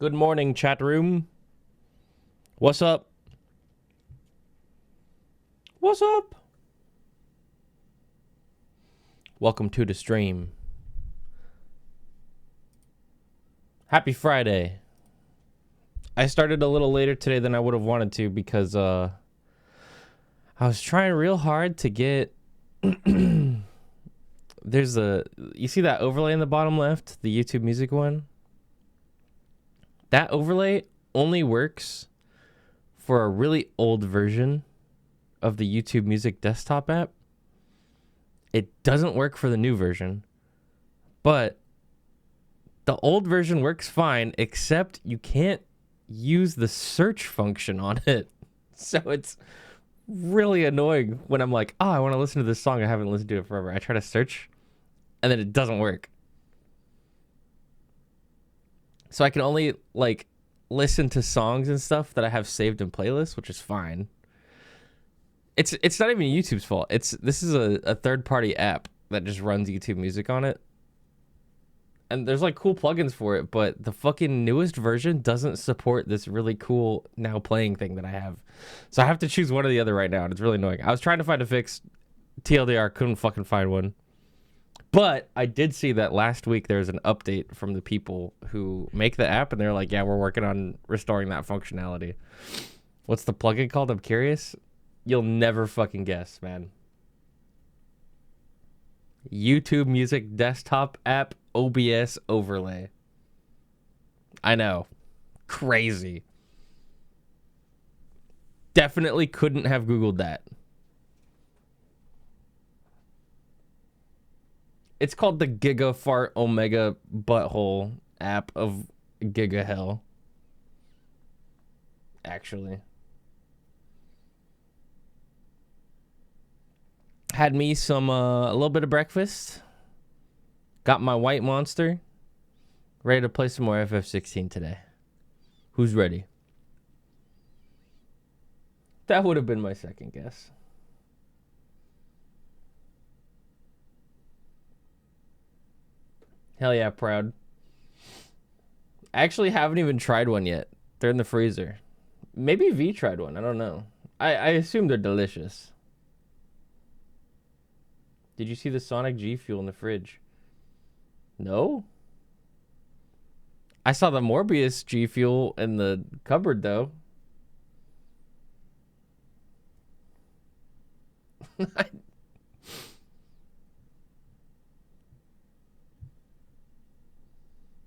Good morning, chat room. What's up? What's up? Welcome to the stream. Happy Friday. I started a little later today than I would have wanted to because I was trying real hard to get there's you see that overlay in the bottom left, the YouTube music one? That overlay only works for a really old version of the YouTube Music desktop app. It doesn't work for the new version, but the old version works fine, except you can't use the search function on it. So it's really annoying when I'm like, oh, I want to listen to this song. I haven't listened to it forever. I try to search and then it doesn't work. So I can only like listen to songs and stuff that I have saved in playlists, which is fine. It's not even YouTube's fault. This is a third-party app that just runs YouTube music on it. And there's like cool plugins for it, but the fucking newest version doesn't support this really cool now playing thing that I have. So I have to choose one or the other right now, and it's really annoying. I was trying to find a fix. TLDR, couldn't fucking find one. But I did see that last week there was an update from the people who make the app, and they're like, yeah, we're working on restoring that functionality. What's the plugin called? I'm curious. You'll never fucking guess, man. YouTube Music Desktop App OBS Overlay. I know. Crazy. Definitely couldn't have Googled that. It's called the Giga Fart Omega Butthole app of Giga Hell. Actually. Had me some, a little bit of breakfast. Got my white monster. Ready to play some more FF16 today. Who's ready? That would have been my second guess. Hell yeah, proud. I actually haven't even tried one yet. They're in the freezer. Maybe V tried one. I don't know. I assume they're delicious. Did you see the Sonic G Fuel in the fridge? No? I saw the Morbius G Fuel in the cupboard, though.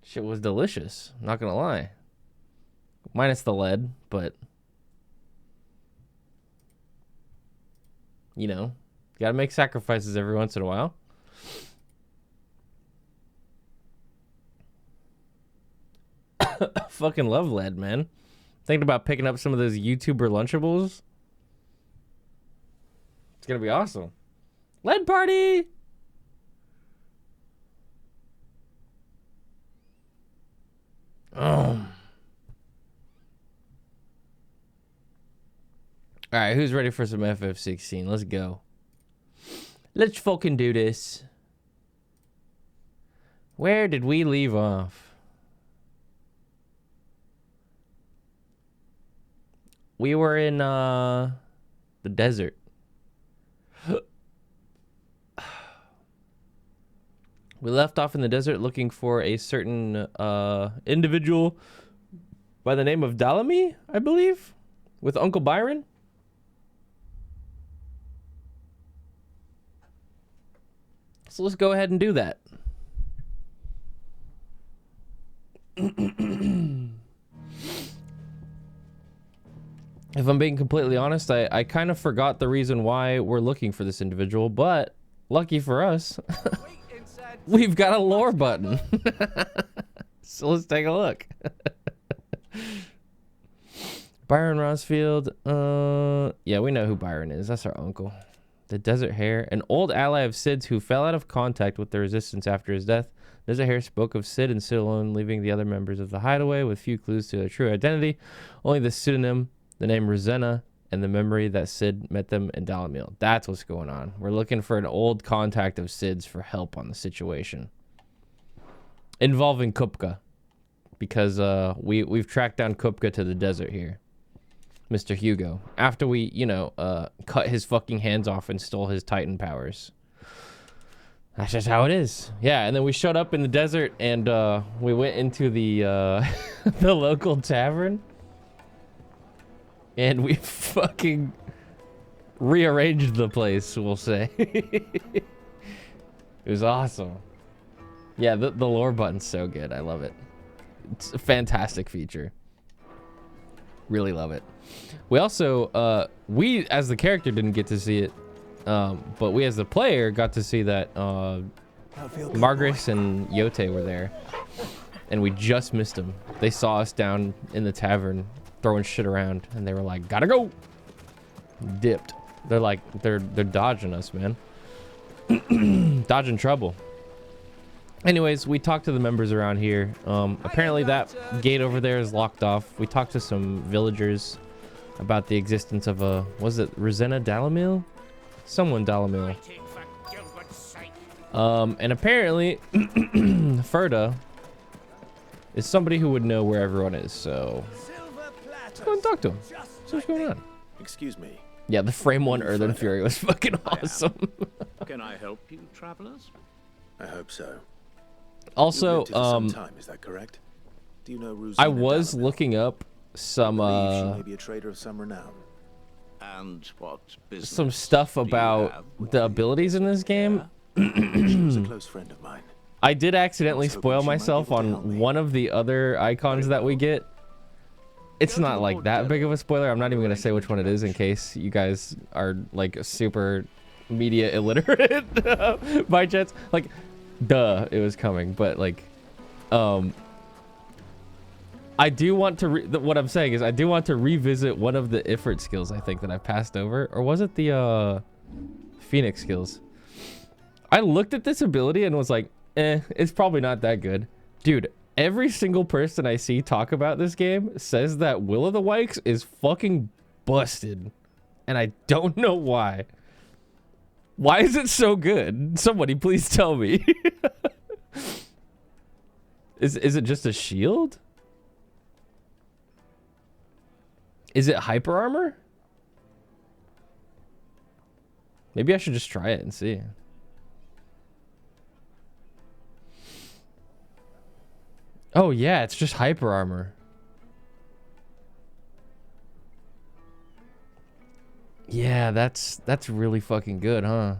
Shit was delicious. Not gonna lie. Minus the lead, but... You know, you gotta make sacrifices every once in a while. Fucking love lead, man. Thinking about picking up some of those YouTuber Lunchables. It's gonna be awesome. Lead party! Oh. Alright, who's ready for some FF16? Let's go. Let's fucking do this. Where did we leave off? We were in the desert. We left off in the desert looking for a certain individual by the name of Dalami, I believe, with Uncle Byron. So let's go ahead and do that. If I'm being completely honest, I kind of forgot the reason why we're looking for this individual, but lucky for us, we've got a lore button. So let's take a look. Byron Rosfield. Yeah, we know who Byron is. That's our uncle. The Desert Hare, an old ally of Sid's who fell out of contact with the Resistance after his death. Desert Hare spoke of Sid and Sid alone, leaving the other members of the Hideaway with few clues to their true identity. Only the pseudonym, the name Rosanna, and the memory that Sid met them in Dalamil. That's what's going on. We're looking for an old contact of Sid's for help on the situation. Involving Kupka. because we've tracked down Kupka to the desert here, Mr. Hugo. After we, you know, cut his fucking hands off and stole his Titan powers. That's just how it is. Yeah, and then we showed up in the desert and we went into the the local tavern. And we fucking rearranged the place, we'll say. It was awesome. Yeah, the lore button's so good. I love it. It's a fantastic feature. Really love it. We also, we as the character didn't get to see it. But we as the player got to see that Margaret and Yote were there. And we just missed them. They saw us down in the tavern throwing shit around. And they were like, gotta go. Dipped. They're like, they're dodging us, man. Dodging trouble. Anyways, we talked to the members around here. Apparently that gate over there is locked off. We talked to some villagers about the existence of a, was it Rosanna Dalamil? Someone Dalamil. And apparently Ferda is somebody who would know where everyone is, so let's go and talk to him. See what's going on. Excuse me. Yeah, the frame one Earthen Fury was fucking awesome. Can I help you, travelers? I hope so. Also, some time, is that correct? Do you know Rosina I was Dalamil? looking up some She may be a trader of some renown. And what business some stuff do you about have the abilities in this game. She was a close friend of mine. I did accidentally I was hoping spoil she might be myself able to help me. on one of the other icons that we get. It's not like that big of a spoiler. I'm not even gonna say which one it is in case you guys are like super media illiterate by chance. Like, duh, it was coming, but like, I do want to. What I'm saying is, I do want to revisit one of the Ifrit skills I think that I passed over, or was it the Phoenix skills? I looked at this ability and was like, it's probably not that good, dude. Every single person I see talk about this game says that Will of the Wisps is fucking busted. And I don't know why. Why is it so good? Somebody please tell me. Is it just a shield? Is it hyper armor? Maybe I should just try it and see. Oh yeah, it's just hyper armor. Yeah, that's really fucking good, huh?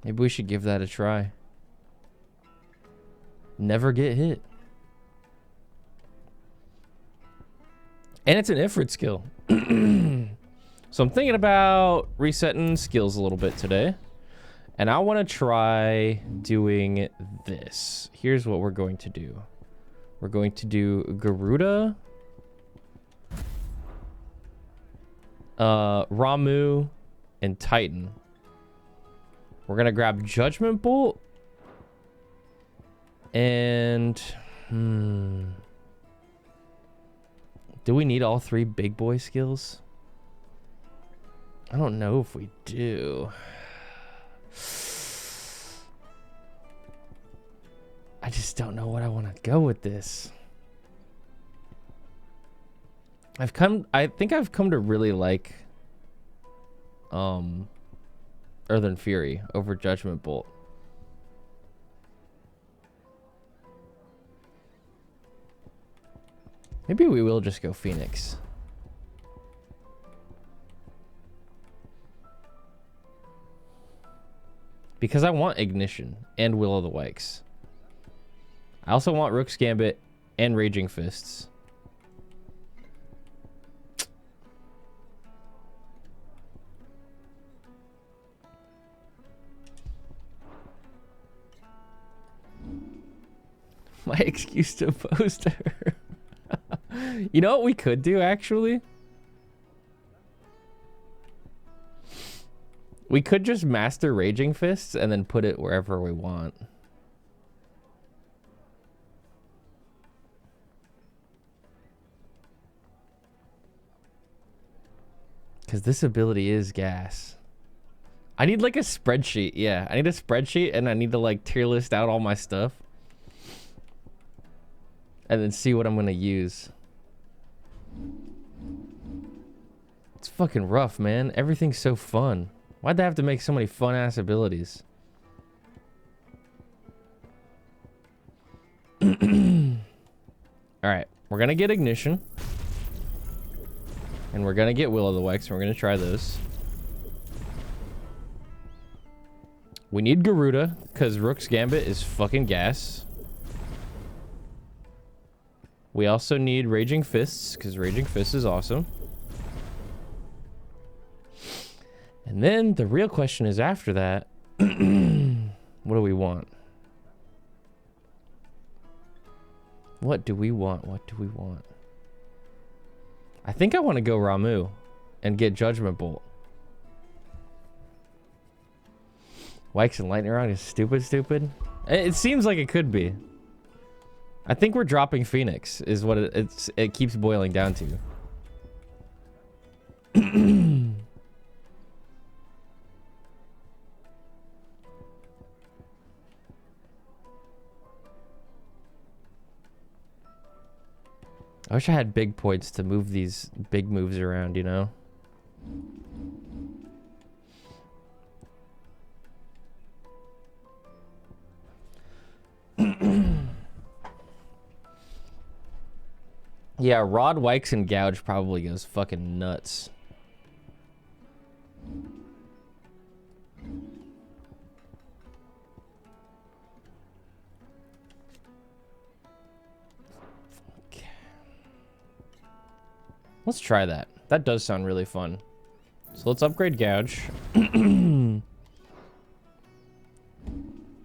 Maybe we should give that a try. Never get hit. And it's an Ifrit skill. So I'm thinking about resetting skills a little bit today. And I want to try doing this. Here's what we're going to do. We're going to do Garuda, Ramu, and Titan. We're going to grab Judgment Bolt. And... do we need all three big boy skills? I don't know if we do. I just don't know what I want to go with this. I think I've come to really like Earthen Fury over Judgment Bolt. Maybe we will just go Phoenix. Because I want Ignition and Will of the Wisps. I also want Rook's Gambit and Raging Fists. My excuse to post her. You know what we could do, actually? We could just master Raging Fists and then put it wherever we want. Because this ability is gas. I need like a spreadsheet. Yeah, I need a spreadsheet and I need to like tier list out all my stuff. and then see what I'm gonna use. It's fucking rough, man. Everything's so fun. Why'd they have to make so many fun ass abilities? Alright, we're gonna get Ignition. And we're gonna get Will of the Wisps. We're gonna try those. We need Garuda, because Rook's Gambit is fucking gas. We also need Raging Fists, because Raging Fists is awesome. And then the real question is after that, what do we want? What do we want? What do we want? I think I want to go Ramu and get Judgment Bolt. Wikes and Lightning Rod is stupid. It seems like it could be. I think we're dropping Phoenix is what it keeps boiling down to. I wish I had big points to move these big moves around, you know? Yeah, Rod, Wikes, and Gouge probably goes fucking nuts. Okay. Let's try that. That does sound really fun. So let's upgrade Gouge. And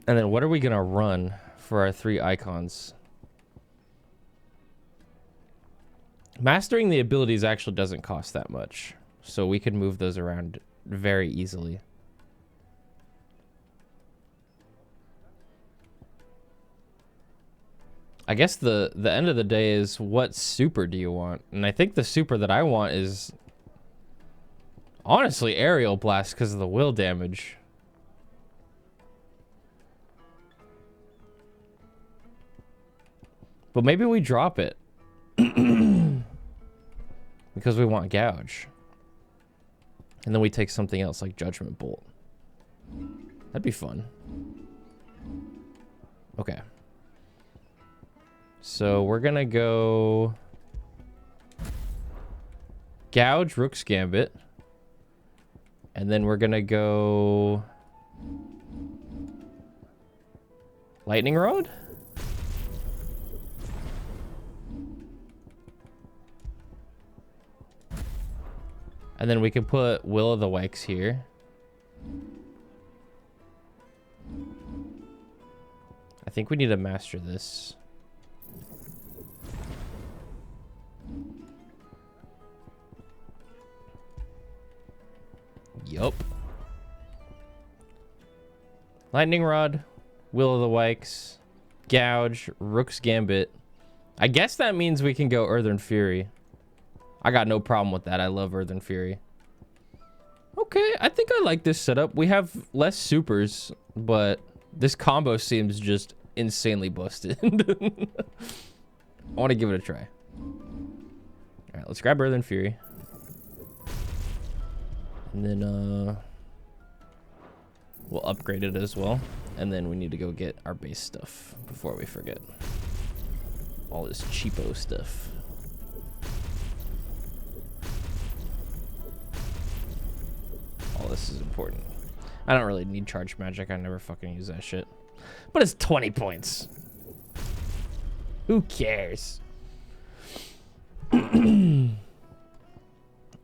then what are we gonna run for our 3 icons? Mastering the abilities actually doesn't cost that much, so we can move those around very easily. I guess the end of the day is what super do you want? And I think the super that I want is honestly Aerial Blast because of the will damage. But maybe we drop it. Because we want Gouge. And then we take something else like Judgment Bolt. That'd be fun. Okay. So we're gonna go Gouge, Rook's Gambit. And then we're gonna go Lightning Rod? And then we can put Will of the Wisps here. I think we need to master this. Yup. Lightning Rod, Will of the Wisps, Gouge, Rook's Gambit. I guess that means we can go Earthen Fury. I got no problem with that. I love Earthen Fury. Okay, I think I like this setup. We have less supers, but this combo seems just insanely busted. I want to give it a try. All right, let's grab Earthen Fury. And then we'll upgrade it as well. And then we need to go get our base stuff before we forget. All this cheapo stuff. All this is important. I don't really need charge magic. I never fucking use that shit. But it's 20 points. Who cares?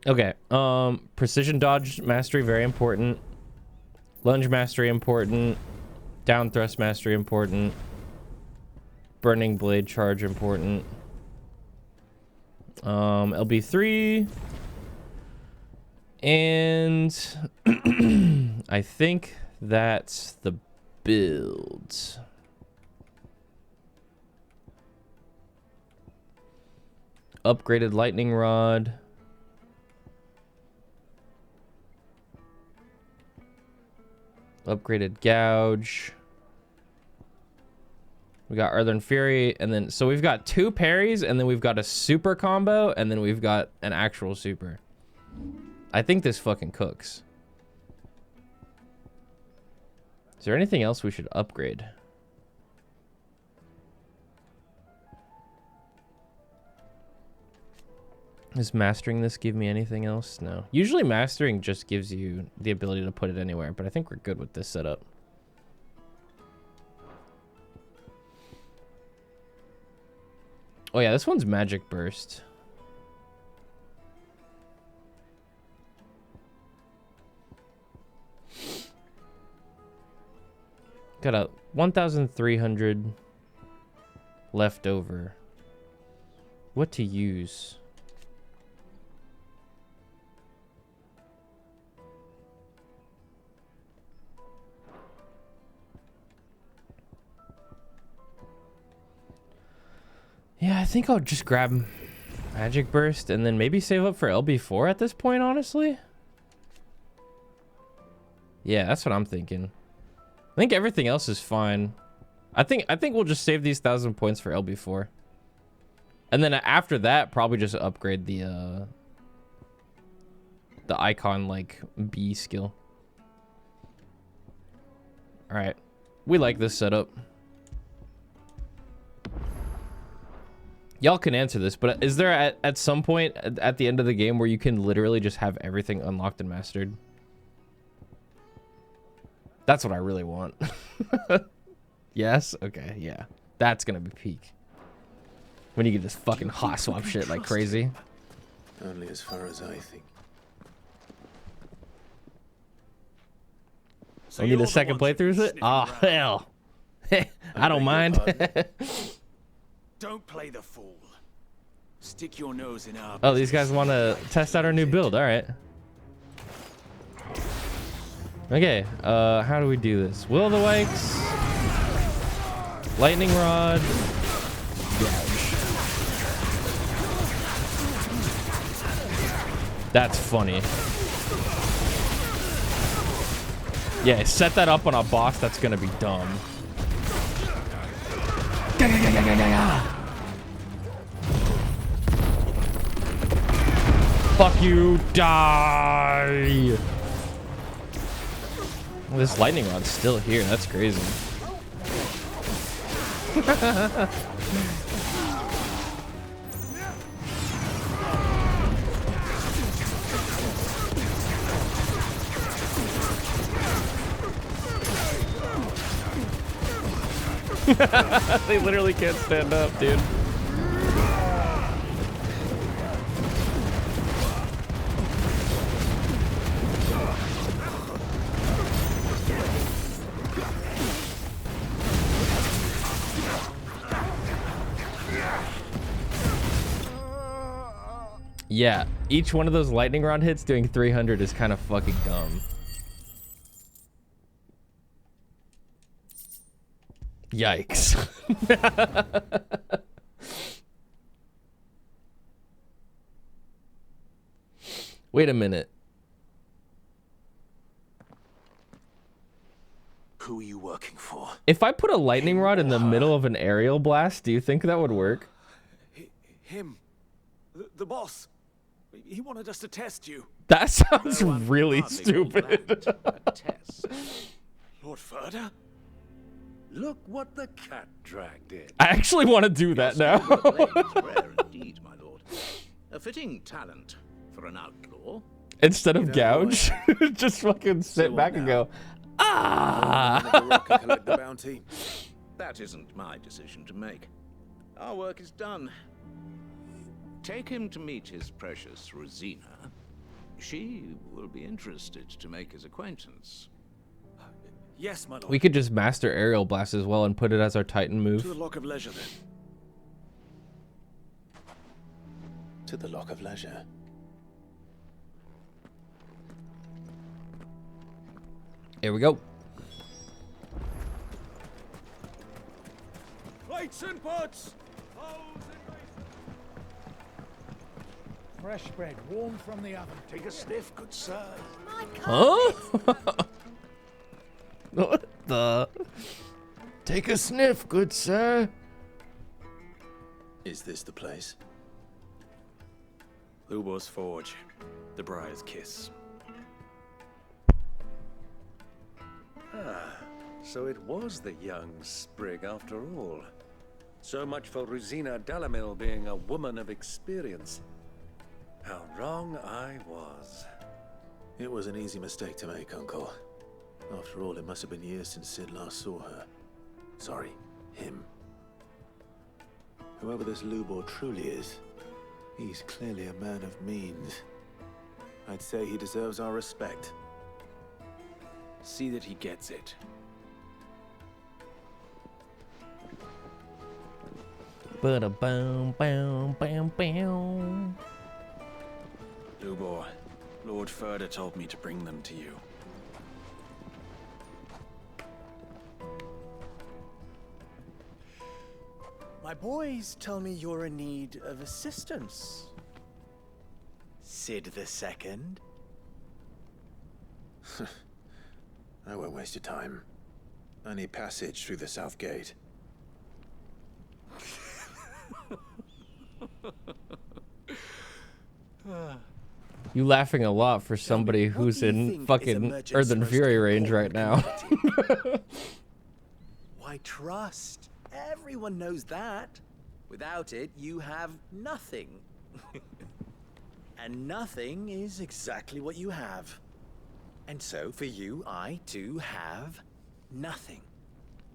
Okay. Precision dodge mastery, very important. Lunge mastery, important. Down thrust mastery, important. Burning blade charge, important. LB3. And I think that's the build. Upgraded lightning rod. Upgraded gouge. We got Earthern Fury, and then so we've got 2 parries, and then we've got a super combo, and then we've got an actual super. I think this fucking cooks. Is there anything else we should upgrade? Does mastering this give me anything else? No. Usually mastering just gives you the ability to put it anywhere, but I think we're good with this setup. Oh yeah, this one's Magic Burst. Got a 1,300 left over. What to use? Yeah, I think I'll just grab Magic Burst and then maybe save up for LB4 at this point, honestly. Yeah, that's what I'm thinking. I think everything else is fine. I think we'll just save these 1,000 points for LB4. And then after that, probably just upgrade the icon like B skill. All right. We like this setup. Y'all can answer this, but is there at some point at the end of the game where you can literally just have everything unlocked and mastered? That's what I really want. Yes? Okay, yeah. That's gonna be peak. When you can just fucking hot swap shit like crazy. Only as far as I think. So I need a second playthrough with it? Oh, hell. I don't mind. Don't play the fool. Stick your nose in our Oh, these guys want to test out our new build. All right. Okay, how do we do this? Will of the Wisps. Lightning Rod. Gouge. That's funny. Yeah, set that up on a boss. That's going to be dumb. Fuck you, die! Well, this lightning rod's still here. That's crazy. They literally can't stand up, dude. Yeah, each one of those lightning rod hits doing 300 is kind of fucking dumb. Yikes. Wait a minute. Who are you working for? If I put a lightning rod in the middle of an aerial blast, do you think that would work? Him. The boss. He wanted us to test you. That sounds really stupid. A test. Lord Furder? Look what the cat dragged in. I actually want to do that now. Rare indeed, my lord. A fitting talent for an outlaw. Instead of gouge, just fucking sit back and go, ah! Collect the bounty. That isn't my decision to make. Our work is done. Take him to meet his precious Rosina. She will be interested to make his acquaintance. Yes, my lord. We could just master aerial blast as well and put it as our Titan To the move. Lock of Leisure, then. To the Lock of Leisure. Here we go. Plates and pots! Fresh bread, warm from the oven. Take a sniff, good sir. Huh? What the? Take a sniff, good sir. Is this the place? Lubor's Forge. The Briar's Kiss. Ah, so it was the young sprig after all. So much for Rosina Dalamil being a woman of experience. How wrong I was. It was an easy mistake to make, Uncle. After all, it must have been years since Sid last saw her. Sorry, him. Whoever this Lubor truly is, he's clearly a man of means. I'd say he deserves our respect. See that he gets it. Ba-da-bum, bam, bam, bam. Lubor, Lord Furder told me to bring them to you. My boys tell me you're in need of assistance. Sid the Second. I won't waste your time. I need passage through the south gate. You laughing a lot for somebody who's in fucking Earthen Fury range right now. Why, trust. Everyone knows that. Without it, you have nothing. And nothing is exactly what you have. And so, for you, I, too, have nothing.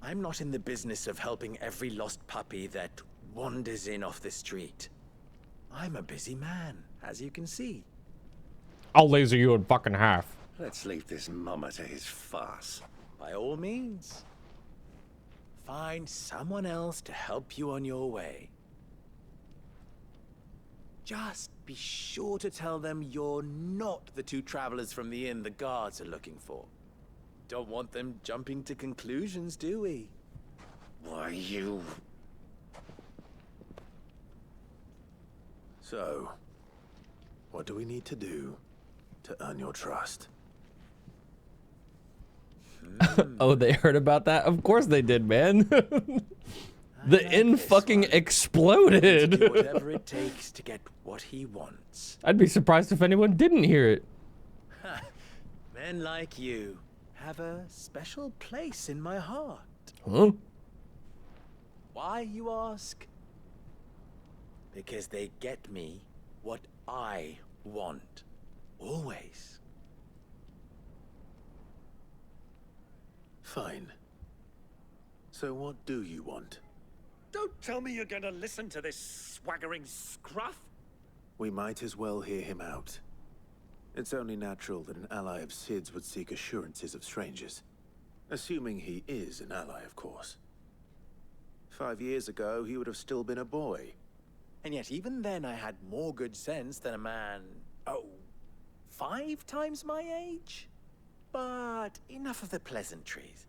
I'm not in the business of helping every lost puppy that wanders in off the street. I'm a busy man, as you can see. I'll laser you in fucking half. Let's leave this mummer to his farce. By all means. Find someone else to help you on your way. Just be sure to tell them you're not the two travelers from the inn the guards are looking for. Don't want them jumping to conclusions, do we? Why, you... So, what do we need to do to earn your trust? Oh, they heard about that? Of course they did, man. The inn fucking exploded. Do whatever it takes to get what he wants. I'd be surprised if anyone didn't hear it. Men like you have a special place in my heart. Huh? Why, you ask? Because they get me what I want. Always. Fine. So what do you want? Don't tell me you're going to listen to this swaggering scruff. We might as well hear him out. It's only natural that an ally of Sid's would seek assurances of strangers. Assuming he is an ally, of course. 5 years ago, he would have still been a boy. And yet even then I had more good sense than a man, 5 times my age? But enough of the pleasantries.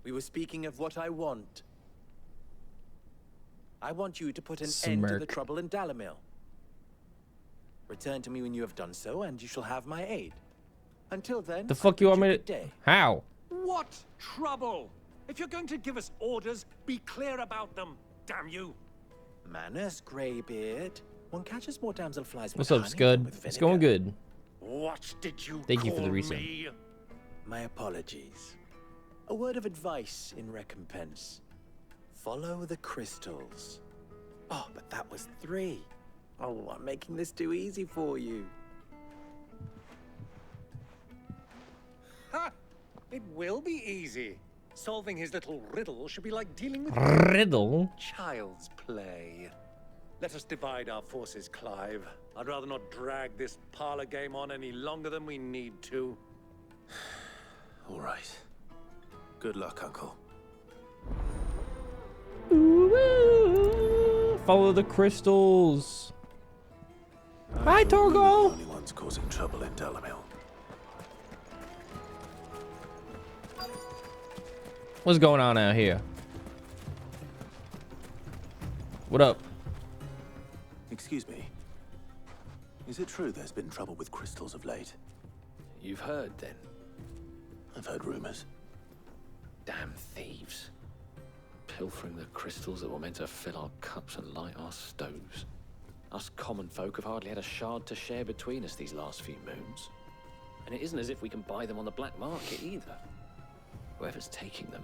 We were speaking of what I want. I want you to put an end to the trouble in Dalamil. Return to me when you have done so, and you shall have my aid. Until then, The fuck you want me to... How? What trouble? If you're going to give us orders, be clear about them, damn you. Manners, Greybeard. One catches more damselflies with What's up, honey Scud? than with It's vinegar. going good. What did you Thank you for the call resub. me? My apologies. A word of advice in recompense. Follow the crystals. Oh, but that was 3. Oh, I'm making this too easy for you. Ha! It will be easy. Solving his little riddle should be like dealing with Riddle? child's play. Let us divide our forces, Clive. I'd rather not drag this parlor game on any longer than we need to. All right. Good luck, Uncle. Follow the crystals. Hi, The Torgo. only ones causing trouble in Dalamil. What's going on out here? What up? Excuse me. Is it true there's been trouble with crystals of late? You've heard, then. I've heard rumors. Damn thieves. pilfering the crystals that were meant to fill our cups and light our stoves. Us common folk have hardly had a shard to share between us these last few moons. And it isn't as if we can buy them on the black market either. Whoever's taking them,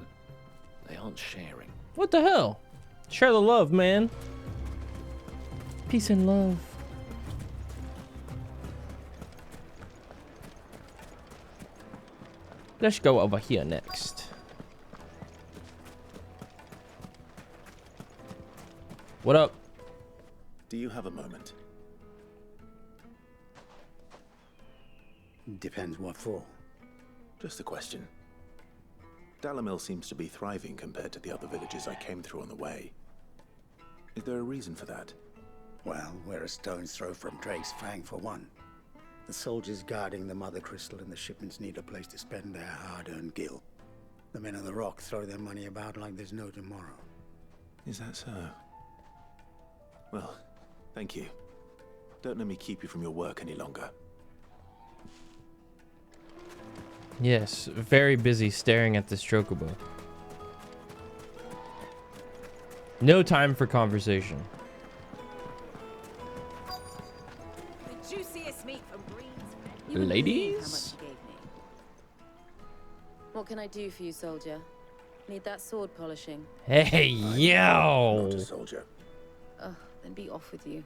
they aren't sharing. What the hell? Share the love, man. Peace and love. Let's go over here next. What up? Do you have a moment? Depends what for. Just a question. Dalamil seems to be thriving compared to the other villages I came through on the way. Is there a reason for that? Well, we're a stone's throw from Drake's Fang for one. The soldiers guarding the Mother Crystal and the shipments need a place to spend their hard-earned gil. The men of the Rock throw their money about like there's no tomorrow. Is that so? Well, thank you. Don't let me keep you from your work any longer. Yes, very busy staring at this chocobo. No time for conversation. The juiciest meat from Breeze. Ladies? What can I do for you, soldier? Need that sword polishing? Hey, yo! Not a soldier. Ugh, then be off with you.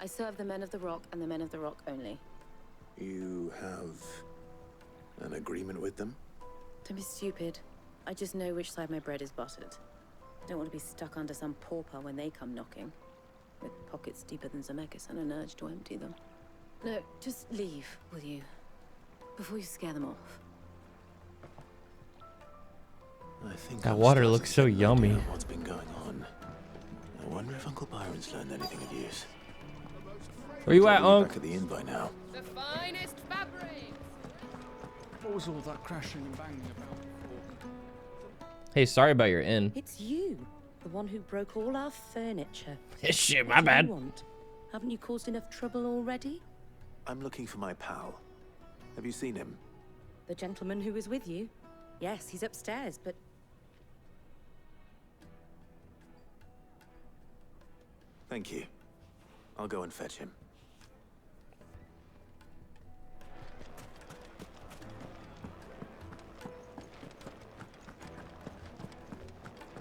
I serve the men of the Rock and the men of the Rock only. You have an agreement with them? Don't be stupid. I just know which side my bread is buttered. Don't want to be stuck under some pauper when they come knocking. With pockets deeper than Zemeckis and an urge to empty them. No, just leave, will you? Before you scare them off. I think That I'm water starting looks to so get an yummy. idea of what's been going on. I wonder if Uncle Byron's learned anything of use. Where you at, Probably Unc? back at the inn by now. The finest fabric. What was all that crashing and banging about before? Hey, sorry about your inn. It's you, the one who broke all our furniture. Shit, my What do bad. you want? Haven't you caused enough trouble already? I'm looking for my pal. Have you seen him? The gentleman who was with you? Yes, he's upstairs, but... Thank you. I'll go and fetch him.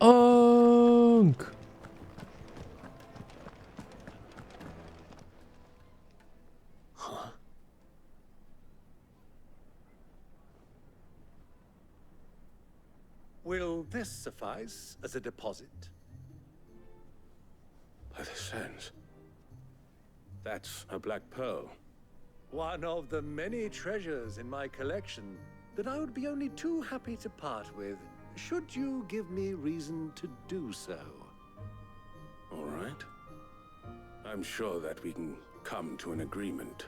Unc! Huh? Will this suffice as a deposit? By the sands. That's a black pearl. One of the many treasures in my collection that I would be only too happy to part with, should you give me reason to do so. All right. I'm sure that we can come to an agreement,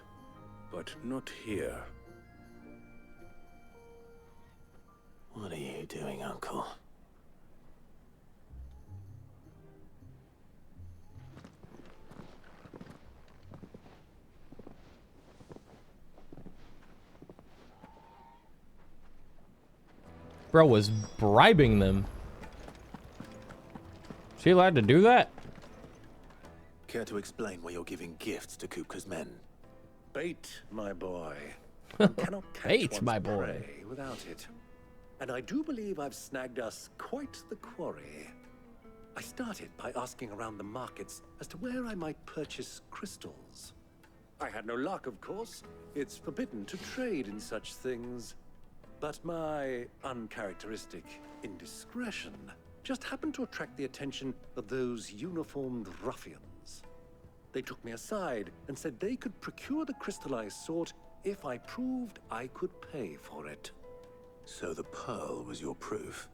but not here. What are you doing, Uncle? Bro was bribing them. Is he allowed to do that? Care to explain why you're giving gifts to Kupka's men? Bait, my boy. One cannot catch Bait, one's my boy. prey without it. And I do believe I've snagged us quite the quarry. I started by asking around the markets as to where I might purchase crystals. I had no luck, of course. It's forbidden to trade in such things. But my uncharacteristic indiscretion just happened to attract the attention of those uniformed ruffians. They took me aside and said they could procure the crystal I sought if I proved I could pay for it. So the pearl was your proof?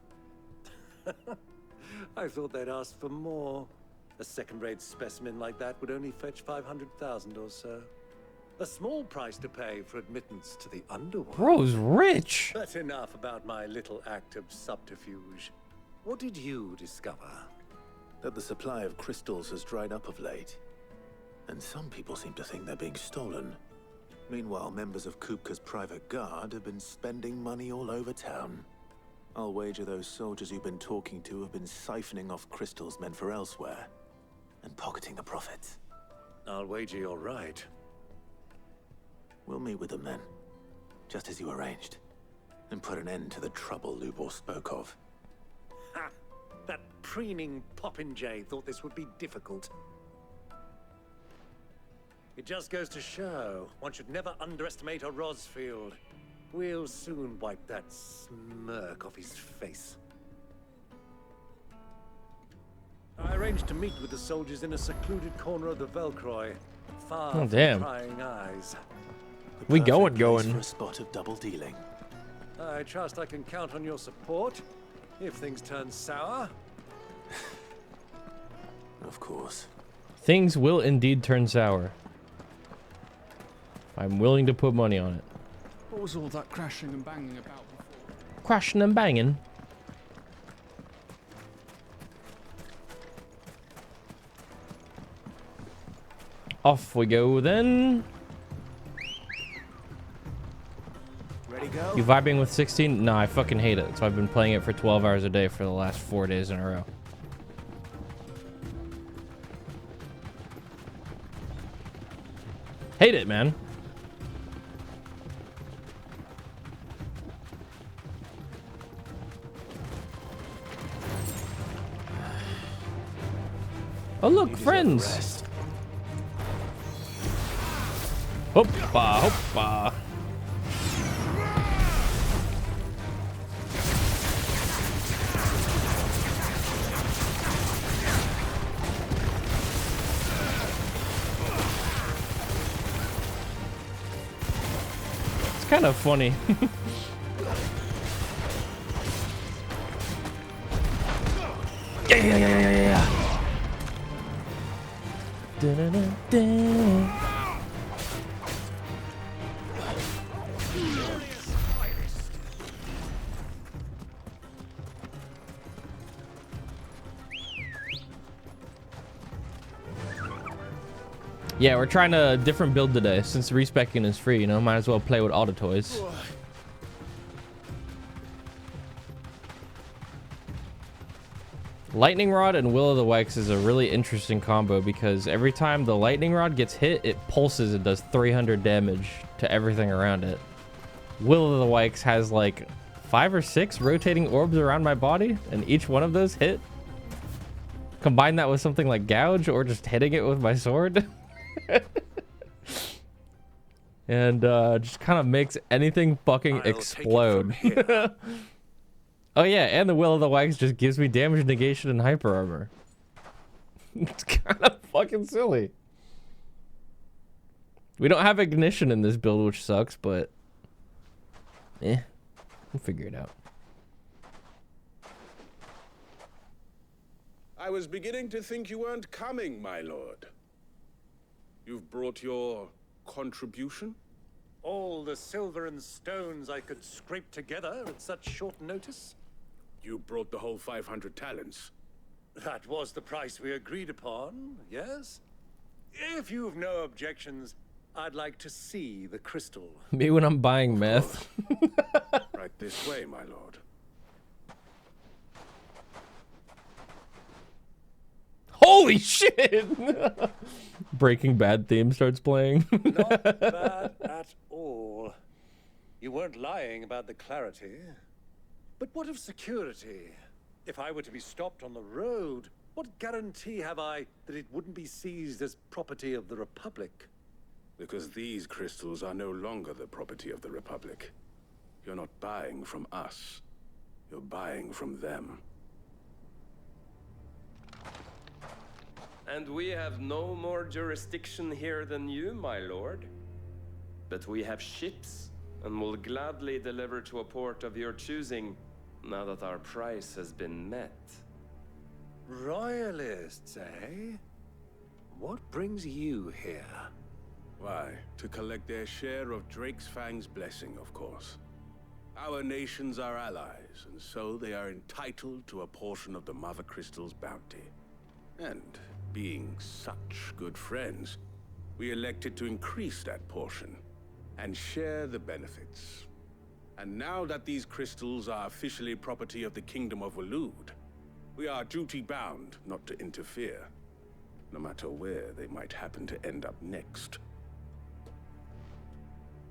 I thought they'd ask for more. A second-rate specimen like that would only fetch 500,000 or so. A small price to pay for admittance to the underworld. Bro's rich. But enough about my little act of subterfuge. What did you discover? That the supply of crystals has dried up of late. And some people seem to think they're being stolen. Meanwhile, members of Kupka's private guard have been spending money all over town. I'll wager those soldiers you've been talking to have been siphoning off crystals meant for elsewhere and pocketing the profits. I'll wager you're right. We'll meet with them then, just as you arranged, and put an end to the trouble Lubor spoke of. Ha! That preening popinjay thought this would be difficult. It just goes to show, one should never underestimate a Rosfield. We'll soon wipe that smirk off his face. I arranged to meet with the soldiers in a secluded corner of the Velcroy, far from prying eyes. We going. For a spot of double dealing. I trust I can count on your support if things turn sour. Of course. Things will indeed turn sour. I'm willing to put money on it. What was all that crashing and banging about before? Crashing and banging. Off we go then. Ready, go? You vibing with 16? No, I fucking hate it. So I've been playing it for 12 hours a day for the last 4 days in a row. Hate it, man. Oh look, friends. Hoppa, hoppa. It's kind of funny. Yeah. Yeah, we're trying a different build today since respecking is free, you know, might as well play with all the toys. Lightning Rod and Will of the Wisps is a really interesting combo because every time the Lightning Rod gets hit, it pulses and does 300 damage to everything around it. Will of the Wisps has like 5 or 6 rotating orbs around my body, and each one of those hit. Combine that with something like Gouge or just hitting it with my sword. And just kind of makes anything fucking explode. Oh yeah, and the Will of the Wisps just gives me damage negation and hyper armor. It's kind of fucking silly. We don't have ignition in this build, which sucks, but we'll figure it out. I was beginning to think you weren't coming, my lord. You've brought your contribution? All the silver and stones I could scrape together at such short notice? You brought the whole 500 talents. That was the price we agreed upon, yes? If you've no objections, I'd like to see the crystal. Me when I'm buying meth. Right this way, my lord. Holy shit! Breaking Bad theme starts playing. Not bad at all. You weren't lying about the clarity. But what of security? If I were to be stopped on the road, what guarantee have I that it wouldn't be seized as property of the Republic? Because these crystals are no longer the property of the Republic. You're not buying from us. You're buying from them. And we have no more jurisdiction here than you, my lord. But we have ships, and will gladly deliver to a port of your choosing, now that our price has been met. Royalists, eh? What brings you here? Why, to collect their share of Drake's Fang's blessing, of course. Our nations are allies, and so they are entitled to a portion of the Mother Crystal's bounty. And being such good friends, we elected to increase that portion and share the benefits. And now that these crystals are officially property of the Kingdom of Waloed, we are duty-bound not to interfere, no matter where they might happen to end up next.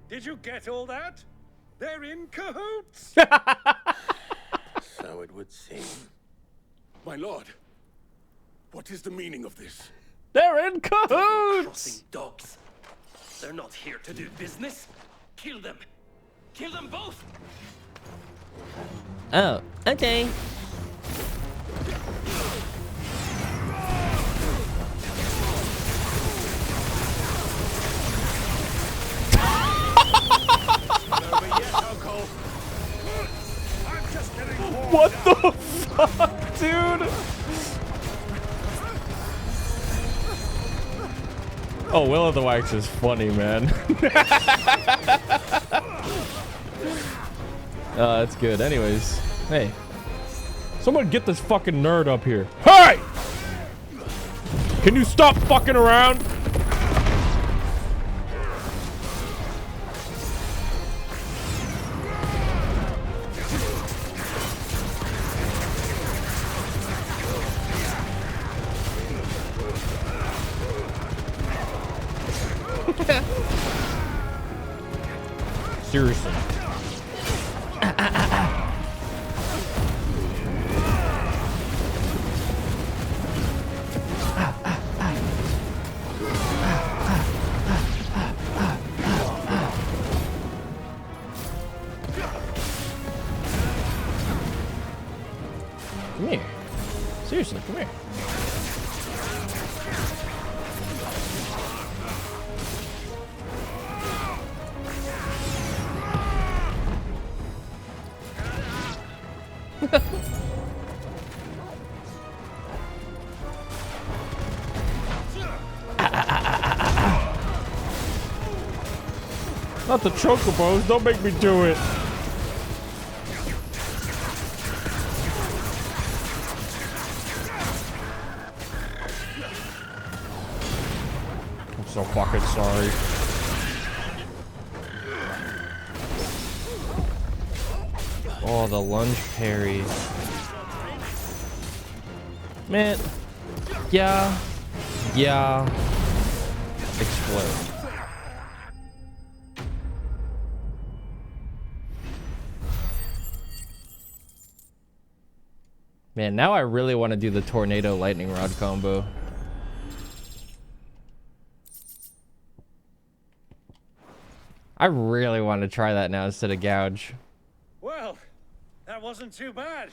Did you get all that? They're in cahoots! So it would seem. My lord, what is the meaning of this? They're in cahoots! Crossing dogs. They're not here to do business. Kill them. Kill them both. Oh, okay. What the fuck, dude? Oh, Will of the Wax is funny, man. That's good. Anyways, hey. Someone get this fucking nerd up here. Hey! Can you stop fucking around? Seriously. Come here. Seriously, come here. Not the chocobos, don't make me do it. I'm so fucking sorry. Oh, the lunge parry. Man. Yeah. Yeah. Explode. Man, now I really want to do the tornado lightning rod combo. I really want to try that now instead of gouge. Well, that wasn't too bad.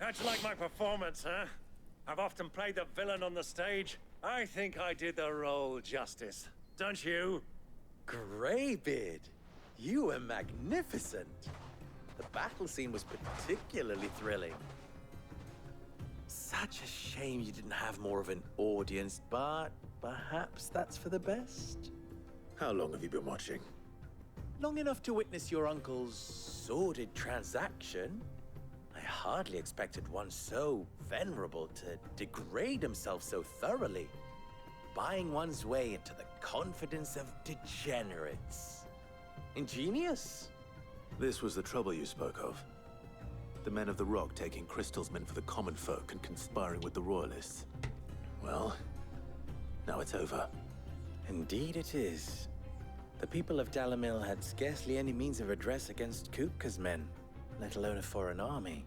How'd you like my performance, huh? I've often played the villain on the stage. I think I did the role justice. Don't you? Greybeard, you were magnificent. The battle scene was particularly thrilling. Such a shame you didn't have more of an audience, but perhaps that's for the best. How long have you been watching? Long enough to witness your uncle's sordid transaction. I hardly expected one so venerable to degrade himself so thoroughly, buying one's way into the confidence of degenerates. Ingenious. This was the trouble you spoke of. The men of the Rock taking crystals meant for the common folk and conspiring with the royalists. Well, now it's over. Indeed it is. The people of Dalamil had scarcely any means of redress against Kupka's men, let alone a foreign army.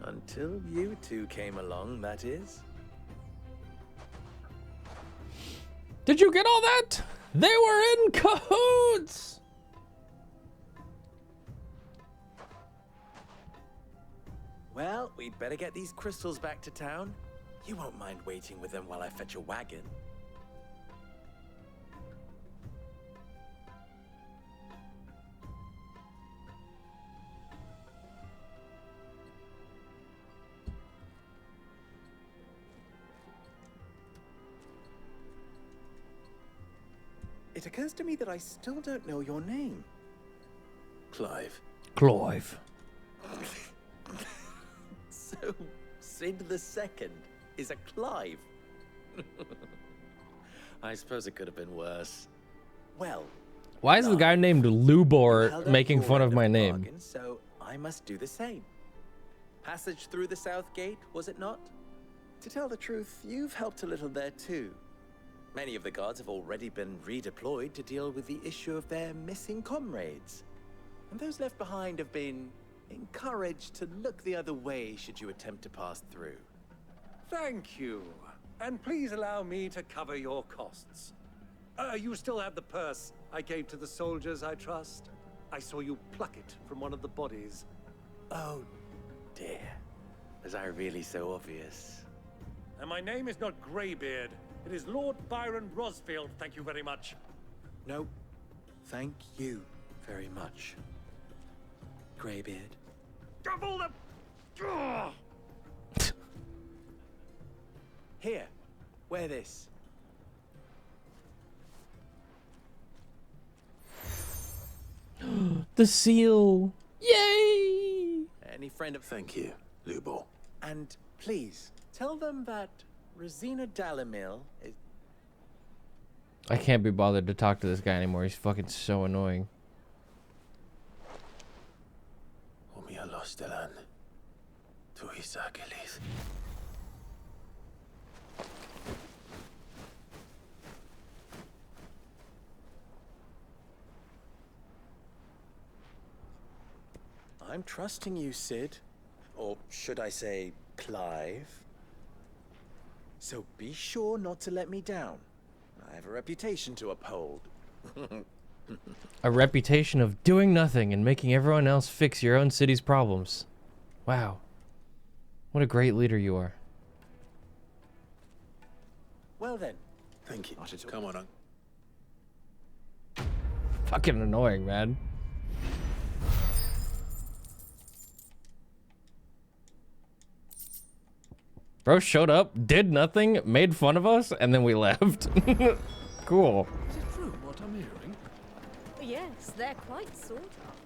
Until you two came along, that is. Did you get all that? They were in cahoots! Well, we'd better get these crystals back to town. You won't mind waiting with them while I fetch a wagon. It occurs to me that I still don't know your name. Clive. Clive. So, Sid the Second is a Clive. I suppose it could have been worse. Well, Why is the guy named You Lubor held up making your fun end of my the name? bargain, so I must do the same. Passage through the south gate, was it not? To tell the truth, you've helped a little there too. Many of the guards have already been redeployed to deal with the issue of their missing comrades. And those left behind have been encouraged to look the other way should you attempt to pass through. Thank you. And please allow me to cover your costs. You still have the purse I gave to the soldiers, I trust? I saw you pluck it from one of the bodies. Oh, dear. Was I really so obvious? And my name is not Greybeard. It is Lord Byron Rosfield, thank you very much. No, thank you very much, Greybeard. Double the... Ugh! Here, wear this. The seal. Yay! Any friend of... Thank you, Lubor. And please, tell them that Rosina Dalamil is... I can't be bothered to talk to this guy anymore. He's fucking so annoying. Stilan. Tuisakelis. I'm trusting you, Sid. Or should I say, Clive. So be sure not to let me down. I have a reputation to uphold. A reputation of doing nothing and making everyone else fix your own city's problems. Wow. What a great leader you are. Well then. Thank you. Come on. Fucking annoying, man. Bro showed up, did nothing, made fun of us, and then we left. Cool. Is it true what I'm hearing? Yes, they're quite sought after.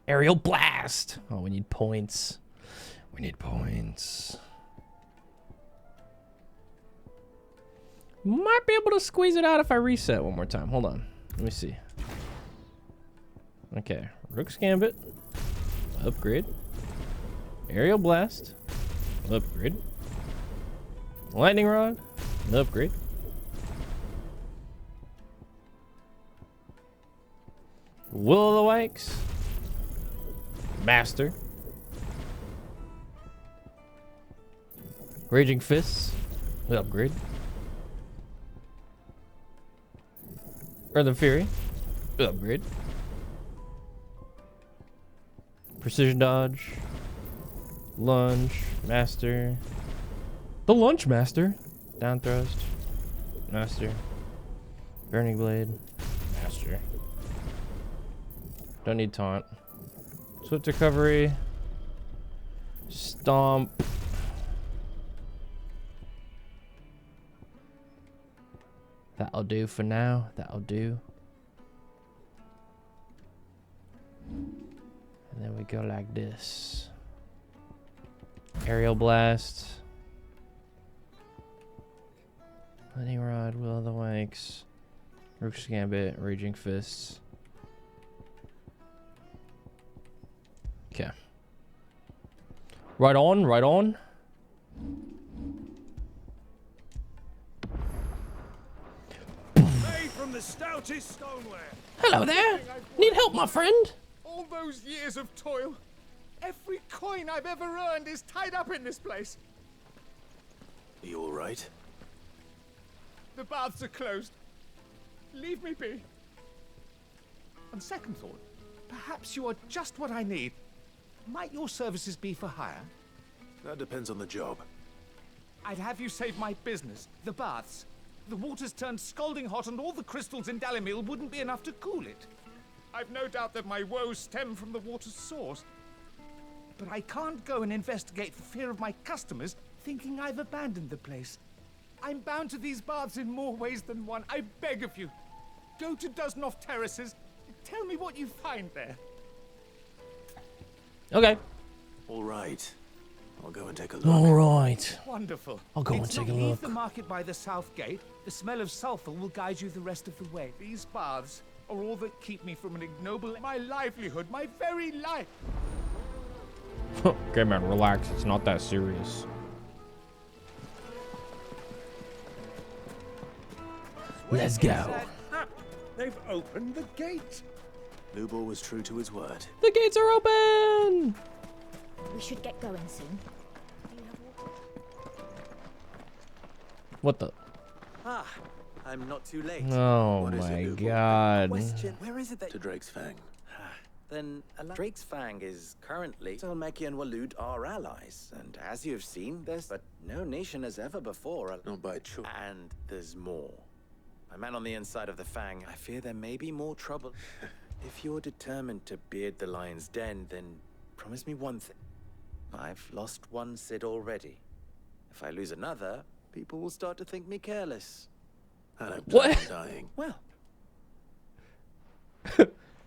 Aerial blast. Oh, we need points. We need points. Might be able to squeeze it out if I reset one more time. Hold on. Let me see. Okay. Rook's Gambit. Upgrade. Aerial Blast. Upgrade. Lightning Rod. Upgrade. Will o' the Wisps. Master. Raging Fists. Upgrade. Earthen Fury. Upgrade. Precision Dodge. Lunge. Master. The Lunge Master. Down Thrust. Master. Burning Blade. Master. Don't need Taunt. Swift Recovery. Stomp. That'll do for now. That'll do. And then we go like this. Aerial Blast. Lightning Rod, Will o' the Wisps. Rook's Gambit, Raging Fists. Okay. Right on, right on. Made from the stoutest stoneware. Hello there. Need help, my friend? All those years of toil. Every coin I've ever earned is tied up in this place. Are you all right? The baths are closed. Leave me be. On second thought, perhaps you are just what I need. Might your services be for hire? That depends on the job. I'd have you save my business, the baths. The water's turned scalding hot and all the crystals in Dalamil wouldn't be enough to cool it. I've no doubt that my woes stem from the water's source. But I can't go and investigate for fear of my customers thinking I've abandoned the place. I'm bound to these baths in more ways than one. I beg of you. Go to Dusnoff Terraces. Tell me what you find there. Okay. All right. I'll go and take a look. All right. Wonderful. I'll go and It's take not a leave look. the market by the south gate. The smell of sulfur will guide you the rest of the way. These baths are all that keep me from an ignoble... My livelihood, my very life. Okay, man, relax. It's not that serious. Let's go. They've opened the gate. Lubor was true to his word. The gates are open. We should get going soon. What the? Ah, I'm not too late. Oh What is my it, Lubor? god. Question, where is it that... To Drake's Fang. Then Drake's Fang is currently... Selmeki and Waloed are allies, and as you've seen, there's... But no nation has ever before... Not by choice. And there's more. A man on the inside of the Fang, I fear there may be more trouble. If you're determined to beard the lion's den, then promise me one thing. I've lost one Cid already. If I lose another, people will start to think me careless. I don't What? plan on dying. Well,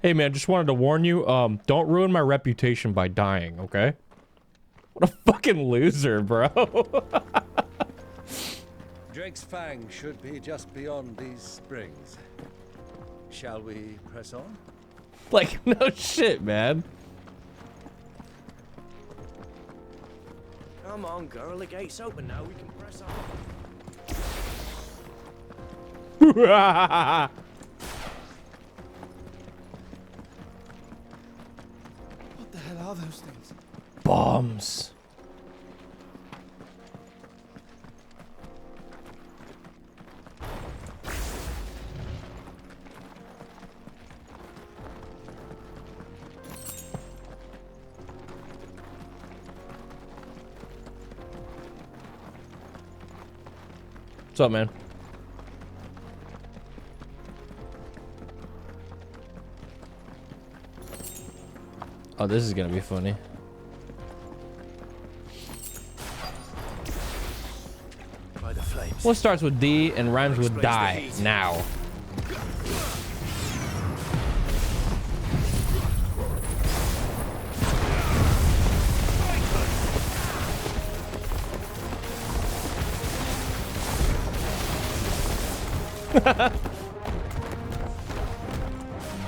Hey man, just wanted to warn you, don't ruin my reputation by dying, okay? What a fucking loser, bro. Drake's Fang should be just beyond these springs. Shall we press on? Like, no shit, man. Come on, girl. The gate's open now. We can press on. What the hell are those things? Bombs. What's up, man? Oh, this is gonna be funny. By the flames. What starts with D and rhymes with die? Now.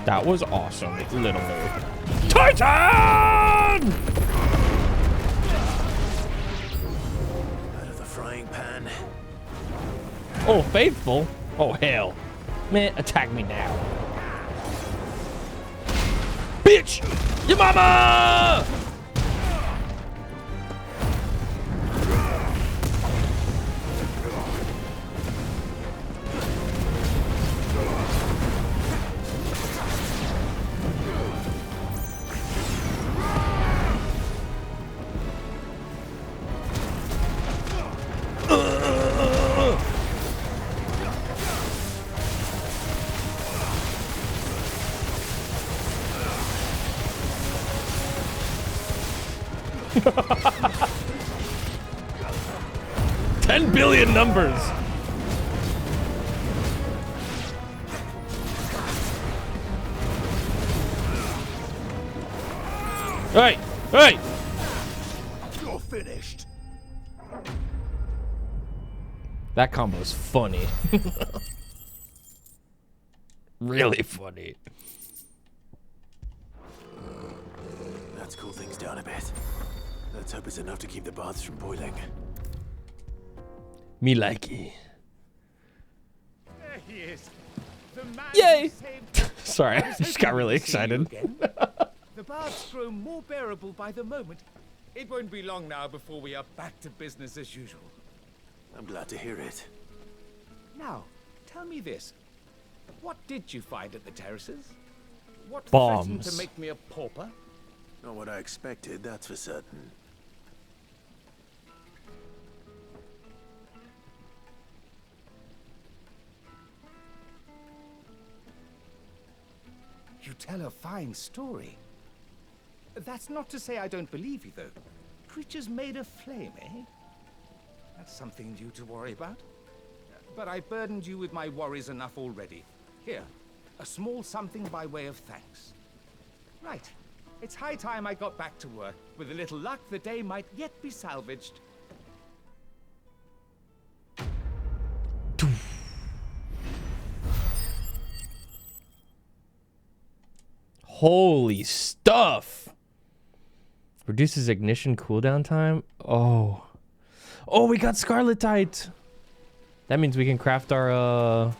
That was awesome, literally. Titan! Out of the frying pan. Oh, faithful? Oh, hell. Man, attack me now. Bitch! Your mama! $10 billion numbers. Hey, hey! You're finished. That combo's funny. Really funny. Let's cool things down a bit. Let's hope it's enough to keep the baths from boiling. Me likey. There he is. The man Yay! who saved... Sorry, I was just got hoping really to see you excited. again. The baths grow more bearable by the moment. It won't be long now before we are back to business as usual. I'm glad to hear it. Now, tell me this. What did you find at the terraces? What threatened Bombs. to make me a pauper? Not what I expected, that's for certain. You tell a fine story. That's not to say I don't believe you, though. Creatures made of flame, eh? That's something new to worry about. But I burdened you with my worries enough already. Here, a small something by way of thanks. Right. It's high time I got back to work. With a little luck, the day might yet be salvaged. Holy stuff! Reduces ignition cooldown time. Oh, we got Scarletite. That means we can craft our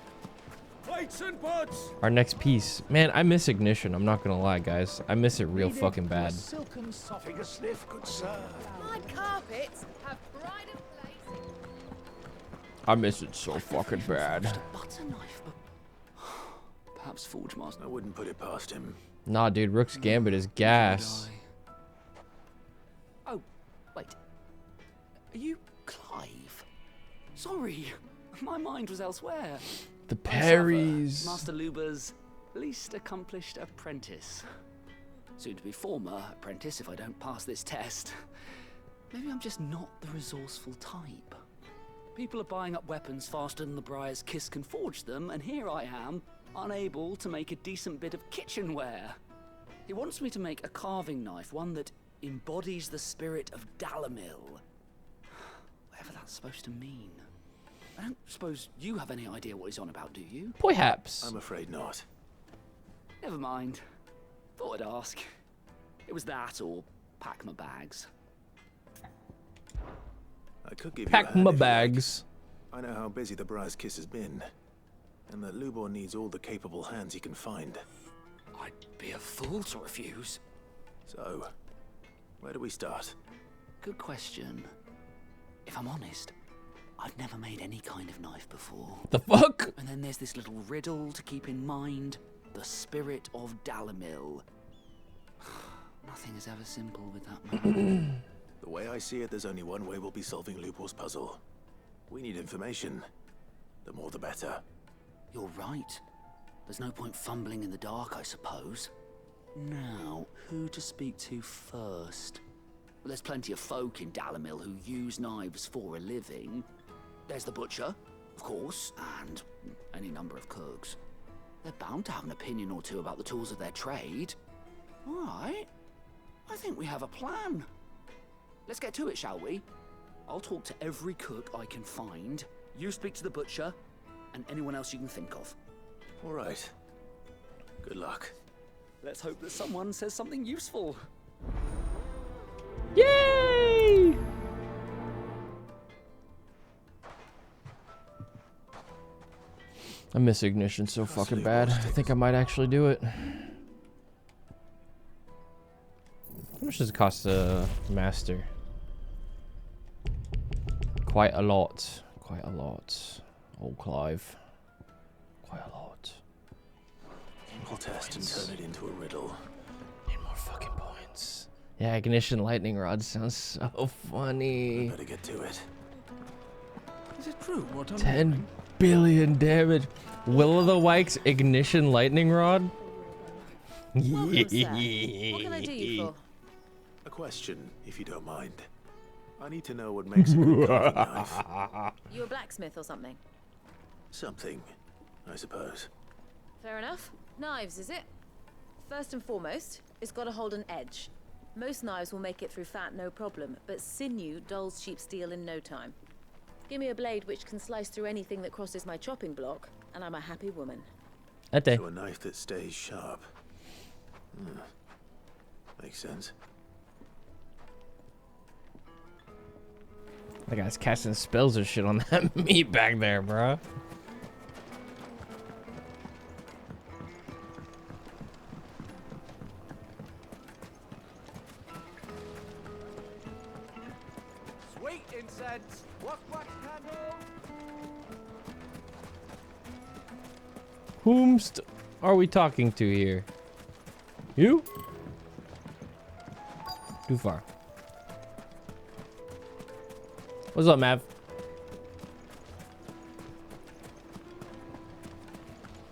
Plates and pots. our next piece. Man, I miss ignition. I'm not gonna lie, guys. I miss it real fucking bad. Silken soft. Take a sniff, good sir. My carpets have pride of place. I miss it so fucking bad. Butter knife, but perhaps Forge Master. I wouldn't put it past him. Nah, dude, Rook's Gambit is gas. Oh, wait. Are you Clive? Sorry, my mind was elsewhere. The Perrys. Master Luber's least accomplished apprentice. Soon to be former apprentice if I don't pass this test. Maybe I'm just not the resourceful type. People are buying up weapons faster than the Briar's Kiss can forge them, and here I am, unable to make a decent bit of kitchenware. He wants me to make a carving knife, one that embodies the spirit of Dalamil. Whatever that's supposed to mean. I don't suppose you have any idea what he's on about, do you? Perhaps. I'm afraid not. Never mind. Thought I'd ask. It was that or pack my bags. I could give Pack you a my hand if you like. bags. I know how busy the Briar's Kiss has been, and that Lubor needs all the capable hands he can find. I'd be a fool to refuse. So, where do we start? Good question. If I'm honest, I've never made any kind of knife before. The fuck? And then there's this little riddle to keep in mind. The spirit of Dalamil. Nothing is ever simple with that man. The way I see it, there's only one way we'll be solving Lubor's puzzle. We need information. The more the better. You're right. There's no point fumbling in the dark, I suppose. Now, who to speak to first? Well, there's plenty of folk in Dalamil who use knives for a living. There's the butcher, of course, and any number of cooks. They're bound to have an opinion or two about the tools of their trade. All right. I think we have a plan. Let's get to it, shall we? I'll talk to every cook I can find. You speak to the butcher, and anyone else you can think of. All right. Good luck. Let's hope that someone says something useful. Yay! I miss ignition so fucking bad. I think I might actually do it. How much does it cost to master? Quite a lot. Quite a lot. Old Clive. Quite a lot. We'll test and turn it into a riddle. Need more fucking points. Yeah, ignition lightning rod sounds so funny. Better get to it. Is it true what I'm 10 billion damage. Will o' the Wisps ignition lightning rod? Welcome, sir. What can I do you for? A question, if you don't mind. I need to know what makes a good carving knife. You a blacksmith or something? Something, I suppose. Fair enough. Knives, is it? First and foremost, it's got to hold an edge. Most knives will make it through fat, no problem, but sinew dulls cheap steel in no time. Give me a blade which can slice through anything that crosses my chopping block, and I'm a happy woman. So a knife that stays sharp. Makes sense. That guy's casting spells or shit on that meat back there, bro. Sweet incense. Wax candle. Whomst are we talking to here? You? Too far. What's up, Mav?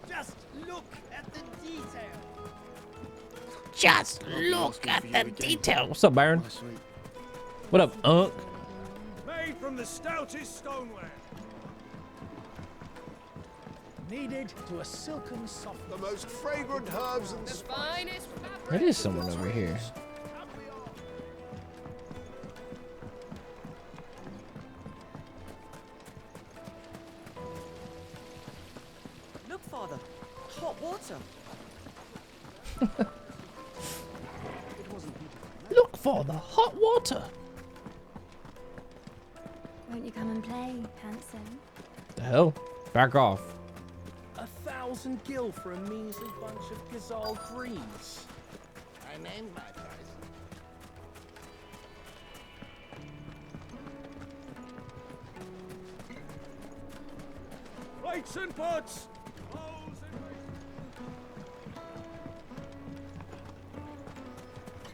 Just look at the detail. Just look at the detail. What's up, Byron? What up, Unc? Made from the stoutest stoneware. Kneaded to a silken soft. The most fragrant herbs and The finest fabric. It is someone over here. Look, Father. Hot water. Look for the hot water. Won't you come and play, handsome? The hell? Back off. 1,000 gil for a measly bunch of gazelle greens. I named my price. Plates and pots!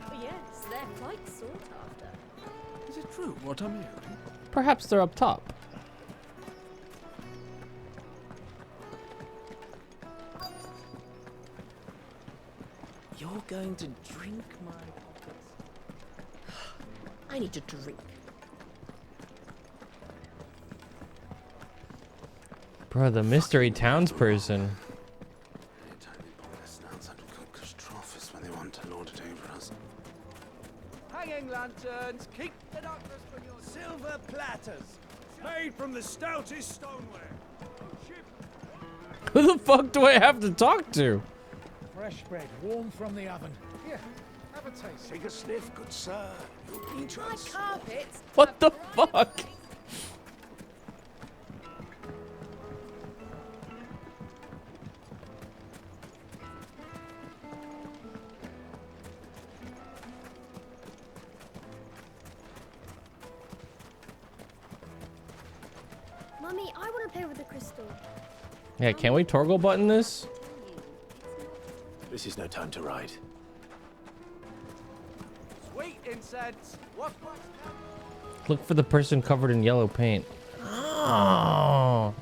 Oh yes, they're quite sought after. Is it true what I'm hearing? Perhaps they're up top. You're going to drink my pockets? I need to drink. Bro, the mystery townsperson. When they want to lord it over us. Hanging lanterns, keep the darkness from your silver platters. Made from the stoutest stoneware. Who the fuck do I have to talk to? Fresh bread, warm from the oven. Here, have a taste. Take a sniff, good sir. You'll be My carpets. What the fuck? Mummy, I want to play with the crystal. Yeah, can we toggle button this? This is no time to ride. Sweet incense. What? Look for the person covered in yellow paint. Oh.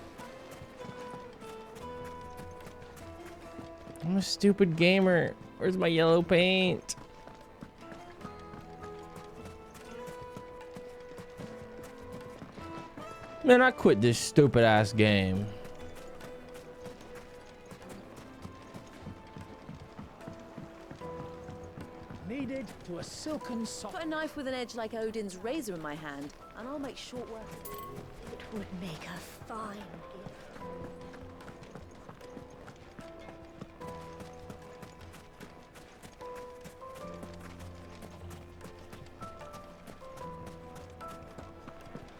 I'm a stupid gamer. Where's my yellow paint? Man, I quit this stupid ass game. Needed to a silken sock. Put a knife with an edge like Odin's razor in my hand, and I'll make short work of it. It would make a fine gift.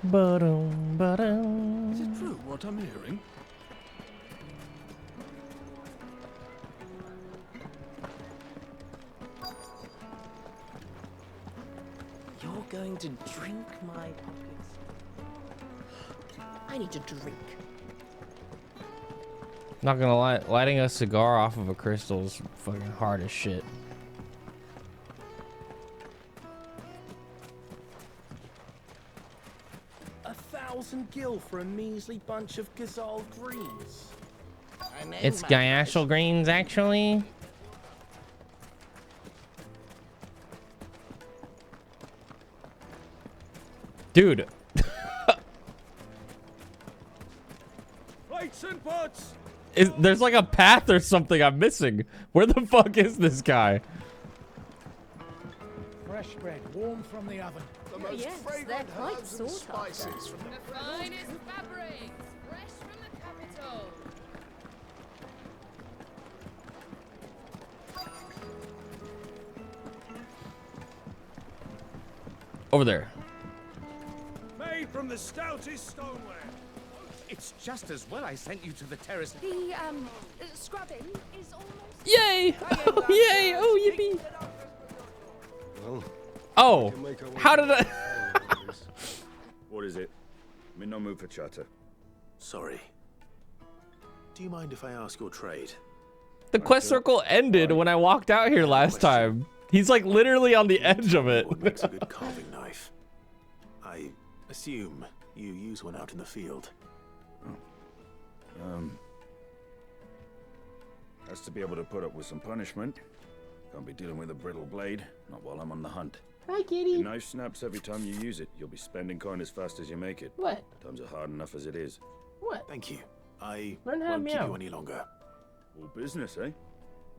Ba-dum, ba-dum. Is it true what I'm hearing? You're going to drink my pockets. I need to drink. Not gonna lie, lighting a cigar off of a crystal is fucking hard as shit. $1,000 for a measly bunch of gazelle greens. It's Gaiashal greens, actually. Dude. Plates and pots! There's like a path or something I'm missing. Where the fuck is this guy? Fresh bread, warm from the oven. The most yes, they're fragrant quite herbs and sought after. spices from The finest fabrics, fresh from the capital. Over there. Made from the stoutest stoneware. It's just as well I sent you to the terrace. The scrubbing is almost. Yay! Oh, yay! Oh, yippee! Well, Oh, how did I? What is it? I'm in no mood for chatter. Sorry. Do you mind if I ask your trade? The quest circle ended when I walked out here last time. He's like literally on the edge of it. What makes a good carving knife? I assume you use one out in the field. Has to be able to put up with some punishment. Can't be dealing with a brittle blade, not while I'm on the hunt. Hi, kitty. Your knife snaps every time you use it. You'll be spending coin as fast as you make it. What? Times are hard enough as it is. What? Thank you. I Learn how to won't keep meow. you any longer. All business, eh?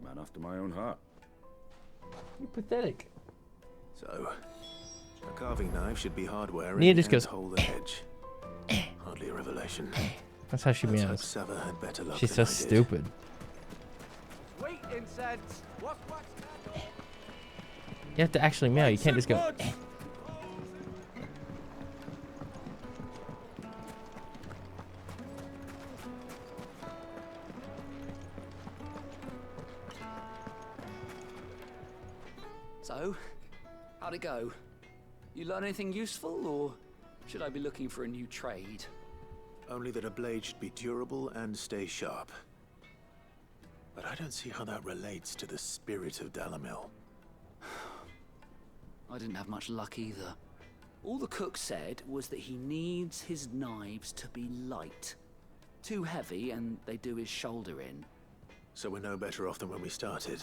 Man after my own heart. You're pathetic. So, a carving knife should be hardware Nia and just goes, hold the edge. Hardly a revelation. That's how she Let's hope meows. Sava had better luck She's than so I did. stupid. Wait, incense. What? You have to actually meow. You can't just go. So, how'd it go? You learn anything useful, or should I be looking for a new trade? Only that a blade should be durable and stay sharp. But I don't see how that relates to the spirit of Dalamil. I didn't have much luck either. All the cook said was that he needs his knives to be light. Too heavy and they do his shoulder in. So we're no better off than when we started.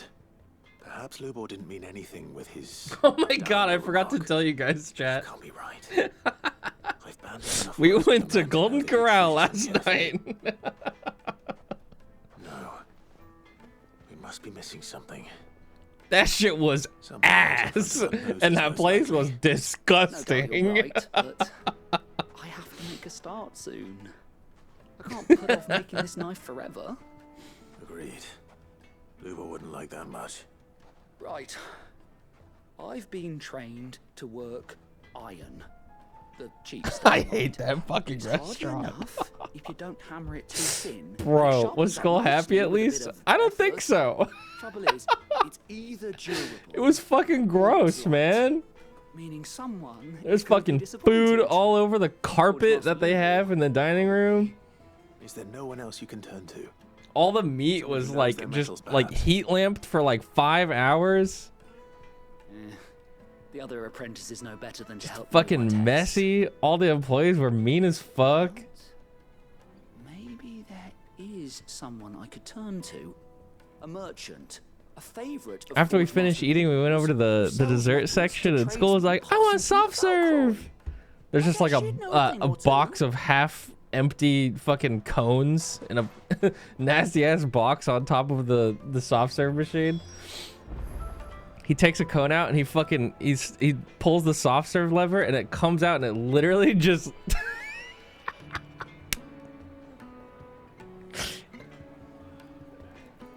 Perhaps Lubor didn't mean anything with his... Oh my god, I forgot to tell you guys, chat. Can't be right. I've banned enough We words went from to Golden Corral last night. No. We must be missing something. That shit was ass. And that place was disgusting. No, you're right, but I have to make a start soon. I can't put off making this knife forever. Agreed. Lubor wouldn't like that much. Right. I've been trained to work iron. The cheap stuff. I hate that fucking It's restaurant. hard enough if you don't hammer it too thin. Bro, was Skull happy at least? I don't think so. Trouble is, it's either durable. It was fucking gross, man. Meaning someone. There's fucking food all over the carpet that they have in the dining room. Is there no one else you can turn to? All the meat was like just like heat lamped for like 5 hours. The other apprentices know better than to help. Fucking messy. All the employees were mean as fuck. Maybe there is someone I could turn to. A merchant. A favorite. After we finished eating, we went over to the dessert section, and Skull was like, "I want soft serve." There's just like a box of half empty fucking cones in a nasty ass box on top of the soft serve machine. He takes a cone out and he pulls the soft serve lever and it comes out and it literally just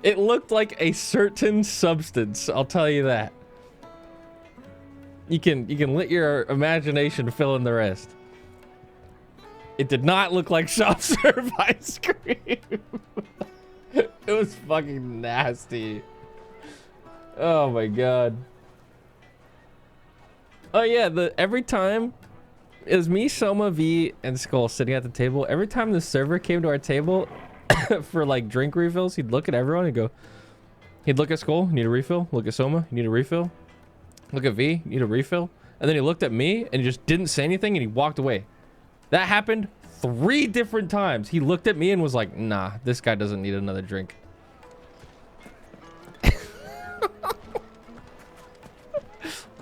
it looked like a certain substance, I'll tell you that. You can let your imagination fill in the rest. It did not look like soft serve ice cream. It was fucking nasty. Oh my god. Oh yeah, every time it was me, Soma, V, and Skull sitting at the table. Every time the server came to our table for like drink refills, he'd look at everyone and go, he'd look at Skull, need a refill, look at Soma, need a refill, look at V, need a refill, and then he looked at me and he just didn't say anything and he walked away. That happened 3 different times. He looked at me and was like, nah, this guy doesn't need another drink.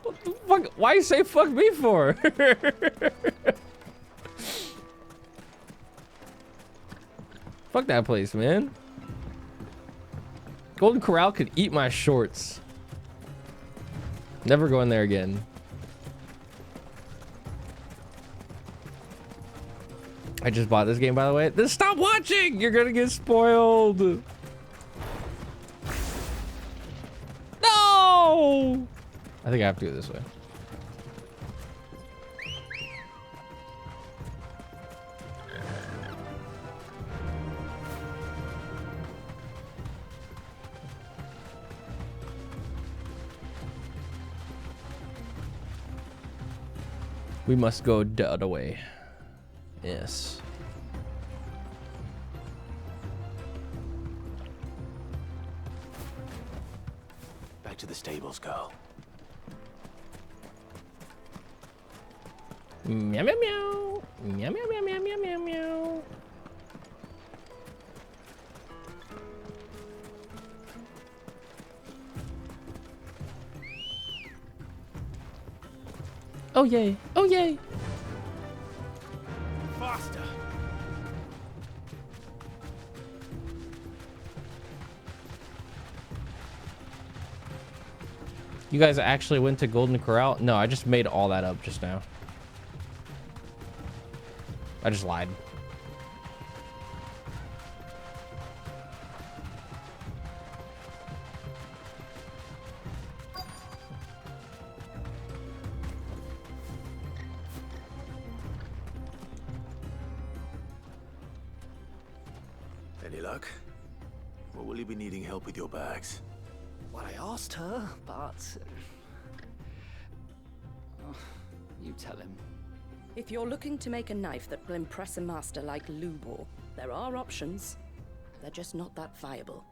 What the fuck? Why you say fuck me for? Fuck that place, man. Golden Corral could eat my shorts. Never go in there again. I just bought this game, by the way. Then stop watching! You're gonna get spoiled. No! I think I have to go this way. We must go the other way. Yes. Back to the stables, girl. Meow meow meow. Meow meow meow meow meow meow meow. Oh yay. Oh yay. Faster. You guys actually went to Golden Corral? No, I just made all that up just now. I just lied. Any luck? Or will you be needing help with your bags? Well, I asked her, but... Oh, you tell him. If you're looking to make a knife that will impress a master like Lubor, there are options. They're just not that viable.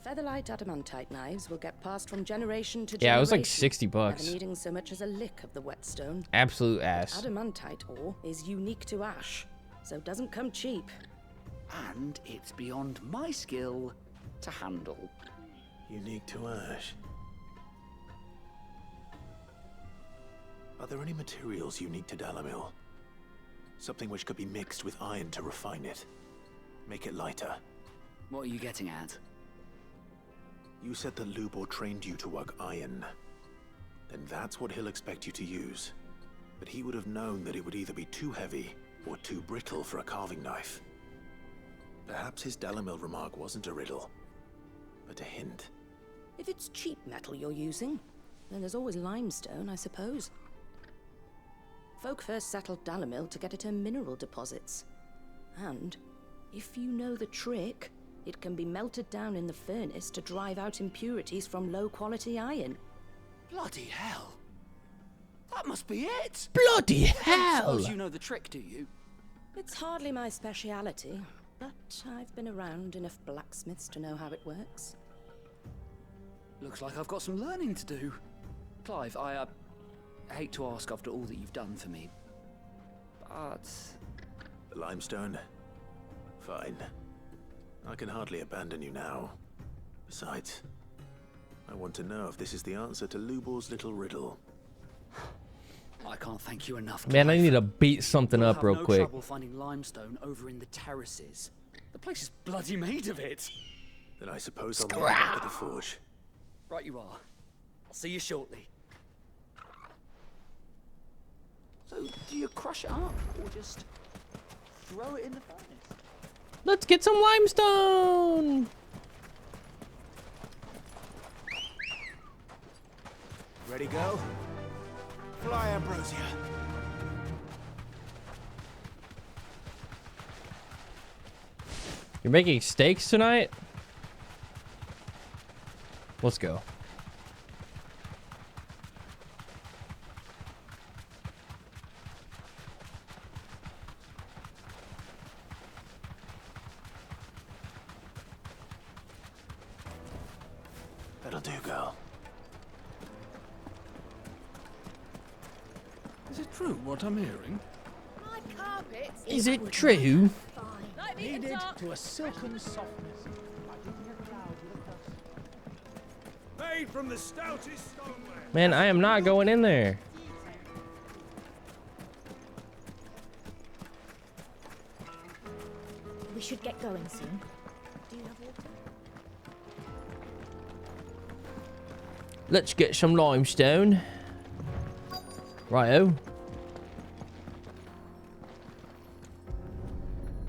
Featherlight adamantite knives will get passed from generation to generation. Yeah, it was like $60. Never needing so much as a lick of the whetstone. Absolute ass. Adamantite ore is unique to ash, so it doesn't come cheap. And it's beyond my skill to handle. Unique to ash. Are there any materials unique to Dalamil? Something which could be mixed with iron to refine it. Make it lighter. What are you getting at? You said that Lubor trained you to work iron. Then that's what he'll expect you to use. But he would have known that it would either be too heavy or too brittle for a carving knife. Perhaps his Dalamil remark wasn't a riddle, but a hint. If it's cheap metal you're using, then there's always limestone, I suppose. Folk first settled Dalamil to get at her mineral deposits. And, if you know the trick, it can be melted down in the furnace to drive out impurities from low-quality iron. Bloody hell! That must be it! Bloody I hell! suppose you know the trick, do you? It's hardly my speciality, but I've been around enough blacksmiths to know how it works. Looks like I've got some learning to do. Clive, I hate to ask after all that you've done for me, but... The limestone? Fine. I can hardly abandon you now. Besides, I want to know if this is the answer to Lubor's little riddle. I can't thank you enough, Man, I Clive. need to beat something You'll up have real no quick. trouble finding limestone over in the terraces. The place is bloody made of it. Then I suppose I'll meet you back at the forge. Right you are. I'll see you shortly. So, do you crush it up, or just throw it in the furnace? Let's get some limestone! Ready, go? Fly, Ambrosia. You're making steaks tonight? Let's go. That'll do, girl. Is it true what I'm hearing? My carpets. Is it true? Like me Kneaded and to a silken softness. Made from the stoutest stoneware. Man, I am not going in there. We should get going soon. Do you have water? Let's get some limestone. Righto.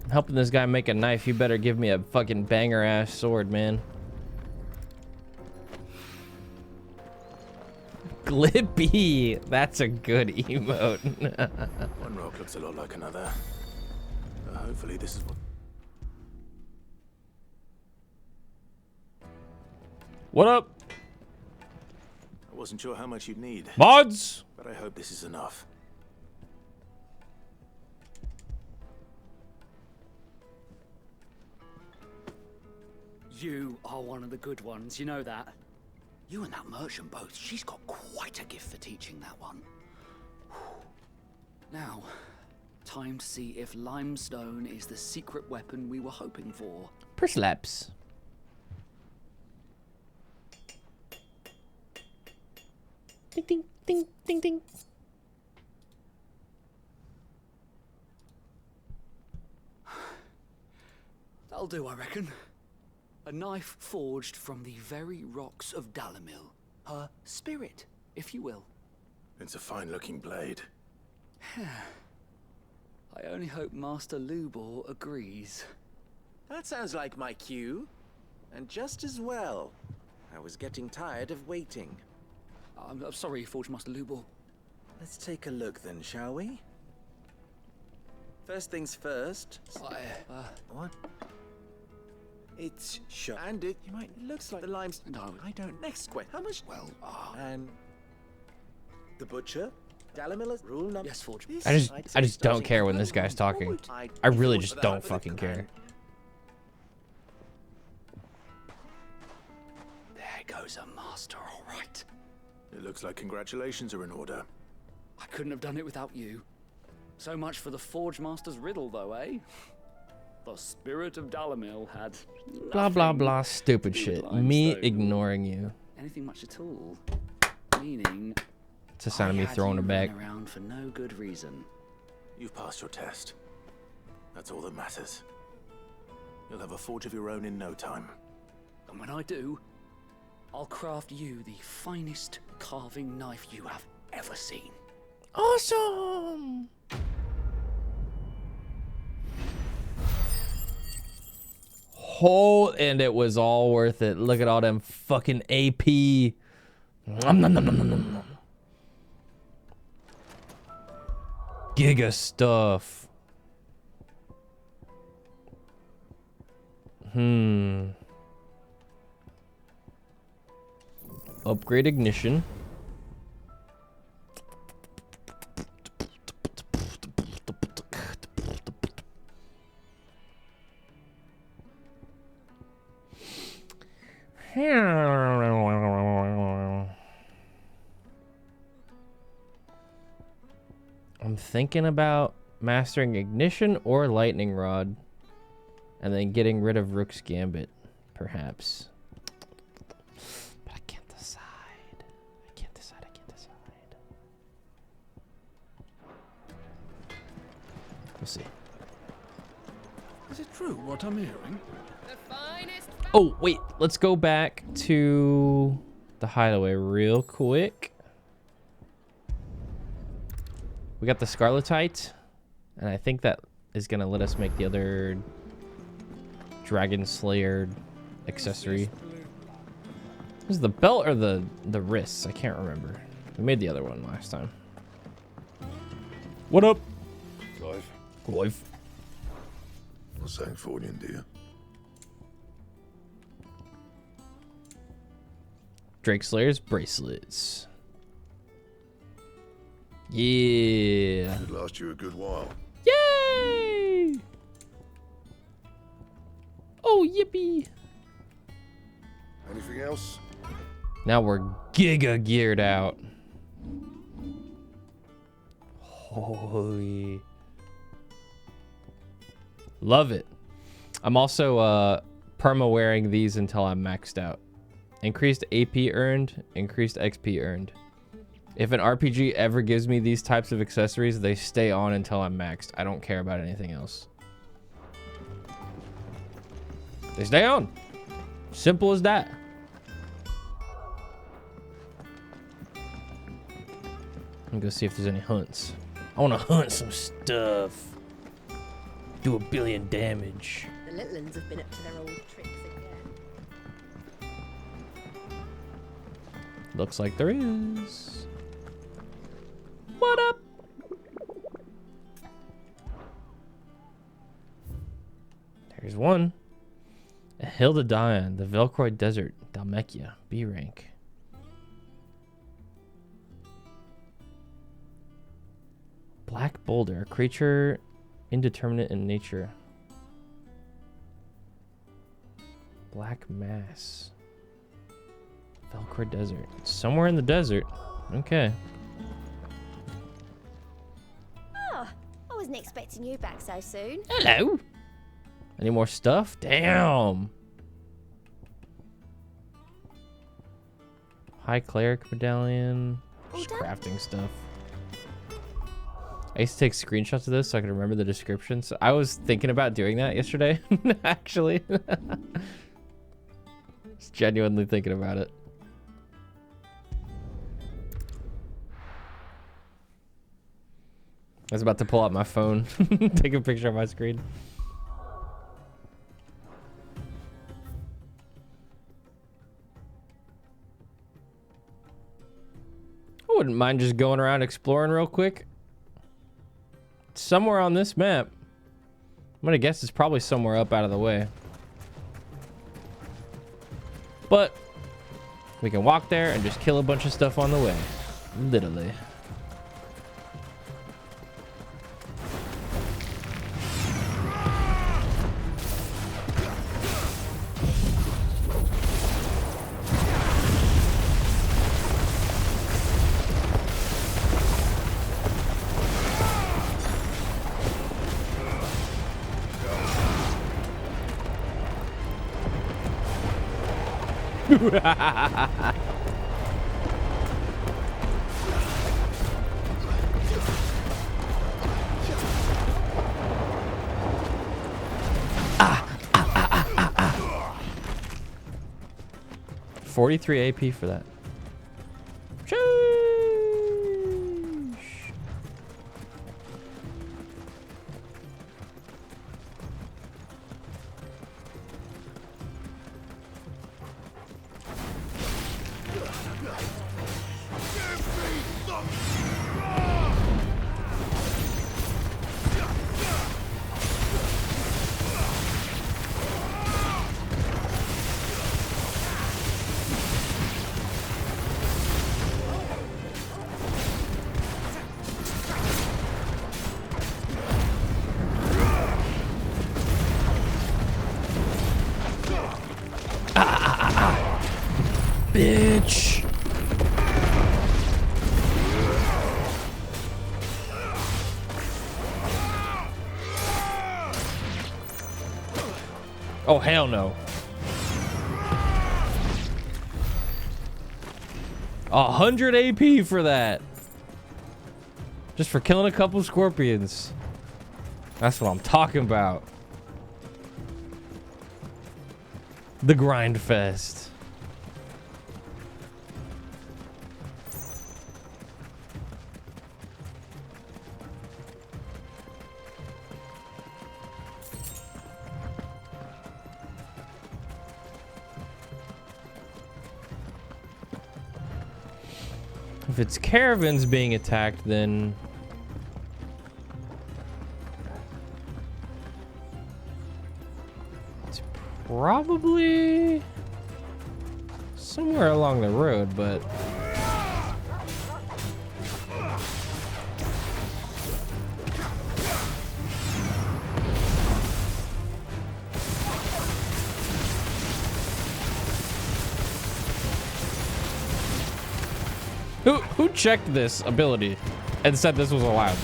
I'm helping this guy make a knife. You better give me a fucking banger ass sword, man. Glippy. That's a good emote. One rock looks a lot like another. Hopefully this is what... What up? I wasn't sure how much you'd need. Mods! But I hope this is enough. You are one of the good ones, you know that. You and that merchant both, she's got quite a gift for teaching that one. Now, time to see if limestone is the secret weapon we were hoping for. Perslaps. Ding, ding, ding, ding, ding. That'll do, I reckon. A knife forged from the very rocks of Dalamil. Her spirit, if you will. It's a fine-looking blade. I only hope Master Lubor agrees. That sounds like my cue. And just as well. I was getting tired of waiting. I'm sorry, Forge Master Lubor. Let's take a look then, shall we? First things first. What? It's shut. And it looks like the limes. No, I don't. Next question. How much? Well, and the butcher. Dalamilla, rule number. Yes, Forge. I just don't care when this guy's talking. I really just don't fucking care. There goes a master, all right. It looks like congratulations are in order. I couldn't have done it without you. So much for the Forge Master's riddle, though, eh? The spirit of Dalamil had Blah, blah, blah. Stupid shit. Me ignoring you. anything much at all. Meaning, it's a sign of me throwing it back. Around for no good reason. You've passed your test. That's all that matters. You'll have a forge of your own in no time. And when I do, I'll craft you the finest carving knife you have ever seen. Awesome! And it was all worth it. Look at all them fucking AP. Nom, nom, nom, nom, nom, nom. Giga stuff. Upgrade ignition. I'm thinking about mastering ignition or lightning rod and then getting rid of Rook's Gambit, perhaps. But I can't decide. I can't decide. We'll see. Is it true what I'm hearing? Oh, wait. Let's go back to the hideaway real quick. We got the Scarletite, and I think that is going to let us make the other Dragon Slayer accessory. Was it the belt or the wrists? I can't remember. We made the other one last time. What up? Clive. What's that for you, dear? Drake Slayer's bracelets. Yeah. Should last you a good while. Yay! Oh, yippee. Anything else? Now we're giga geared out. Holy. Love it. I'm also perma wearing these until I'm maxed out. Increased AP earned, increased XP earned. If an RPG ever gives me these types of accessories, they stay on until I'm maxed. I don't care about anything else. They stay on. Simple as that. I'm gonna see if there's any hunts. I want to hunt some stuff. Do 1 billion damage. The little ones have been up to their old tricks again. Looks like there is. What up? There's one. A hill to die on. The Velcroid Desert. Dalmekia. B rank. Black Boulder. A creature indeterminate in nature. Black Mass. Velcroid Desert. Somewhere in the desert. Okay. Oh, I wasn't expecting you back so soon. Hello. Any more stuff? Damn. High Cleric Medallion. Just crafting stuff. I used to take screenshots of this so I could remember the descriptions. I was thinking about doing that yesterday, actually. Just genuinely thinking about it. I was about to pull out my phone, take a picture of my screen. I wouldn't mind just going around exploring real quick. Somewhere on this map. I'm gonna guess it's probably somewhere up out of the way. But we can walk there and just kill a bunch of stuff on the way. Literally. Ah. 43 AP for that. Bitch. Oh, hell no. 100 AP for that. Just for killing a couple scorpions. That's what I'm talking about. The grind fest. If it's caravans being attacked, then it's probably somewhere along the road, but who checked this ability and said this was allowed?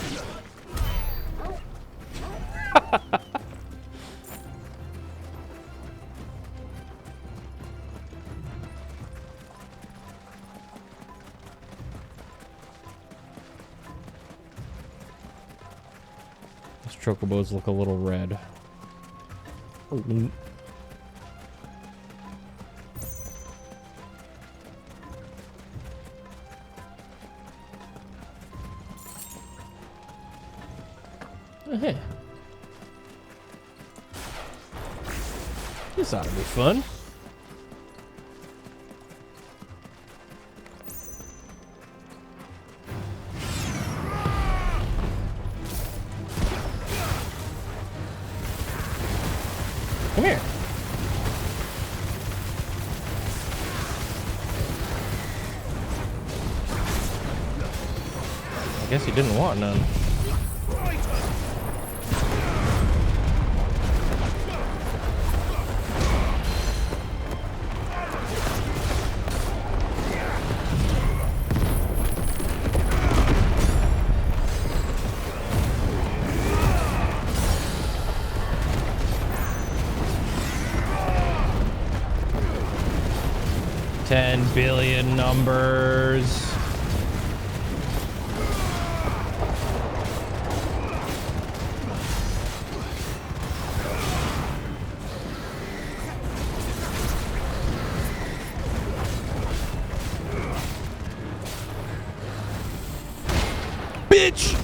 These chocobos look a little red. Oh. Hey. This ought to be fun. Come here. I guess he didn't want none. $10 billion numbers. Bitch!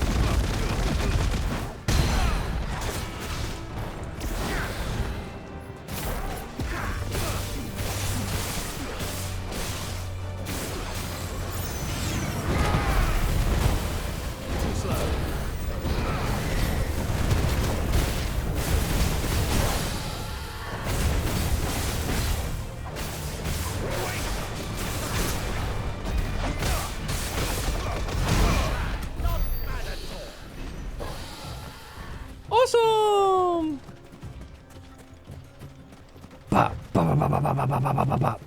bop, bop, bop, bop, bop, bop, bop.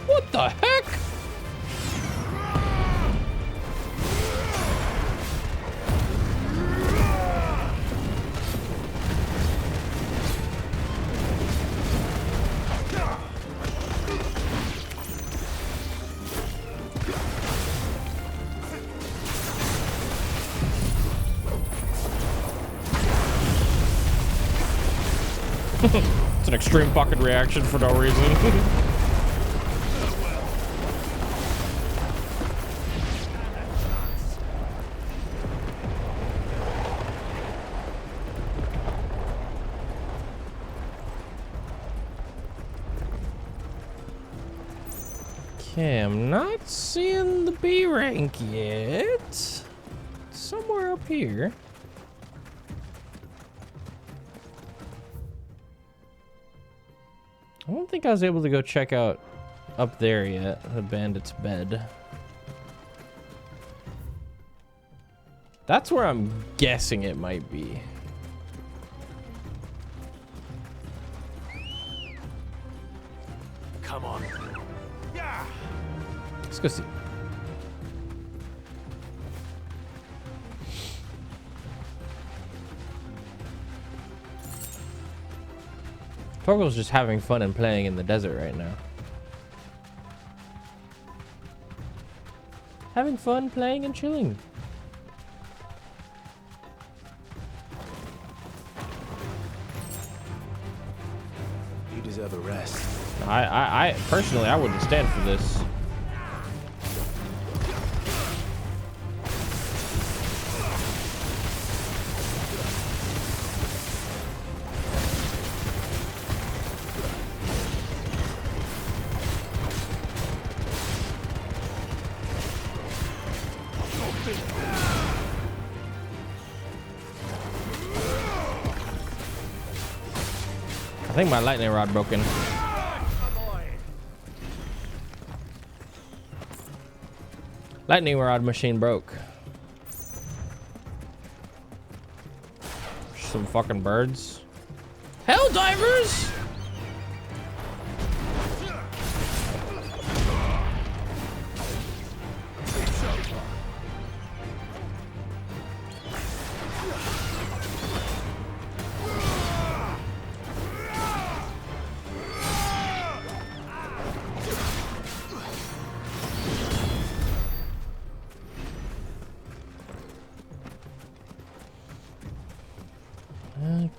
What the heck? It's an extreme fucking reaction for no reason. Okay, I'm not seeing the B rank yet. Somewhere up here. I don't think I was able to go check out up there yet, the bandit's bed. That's where I'm guessing it might be. Come on. Yeah. Let's go see. Torgal's just having fun and playing in the desert right now. Having fun, playing, and chilling. You deserve a rest. I personally, I wouldn't stand for this. I think my lightning rod broken. Lightning rod machine broke. Some fucking birds. Hell divers!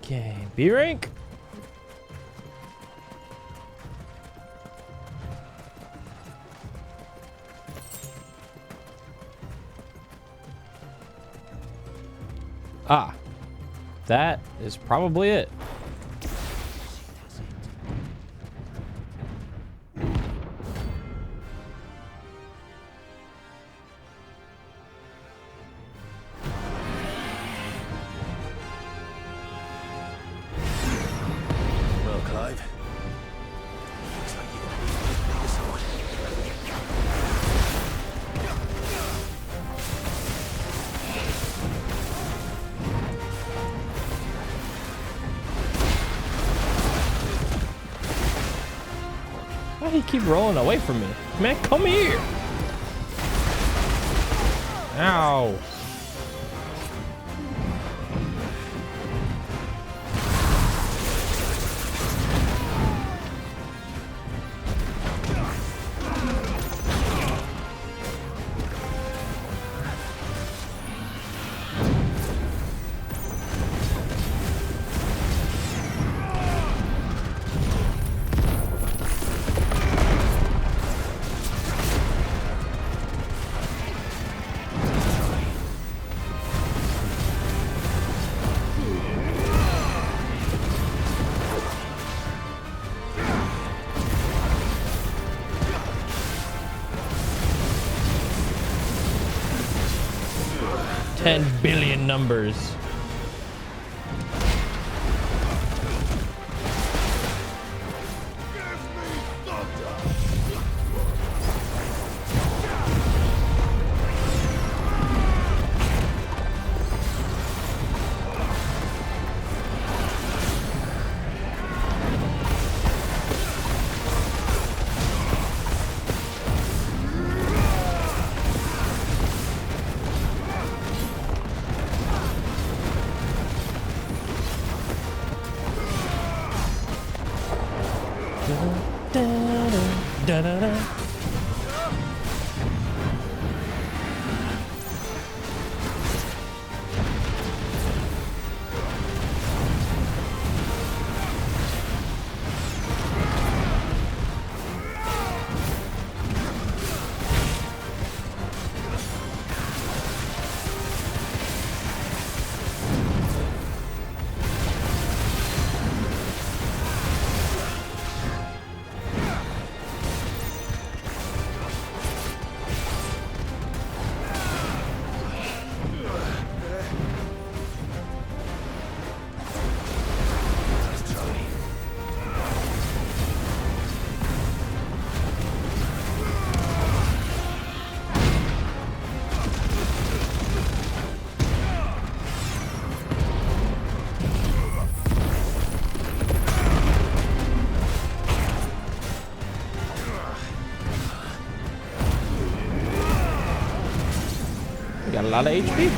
Okay, B rank. Ah, that is probably it. Why do you keep rolling away from me? Man, come here! Ow! $10 billion numbers. Got a lot of HP.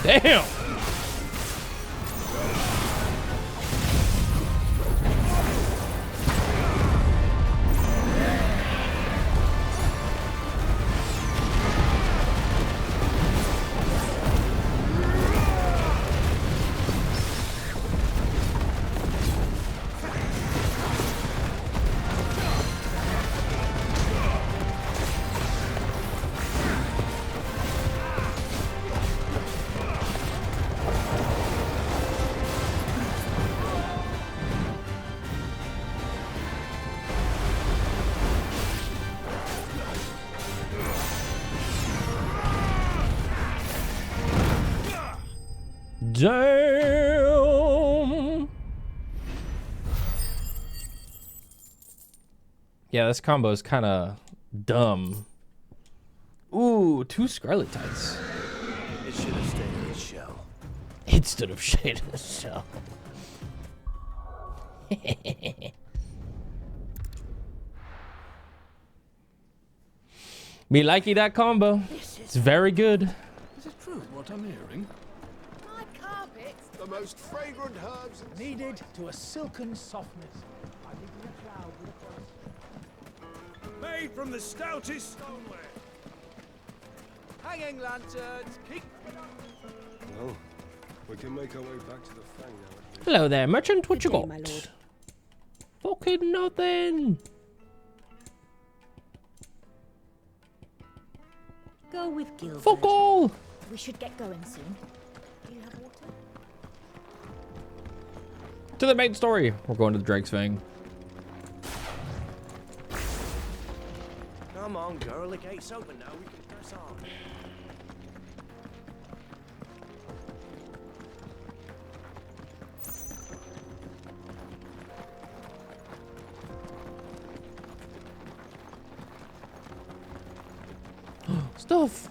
Damn. Damn. Yeah, this combo is kind of dumb. Ooh, 2 Scarlet Tides. It should have stayed in its shell. Instead of shade in the shell. Me likey that combo. It's very good. Is it true what I'm hearing? My carpet. The most fragrant herbs needed to a silken softness. Made from the stoutest stoneware. Hanging lanterns, keep. Well, we can make our way back to the Fang now. Hello there, merchant. What you got? My lord. Fucking nothing. Go with Gilbert. Fuck all. We should get going soon. Do you have water? To the main story. We're going to the Drake's Fang. Come on, girl, the gate's open now. We can press on. Stuff.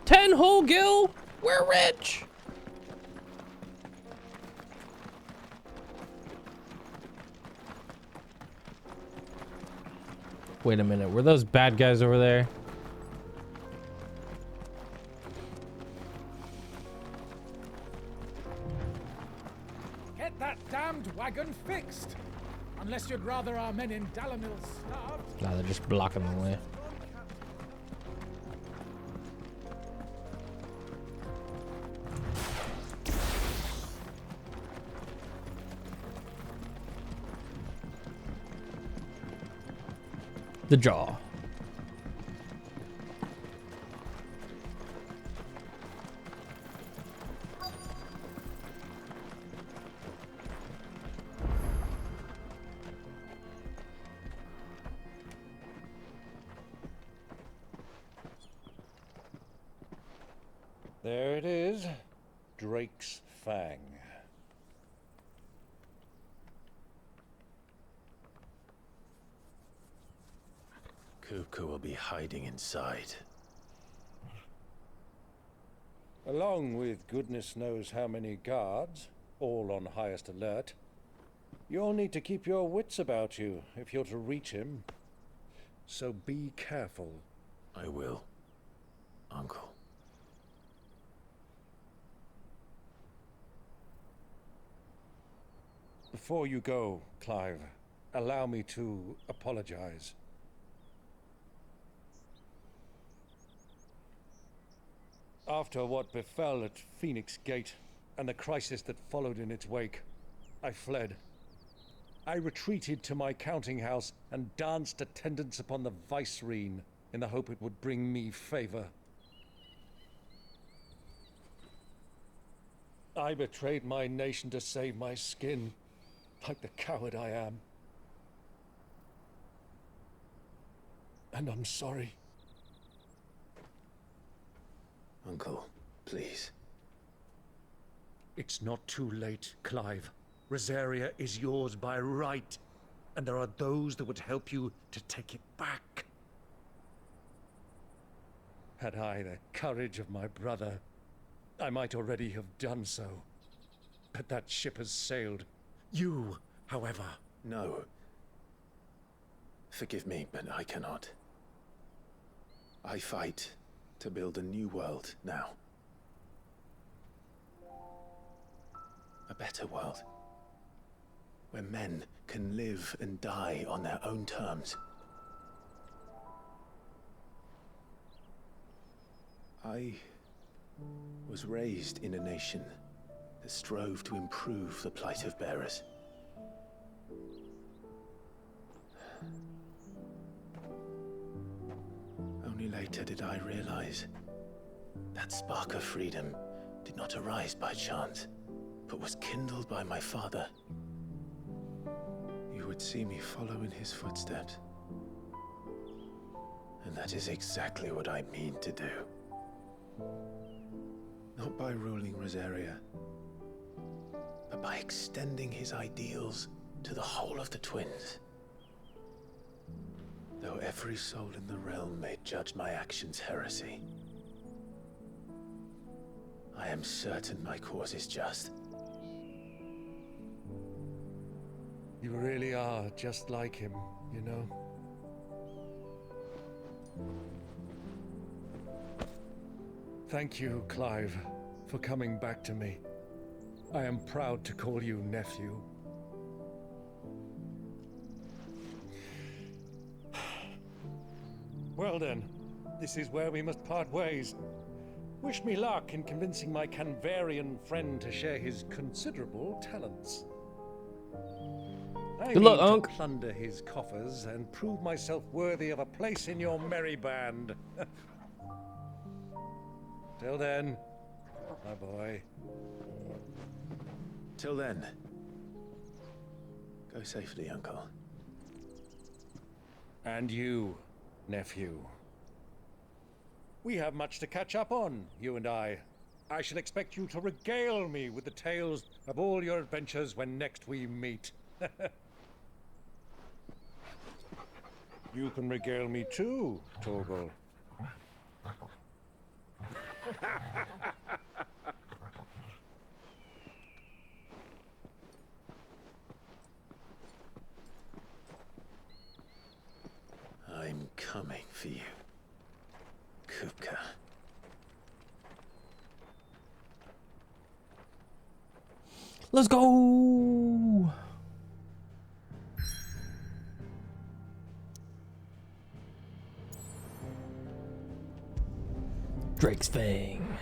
10 whole gil. We're rich. Wait a minute. Were those bad guys over there? Get that damned wagon fixed. Unless you'd rather our men in Dalamil starved. Nah, they're just blocking the way. The jaw. There it is. Drake's Fang. Kupka will be hiding inside. Along with goodness knows how many guards, all on highest alert. You'll need to keep your wits about you if you're to reach him. So be careful. I will, Uncle. Before you go, Clive, allow me to apologize. After what befell at Phoenix Gate and the crisis that followed in its wake, I fled. I retreated to my counting house and danced attendance upon the vicereine in the hope it would bring me favor. I betrayed my nation to save my skin, like the coward I am. And I'm sorry. Uncle, please. It's not too late, Clive. Rosaria is yours by right, and there are those that would help you to take it back. Had I the courage of my brother, I might already have done so. But that ship has sailed. You, however... No. Forgive me, but I cannot. I fight to build a new world now. A better world. Where men can live and die on their own terms. I was raised in a nation that strove to improve the plight of bearers. Only later did I realize that spark of freedom did not arise by chance, but was kindled by my father. You would see me follow in his footsteps. And that is exactly what I mean to do. Not by ruling Rosaria, but by extending his ideals to the whole of the twins. Though every soul in the realm may judge my actions heresy, I am certain my cause is just. You really are just like him, you know? Thank you, Clive, for coming back to me. I am proud to call you nephew. Well then, this is where we must part ways. Wish me luck in convincing my Canvarian friend to share his considerable talents. I Good luck, mean to Unc. plunder his coffers and prove myself worthy of a place in your merry band. Till then, my boy. Till then, go safely, Uncle. And you, nephew. We have much to catch up on, you and I. I shall expect you to regale me with the tales of all your adventures when next we meet. You can regale me too, Torgal. I'm coming for you, Kupka. Let's go! Drake's Fang.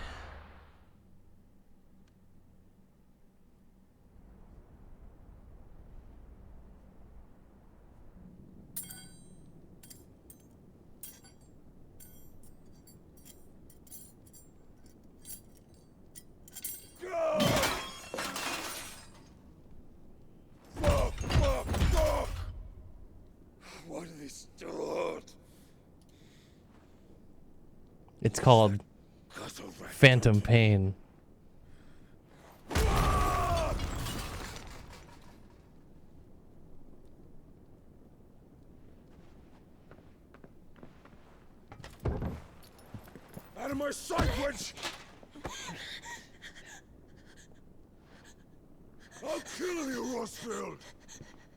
What are they stored? It's called Phantom Pain. Out of my sight, witch! I'll kill you, Rosfield!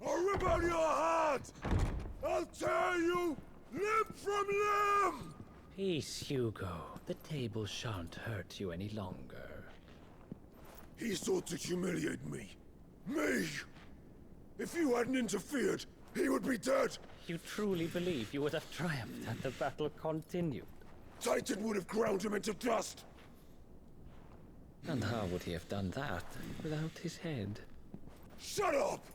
I'll rip out your heart! I'll tear you limb from limb! Peace, Hugo. The table shan't hurt you any longer. He sought to humiliate me. Me! If you hadn't interfered, he would be dead! You truly believe you would have triumphed had the battle continued? Titan would have ground him into dust! And how would he have done that without his head? Shut up!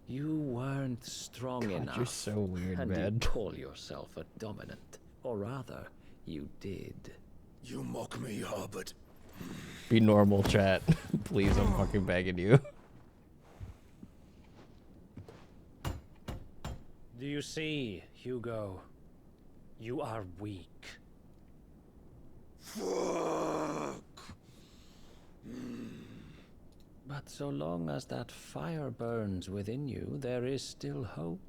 You weren't strong enough. You're so weird, and man. you call yourself a dominant. Or rather, you did. You mock me, Harbert. Be normal, chat. Please, I'm fucking begging you. Do you see, Hugo? You are weak. Fuck! But so long as that fire burns within you, there is still hope.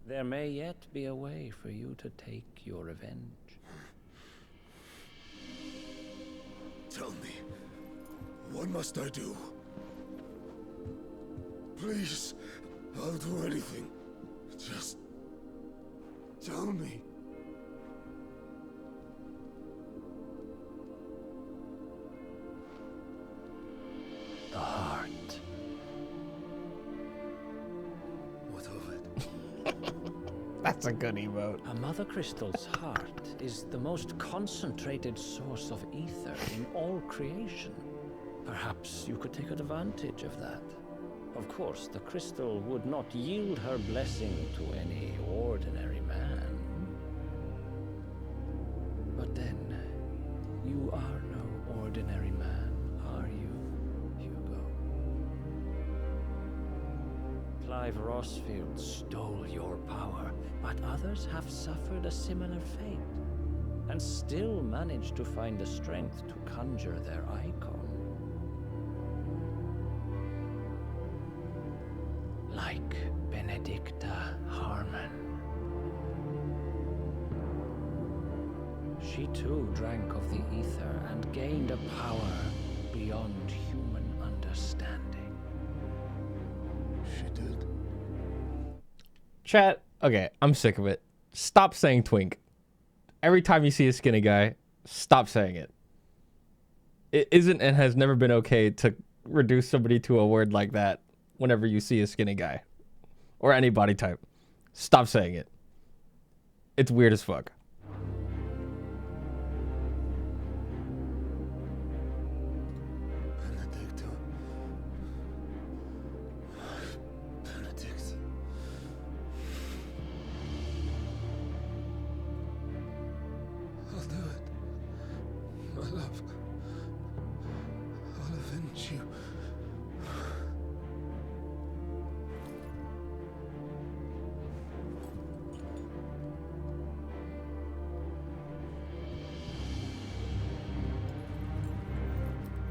There may yet be a way for you to take your revenge. Tell me, what must I do? Please, I'll do anything. Just tell me. The heart. What of it? That's a good emote. A mother crystal's heart is the most concentrated source of ether in all creation. Perhaps you could take advantage of that. Of course, the crystal would not yield her blessing to any ordinary man. But then, you are no ordinary man, are you, Hugo? Clive Rosfield stole your power, but others have suffered a similar fate, and still managed to find the strength to conjure their icon. Like Benedicta Harmon. She too drank of the ether and gained a power beyond human understanding. She did. Chat, okay, I'm sick of it. Stop saying twink. Every time you see a skinny guy, stop saying it. It isn't and has never been okay to reduce somebody to a word like that whenever you see a skinny guy. Or any body type. Stop saying it. It's weird as fuck. Benedicta. Benedict. I'll do it. My love. I'll avenge you.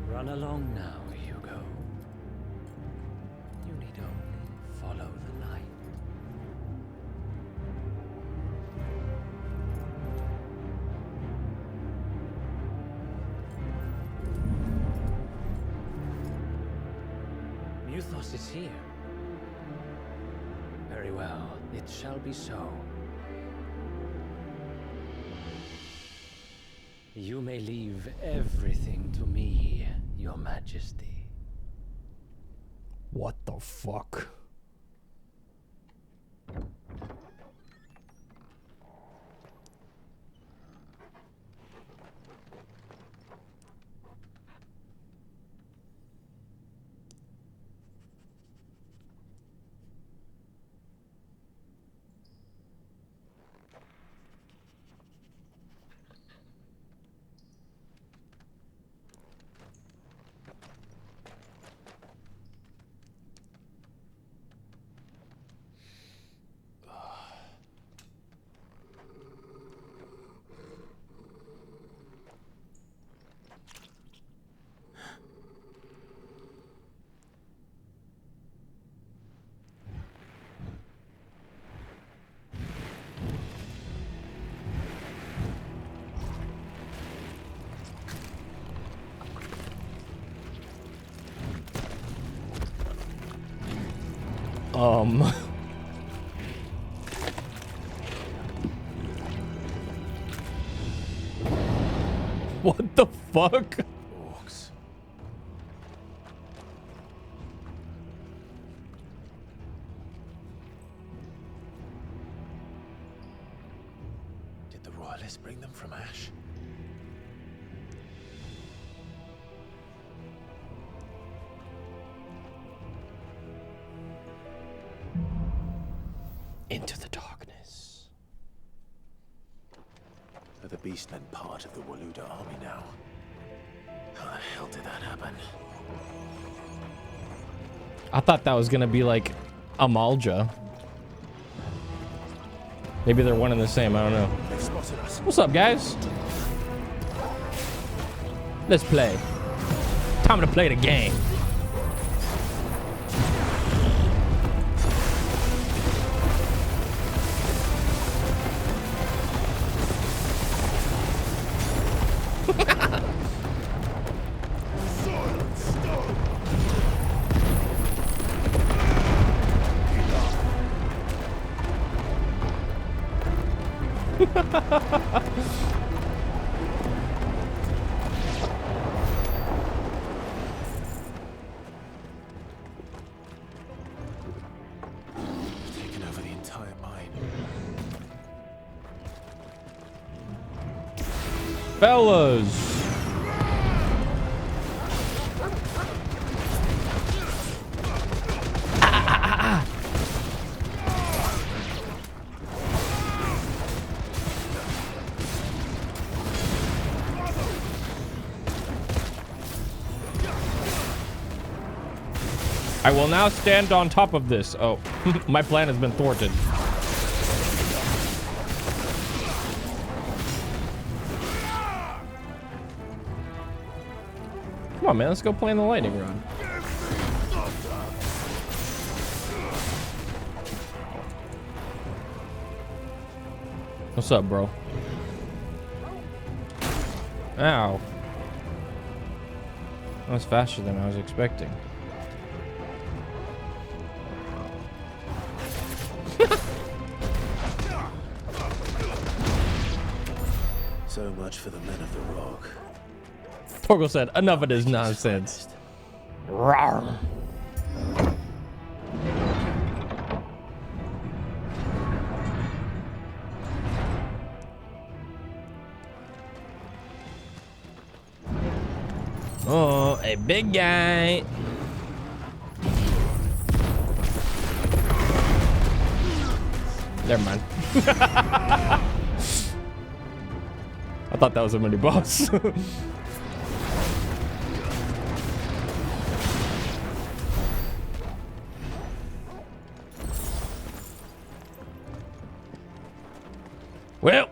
Run along now, Hugo. You need only follow the light. Muthos is here. Very well, it shall be so. You may leave everything to me, Your Majesty. What the fuck? What the fuck? Orcs. Did the royalists bring them from Ash? Into the darkness. Are the beastmen part of the Waluda army now? How the hell did that happen? I thought that was gonna be like Amalja. Maybe they're one and the same. I don't know. They've spotted us. What's up, guys? Let's play. Time to play the game. Taken over the entire mine. Fellas. I will now stand on top of this. Oh, my plan has been thwarted. Come on, man. Let's go play in the lightning rod. What's up, bro? Ow. That was faster than I was expecting. So much for the men of the rock. Torgal said, enough of this nonsense. Rawr. Oh, a big guy. Never mind. I thought that was a mini boss. Well,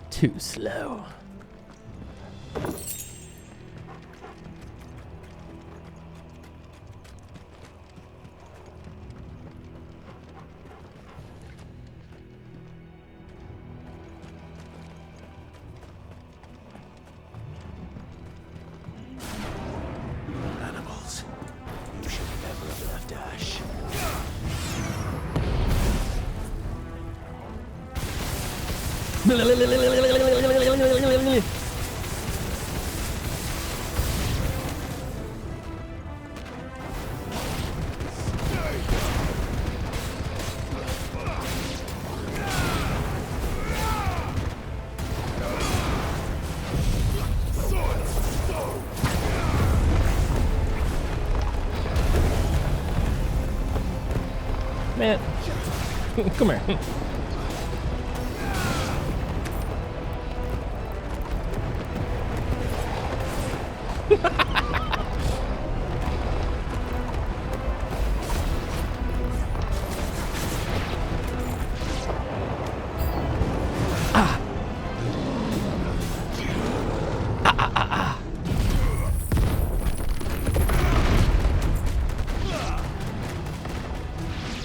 too slow. Animals. You should never have left Ash. Man, come here.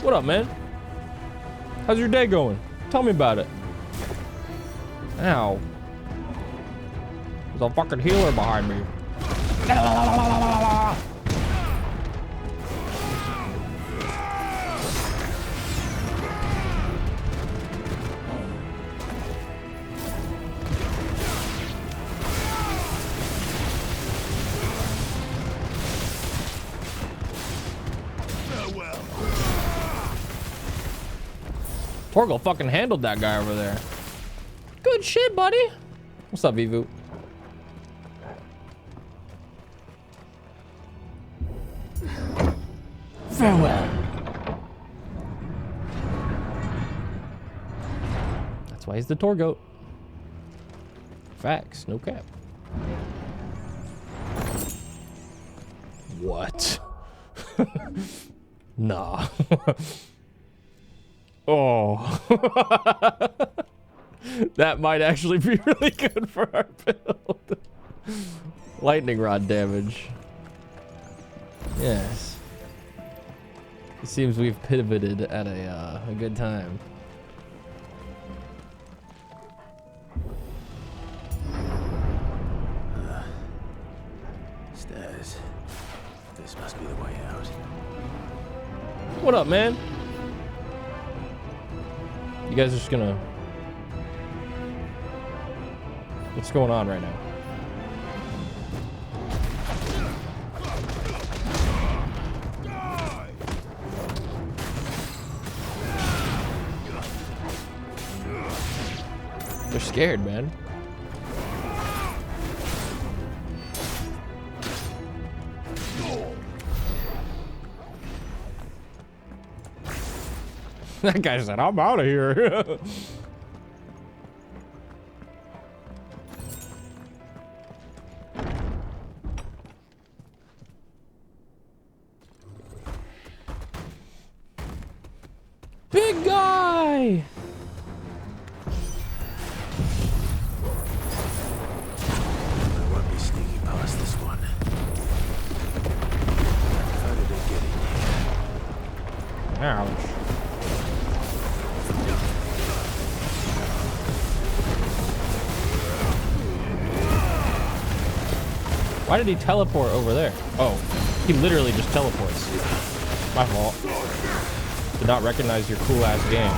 What up, man? How's your day going? Tell me about it. Ow. There's a fucking healer behind me. Torgal fucking handled that guy over there. Good shit, buddy. What's up, Vivu? Farewell. That's why he's the Torgoat. Facts, no cap. What? Nah. Oh. That might actually be really good for our build. Lightning rod damage. Yes. It seems we've pivoted at a good time. Stairs. This must be the way out. What up, man? You guys are just gonna... What's going on right now? They're scared, man. That guy said, I'm out of here. Big guy! I won't be sneaking past this one. How did it get in here? Ouch. Why did he teleport over there? Oh, he literally just teleports. My fault. Did not recognize your cool ass game.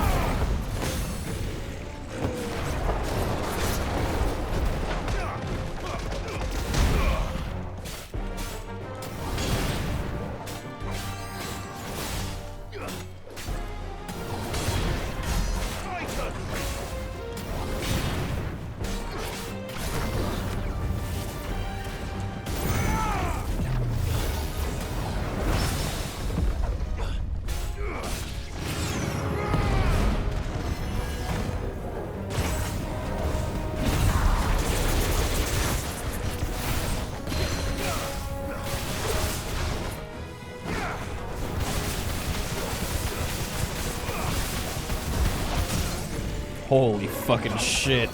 Holy fucking shit.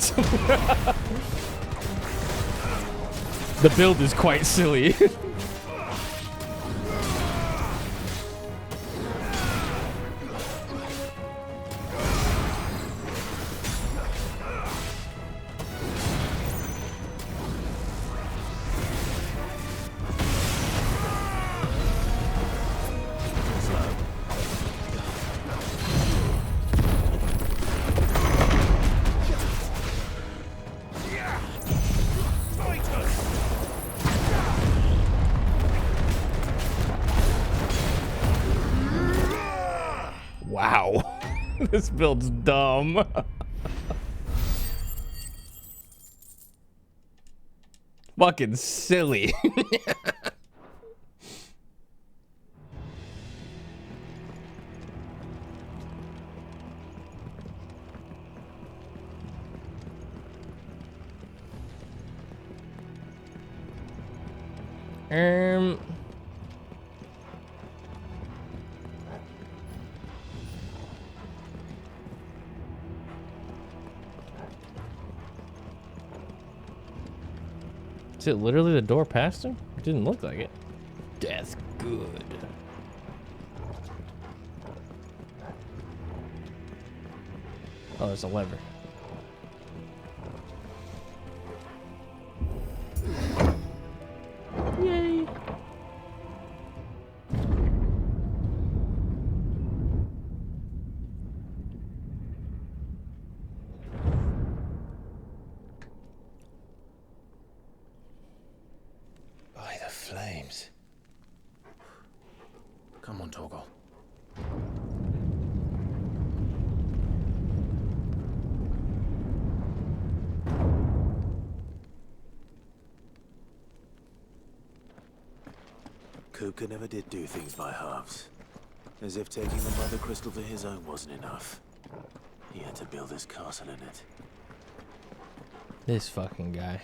The build is quite silly. Wow. This build's dumb. Fucking silly. Is it literally the door past him? It didn't look like it. That's good. Oh, there's a lever. games. Come on, Torgal. Kuka never did do things by halves. As if taking the Mother Crystal to his own wasn't enough. He had to build his castle in it. This fucking guy.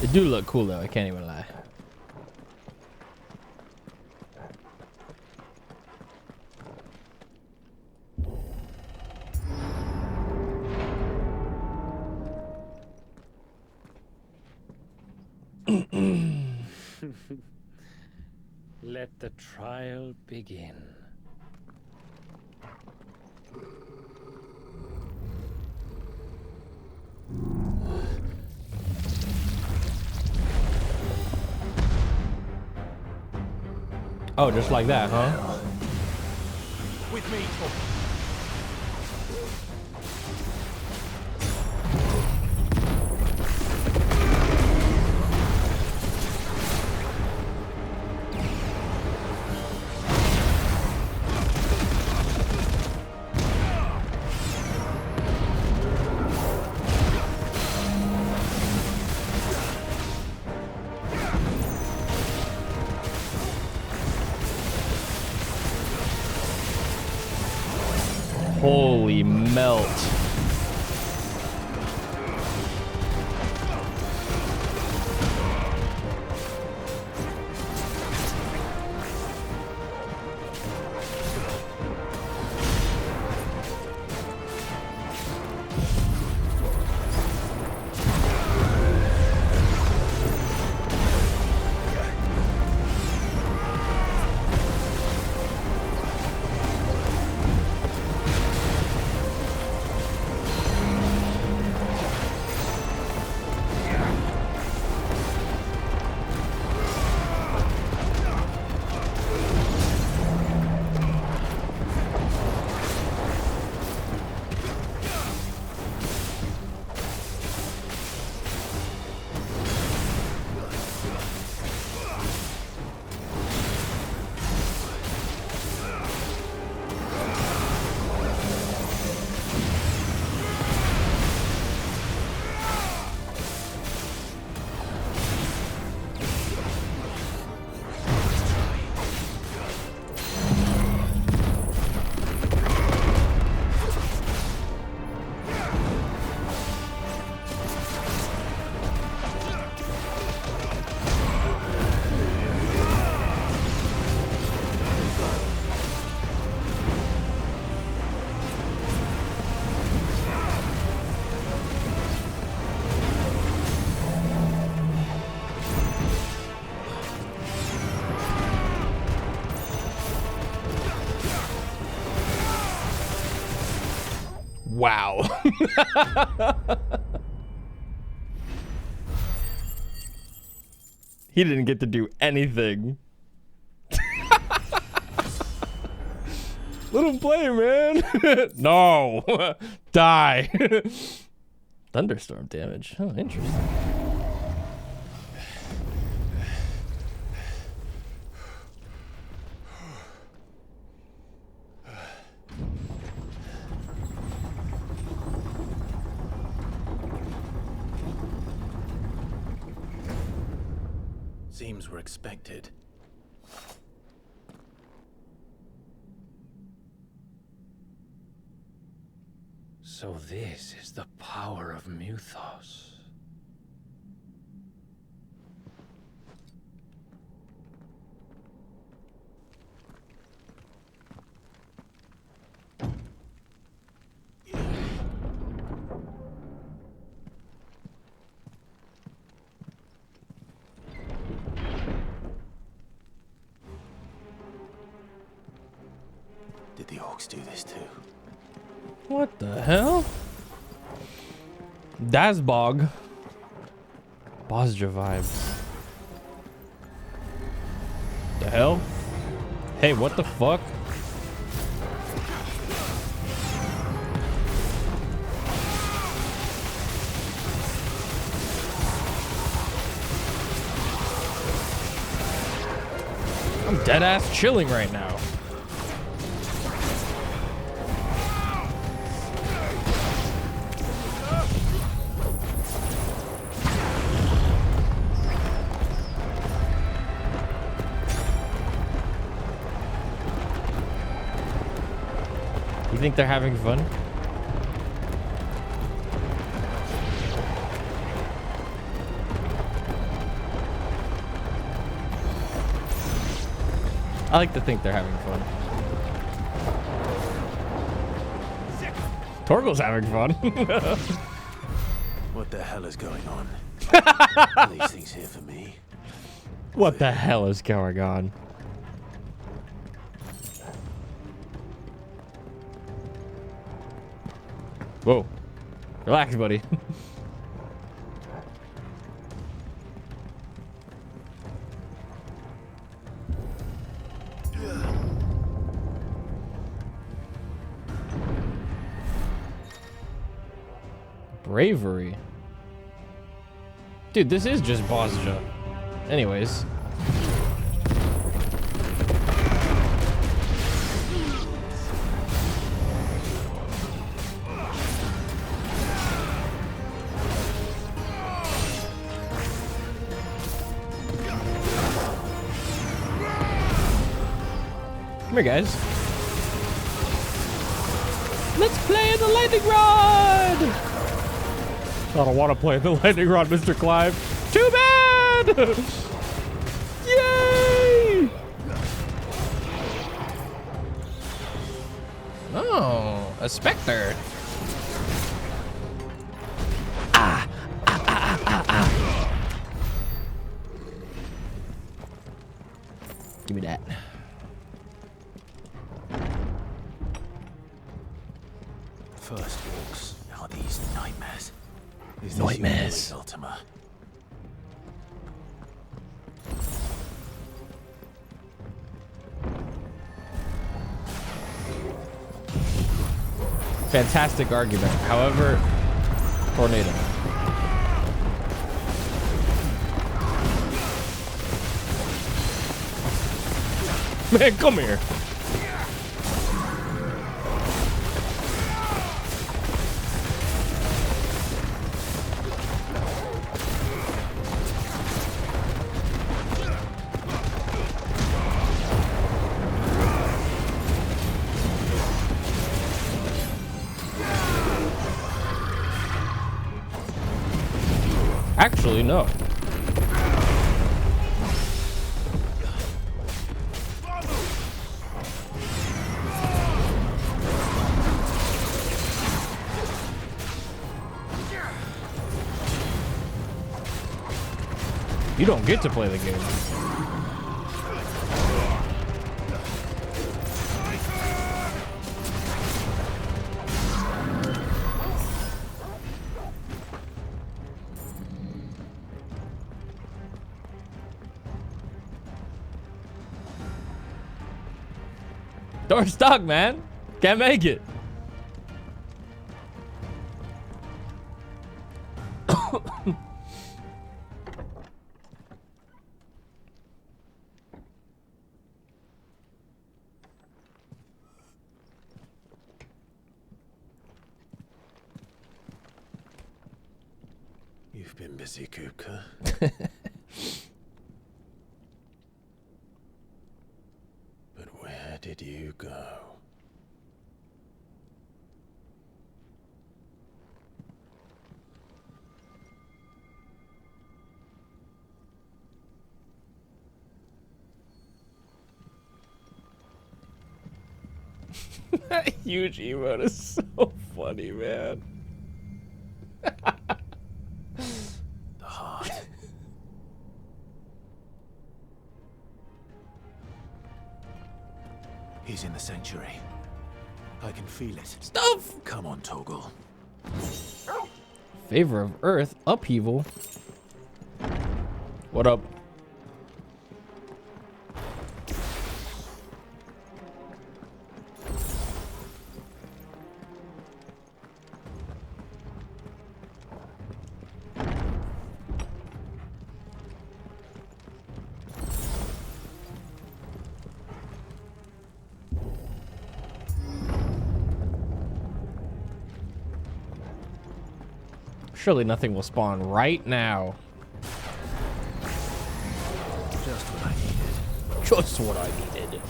It do look cool though, I can't even lie. Let the trial begin. Oh, just like that, huh? With me, Torgal. Holy melt. Wow. He didn't get to do anything. Let him play, man. No. Die. Thunderstorm damage. Oh, interesting. Seems were expected. So this is the power of Muthos. Did the orcs do this too? What the hell? Dazbog. Bosja vibes. The hell? Hey, what the fuck? I'm dead ass chilling right now. You think they're having fun? I like to think they're having fun. Torgal's having fun. What the hell is going on? These things here for me. What the hell is going on? Whoa. Relax, buddy. Bravery. Dude, this is just Bosja. Anyways. Come here, guys. Let's play the lightning rod! I don't want to play the lightning rod, Mr. Clive. Too bad! Yay! Oh, a specter. Give me that. First walks are these nightmares. Is this Nightmares. your voice, Ultima? Fantastic argument. However, tornado. Man, come here. Actually, no. You don't get to play the game. Door stuck, man. Can't make it. You've been busy, Kupka. But where did you go? That huge emote is so funny, man. The heart. He's in the sanctuary. I can feel it. Stuff! Come on, Torgal. Favor of Earth, upheaval. What up? Surely nothing will spawn right now. Just what I needed. Just what I needed.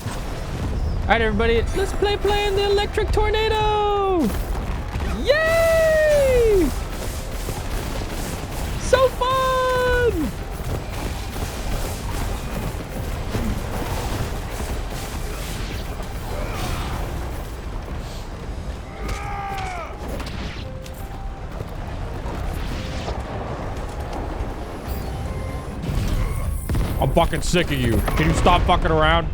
All right, everybody, let's play in the electric tornado. Yay! So fun! I'm fucking sick of you. Can you stop fucking around?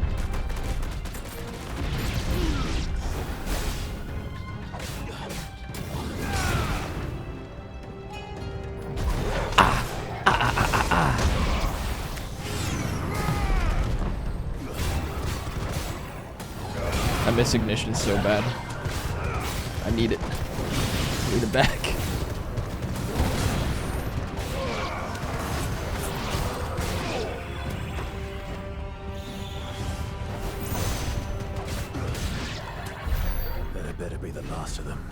I miss ignition so bad. I need it. I need it back. That better be the last of them.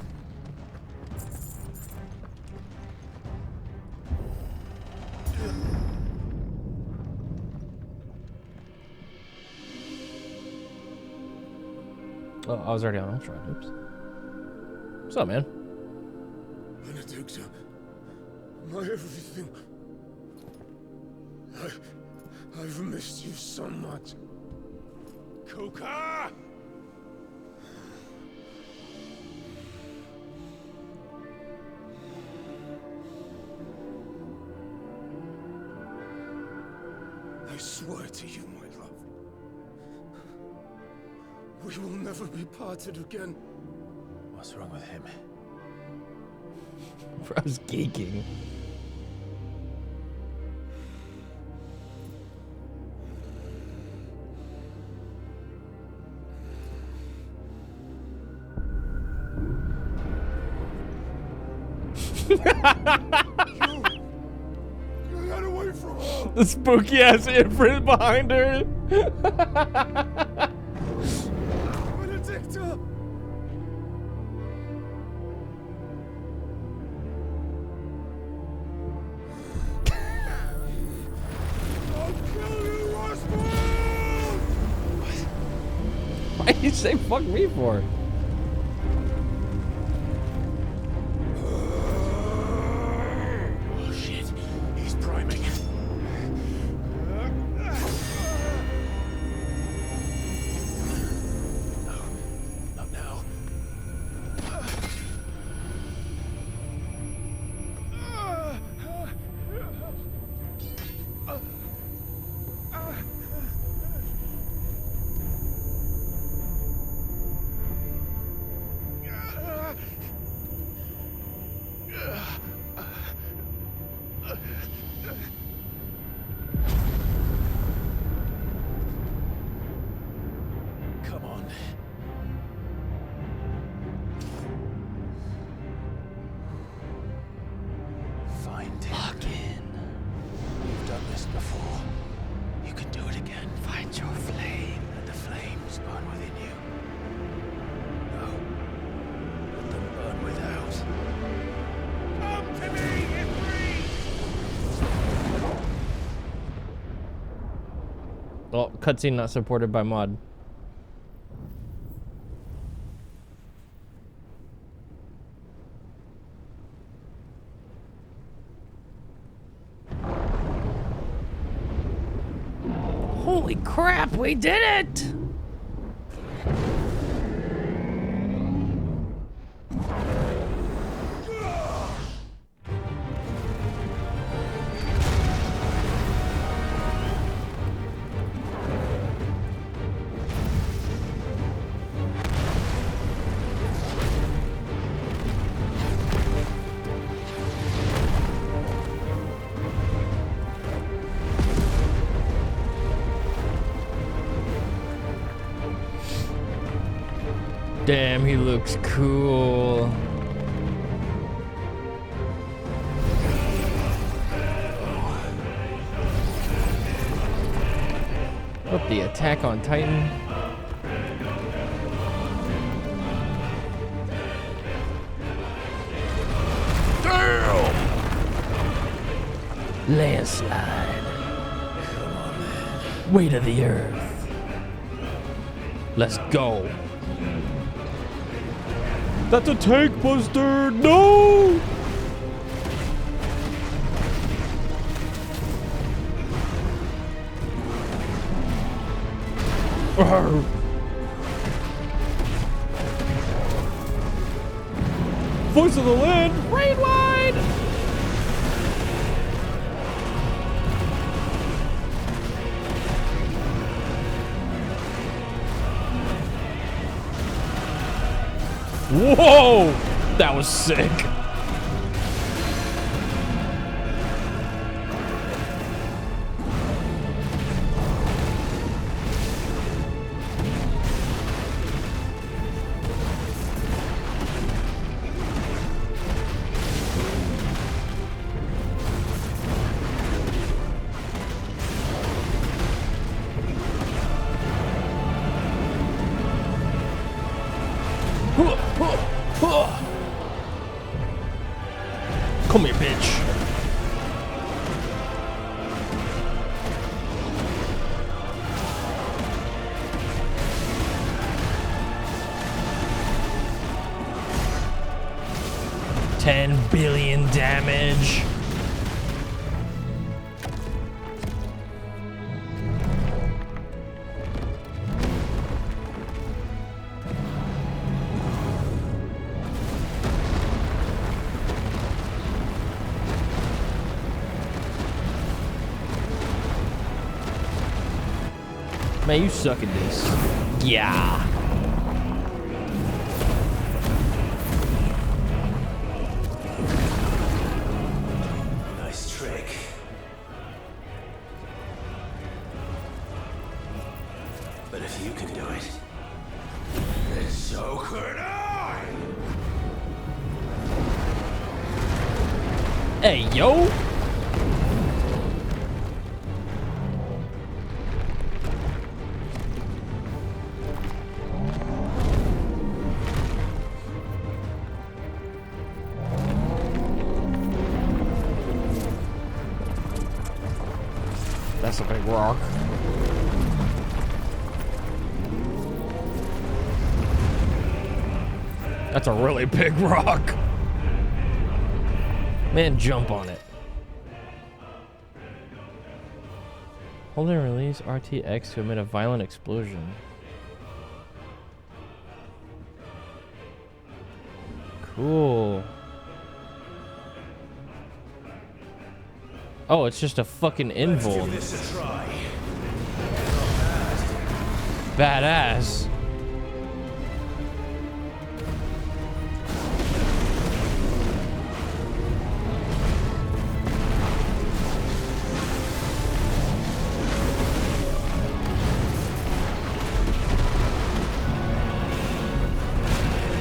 Oh, I was already on Ultra. Oops. What's up, man? Benedicta, my everything. I've missed you so much. Coca! I swear to you, my love, we will never be parted again. What's wrong with him? Bro's geeking. Get away from her! The spooky ass imprint behind her. Benedicta! I'll kill you, Roswell! Why did you say fuck me for? Oh shit, he's priming. No, not now. Come on. Find him. Lock in. You've done this before. You can do it again. Find your flame. Let the flames burn within you. No. Let them burn without. Come to me, YIPPEEE! Oh, cutscene not supported by mod. Holy crap, we did it! Damn, he looks cool. Oh, the attack on Titan. Damn! Landslide. Weight of the earth. Let's go. That's a tank buster. No. Arr. Voice of the land, rain wide. Whoa, that was sick. Come here, bitch. $10 billion damage. Man, you suck at this. Yeah. Nice trick. But if you can do it, then so could I! Hey, yo! That's a big rock. That's a really big rock. Man, jump on it. Hold and release RTX to emit a violent explosion. Cool. Oh, it's just a fucking invul. Give this a try. Badass.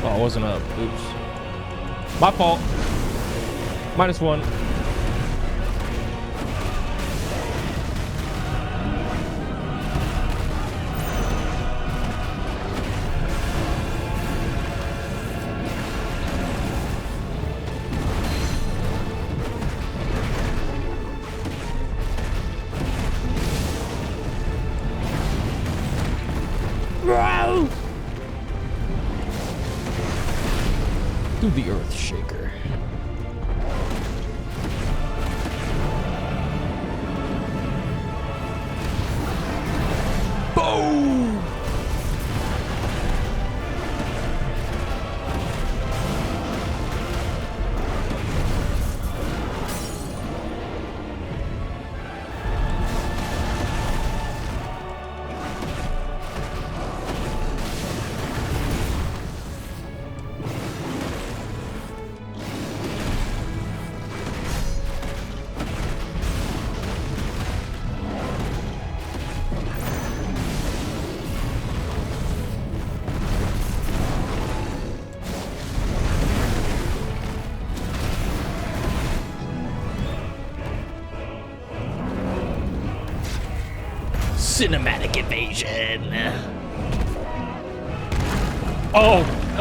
Oh, it wasn't up. Oops. My fault. -1. Do the earth shaker. Boom! Cinematic invasion.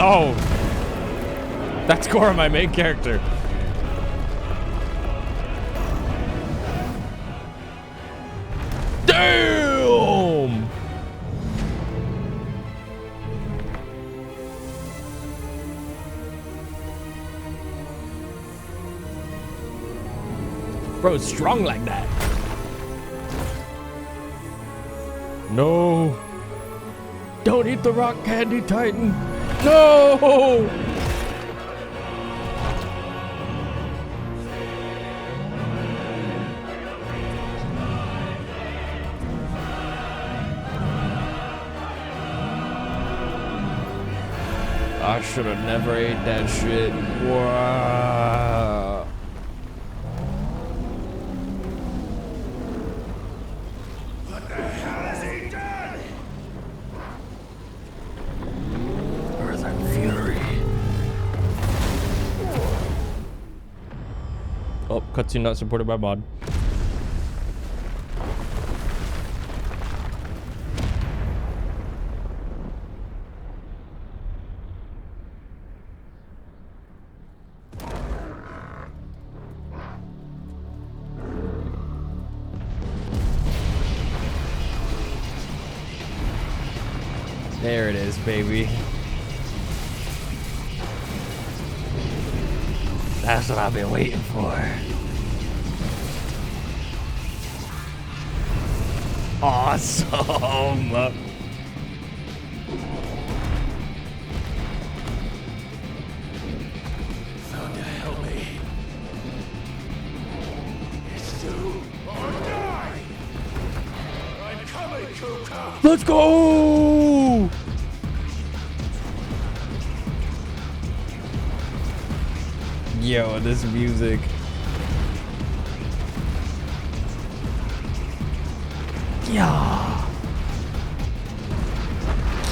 Oh, that's Cora, my main character. Bro, it's strong like that. No. Don't eat the rock candy, Titan. No! I should have never ate that shit. Wow. What the hell has he done? Earth and Fury. Oh, cutscene not supported by mod. There it is, baby. That's what I've been waiting for. Awesome. Sonya, help me. It's do or die. I'm coming, Kuka. Let's go! Yo, this music. Yeah.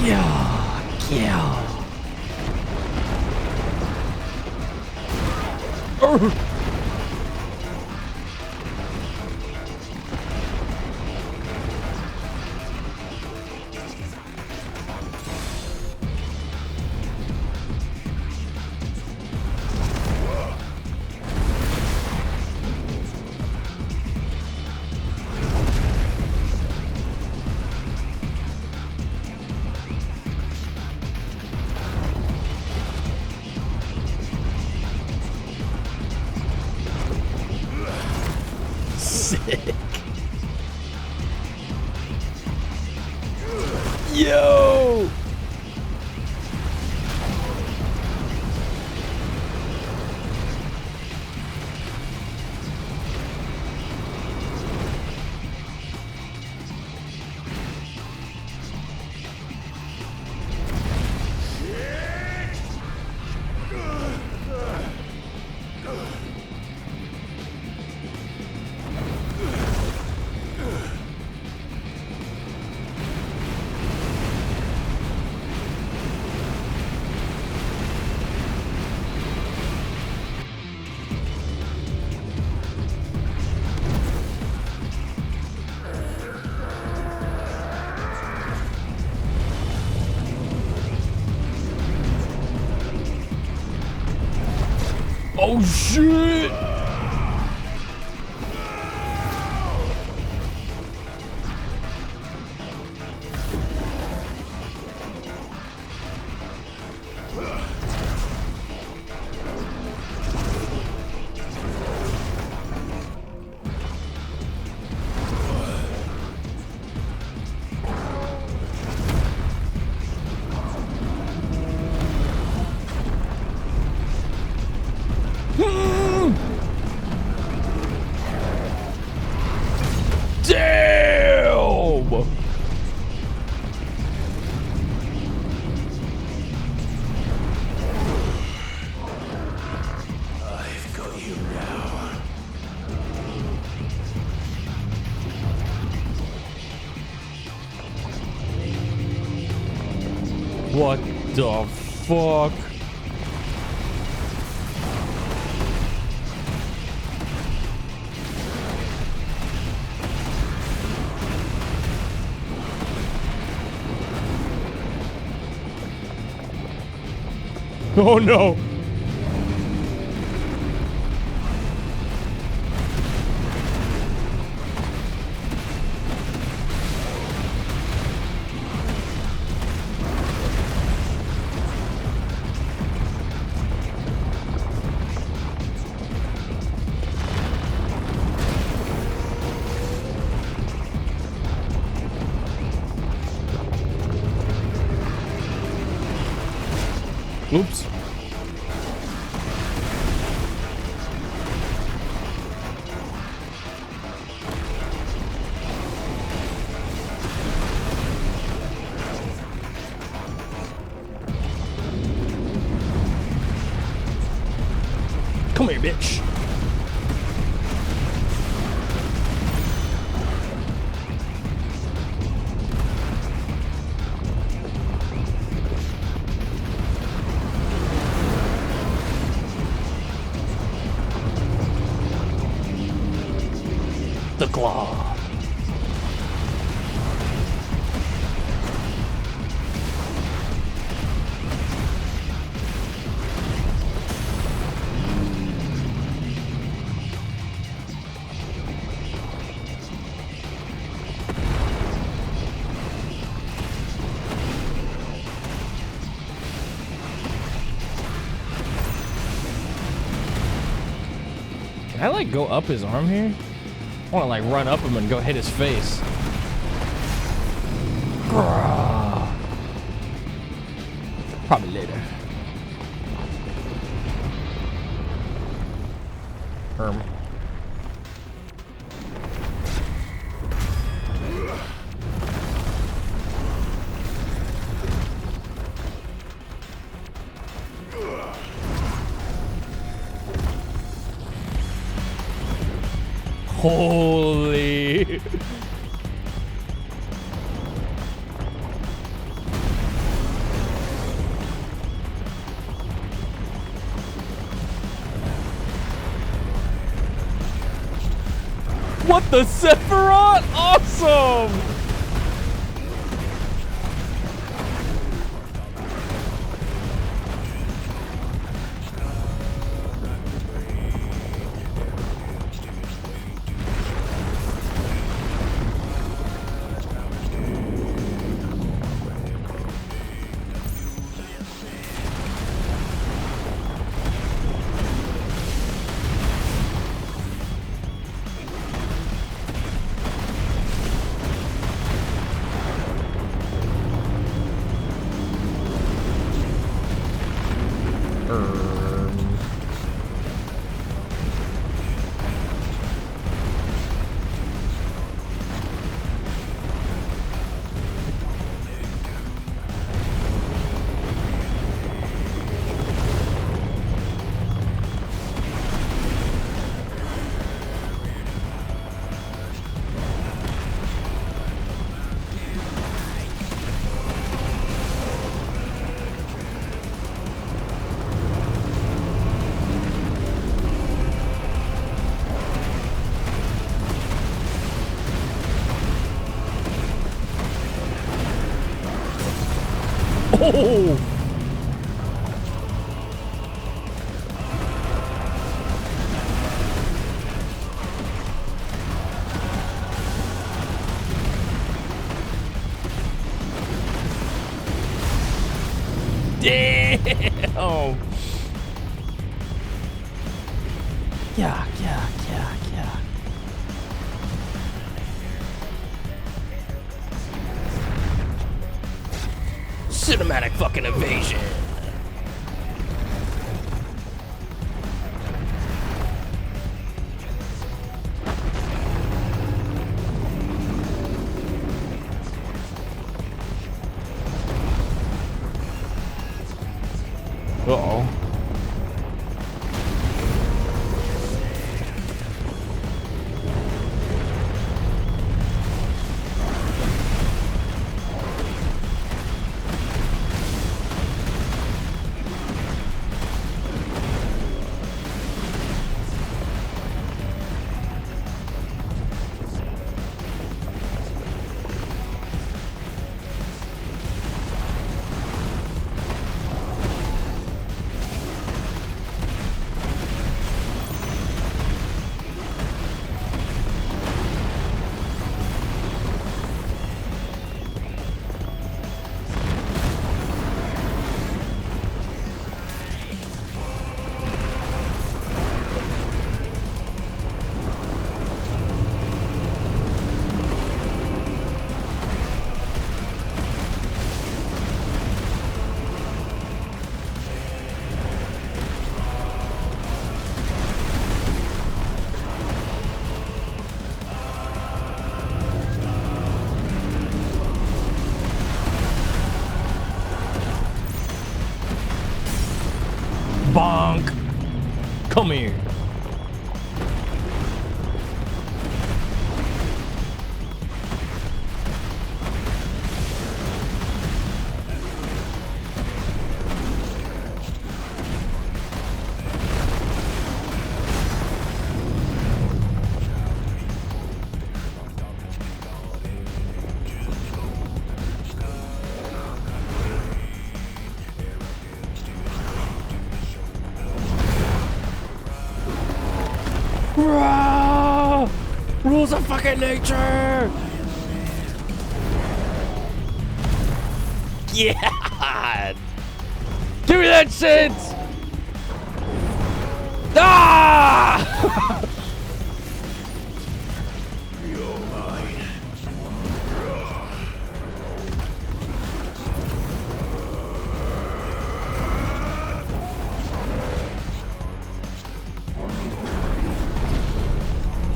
Yeah. Yeah. Sick. Yo! Oh shit! Damn! I've got you now. What the fuck? Oh no! Whoops. Come here, bitch. The claw. Can I like go up his arm here? I want to like run up him and go hit his face. Grrrr. Probably later. Holy. What the Sephiroth? Awesome! Oh! Damn! Yeah. Cinematic fucking evasion. Uh-oh. Rules of fucking nature! Yeah! Give me that shit! Ah! You're mine.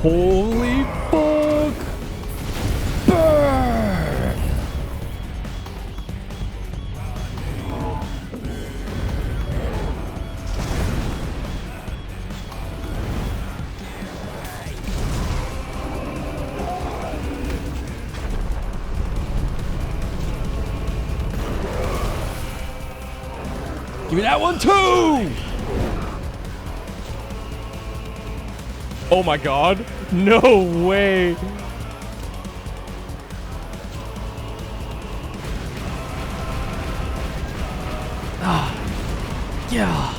Holy fuck! Burn! Give me that one too! Oh my god. No way. Ah. Yeah.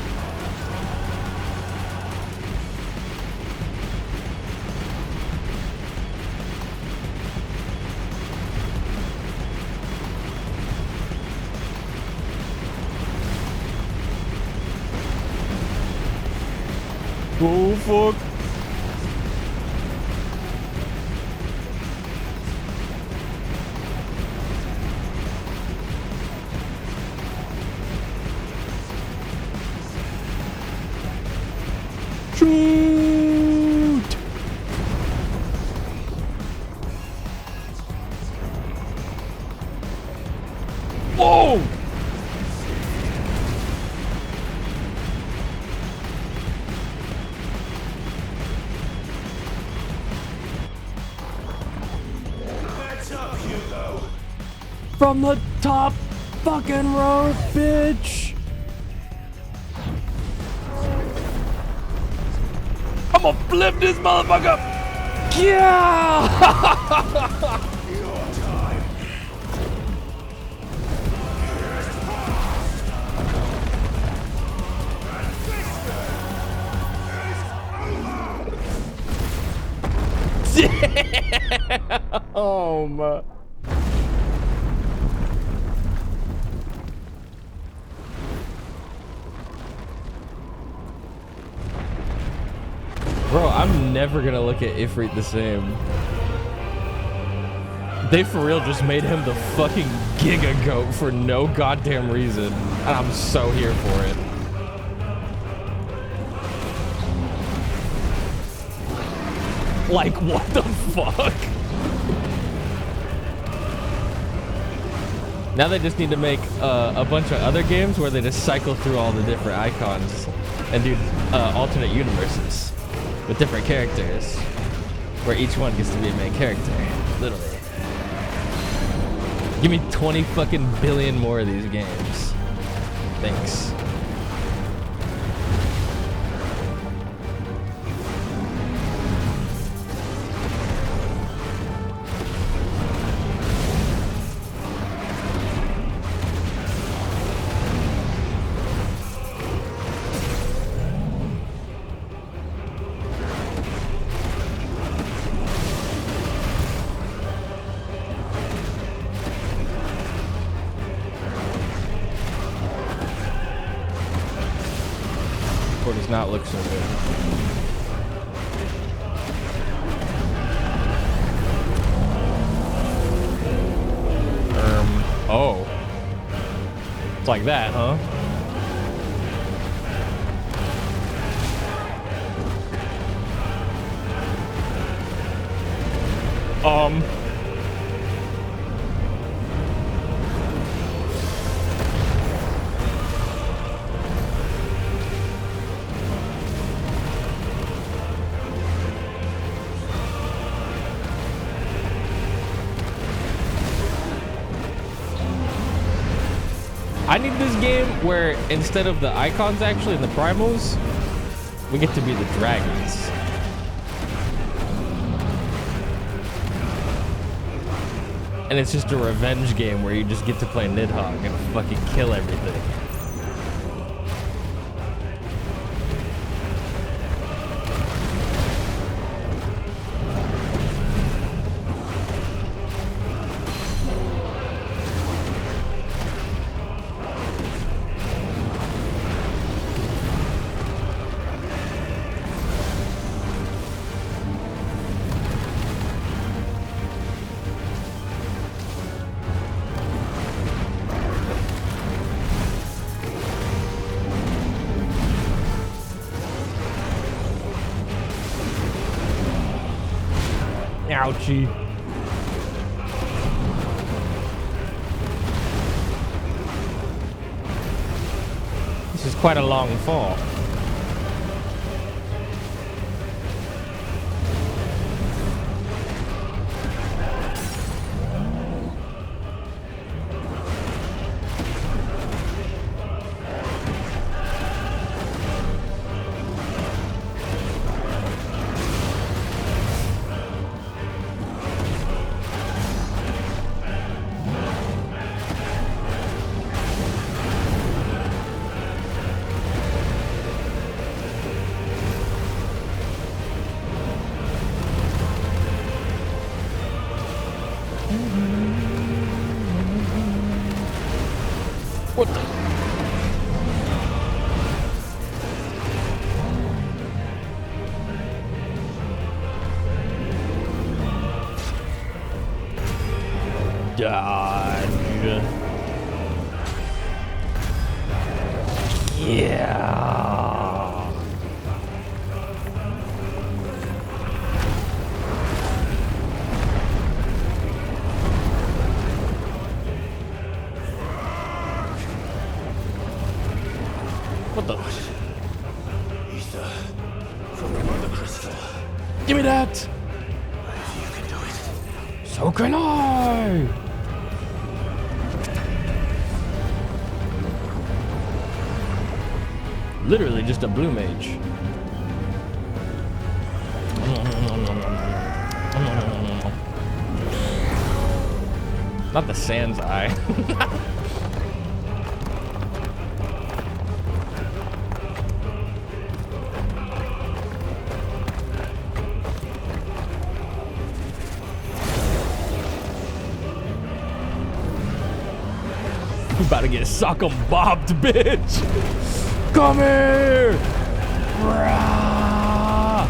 Oh fuck. Shoot! Whoa! That's up, Hugo. From the top fucking row, bitch! I'm gonna flip this motherfucker! Yeah! Your time. Damn! Bro, I'm never gonna look at Ifrit the same. They for real just made him the fucking Giga Goat for no goddamn reason. And I'm so here for it. Like, what the fuck? Now they just need to make a bunch of other games where they just cycle through all the different icons and do alternate universes with different characters, where each one gets to be a main character, literally. Give me 20 fucking billion more of these games. Thanks. Does not look so good. Oh. It's like that, huh? I need this game where instead of the icons actually in the primals, we get to be the dragons. And it's just a revenge game where you just get to play Nidhogg and fucking kill everything. Ouchie. This is quite a long fall. What the? Dodge. Yeah. What the? Ether from the Mother Crystal. Give me that! If you can do it. So can I! Literally just a blue mage. Not the Sans eye. You about to get sock 'em bobbed, bitch! Come here! Rah!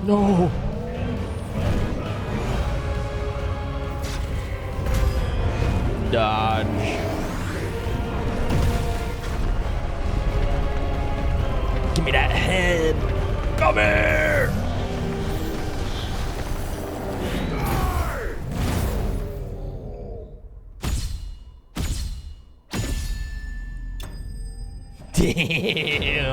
No! Dodge. Give me that head! Come here! Damn.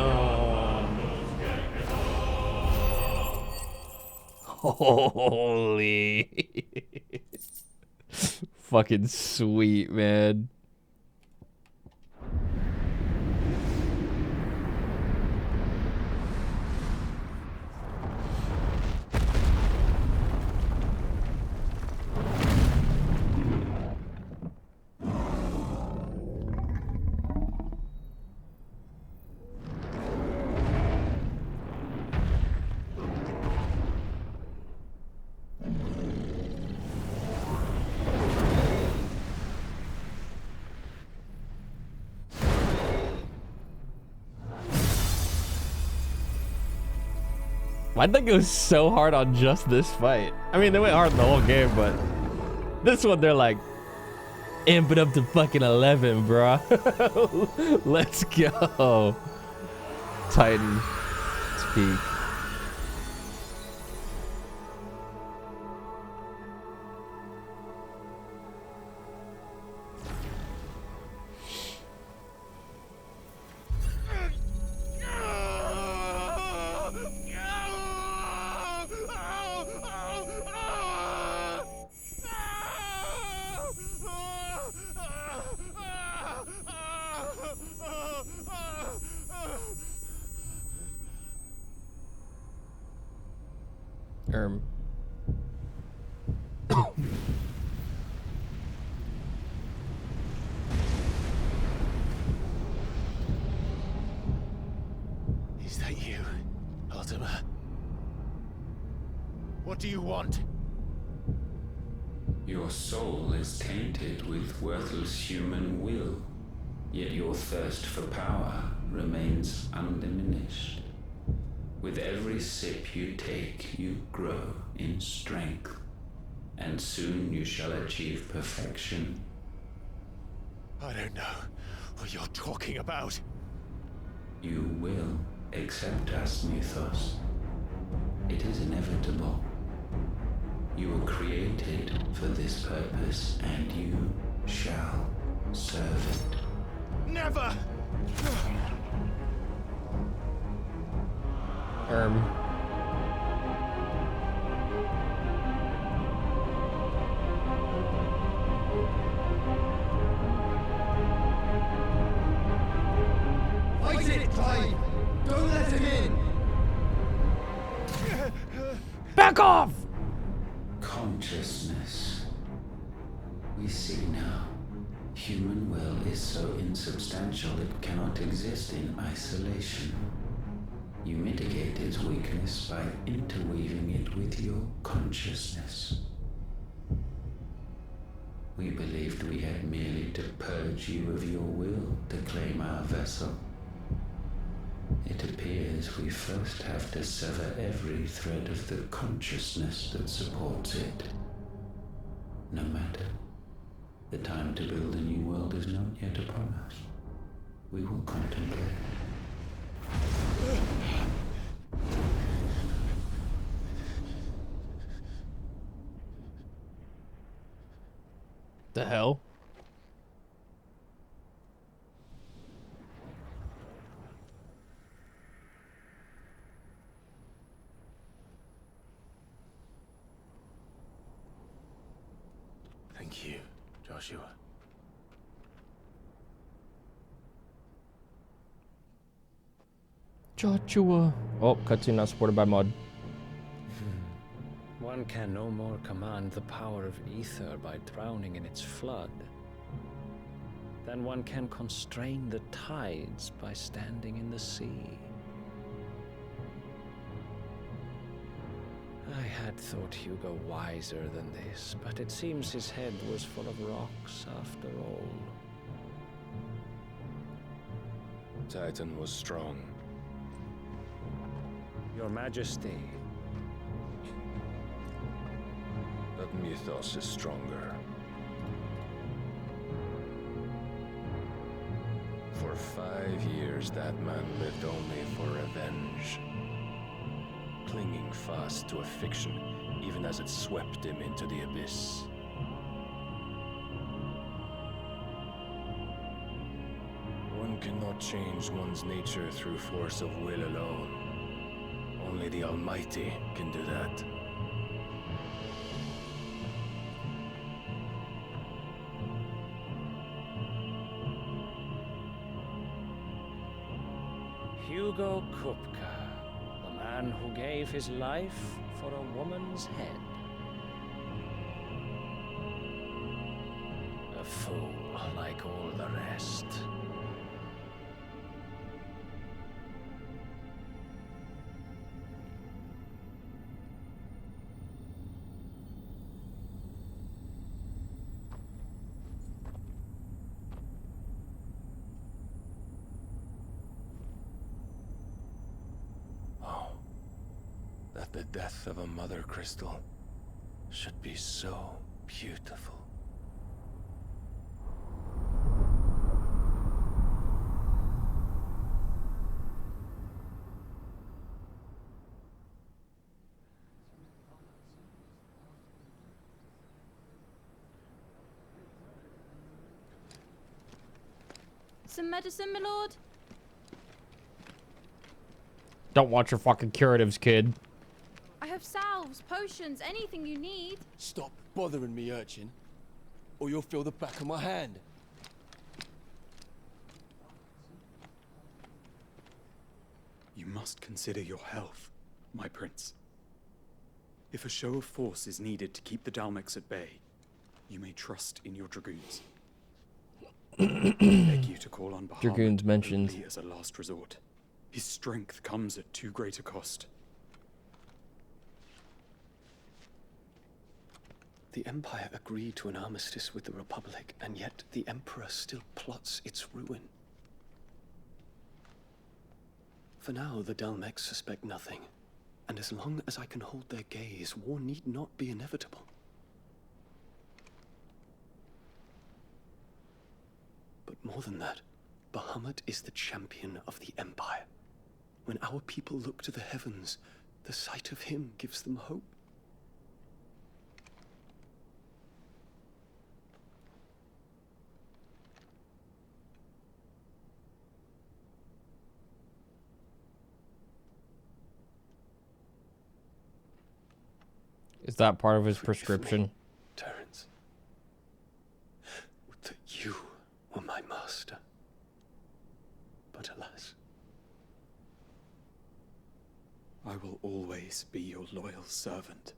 Holy. Fucking sweet, man. Why'd they go so hard on just this fight? I mean, they went hard in the whole game, but this one, they're like, amp it up to fucking 11, bruh. Let's go. Titan. Speak. Is that you, Ultima? What do you want? Your soul is tainted with worthless human will, yet your thirst for power remains undiminished. With every sip you take, you grow in strength, and soon you shall achieve perfection. I don't know what you're talking about. You will accept us, Mythos. It is inevitable. You were created for this purpose, and you shall serve it. Never! Fight it, Clive! Don't let him in! Back off! Consciousness. We see now. Human will is so insubstantial it cannot exist in isolation. You mitigate its weakness by interweaving it with your consciousness. We believed we had merely to purge you of your will to claim our vessel. It appears we first have to sever every thread of the consciousness that supports it. No matter. The time to build a new world is not yet upon us. We will contemplate. The hell? Thank you, Joshua. Joshua. Oh, cutscene not supported by mod. One can no more command the power of ether by drowning in its flood than one can constrain the tides by standing in the sea. I had thought Hugo wiser than this, but it seems his head was full of rocks after all. Titan was strong. Your Majesty. But Mythos is stronger. For 5 years, that man lived only for revenge. Clinging fast to a fiction, even as it swept him into the abyss. One cannot change one's nature through force of will alone. Only the Almighty can do that. Hugo Kupka, the man who gave his life for a woman's head. A fool like all the rest. That the death of a mother crystal should be so beautiful. Some medicine, my lord? Don't want your fucking curatives, kid. I have salves, potions, anything you need. Stop bothering me, urchin, or you'll feel the back of my hand. You must consider your health, my prince. If a show of force is needed to keep the Dalmex at bay, you may trust in your dragoons. I beg you to call on Bahamut Dragoons mentioned. only as a last resort. His strength comes at too great a cost. The Empire agreed to an armistice with the Republic, and yet the Emperor still plots its ruin. For now, the Dalmex suspect nothing, and as long as I can hold their gaze, war need not be inevitable. But more than that, Bahamut is the champion of the Empire. When our people look to the heavens, the sight of him gives them hope. Is that part of his prescription? Terence. Would that you were my master. But alas. I will always be your loyal servant.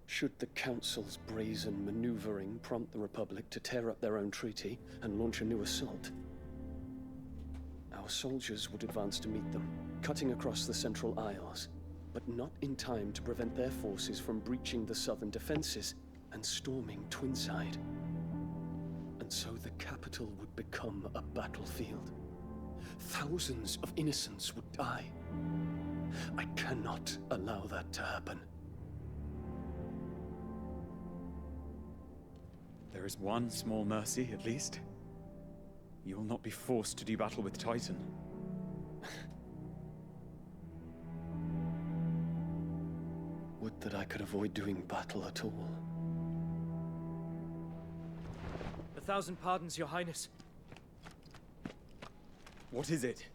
Should the Council's brazen maneuvering prompt the Republic to tear up their own treaty and launch a new assault, our soldiers would advance to meet them, cutting across the Central Isles, but not in time to prevent their forces from breaching the southern defenses and storming Twinside. And so the capital would become a battlefield. Thousands of innocents would die. I cannot allow that to happen. There is one small mercy, at least. You will not be forced to do battle with Titan. Would that I could avoid doing battle at all. 1,000 pardons, Your Highness. What is it?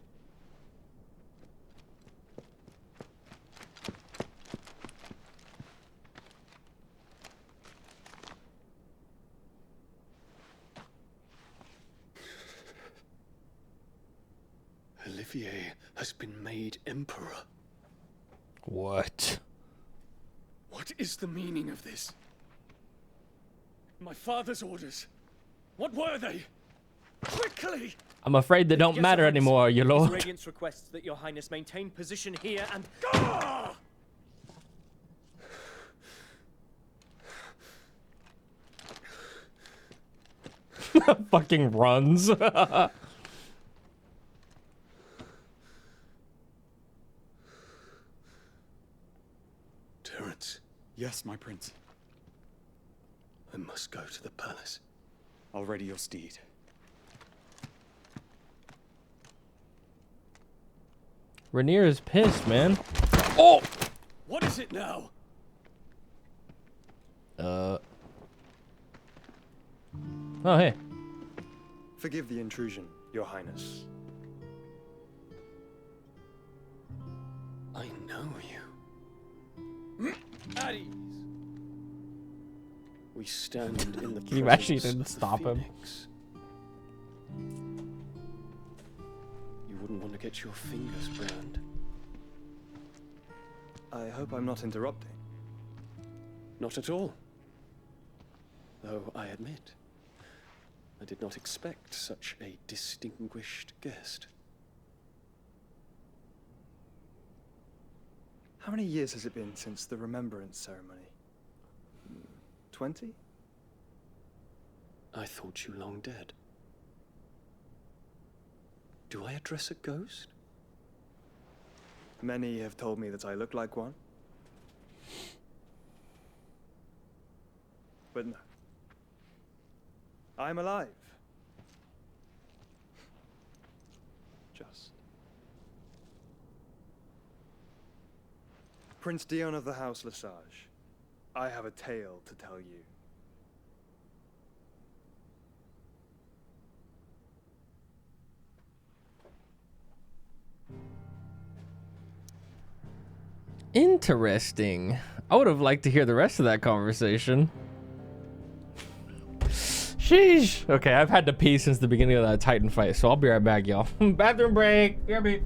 Olivier has been made Emperor. What? What is the meaning of this? My father's orders. What were they? Quickly! I'm afraid they don't Yes, matter Your Highness. anymore, your His lord. Radiance requests that Your Highness maintain position here and... Fucking runs. Terence. Yes, my prince. I must go to the palace. I'll ready your steed. Rainier is pissed, man. Oh! What is it now? Oh, hey. Forgive the intrusion, Your Highness. I know you. At ease. We stand in the Can you actually presence didn't of the stop him? Phoenix. You wouldn't want to get your fingers burned. I hope I'm not interrupting. Not at all. Though I admit, I did not expect such a distinguished guest. How many years has it been since the Remembrance ceremony? 20? I thought you long dead. Do I address a ghost? Many have told me that I look like one. But no. I'm alive. Just. Prince Dion of the House Lesage, I have a tale to tell you. Interesting. I would have liked to hear the rest of that conversation. Sheesh. Okay, I've had to pee since the beginning of that Titan fight, so I'll be right back, y'all. Bathroom break. BRB.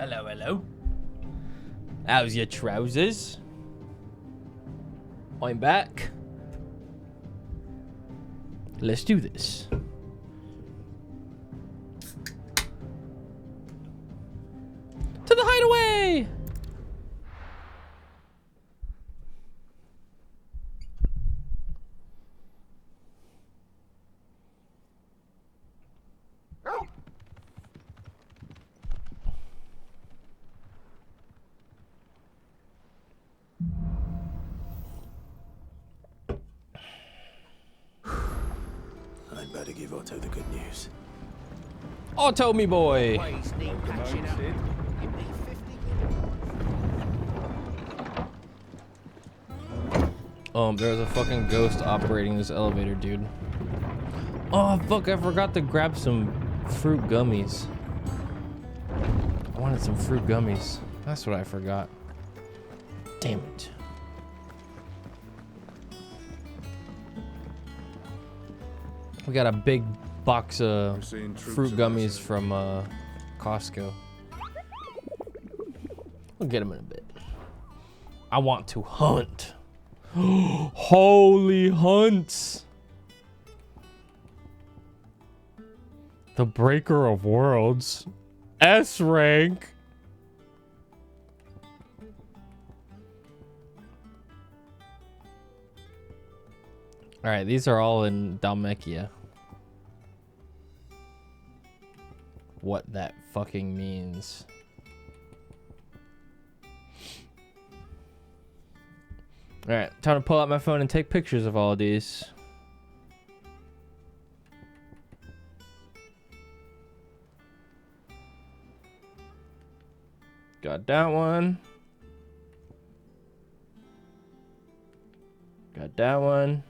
Hello, hello. How's your trousers? I'm back. Let's do this. To the hideaway! I'd better give Otto the good news. Otto, me boy. Ways need patching up. Give me 50. There's a fucking ghost operating this elevator, dude. Oh, fuck, I forgot to grab some fruit gummies. I wanted some fruit gummies. That's what I forgot. Damn it. We got a big box of fruit gummies from Costco. We'll get them in a bit. I want to hunt. Holy hunts. The Breaker of Worlds. S rank. Alright, these are all in Dhalmekia. What that fucking means. Alright, time to pull out my phone and take pictures of all of these. Got that one. Got that one.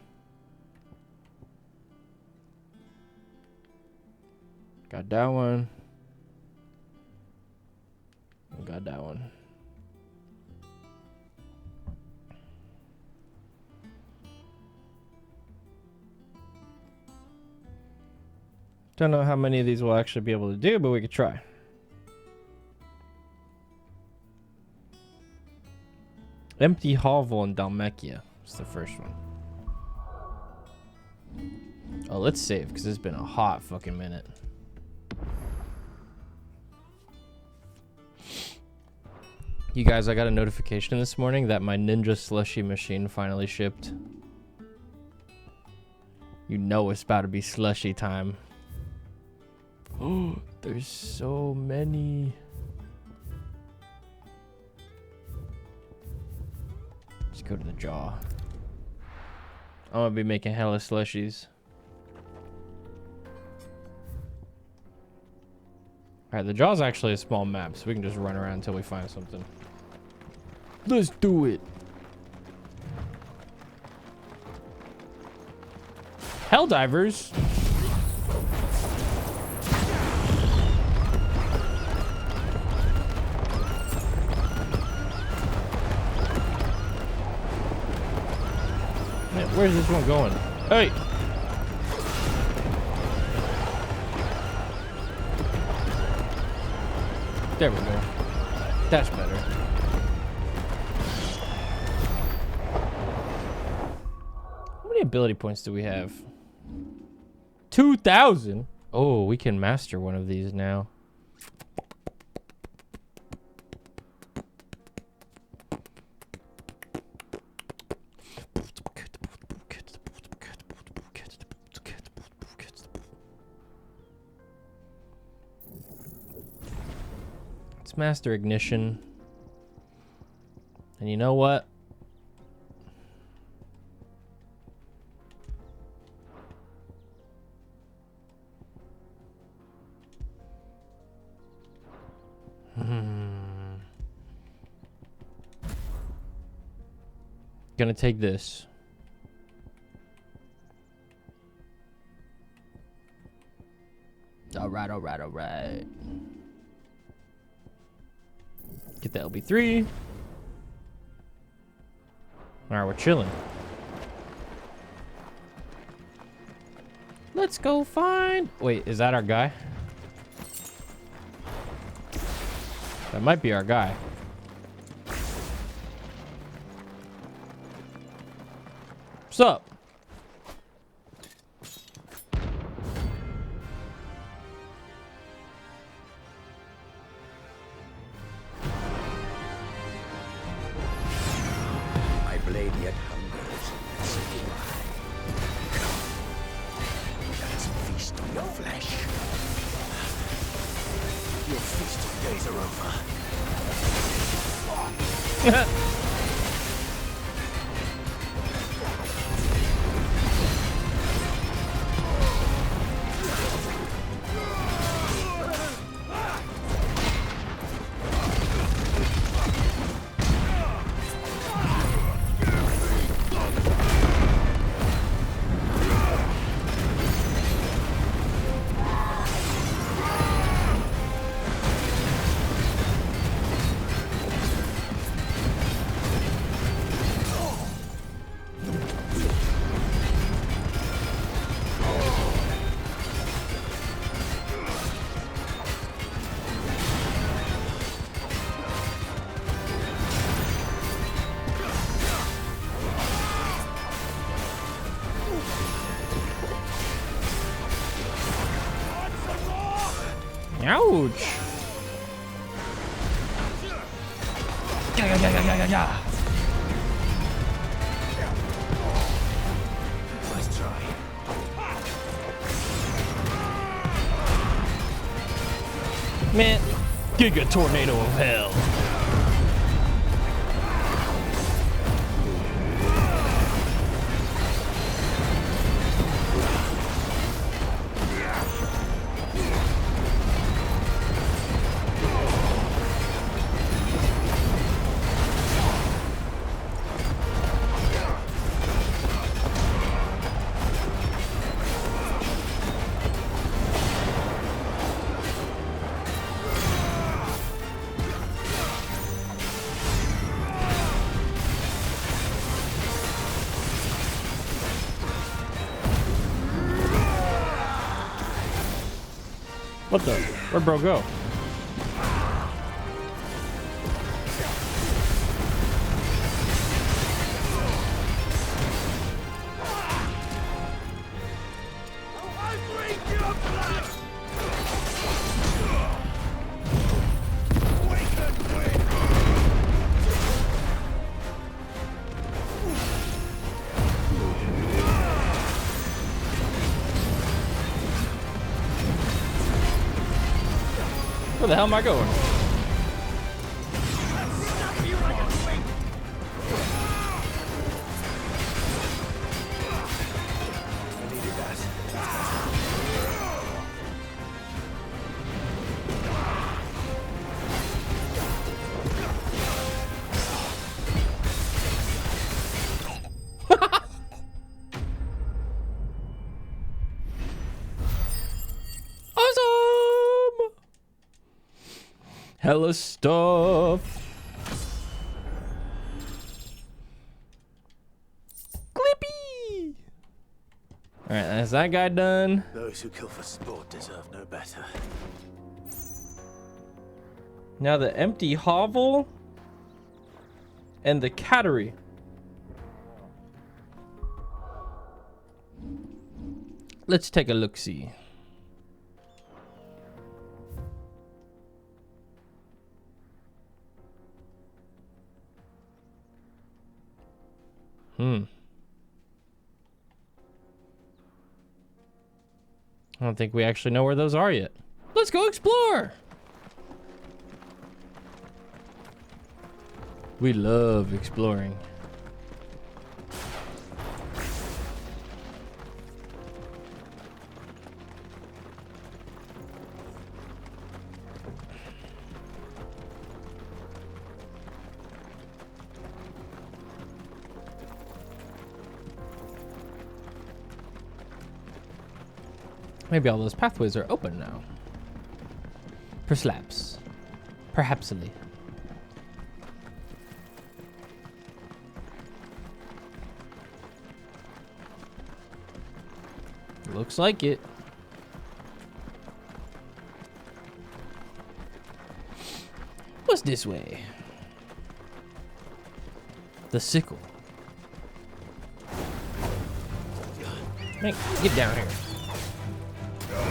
Got that one. Got that one. Don't know how many of these we'll actually be able to do, but we could try. Empty hovel in Dhalmekia is the first one. Oh, let's save, because it's been a hot fucking minute. You guys, I got a notification this morning that my Ninja Slushy machine finally shipped. You know it's about to be slushy time. Oh, there's so many. Let's go to the jaw. I'm gonna be making hella slushies. Alright, the jaw's actually a small map, so we can just run around until we find something. Let's do it. Helldivers. Man, where's this one going? Hey! There we go. That's better. How many ability points do we have? 2,000? Oh, we can master one of these now. Let's master ignition. And you know what? Gonna take this. All right. Get the LB3. All right, we're chilling. Let's go find. Wait, is that our guy? That might be our guy. What's up? My blade yet hungers, and so do I. Come, let us feast on your flesh. Your feasting days are over. Ouch. Yeah. Let's try. Man, Giga Tornado of Hell. What the? Where'd bro go? Where the hell am I going? Hella stuff. Clippy. All right, that's that guy done. Those who kill for sport deserve no better. Now the empty hovel and the cattery. Let's take a look-see. I don't think we actually know where those are yet. Let's go explore. We love exploring. Maybe all those pathways are open now. Perhaps. Perhapsly. Looks like it. What's this way? The sickle. Man, get down here.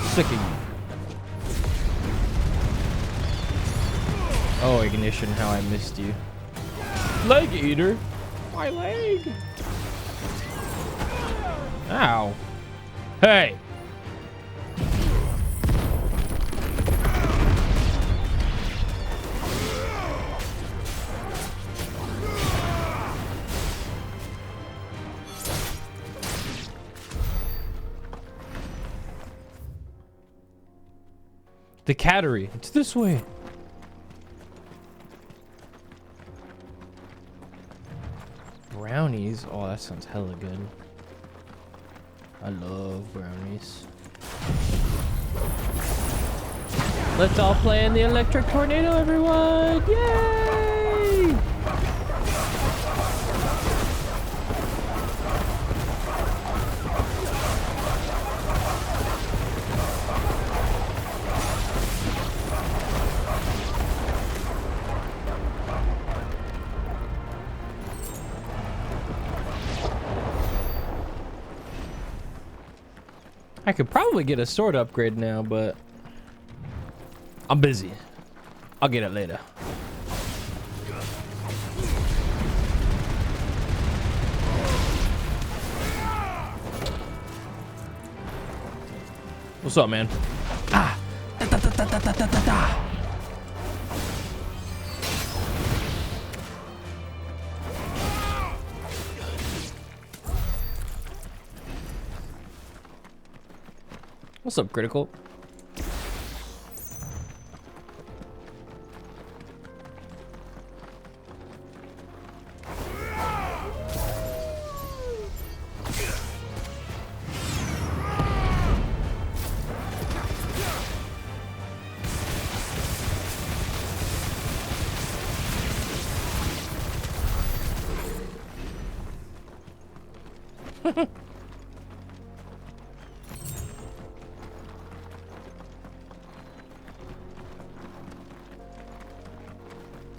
Sick of you. Oh, Ignition, how I missed you. Leg eater. My leg. Ow. Hey. The cattery. It's this way. Brownies. Oh, that sounds hella good. I love brownies. Let's all play in the electric tornado, everyone! Yay! I could probably get a sword upgrade now, but I'm busy. I'll get it later. What's up, man? Ah! Da, da, da, da, da, da, da, da. What's up, Critical?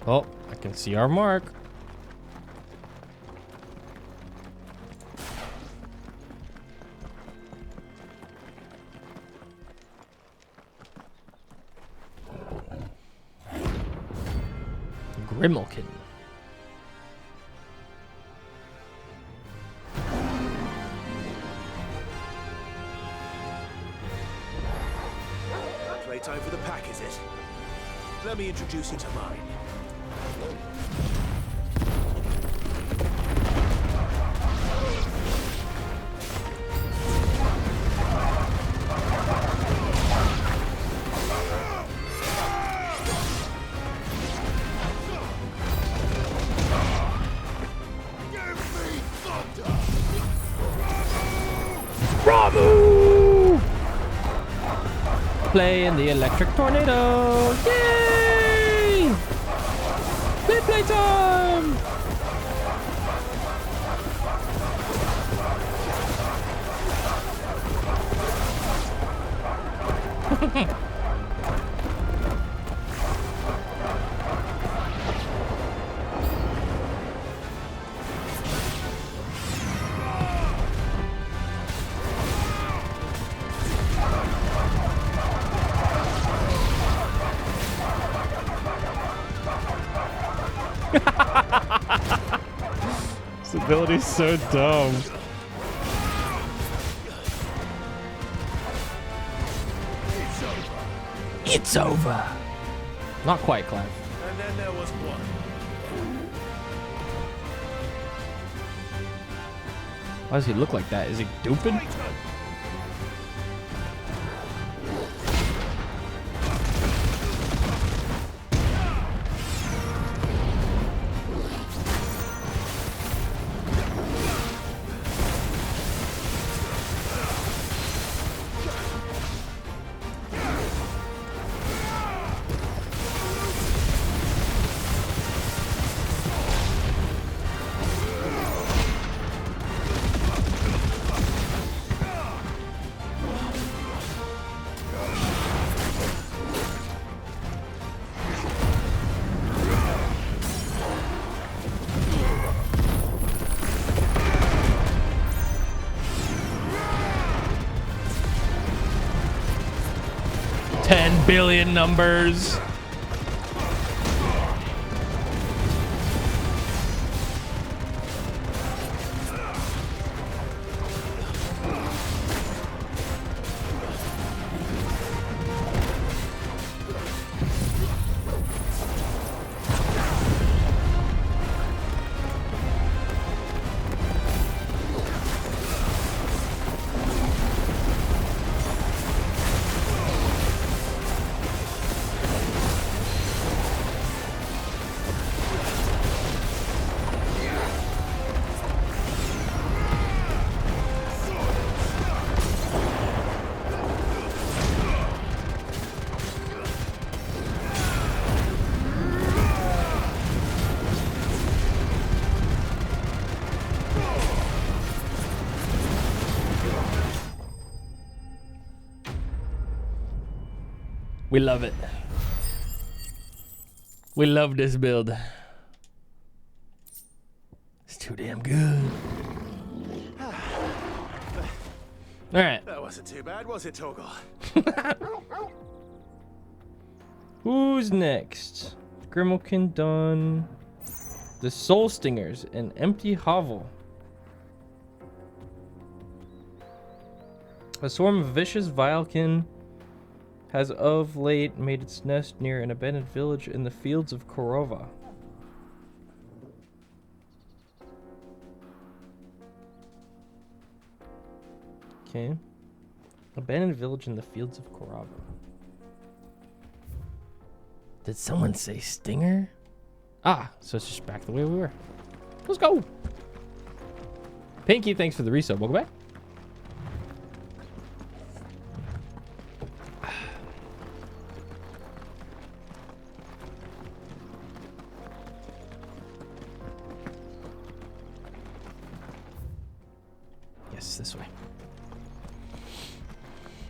Oh, I can see our mark. Grimalkin. Playtime for the pack, is it? Let me introduce you to mine. Bravo! Play in the electric tornado. Yay! Playtime! This ability's so dumb. It's over. Not quite, Clive. And then there was one. Why does he look like that? Is he duping? 10 billion numbers. We love it. We love this build. It's too damn good. All right. That wasn't too bad, was it, Torgal? Who's next? Grimalkin done. The Soul Stingers, an empty hovel. A swarm of vicious Vilekin has of late made its nest near an abandoned village in the fields of Korova. Okay. Abandoned village in the fields of Korova. Did someone say stinger? Ah, so it's just back the way we were. Let's go. Pinky, thanks for the resub. Welcome back. Yes, this way.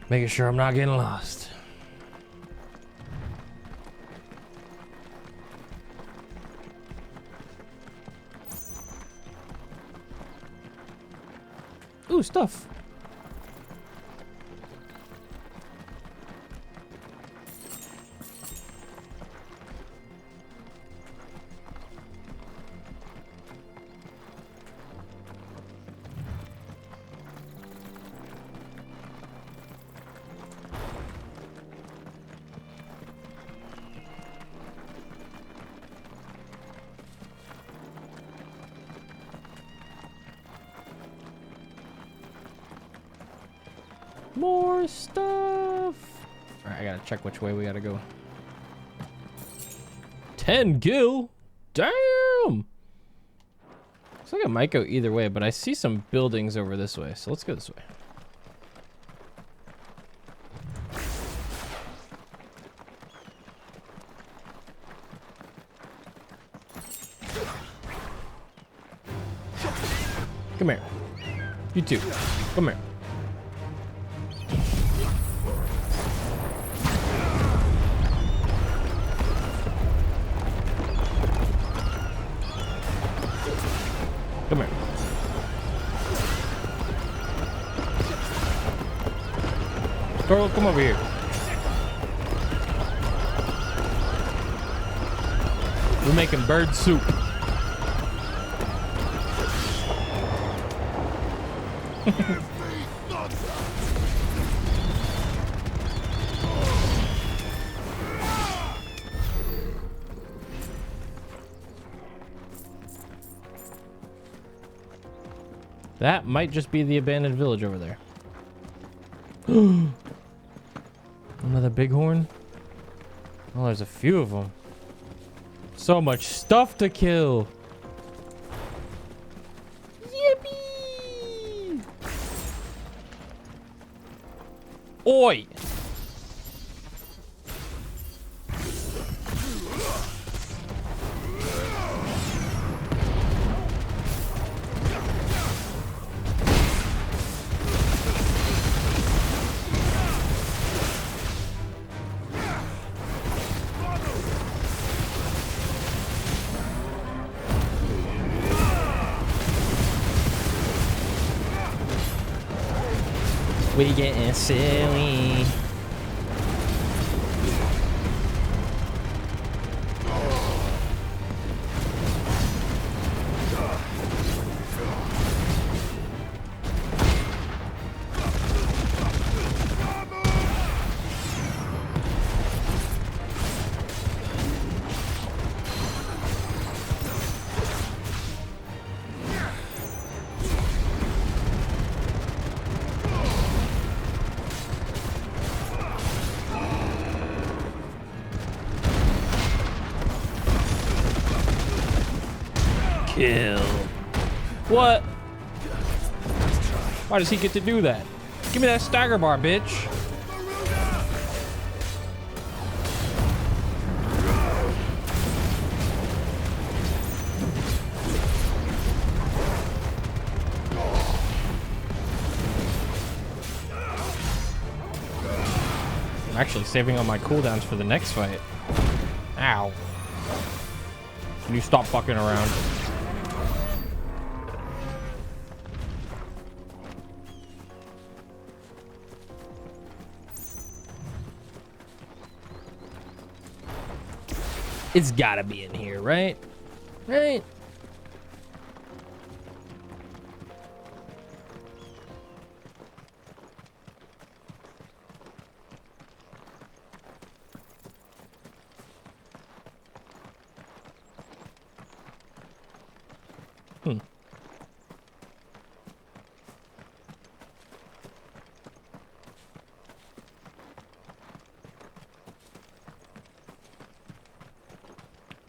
Making sure I'm not getting lost. Ooh, stuff. More stuff. All right, I gotta check which way we gotta go. 10 gil. Damn. Looks like it might go either way, but I see some buildings over this way, so let's go this way. Come here. You too. Come here. Come here. Girl, come over here. We're making bird soup. That might just be the abandoned village over there. Another bighorn? Oh, there's a few of them. So much stuff to kill. Yippee! Oi! We getting silly. kill. What? Why does he get to do that? Give me that stagger bar, bitch. I'm actually saving all my cooldowns for the next fight. Ow. Can you stop fucking around? It's gotta be in here, right? Right?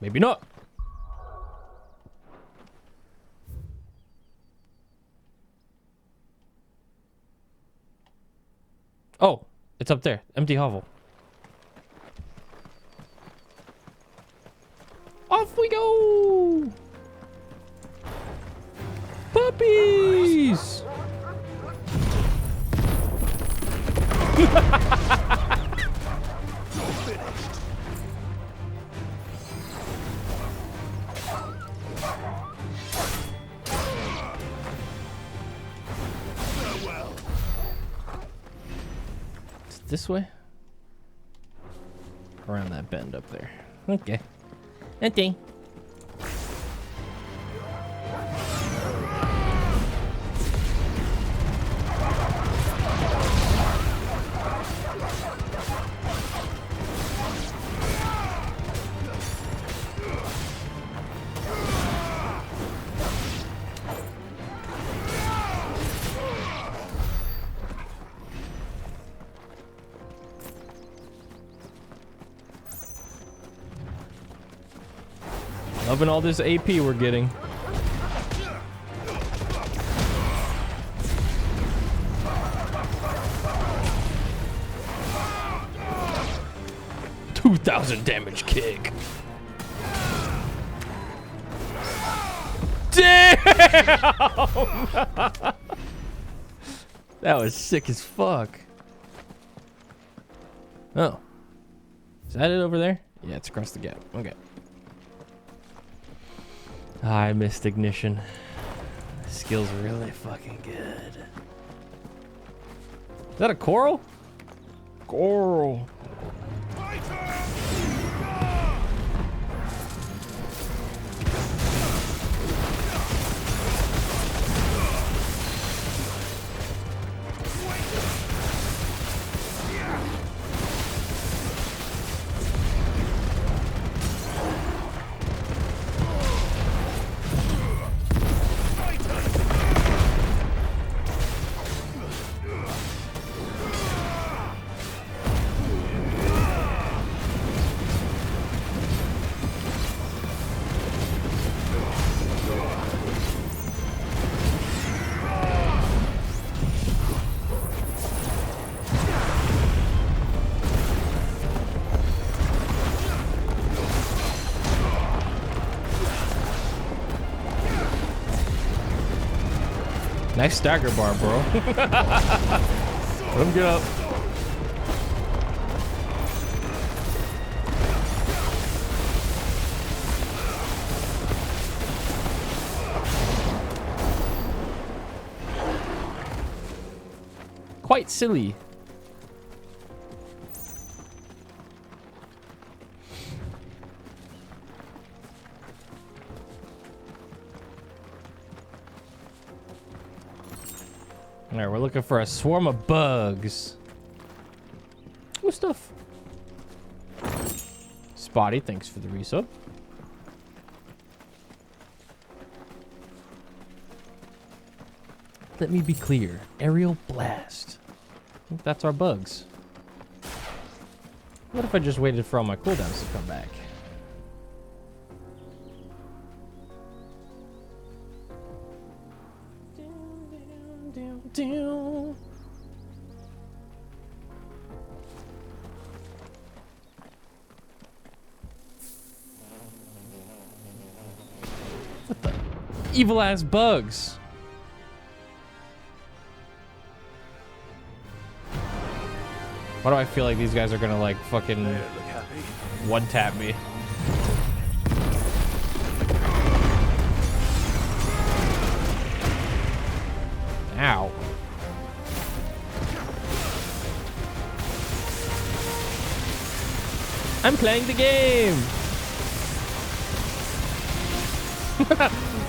Maybe not. Oh, it's up there. Empty hovel. Off we go. Puppies. This way? Around that bend up there. Okay. Okay. Loving all this AP we're getting. $2,000 damage kick. Damn! That was sick as fuck. Oh. Is that it over there? Yeah, it's across the gap. Okay. I missed ignition. This skill's really fucking good. Is that a coral? Coral. Nice stagger bar, bro. Let him get up. Quite silly. Alright, we're looking for a swarm of bugs. Ooh, stuff. Spotty, thanks for the resub. Let me be clear. Aerial blast. I think that's our bugs. What if I just waited for all my cooldowns to come back? Evil ass bugs. Why do I feel like these guys are gonna like fucking one tap me? Ow. I'm playing the game.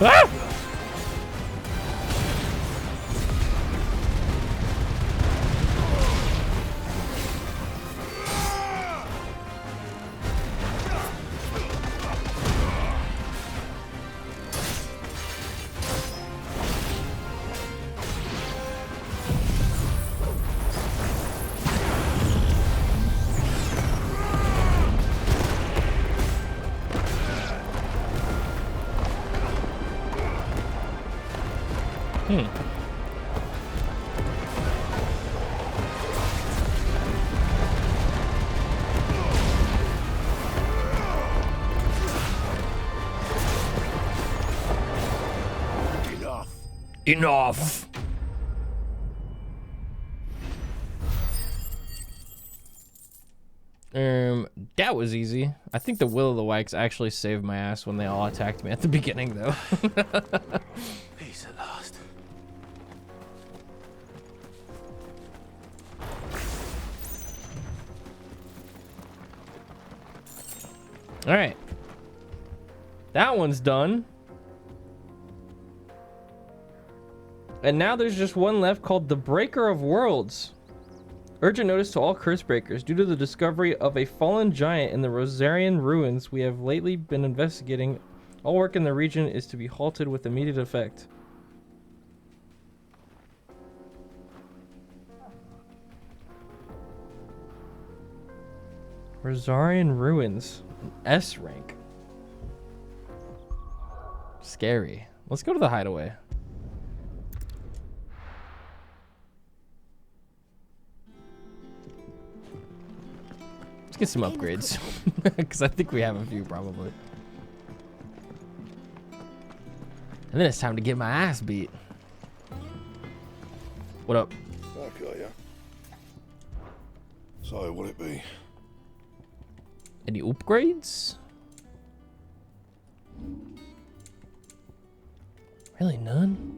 Ah! Enough. That was easy. I think the Will of the Wisps actually saved my ass when they all attacked me at the beginning, though. Peace at last. All right. That one's done. And now there's just one left called the Breaker of Worlds. Urgent notice to all curse breakers. Due to the discovery of a fallen giant in the Rosarian ruins we have lately been investigating, all work in the region is to be halted with immediate effect. Rosarian ruins. S rank. Scary. Let's go to the hideaway. Let's get some upgrades. Because I think we have a few, probably. And then it's time to get my ass beat. What up? Okay, yeah. So, what it be? Any upgrades? Really none?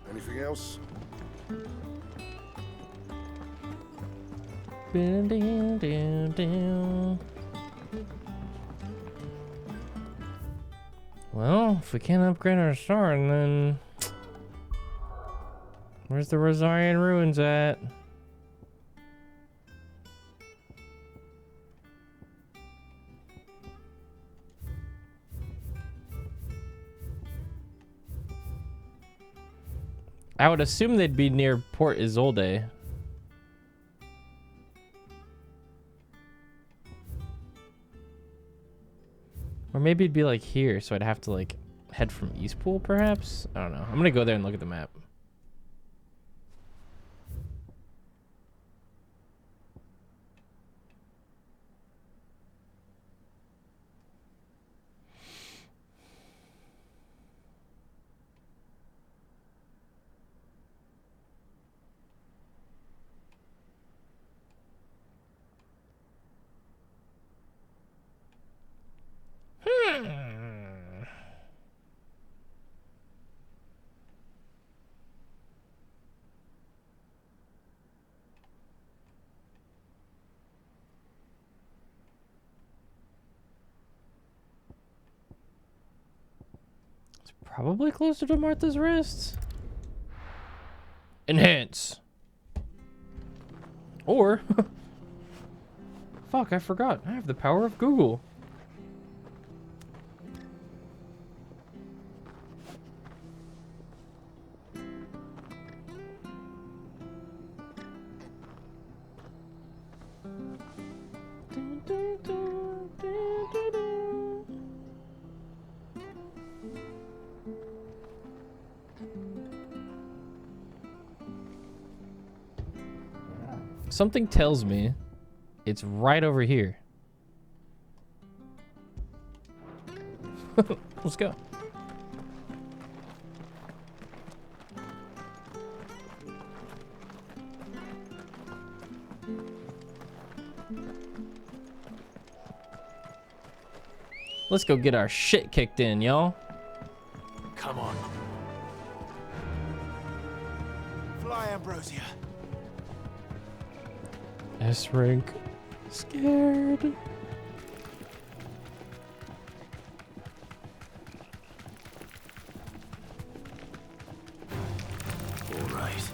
Anything else? Well, if we can't upgrade our sword, then where's the Rosarian ruins at? I would assume they'd be near Port Isolde. Or maybe it'd be like here, so I'd have to like head from Eastpool, perhaps? I don't know. I'm gonna go there and look at the map. It's probably closer to Martha's Rest. Enhance. Or fuck, I forgot. I have the power of Google. Something tells me it's right over here. Let's go. Let's go get our shit kicked in, y'all. Come on. Fly, Ambrosia. S rank. Scared. All right.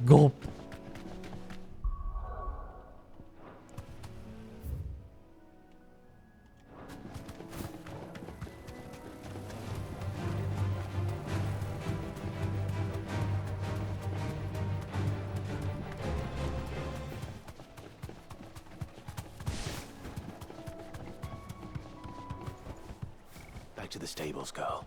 Gulp. Back to the stables, girl.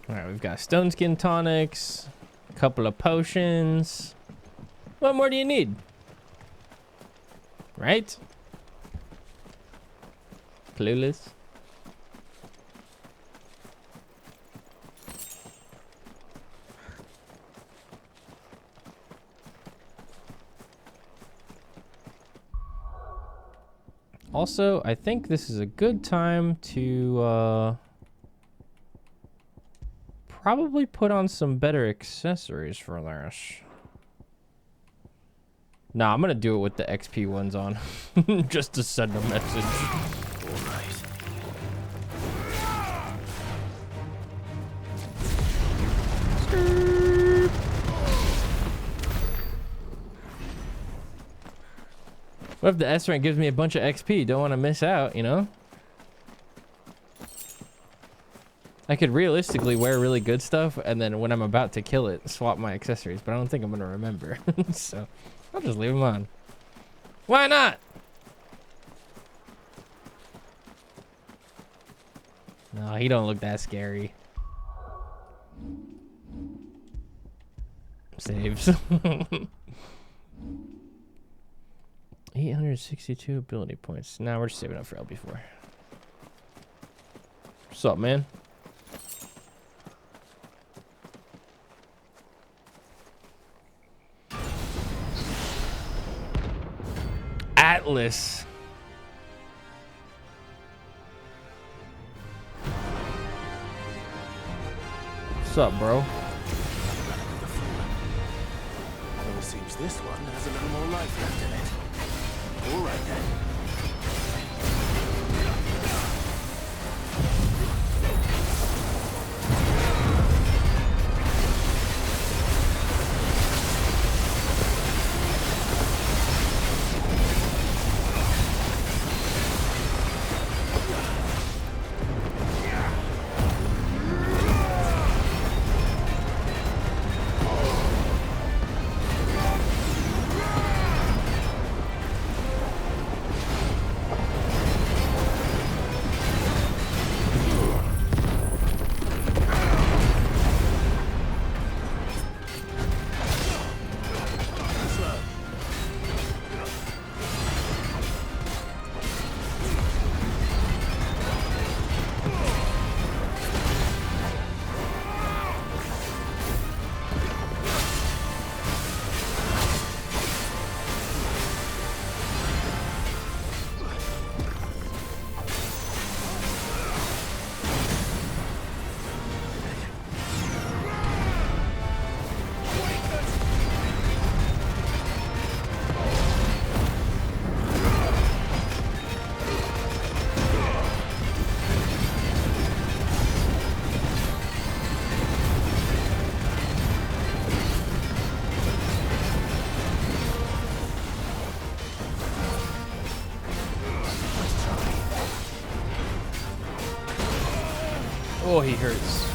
All right, we've got stone skin tonics, a couple of potions. What more do you need? Right? Clueless. Also, I think this is a good time to probably put on some better accessories for this. Nah, I'm gonna do it with the XP ones on, just to send a message. All right. What if the S rank gives me a bunch of XP? Don't want to miss out, you know? I could realistically wear really good stuff, and then when I'm about to kill it, swap my accessories, but I don't think I'm going to remember. So, I'll just leave them on. Why not? No, he don't look that scary. Saves. 862 ability points. Now we're just saving up for LB4. What's up, man? Atlas. What's up, bro? Well, it seems this one has a little more life left in it. All right, then. Oh, he hurts.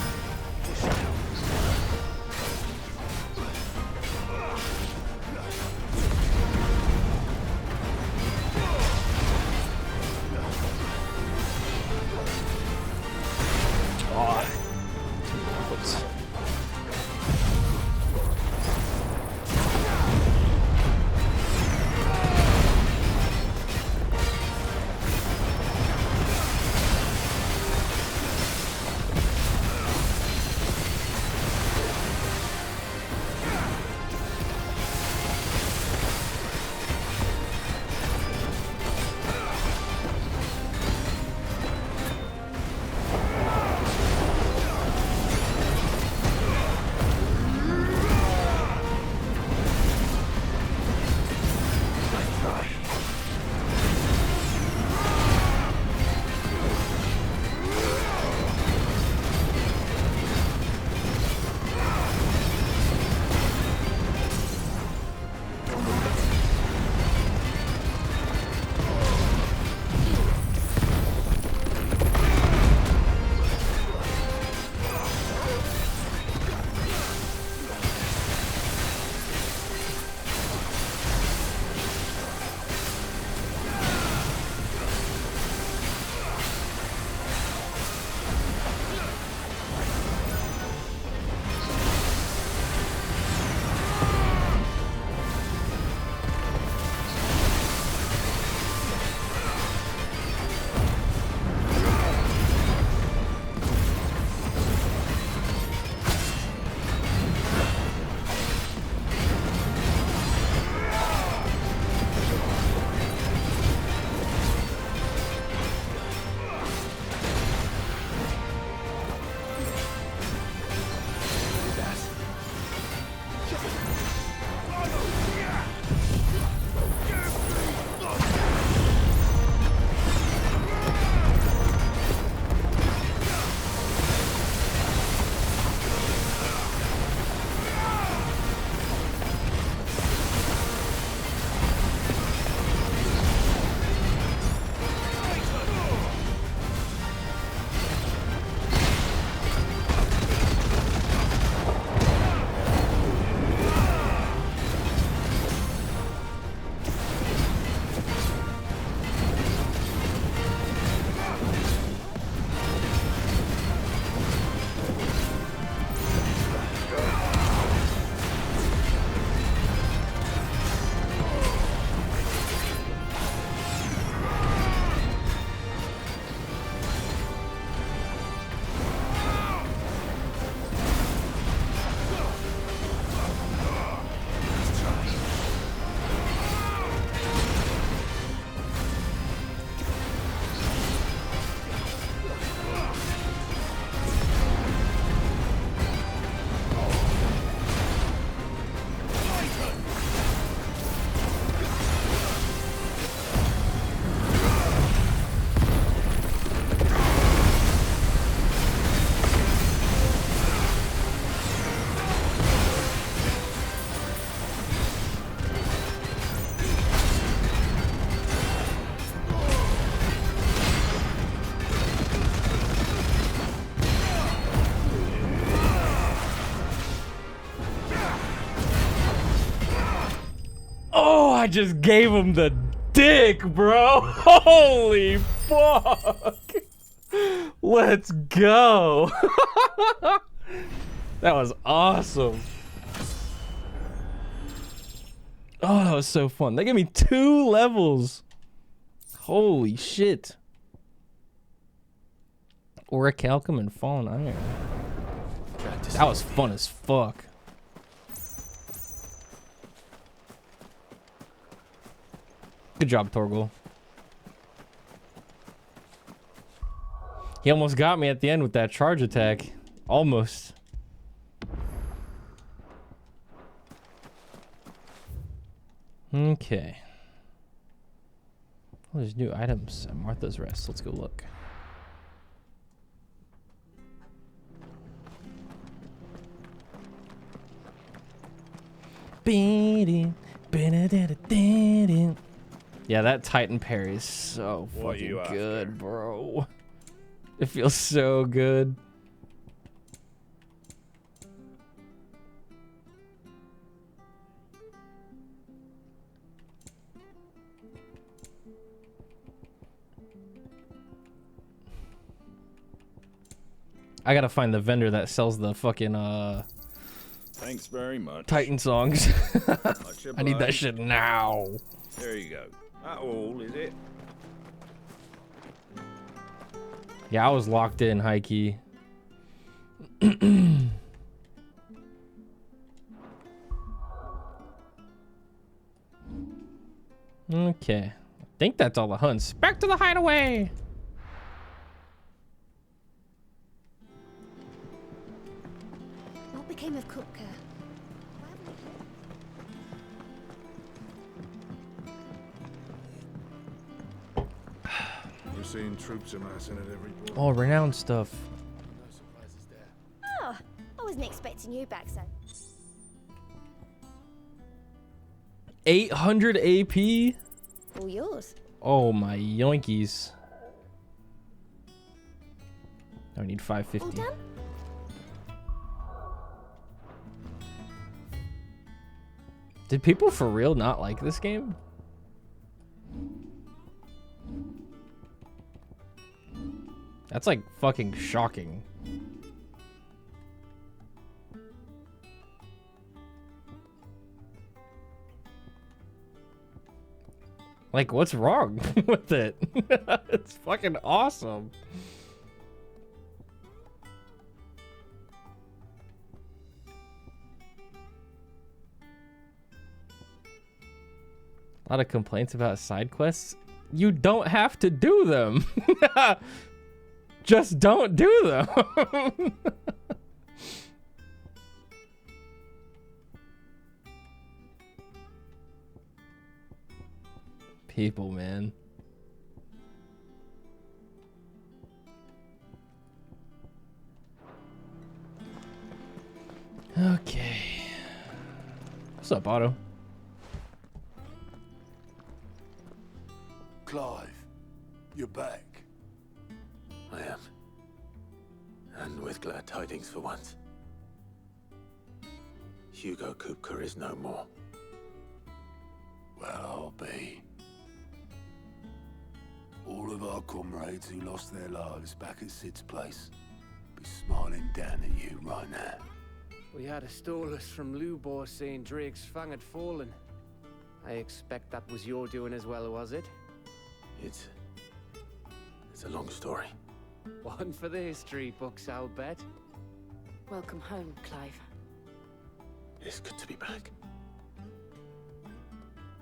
I just gave him the dick, bro. Holy fuck. Let's go. That was awesome. Oh, that was so fun. They gave me 2 levels. Holy shit. Orichalcum and Fallen Iron. That was fun as fuck. Good job, Torgal. He almost got me at the end with that charge attack. Almost. Okay. Oh, there's new items at Martha's Rest. Let's go look. Yeah, that Titan parry is so fucking good, bro. It feels so good. I gotta find the vendor that sells the fucking Thanks very much. Titan songs. Much I need that obliged. shit now. There you go. That all, is it? Yeah, I was locked in, high key. Okay. I think that's all the hunts. Back to the hideaway. What became of Kupka? You're seeing troops amassing at every port. Oh, renowned stuff. Oh, I wasn't expecting you back, so. 800 AP? All yours. Oh my yoinkies. I need 550. All done? Did people for real not like this game? That's like fucking shocking. Like, what's wrong with it? It's fucking awesome. A lot of complaints about side quests. You don't have to do them. Just don't do them. People, man. Okay. What's up, Otto? Clive, you're back. I am. And with glad tidings for once. Hugo Kupka is no more. Well, I'll be. All of our comrades who lost their lives back at Sid's place be smiling down at you right now. We had a stolus from Lubor saying Drake's fang had fallen. I expect that was your doing as well, was it? It's a long story. One for the history books, I'll bet. Welcome home, Clive. It's good to be back.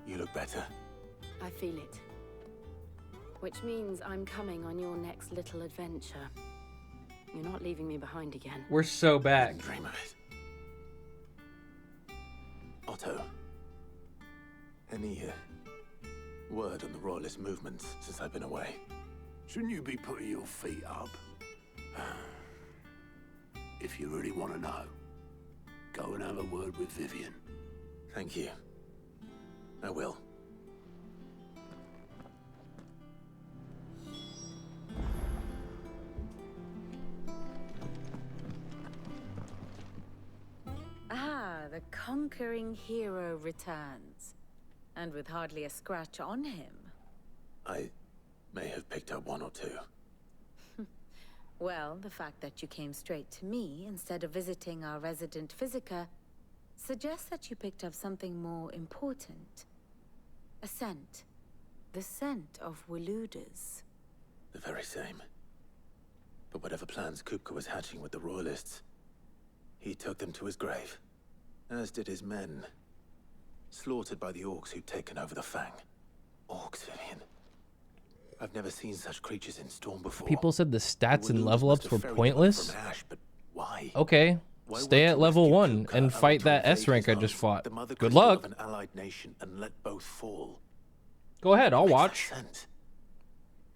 You look better. I feel it. Which means I'm coming on your next little adventure. You're not leaving me behind again. We're so back. Dream of it. Otto, any word on the royalist movements since I've been away? Shouldn't you be putting your feet up? If you really want to know, go and have a word with Vivian. Thank you. I will. Ah, the conquering hero returns. And with hardly a scratch on him. I may have picked up one or two. Well, the fact that you came straight to me instead of visiting our resident physiker suggests that you picked up something more important. A scent. The scent of Walooders. The very same. But whatever plans Kupka was hatching with the Royalists, he took them to his grave. As did his men. Slaughtered by the orcs who'd taken over the Fang. Orcs, Vivian. I've never seen such creatures in Storm before. People said the stats and Walooders level must ups have were ferried them pointless. from Ash, but why? Okay, Why stay won't at you level rescue 1 Kupka and only fight to that invade S rank I his just own, fought. the mother Good crystal luck. of an allied nation, and let both fall? Go ahead, I'll Makes watch. sense.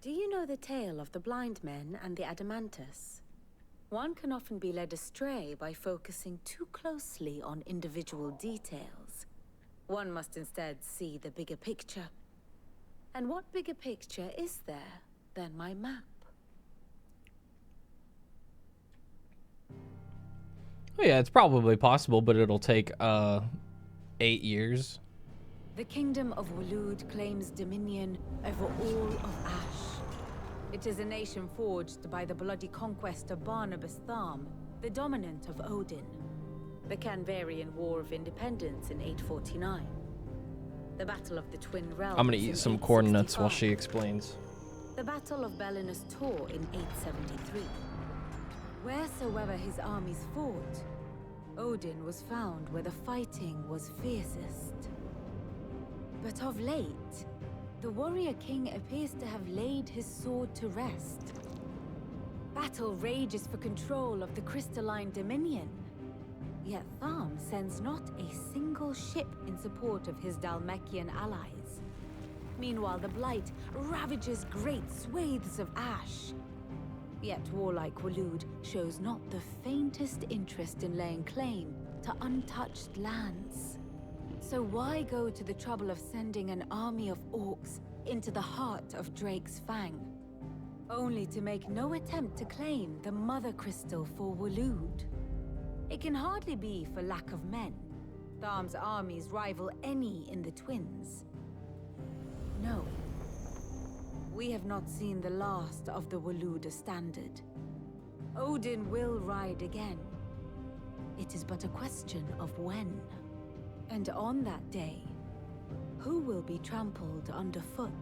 Do you know the tale of the blind men and the Adamantus? One can often be led astray by focusing too closely on individual details. One must instead see the bigger picture. And what bigger picture is there than my map? Oh yeah, it's probably possible, but it'll take 8 years. The kingdom of Walood claims dominion over all of Ash. It is a nation forged by the bloody conquest of Barnabas Tharm, the dominant of Odin. The Canvarian War of Independence in 849. The Battle of the Twin Realms. I'm gonna eat some corn nuts while she explains. The Battle of Belinus Tor in 873. Wheresoever his armies fought, Odin was found where the fighting was fiercest. But of late, the warrior king appears to have laid his sword to rest. Battle rages for control of the crystalline dominion. Yet Tharm sends not a single ship in support of his Dhalmekian allies. Meanwhile, the Blight ravages great swathes of Ash. Yet warlike Walood shows not the faintest interest in laying claim to untouched lands. So why go to the trouble of sending an army of orcs into the heart of Drake's Fang, only to make no attempt to claim the Mother Crystal for Walood? It can hardly be for lack of men. Tharm's armies rival any in the Twins. No. We have not seen the last of the Walooder standard. Odin will ride again. It is but a question of when. And on that day, who will be trampled underfoot?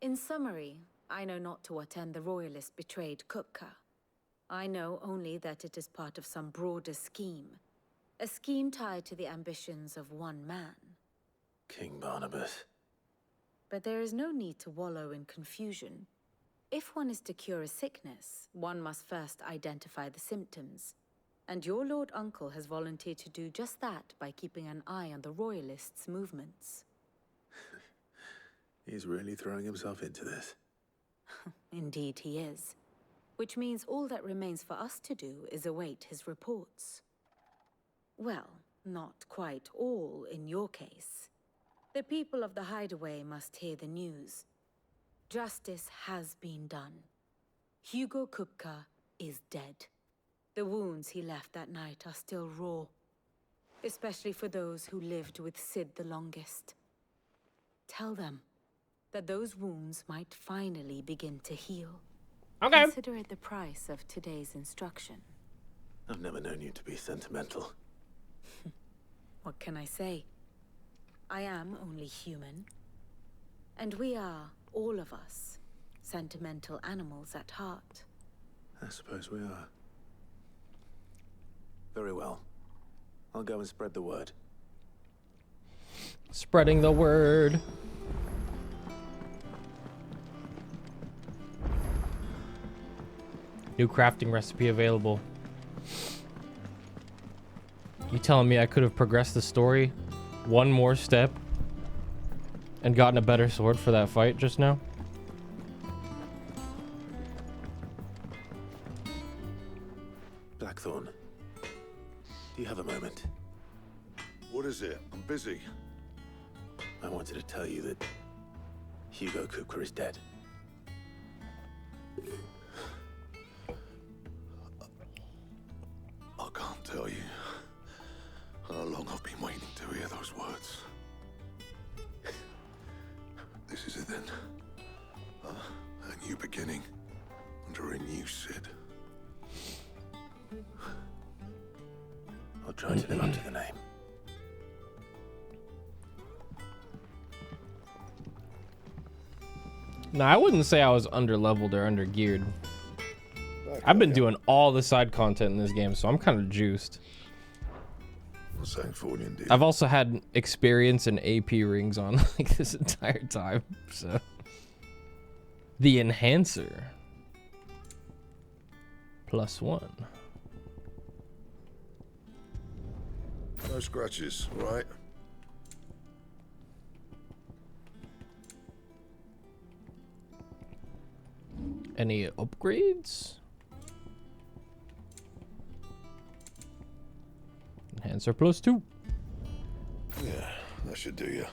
In summary, I know not to what end the Royalists betrayed Kupka. I know only that it is part of some broader scheme. A scheme tied to the ambitions of one man. King Barnabas. But there is no need to wallow in confusion. If one is to cure a sickness, one must first identify the symptoms. And your Lord Uncle has volunteered to do just that by keeping an eye on the Royalists' movements. He's really throwing himself into this. Indeed he is. Which means all that remains for us to do is await his reports. Well, not quite all in your case. The people of the Hideaway must hear the news. Justice has been done. Hugo Kupka is dead. The wounds he left that night are still raw, especially for those who lived with Sid the longest. Tell them that those wounds might finally begin to heal. Okay. Consider it the price of today's instruction. I've never known you to be sentimental. What can I say? I am only human. And we are, all of us, sentimental animals at heart. I suppose we are. Very well. I'll go and spread the word. Spreading the word. New crafting recipe available. You telling me I could have progressed the story one more step and gotten a better sword for that fight just now? Blackthorn, do you have a moment? What is it? I'm busy. I wanted to tell you that Hugo Kupka is dead. I can't tell you. I've been waiting to hear those words. This is it then. A new beginning under a new Sid. I'll try to live up to the name. No, I wouldn't say I was under-leveled or under-geared. I've been doing all the side content in this game, so I'm kind of juiced. What's that for you, indeed? I've also had experience and AP rings on like this entire time, so. The Enhancer. +1. No scratches, right? Any upgrades? Enhancer +2. Yeah, that should do you.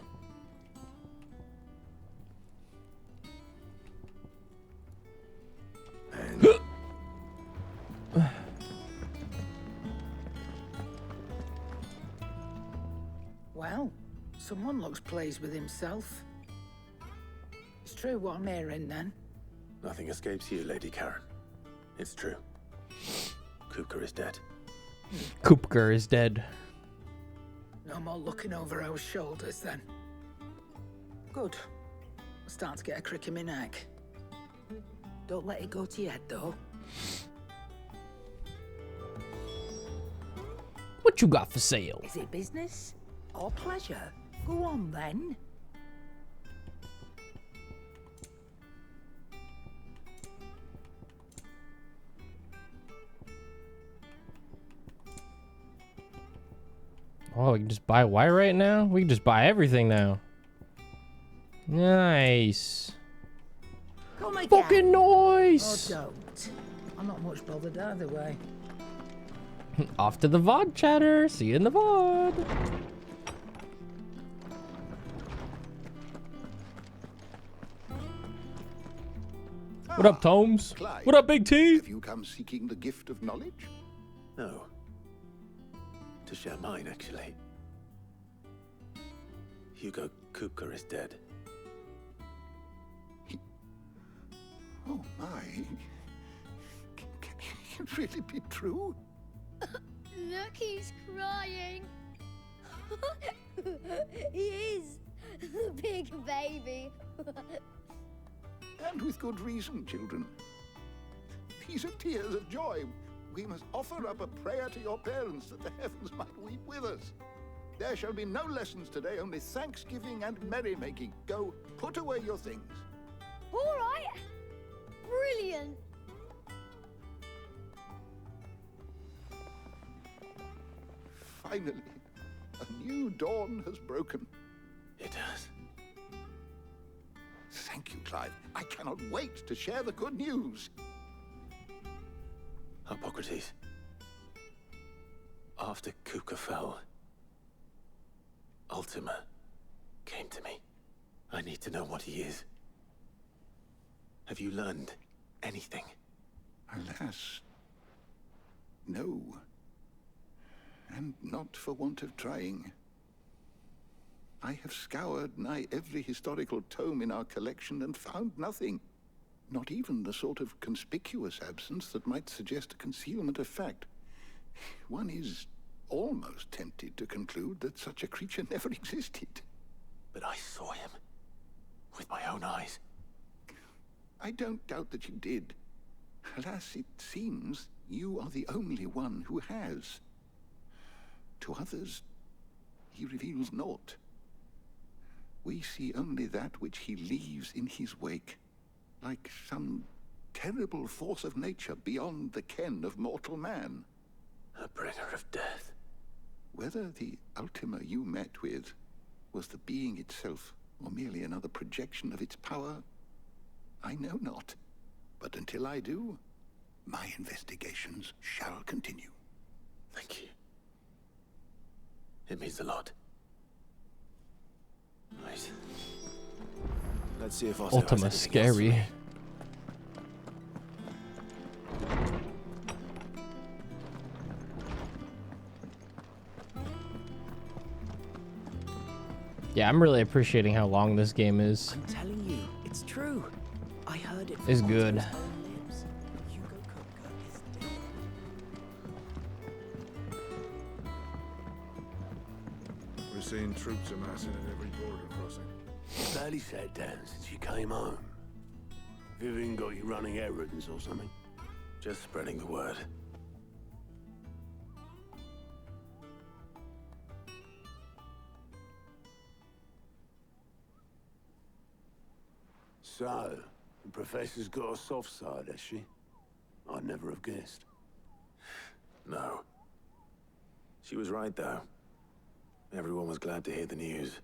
Well, someone looks pleased with himself. It's true what I'm hearing then. Nothing escapes you, Lady Karen. It's true. Kupka is dead. Kupka is dead. No more looking over our shoulders then. Good. I'm starting to get a crick in my neck. Don't let it go to your head though. What you got for sale? Is it business or pleasure? Go on then. Oh, we can just buy white right now? We can just buy everything now. Nice. Come again. Fucking nice. Oh, don't. I'm not much bothered either way. Off to the VOD chatter. See you in the VOD. What up, Tomes? Clive, What up, Big T? Have you come seeking the gift of knowledge? No. To share mine, actually. Hugo Kupka is dead. Oh my. Can it really be true? Look, he's crying. He is. Big baby. And with good reason, children. These are tears of joy. We must offer up a prayer to your parents that the heavens might weep with us. There shall be no lessons today, only thanksgiving and merrymaking. Go, put away your things. All right. Brilliant. Finally, a new dawn has broken. It has. Thank you, Clive. I cannot wait to share the good news. Hippocrates. After Kupka fell, Ultima came to me. I need to know what he is. Have you learned anything? Alas, no. And not for want of trying. I have scoured nigh every historical tome in our collection and found nothing. Not even the sort of conspicuous absence that might suggest a concealment of fact. One is almost tempted to conclude that such a creature never existed. But I saw him. With my own eyes. I don't doubt that you did. Alas, it seems you are the only one who has. To others, he reveals naught. We see only that which he leaves in his wake, like some terrible force of nature beyond the ken of mortal man. A bringer of death. Whether the Ultima you met with was the being itself, or merely another projection of its power, I know not. But until I do, my investigations shall continue. Thank you. It means a lot. Right. Let's see if Otto has Ultima anything else for scary. me. Yeah, I'm really appreciating how long this game is. I'm telling you, it's true. I heard it. It's good. We're seeing troops amassing at every border crossing. Barely sat down since you came home. Vivian got you running errands or something? Just spreading the word. So, the professor's got a soft side, has she? I'd never have guessed. No. She was right, though. Everyone was glad to hear the news.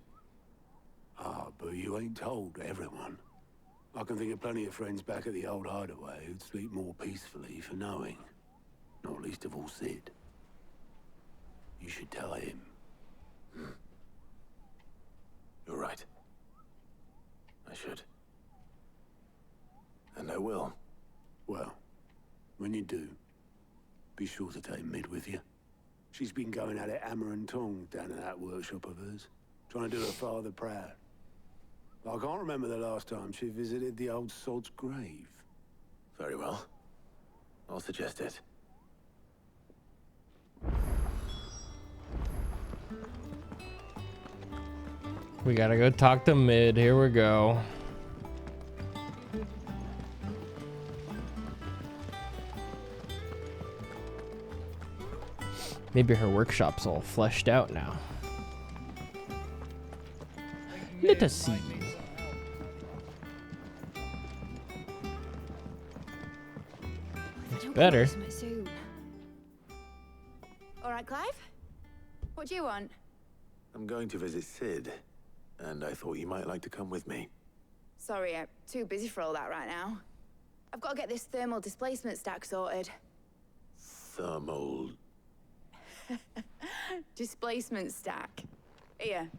Ah, but you ain't told everyone. I can think of plenty of friends back at the old hideaway who'd sleep more peacefully for knowing. Not least of all Sid. You should tell him. You're right. I should. And I will. Well, when you do, be sure to take Mid with you. She's been going at it hammer and tongs down in that workshop of hers, trying to do her father proud. I can't remember the last time she visited the old sod's grave. Very well. I'll suggest it. We gotta go talk to Mid. Here we go. Maybe her workshop's all fleshed out now. Let us see. It's better. All right, Clive. What do you want? I'm going to visit Sid, and I thought you might like to come with me. Sorry, I'm too busy for all that right now. I've got to get this thermal displacement stack sorted. Thermal... Displacement stack. Here.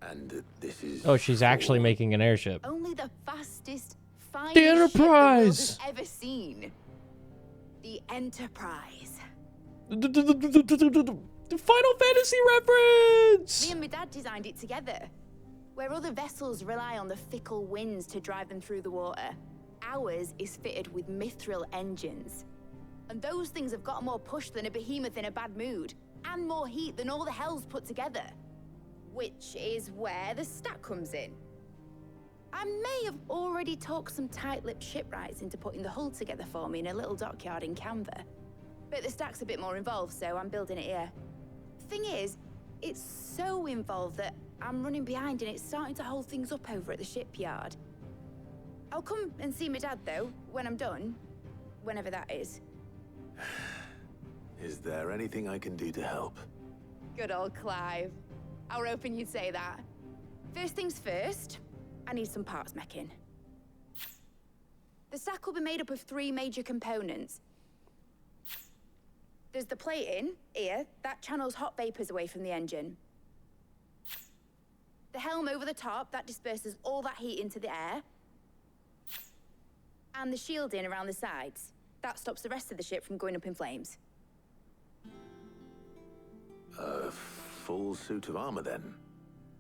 And this is... Oh, she's actually making an airship. Only the fastest, finest The ship the world Enterprise! has ever seen. The Enterprise. The Final Fantasy reference! Me and my dad designed it together. Where other vessels rely on the fickle winds to drive them through the water, ours is fitted with mithril engines. And those things have got more push than a behemoth in a bad mood, and more heat than all the hells put together. Which is where the stack comes in. I may have already talked some tight-lipped shipwrights into putting the hull together for me in a little dockyard in Canva. But the stack's a bit more involved, so I'm building it here. Thing is, it's so involved that I'm running behind and it's starting to hold things up over at the shipyard. I'll come and see my dad, though, when I'm done. Whenever that is. Is there anything I can do to help? Good old Clive. I were hoping you'd say that. First things first, I need some parts meching. The stack will be made up of 3 major components. There's the plating, here, that channels hot vapors away from the engine. The helm over the top, that disperses all that heat into the air. And the shielding around the sides. That stops the rest of the ship from going up in flames. A full suit of armor, then.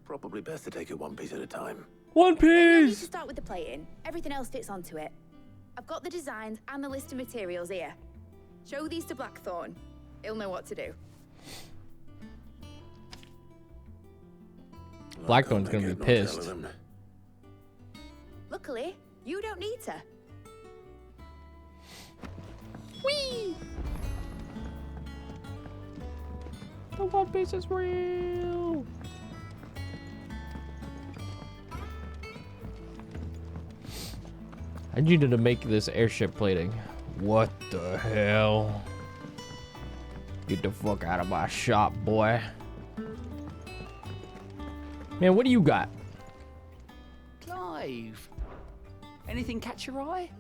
Probably best to take it one piece at a time. One No need to piece! start with the plating. Everything else fits onto it. I've got the designs and the list of materials here. Show these to Blackthorn. He'll know what to do. Blackthorn's gonna be pissed. Luckily, you don't need to. Whee! The One Piece is real! I needed to make this airship plating. What the hell? Get the fuck out of my shop, boy. Man, what do you got? Clive, anything catch your eye?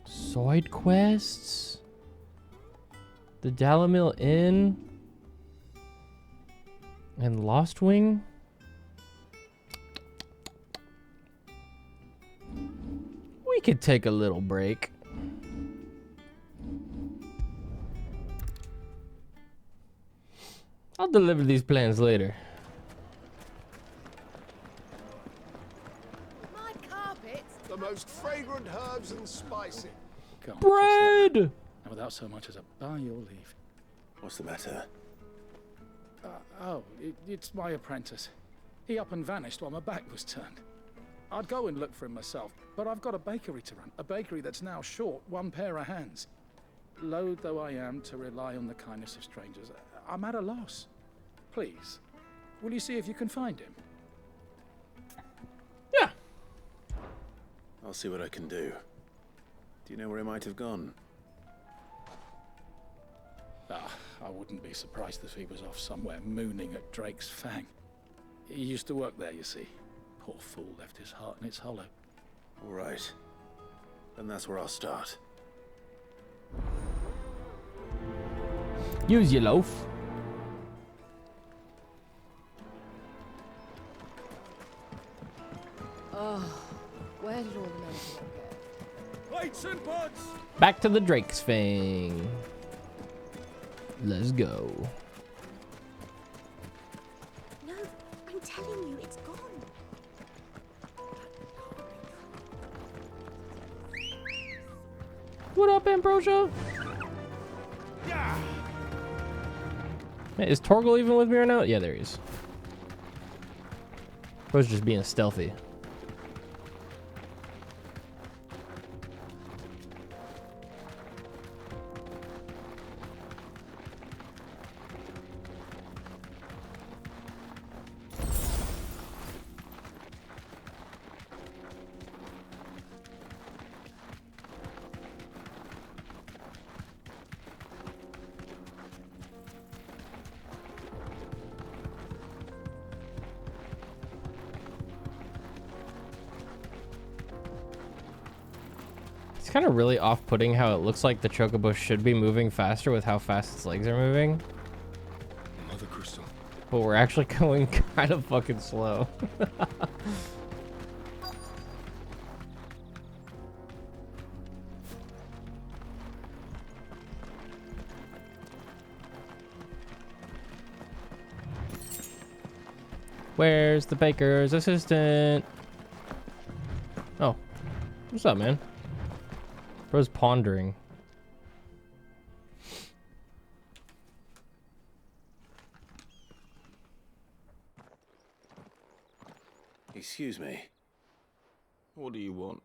Side quests? The Dalamil Inn? And Lost Wing? We could take a little break. I'll deliver these plans later. spicy. Come on, Bread! and without so much as a by your leave. What's the matter? It's my apprentice. He up and vanished while my back was turned. I'd go and look for him myself, but I've got a bakery to run. A bakery that's now short one pair of hands. Loath though I am to rely on the kindness of strangers, I'm at a loss. Please, will you see if you can find him? Yeah. I'll see what I can do. Do you know where he might have gone? I wouldn't be surprised if he was off somewhere mooning at Drake's Fang. He used to work there, you see. Poor fool left his heart in its hollow. All right. Then that's where I'll start. Use your loaf. Oh, where did all the men go? Plates and pots! Back to the Drake's Fang. Let's go. No, I'm telling you, it's gone. What up, Ambrosia? Hey, is Torgal even with me right now? Yeah, there he is. Bro's just being stealthy. It's kind of really off-putting how it looks like the chocobo should be moving faster with how fast its legs are moving. Mother Crystal. But we're actually going kind of fucking slow. Where's the baker's assistant? Oh, what's up, man? Bro's pondering. Excuse me. What do you want?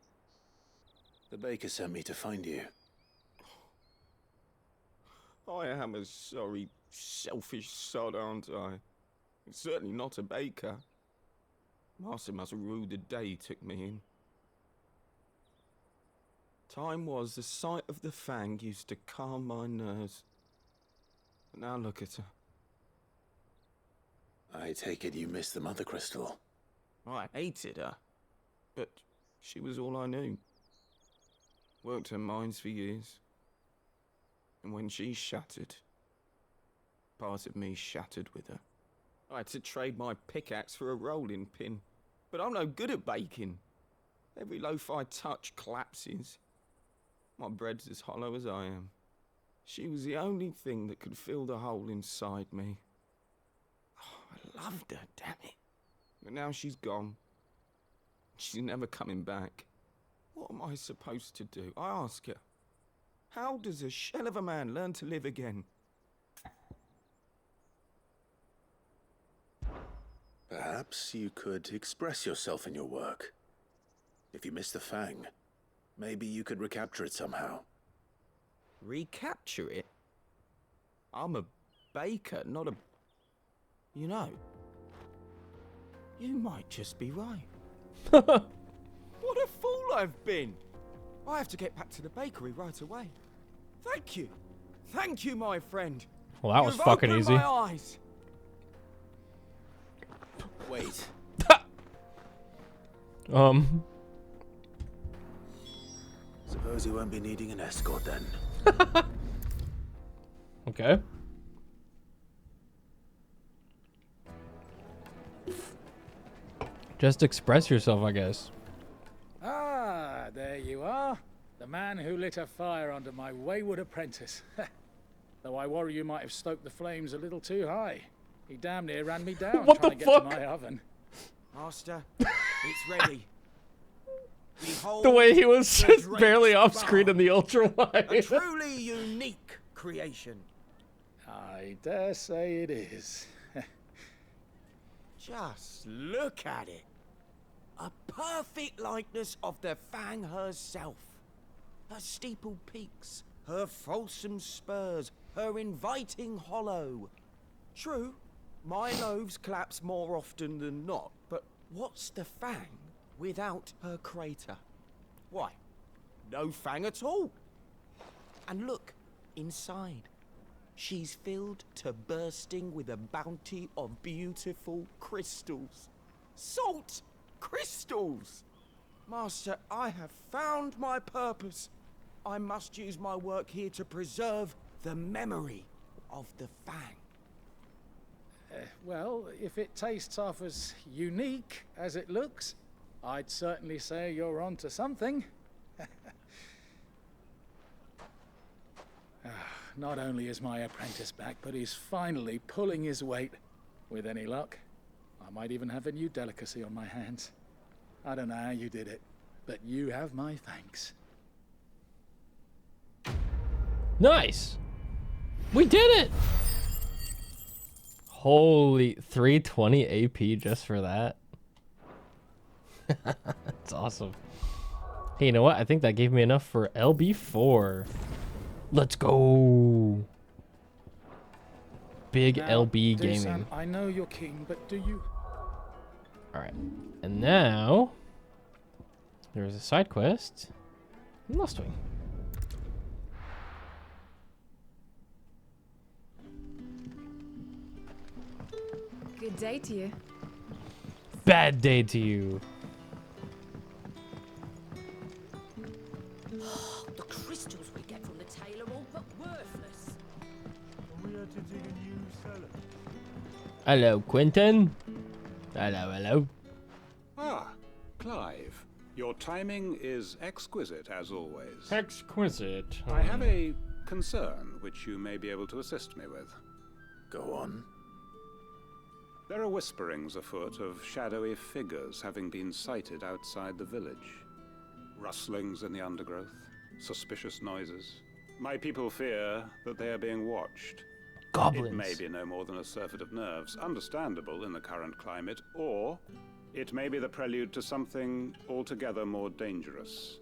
The baker sent me to find you. I am a sorry, selfish sod, aren't I? Certainly not a baker. Master must have ruled the day he took me in. Time was the sight of the Fang used to calm my nerves. But now look at her. I take it you missed the Mother Crystal. I hated her, but she was all I knew. Worked her mines for years. And when she shattered, part of me shattered with her. I had to trade my pickaxe for a rolling pin, but I'm no good at baking. Every loaf I touch collapses. My bread's as hollow as I am. She was the only thing that could fill the hole inside me. Oh, I loved her, damn it. But now she's gone. She's never coming back. What am I supposed to do? I ask her. How does a shell of a man learn to live again? Perhaps you could express yourself in your work. If you miss the Fang, maybe you could recapture it somehow. Recapture it? I'm a baker, not a... You know, you might just be right. What a fool I've been! I have to get back to the bakery right away. Thank you. Thank you, my friend. Well, that was You've fucking opened easy. my eyes. Wait. Suppose you won't be needing an escort then. Okay. Just express yourself, I guess. Ah, there you are. The man who lit a fire under my wayward apprentice. Though I worry you might have stoked the flames a little too high. He damn near ran me down What trying the to get fuck? to my oven. Master, it's ready. The way he was just barely off screen in the ultra wide. A truly unique creation. I dare say it is. Just look at it. A perfect likeness of the Fang herself. Her steepled peaks, her fulsome spurs, her inviting hollow. True, my loaves collapse more often than not, but what's the Fang without her crater? Why, no Fang at all. And look, inside. She's filled to bursting with a bounty of beautiful crystals. Salt crystals! Master, I have found my purpose. I must use my work here to preserve the memory of the Fang. Well, if it tastes half as unique as it looks, I'd certainly say you're onto something. Not only is my apprentice back, but he's finally pulling his weight. With any luck, I might even have a new delicacy on my hands. I don't know how you did it, but you have my thanks. Nice. We did it. Holy 320 AP just for that. That's awesome. Hey, you know what? I think that gave me enough for LB4. Let's go. Big Now, LB gaming. Sam, I know you're keen, but do you? All right. And now there's a side quest in Lost Wing. Good day to you. Bad day to you. The crystals we get from the tail are all but worthless. We had to dig a new cellar. Hello, Quentin. Hello, hello. Ah, Clive. Your timing is exquisite, as always. Exquisite. I have a concern which you may be able to assist me with. Go on. There are whisperings afoot of shadowy figures having been sighted outside the village. Rustlings in the undergrowth, suspicious noises. My people fear that they are being watched. Goblins. It may be no more than a surfeit of nerves, understandable in the current climate, or it may be the prelude to something altogether more dangerous.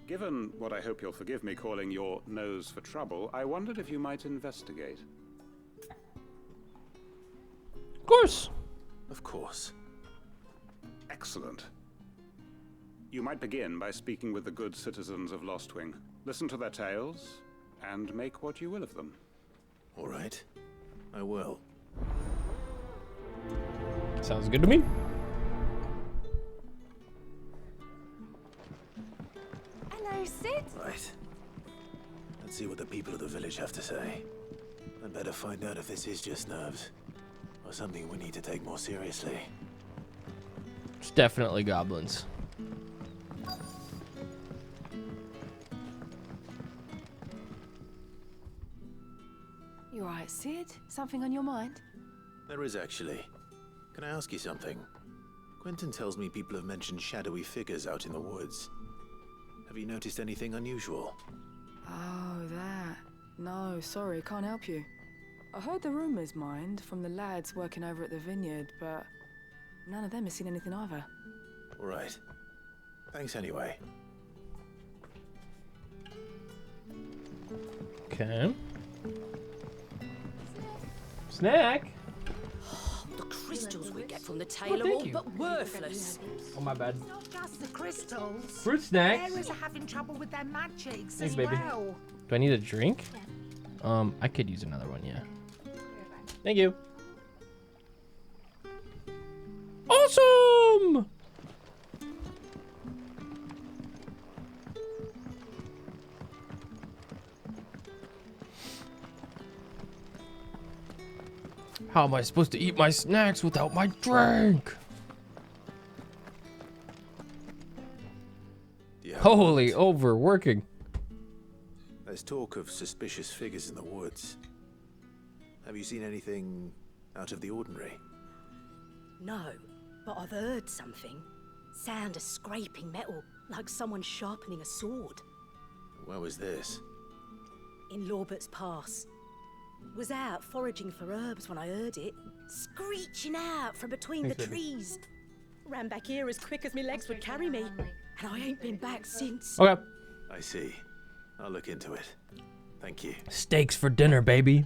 Given what I hope you'll forgive me calling your nose for trouble, I wondered if you might investigate. Of course. Of course. Excellent. You might begin by speaking with the good citizens of Lostwing. Listen to their tales, and make what you will of them. All right. I will. Sounds good to me. Hello, Sid. Right. Let's see what the people of the village have to say. I'd better find out if this is just nerves, or something we need to take more seriously. It's definitely goblins. You alright, Sid? Something on your mind? There is actually. Can I ask you something? Quentin tells me people have mentioned shadowy figures out in the woods. Have you noticed anything unusual? Oh, that. No, sorry, can't help you. I heard the rumours, mind, from the lads working over at the vineyard, but none of them has seen anything either. All right. Thanks anyway. Okay. Snack? The crystals we get from the tail are all but worthless. Oh, my bad. Not just the crystals. Fruit snacks. Areas are having trouble with their magics Thanks, as baby. well. Do I need a drink? I could use another one, yeah. Thank you. Awesome! How am I supposed to eat my snacks without my drink? Holy, overworking. There's talk of suspicious figures in the woods. Have you seen anything out of the ordinary? No, but I've heard something. Sound of scraping metal, like someone sharpening a sword. Where was this? In Lorbert's Pass. Was out foraging for herbs when I heard it, screeching out from between the trees. Ran back here as quick as my legs would carry me, and I ain't been back since. Okay. I see. I'll look into it. Thank you. Steaks for dinner, baby.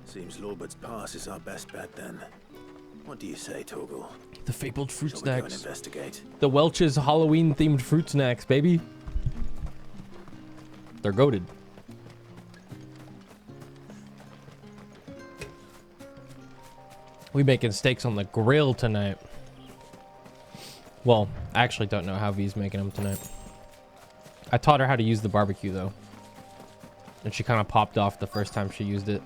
Seems Lorbert's Pass is our best bet then. What do you say, Torgal? The fabled fruit Shall we go and snacks. investigate? The Welch's Halloween-themed fruit snacks, baby. They're goated. We making steaks on the grill tonight. Well, I actually don't know how V's making them tonight. I taught her how to use the barbecue though, and she kind of popped off the first time she used it.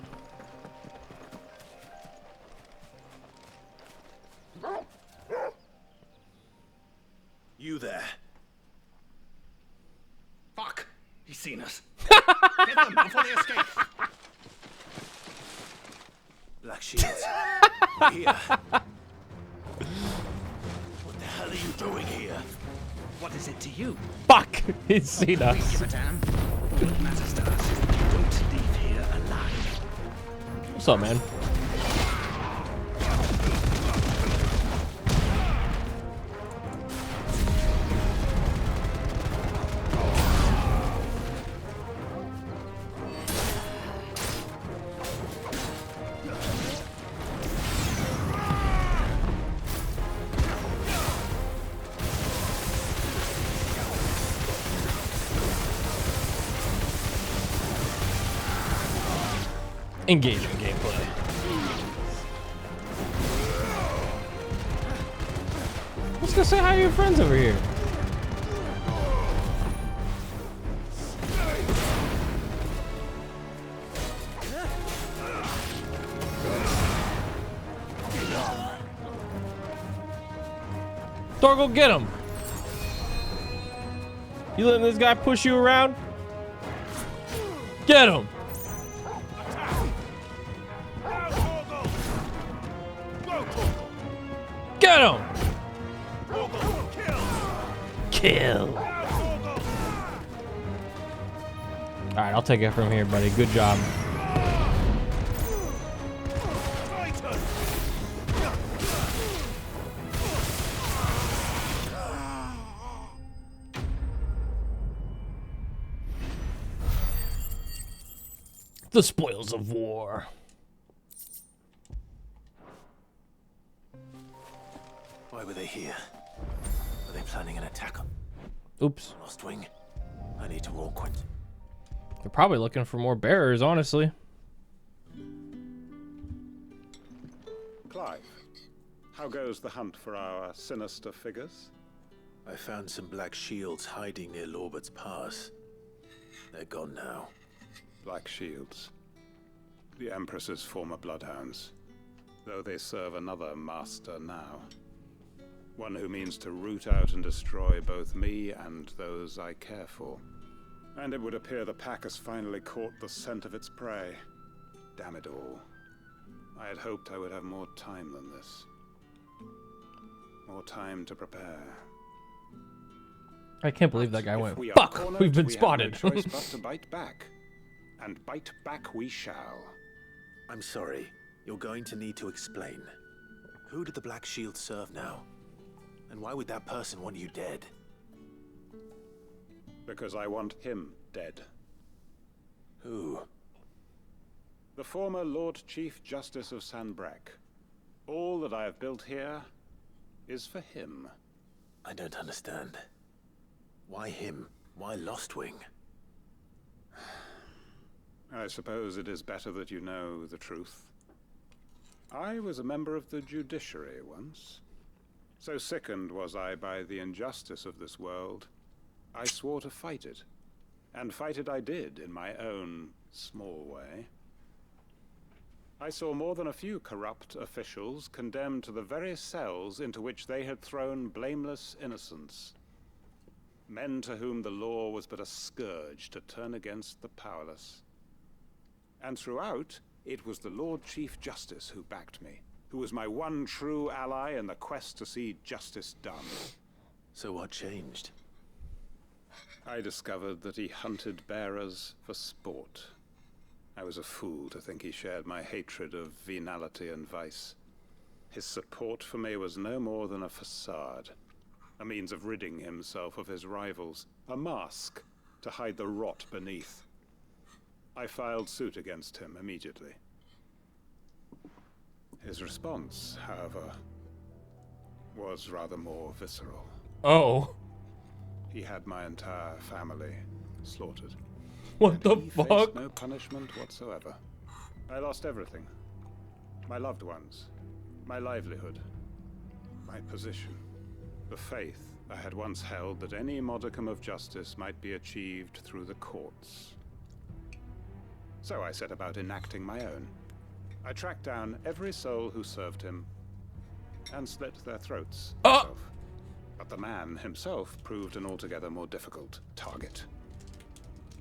You there? Fuck! He's seen us. Get them before they escape. Black Shields. We're here. What the hell are you doing here? What is it to you? Fuck! He's seen We us. give a damn. What matters to us is that you don't leave here alive. What's up, man? Engaging gameplay. Let's go say hi to your friends over here. Torgal, get him. You letting this guy push you around? Get him. Get him! Kill. Alright, I'll take it from here, buddy. Good job. The spoils of war. Why were they here? Are they planning an attack on Oops. Lost Wing? I need to warn Quint. They're probably looking for more bearers, honestly. Clive, how goes the hunt for our sinister figures? I found some Black Shields hiding near Lorbert's Pass. They're gone now. Black Shields. The Empress's former bloodhounds. Though they serve another master now. One who means to root out and destroy both me and those I care for. And it would appear the pack has finally caught the scent of its prey. Damn it all. I had hoped I would have more time than this. More time to prepare. I can't believe that guy went, We are fuck, cornered, we've been we spotted. have no choice but to bite back. And bite back we shall. I'm sorry. You're going to need to explain. Who do the Black Shields serve now? And why would that person want you dead? Because I want him dead. Who? The former Lord Chief Justice of Sanbreque. All that I have built here is for him. I don't understand. Why him? Why Lost Wing? I suppose it is better that you know the truth. I was a member of the judiciary once. So sickened was I by the injustice of this world, I swore to fight it. And fight it I did, in my own small way. I saw more than a few corrupt officials condemned to the very cells into which they had thrown blameless innocents. Men to whom the law was but a scourge to turn against the powerless. And throughout, it was the Lord Chief Justice who backed me, who was my one true ally in the quest to see justice done. So what changed? I discovered that he hunted bearers for sport. I was a fool to think he shared my hatred of venality and vice. His support for me was no more than a facade, a means of ridding himself of his rivals, a mask to hide the rot beneath. I filed suit against him immediately. His response, however, was rather more visceral. Oh. He had my entire family slaughtered. What the He fuck? faced no punishment whatsoever. I lost everything. My loved ones, my livelihood, my position, the faith I had once held that any modicum of justice might be achieved through the courts. So I set about enacting my own. I tracked down every soul who served him and slit their throats myself. But the man himself proved an altogether more difficult target.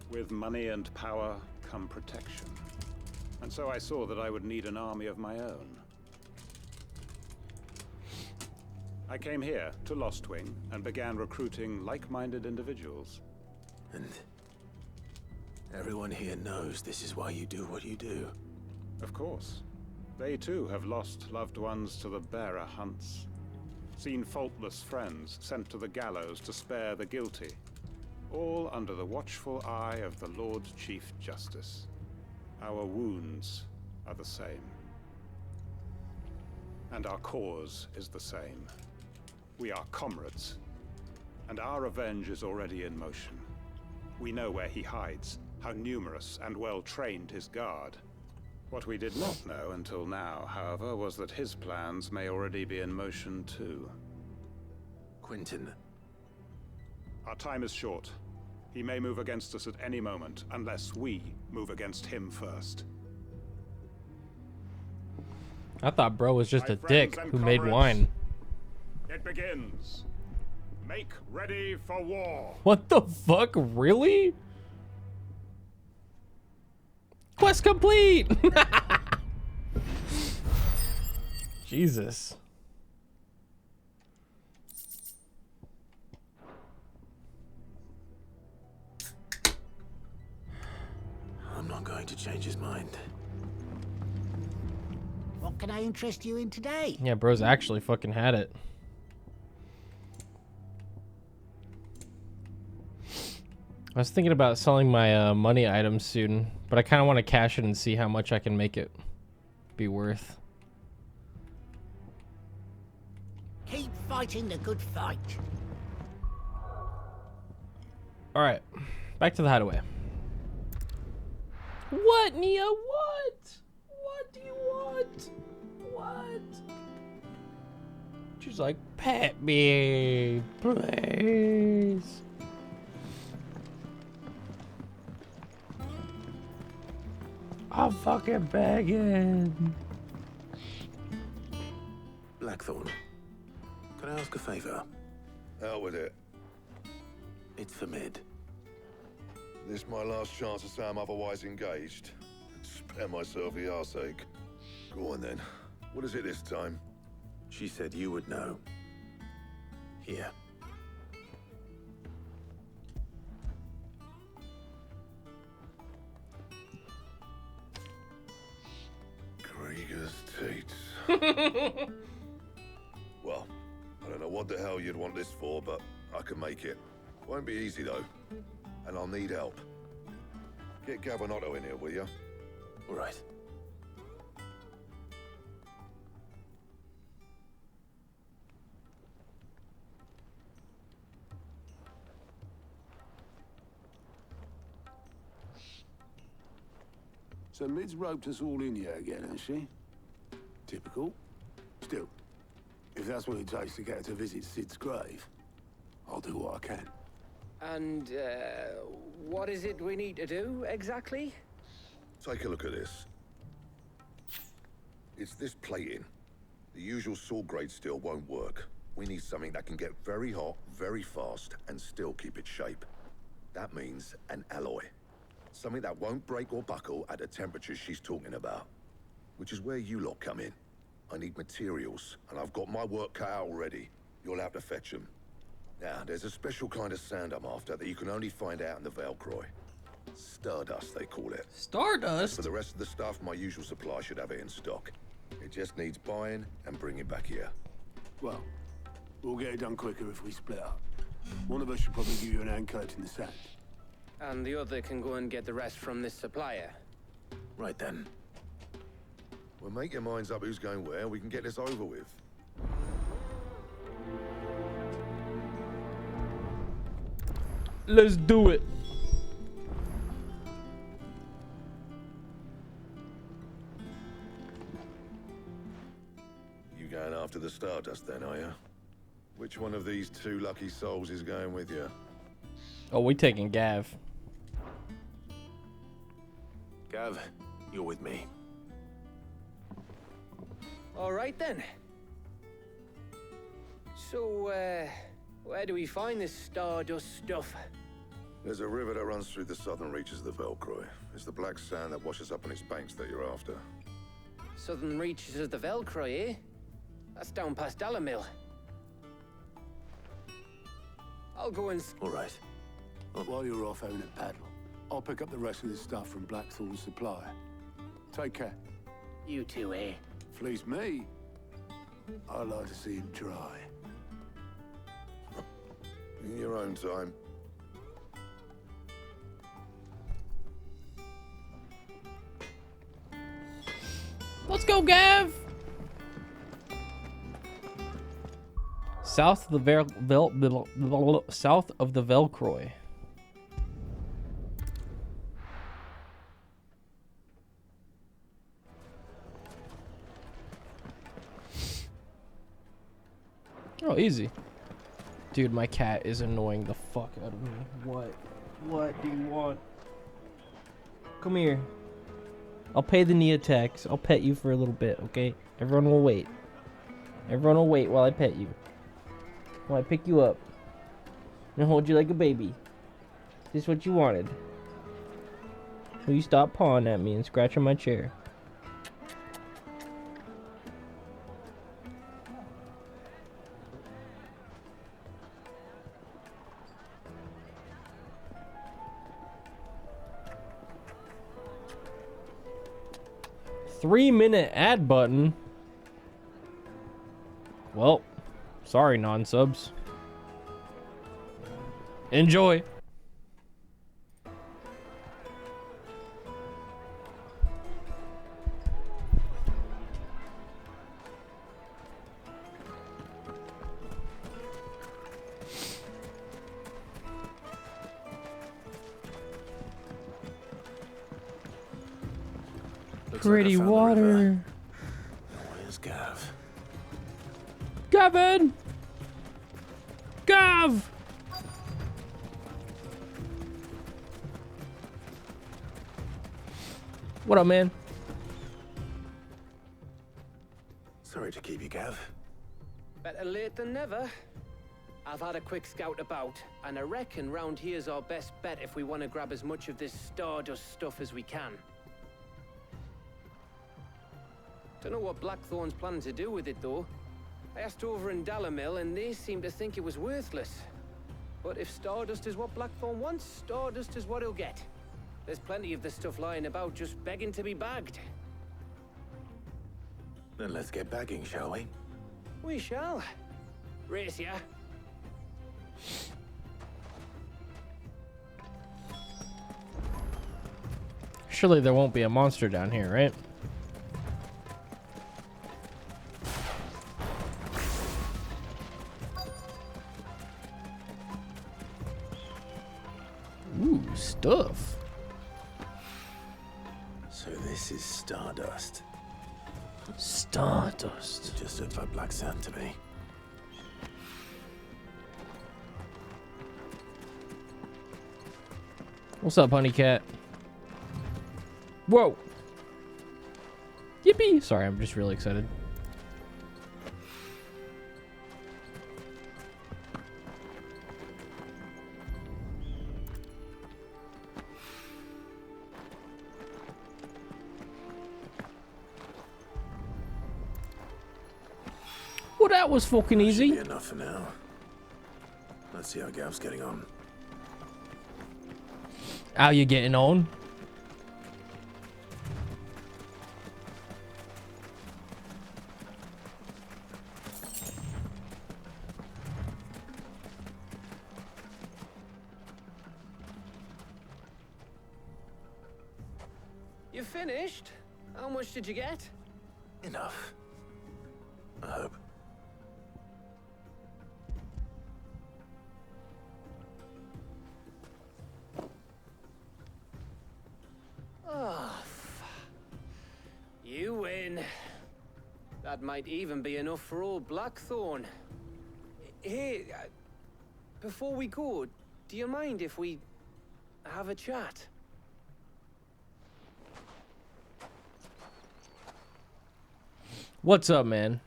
With money and power come protection. And so I saw that I would need an army of my own. I came here to Lostwing and began recruiting like-minded individuals. And everyone here knows this is why you do what you do. Of course. They too have lost loved ones to the bearer hunts. Seen faultless friends sent to the gallows to spare the guilty. All under the watchful eye of the Lord Chief Justice. Our wounds are the same. And our cause is the same. We are comrades. And our revenge is already in motion. We know where he hides, how numerous and well-trained his guard. What we did not know until now, however, was that his plans may already be in motion too. Quentin. Our time is short. He may move against us at any moment, unless we move against him first. I thought bro was just My a dick friends and who made comrades, wine. It begins. Make ready for war. What the fuck? Really? Quest complete! Jesus. I'm not going to change his mind. What can I interest you in today? Yeah, bro's actually fucking had it. I was thinking about selling my money items soon, but I kind of want to cash it and see how much I can make it be worth. Keep fighting the good fight. All right, back to the hideaway. What, Nia? What? What do you want? What? She's like, pet me, please. I'm fucking begging. Blackthorn, can I ask a favor? Out with it. It's for Mid. This my last chance to say I'm otherwise engaged. Spare myself the arseache. Go on then. What is it this time? She said you would know. Here. Krieger's teats. Well, I don't know what the hell you'd want this for, but I can make it. Won't be easy though, and I'll need help. Get Gabonotto in here, will ya? All right. So Mid's roped us all in here again, has she? Typical. Still, if that's what it takes to get her to visit Sid's grave, I'll do what I can. And, what is it we need to do, exactly? Take a look at this. It's this plating. The usual sword grade steel won't work. We need something that can get very hot, very fast, and still keep its shape. That means an alloy. Something that won't break or buckle at the temperatures she's talking about. Which is where you lot come in. I need materials, and I've got my work cut out already. You'll have to fetch them. Now, there's a special kind of sand I'm after that you can only find out in the Velcroy. Stardust, they call it. Stardust? For the rest of the stuff, my usual supply should have it in stock. It just needs buying and bringing back here. Well, we'll get it done quicker if we split up. One of us should probably give you an hand collecting the sand. And the other can go and get the rest from this supplier. Right then. Well, make your minds up who's going where, we can get this over with. Let's do it. You going after the Stardust then, are you? Which one of these two lucky souls is going with you? Oh, we taking Gav. Gav, you're with me. All right then. So, where do we find this Stardust stuff? There's a river that runs through the southern reaches of the Velcroy. It's the black sand that washes up on its banks that you're after. Southern reaches of the Velcroy, eh? That's down past Dalamil. I'll go and... All right. Well, while you're off having a paddle, I'll pick up the rest of the stuff from Blackthorn's supply. Take care. You too, eh? Fleece me. I'd like to see him try. In your own time. Let's go, Gav. South of the south of the Velcroy. Oh, easy. Dude, my cat is annoying the fuck out of me. What? What do you want? Come here. I'll pay the knee attacks. I'll pet you for a little bit, okay? Everyone will wait. Everyone will wait while I pet you. While I pick you up. And hold you like a baby. Is this what you wanted? Will you stop pawing at me and scratching my chair? Three-minute ad button. Well, sorry, non-subs. Enjoy. Pretty water. Where's Gav? Gavin! Gav! What up, man? Sorry to keep you, Gav. Better late than never. I've had a quick scout about, and I reckon round here's our best bet if we want to grab as much of this Stardust stuff as we can. Don't know what Blackthorn's planning to do with it, though. I asked over in Dalamil, and they seem to think it was worthless. But if Stardust is what Blackthorn wants, Stardust is what he'll get. There's plenty of this stuff lying about, just begging to be bagged. Then let's get bagging, shall we? We shall. Race ya. Surely there won't be a monster down here, right? Ooh, stuff. So this is Stardust. Stardust. Just looked like black sand to me. What's up, honey cat? Whoa. Yippee. Sorry, I'm just really excited. Well, that was fucking easy. Should be enough for now. Let's see how Gav's getting on. How you getting on? You finished? How much did you get? Enough. I hope. Oh, you win. That might even be enough for old Blackthorn. Hey, before we go, do you mind if we have a chat? What's up, man?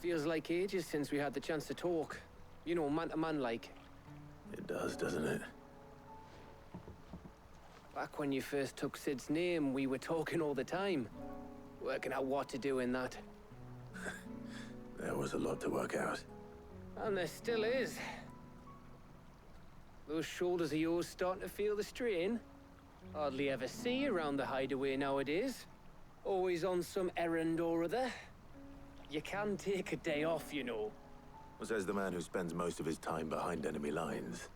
Feels like ages since we had the chance to talk. You know, man to man like. It does, doesn't it? Back when you first took Sid's name, we were talking all the time. Working out what to do in that. There was a lot to work out. And there still is. Those shoulders of yours starting to feel the strain. Hardly ever see you around the hideaway nowadays. Always on some errand or other. You can take a day off, you know. Says the man who spends most of his time behind enemy lines.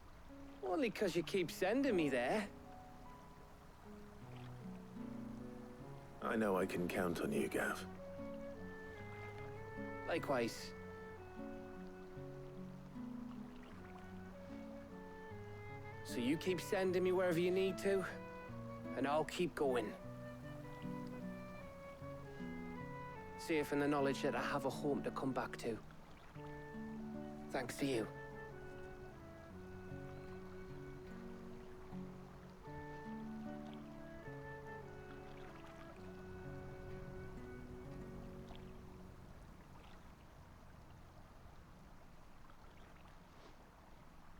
Only 'cause you keep sending me there. I know I can count on you, Gav. Likewise. So you keep sending me wherever you need to, and I'll keep going. Safe in the knowledge that I have a home to come back to. Thanks to you.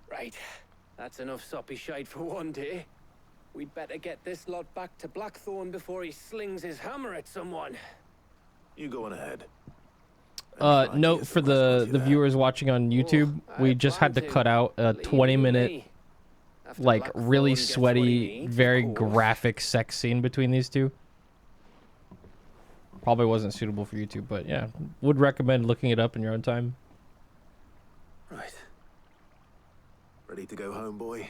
Right. That's enough soppy shite for one day. We'd better get this lot back to Blackthorn before he slings his hammer at someone. You go on ahead. Note for the viewers watching on YouTube, we just had to cut out a 20-minute, like, really sweaty, very graphic sex scene between these two. Probably wasn't suitable for YouTube, but yeah, would recommend looking it up in your own time. Right. Ready to go home, boy?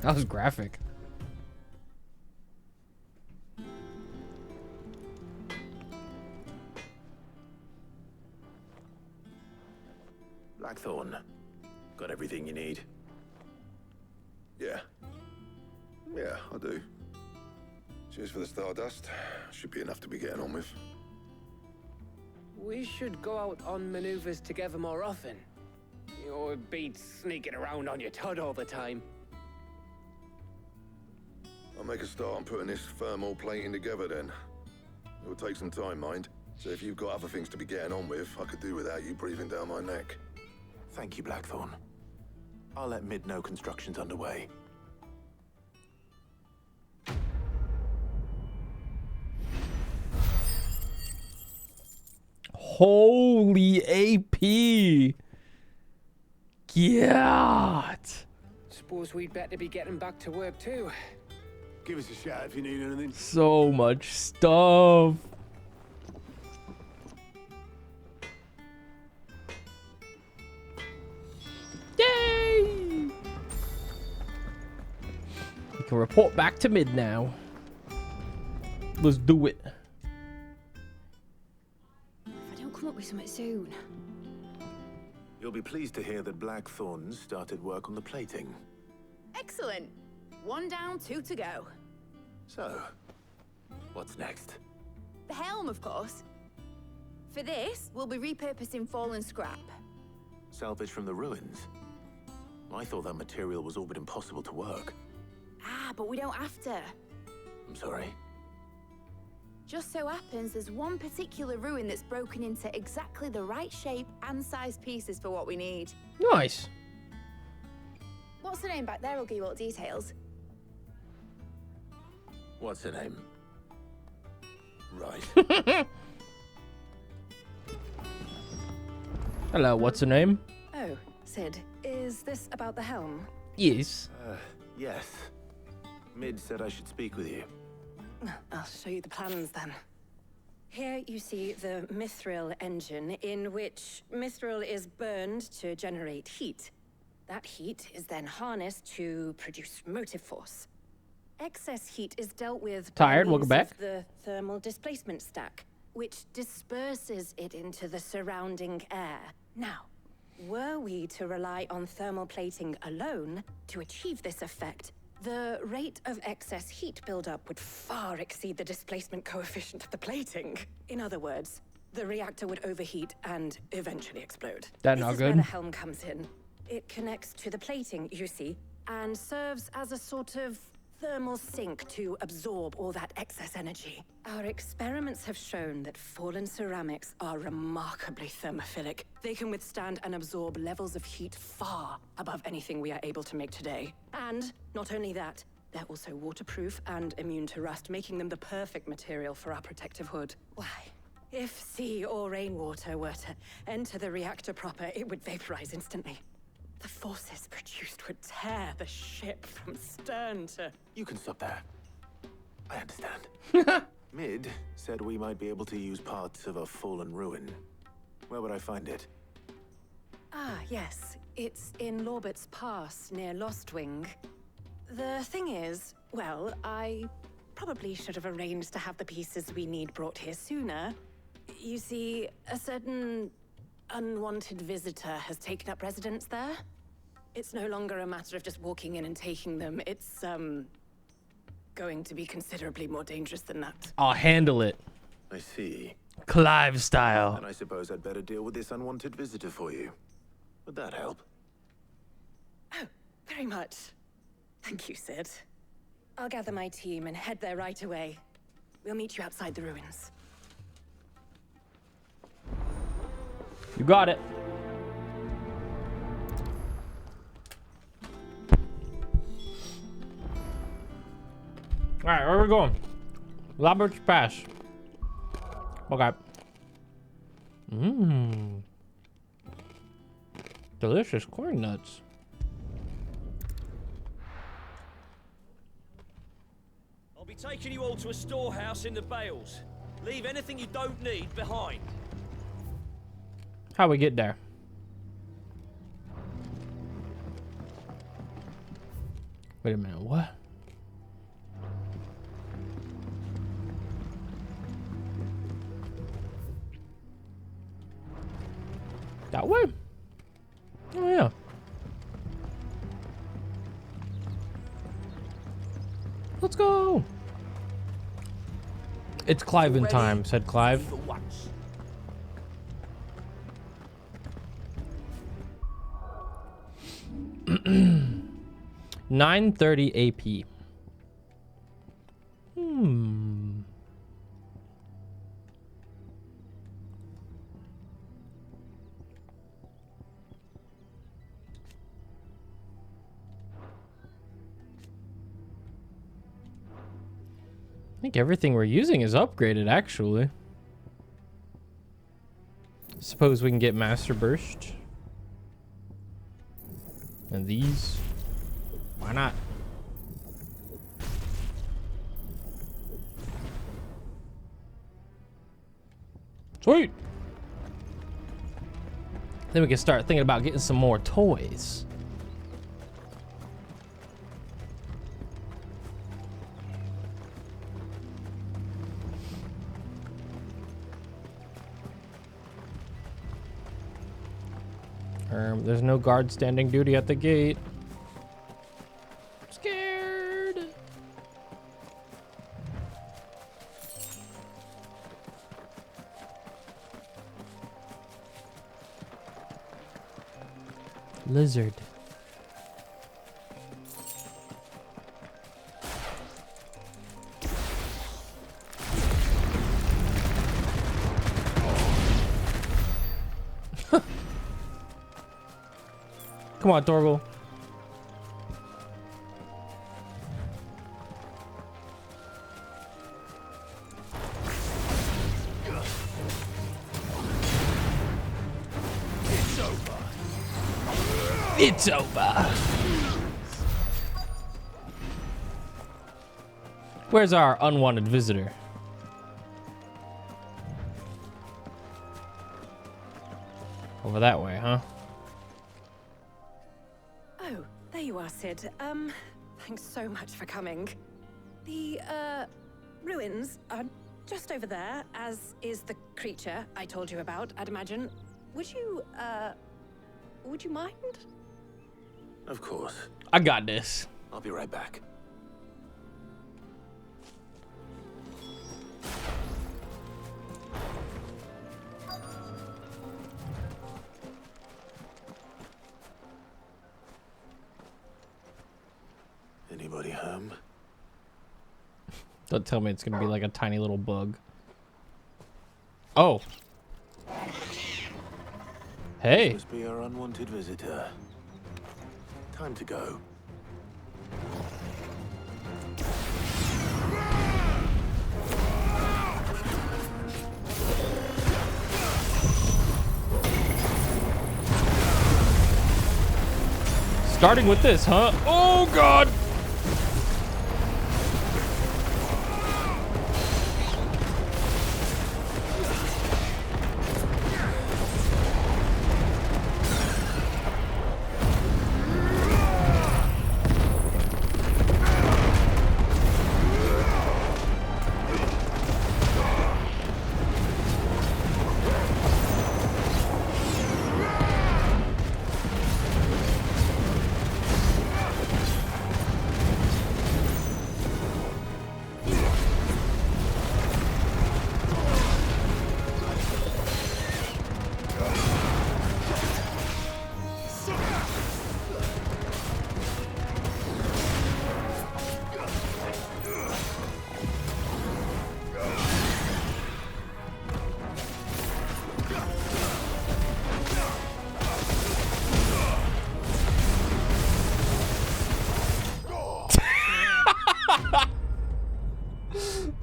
That was graphic. Blackthorn. Got everything you need? Yeah. Yeah, I do. Cheers for the Stardust. Should be enough to be getting on with. We should go out on maneuvers together more often. You know, it beats sneaking around on your Todd all the time. I'll make a start on putting this thermal plating together then. It will take some time, mind. So if you've got other things to be getting on with, I could do without you breathing down my neck. Thank you, Blackthorn. I'll let Mid know construction's underway. Holy AP! God! Suppose we'd better be getting back to work too. Give us a shout if you need anything. So much stuff. Yay! We can report back to Mid now. Let's do it. If I don't come up with something soon. You'll be pleased to hear that Blackthorn's started work on the plating. Excellent. 1 down, 2 to go. So, what's next? The helm, of course. For this, we'll be repurposing fallen scrap. Salvage from the ruins? I thought that material was all but impossible to work. Ah, but we don't have to. I'm sorry. Just so happens there's one particular ruin that's broken into exactly the right shape and size pieces for what we need. Nice. What's the name back there? I'll give you all the details. What's her name? Right. Hello, what's her name? Oh, Sid, is this about the helm? Yes. Yes. Mid said I should speak with you. I'll show you the plans then. Here you see the mithril engine, in which mithril is burned to generate heat. That heat is then harnessed to produce motive force. Excess heat is dealt with by Tired? Welcome means back. of the thermal displacement stack, which disperses it into the surrounding air. Now, were we to rely on thermal plating alone to achieve this effect, the rate of excess heat buildup would far exceed the displacement coefficient of the plating. In other words, the reactor would overheat and eventually explode. That This not is where good. the helm comes in. It connects to the plating, you see, and serves as a sort of thermal sink to absorb all that excess energy. Our experiments have shown that fallen ceramics are remarkably thermophilic. They can withstand and absorb levels of heat far above anything we are able to make today. And not only that, they're also waterproof and immune to rust, making them the perfect material for our protective hood. Why, if sea or rainwater were to enter the reactor proper, it would vaporize instantly. The forces produced would tear the ship from stern to... You can stop there. I understand. Mid said we might be able to use parts of a fallen ruin. Where would I find it? Ah, yes. It's in Lorbert's Pass, near Lostwing. The thing is, well, I probably should have arranged to have the pieces we need brought here sooner. You see, a certain unwanted visitor has taken up residence there. It's no longer a matter of just walking in and taking them. It's, going to be considerably more dangerous than that. I'll handle it. I see. Clive style. And I suppose I'd better deal with this unwanted visitor for you. Would that help? Oh, very much. Thank you, Sid. I'll gather my team and head there right away. We'll meet you outside the ruins. You got it. All right, where are we going? Roberts Pass. Okay. Mmm. Delicious corn nuts. I'll be taking you all to a storehouse in the Bales. Leave anything you don't need behind. How we get there? Wait a minute, what? That way? Oh yeah. Let's go. It's Clive in time, said Clive. 9:30 AP. I think everything we're using is upgraded, actually. Suppose we can get Master Burst. And these. Why not? Sweet! Then we can start thinking about getting some more toys. There's no guard standing duty at the gate. Scared. Lizard. Come on, Torgal. It's over. It's over. Where's our unwanted visitor? Over that way, huh? Oh, there you are, Sid. Thanks so much for coming. The, ruins are just over there, as is the creature I told you about, I'd imagine. Would you mind? Of course. I got this. I'll be right back. Anybody home? Don't tell me it's gonna be like a tiny little bug. Oh. Hey. Must be our unwanted visitor. Time to go. Starting with this, huh? Oh God.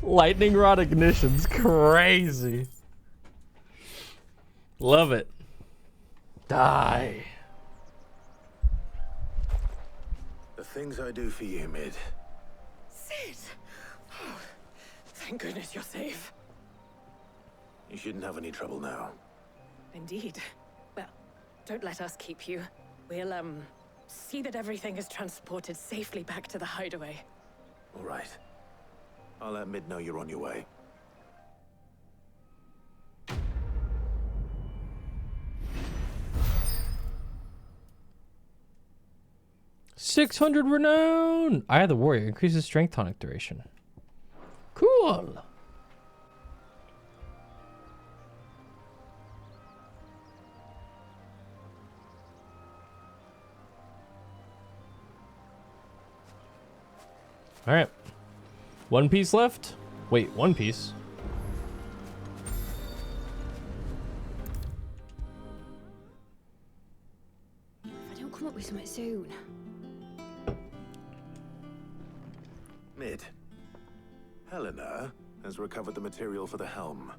Lightning rod ignition's crazy. Love it. Die. The things I do for you, Mid. Sid! Oh, thank goodness you're safe. You shouldn't have any trouble now. Indeed. Well, don't let us keep you. We'll, see that everything is transported safely back to the hideaway. All right. I'll let Mid know you're on your way. $600 renown. Eye of the Warrior increases strength tonic duration. Cool. All right. One piece left. Wait, one piece. If I don't come up with something soon. Mid. Helena has recovered the material for the helm.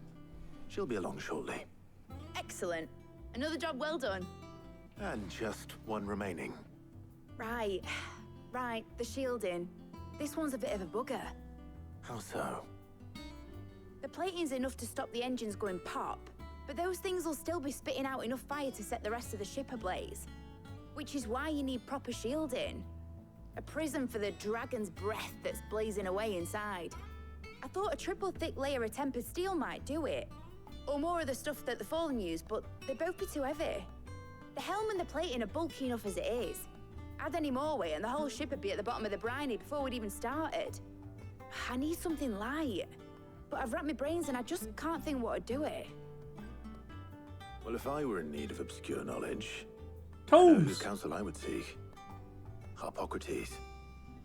She'll be along shortly. Excellent. Another job well done. And just one remaining. Right. Right, the shielding. This one's a bit of a bugger. How so? The plating's enough to stop the engines going pop, but those things will still be spitting out enough fire to set the rest of the ship ablaze. Which is why you need proper shielding. A prism for the dragon's breath that's blazing away inside. I thought a triple thick layer of tempered steel might do it. Or more of the stuff that the Fallen use, but they'd both be too heavy. The helm and the plating are bulky enough as it is. Add any more weight and the whole ship would be at the bottom of the briny before we'd even started. I need something light. But I've racked my brains and I just can't think what would do it. Well, if I were in need of obscure knowledge, Tomes. I know whose counsel I would seek. Hippocrates.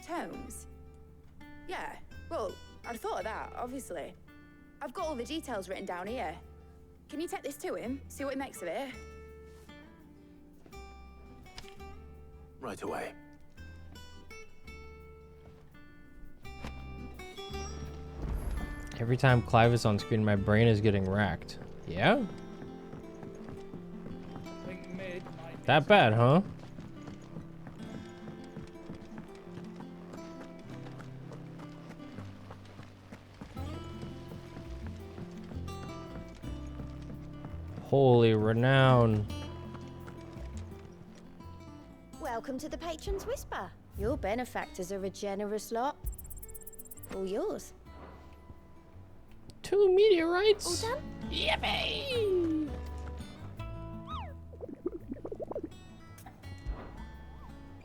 Tomes? Yeah, well, I'd thought of that, obviously. I've got all the details written down here. Can you take this to him? See what he makes of it? Right away. Every time Clive is on screen, my brain is getting racked. Yeah? That bad, huh? Holy renown. Welcome to the Patron's Whisper. Your benefactors are a generous lot. All yours. 2 meteorites. All done? Yippee!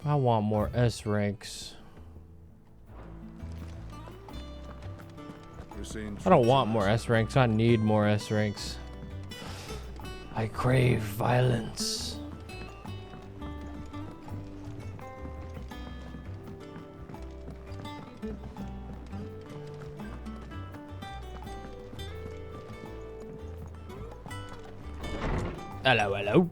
I want more S ranks. I don't want more S ranks. I need more S ranks. I crave violence. Hello, hello.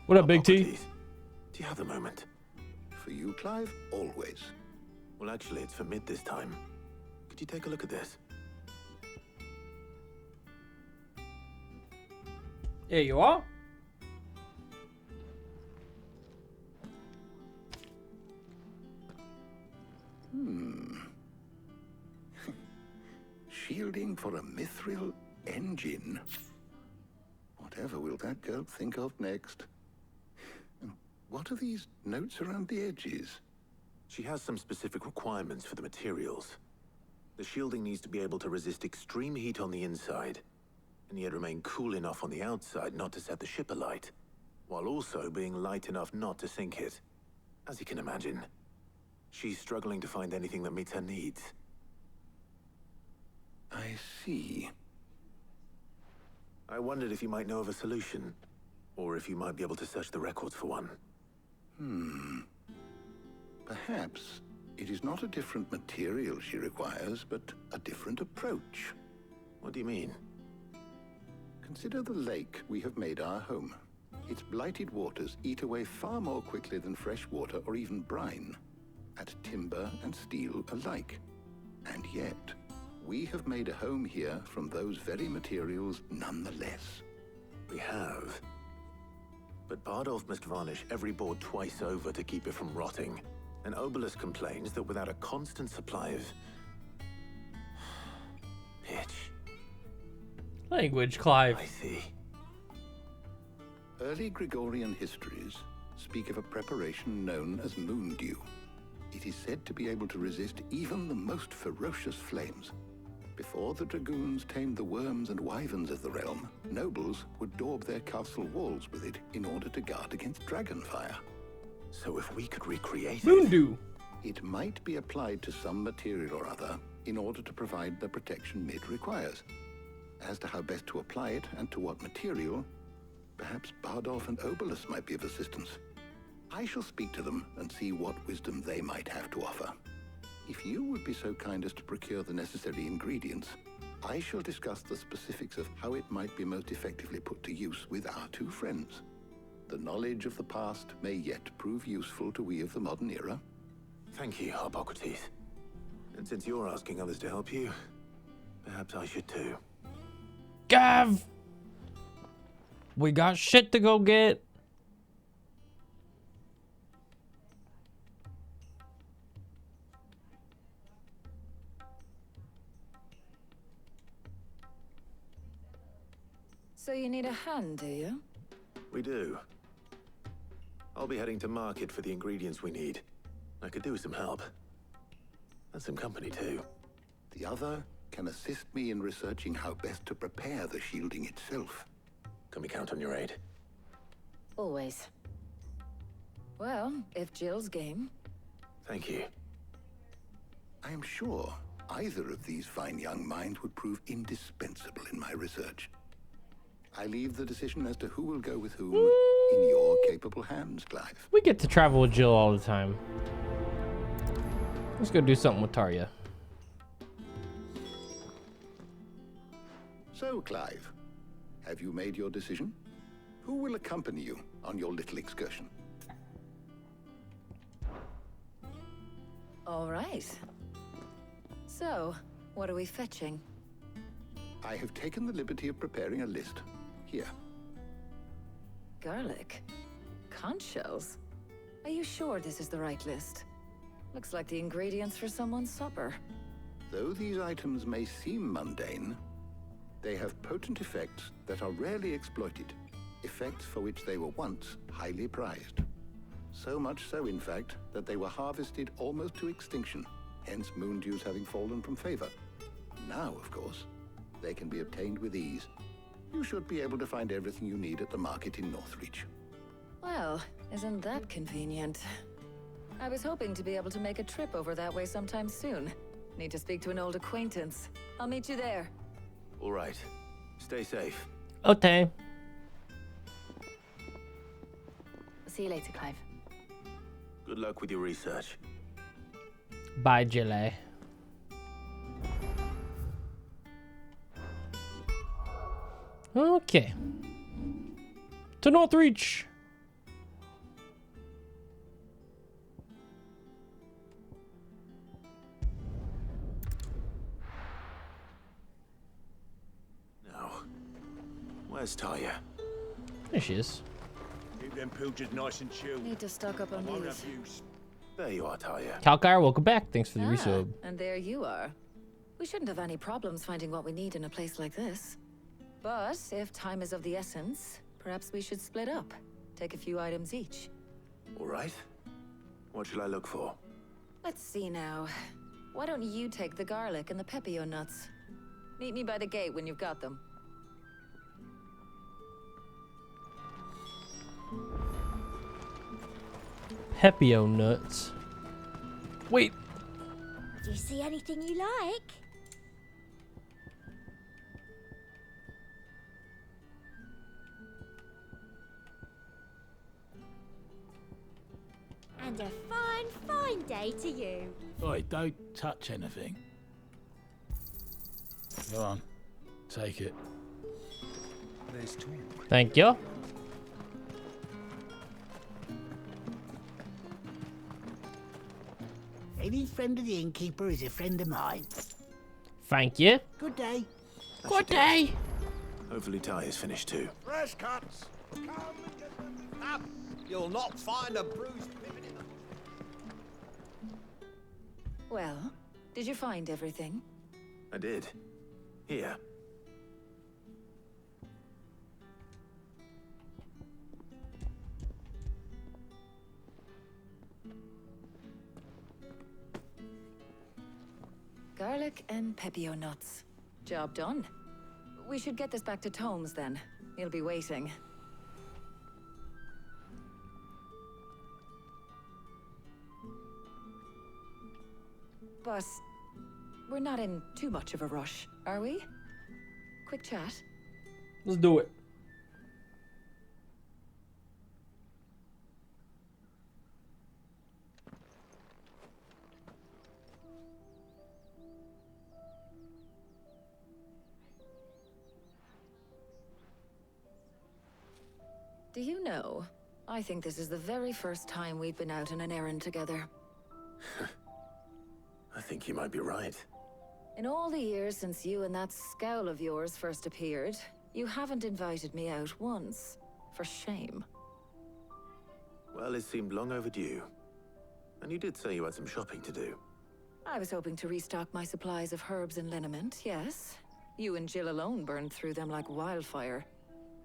What up, Big T? Do you have a moment? For you, Clive, always. Well, actually, it's for mid this time. Could you take a look at this? Here you are. Shielding for a mithril engine. Whatever will that girl think of next? And what are these notes around the edges? She has some specific requirements for the materials. The shielding needs to be able to resist extreme heat on the inside, and yet remain cool enough on the outside not to set the ship alight, while also being light enough not to sink it. As you can imagine, she's struggling to find anything that meets her needs. I see. I wondered if you might know of a solution, or if you might be able to search the records for one. Perhaps it is not a different material she requires, but a different approach. What do you mean? Consider the lake we have made our home. Its blighted waters eat away far more quickly than fresh water or even brine, at timber and steel alike. And yet, we have made a home here from those very materials nonetheless. We have. But Bardolph must varnish every board twice over to keep it from rotting. And Obelus complains that without a constant supply of pitch. Language, Clive. I see. Early Gregorian histories speak of a preparation known as moon dew. It is said to be able to resist even the most ferocious flames. Before the dragoons tamed the worms and wyverns of the realm, nobles would daub their castle walls with it in order to guard against dragonfire. So if we could recreate Moondew. It might be applied to some material or other in order to provide the protection Mid requires. As to how best to apply it and to what material, perhaps Bardolph and Obelus might be of assistance. I shall speak to them and see what wisdom they might have to offer. If you would be so kind as to procure the necessary ingredients, I shall discuss the specifics of how it might be most effectively put to use with our two friends. The knowledge of the past may yet prove useful to we of the modern era. Thank you, Hippocrates. And since you're asking others to help you, perhaps I should too. Gav! We got shit to go get. So you need a hand, do you? We do. I'll be heading to market for the ingredients we need. I could do with some help. And some company too. The other can assist me in researching how best to prepare the shielding itself. Can we count on your aid? Always. Well, if Jill's game. Thank you. I am sure either of these fine young minds would prove indispensable in my research. I leave the decision as to who will go with whom in your capable hands, Clive. We get to travel with Jill all the time. Let's go do something with Tarja. So, Clive, Have you made your decision? Who will accompany you on your little excursion? All right. So, what are we fetching? I have taken the liberty of preparing a list. Here. Garlic? Conch shells? Are you sure this is the right list? Looks like the ingredients for someone's supper. Though these items may seem mundane, they have potent effects that are rarely exploited. Effects for which they were once highly prized. So much so, in fact, that they were harvested almost to extinction, hence moon dews having fallen from favor. Now, of course, they can be obtained with ease. You should be able to find everything you need at the market in Northreach. Well, isn't that convenient? I was hoping to be able to make a trip over that way sometime soon. Need to speak to an old acquaintance. I'll meet you there. All right. Stay safe. Okay. See you later, Clive. Good luck with your research. Bye, Jilly. Okay. To Northreach. Now, where's Talia? There she is. Keep them pilgers nice and chilled. Need to stock up on Won't these. have use. There you are, Talia. Kalkar, welcome back. Thanks for the resub. And there you are. We shouldn't have any problems finding what we need in a place like this. But if time is of the essence, perhaps we should split up. Take a few items each. All right. What shall I look for? Let's see now. Why don't you take the garlic and the pepio nuts? Meet me by the gate when you've got them. Pepio nuts. Wait. Do you see anything you like? And a fine, fine day to you. Oi, don't touch anything. Go on. Take it. There's talk. Thank you. Any friend of the innkeeper is a friend of mine. Thank you. Good day. Good day. Hopefully Talia's finished too. Fresh cuts! Come and get them up! You'll not find a bruised pivot in the... Well, did you find everything? I did. Here. Garlic and pepio nuts. Job done. We should get this back to Tomes then. He'll be waiting. But we're not in too much of a rush, are we? Quick chat. Let's do it. Do you know, I think this is the very first time we've been out on an errand together. I think you might be right. In all the years since you and that scowl of yours first appeared, you haven't invited me out once. For shame. Well, it seemed long overdue. And you did say you had some shopping to do. I was hoping to restock my supplies of herbs and liniment, yes. You and Jill alone burned through them like wildfire.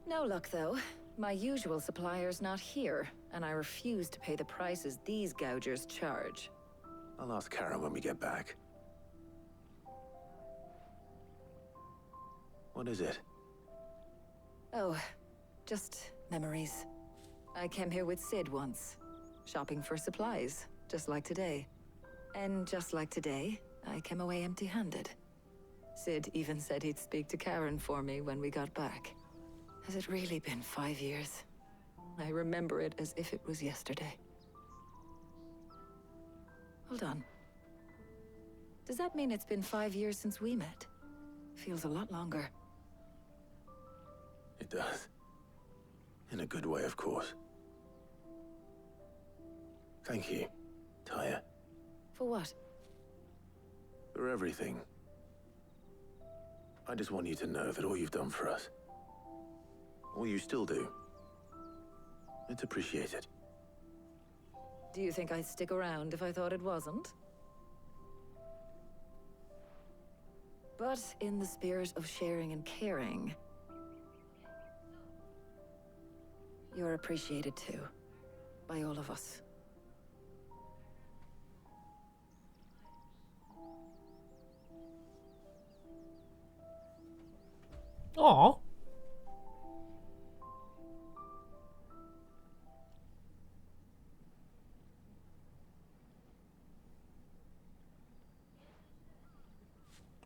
No luck, though. My usual supplier's not here, and I refuse to pay the prices these gougers charge. I'll ask Karen when we get back. What is it? Oh, just memories. I came here with Sid once, shopping for supplies, just like today. And just like today, I came away empty-handed. Sid even said he'd speak to Karen for me when we got back. Has it really been 5 years? I remember it as if it was yesterday. Hold on. Does that mean it's been 5 years since we met? Feels a lot longer. It does. In a good way, of course. Thank you, Tyre. For what? For everything. I just want you to know that all you've done for us, all you still do, it's appreciated. Do you think I'd stick around if I thought it wasn't? But in the spirit of sharing and caring, you're appreciated too, by all of us. Aw.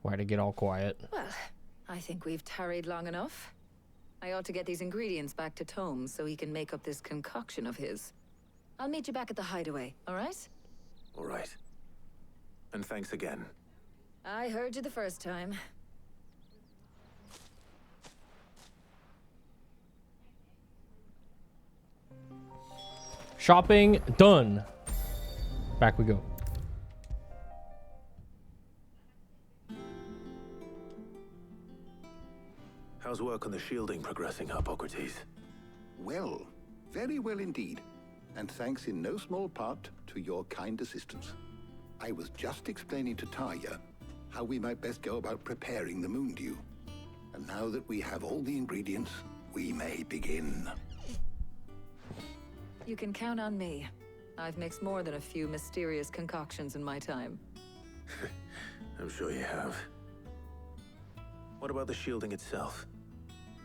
Why'd it get all quiet? Well, I think we've tarried long enough. I ought to get these ingredients back to Tomes so he can make up this concoction of his. I'll meet you back at the hideaway, all right? All right. And thanks again. I heard you the first time. Shopping done. Back we go. How's work on the shielding progressing, Hippocrates? Well, very well indeed. And thanks in no small part to your kind assistance. I was just explaining to Tarja how we might best go about preparing the moon dew. And now that we have all the ingredients, we may begin. You can count on me. I've mixed more than a few mysterious concoctions in my time. I'm sure you have. What about the shielding itself?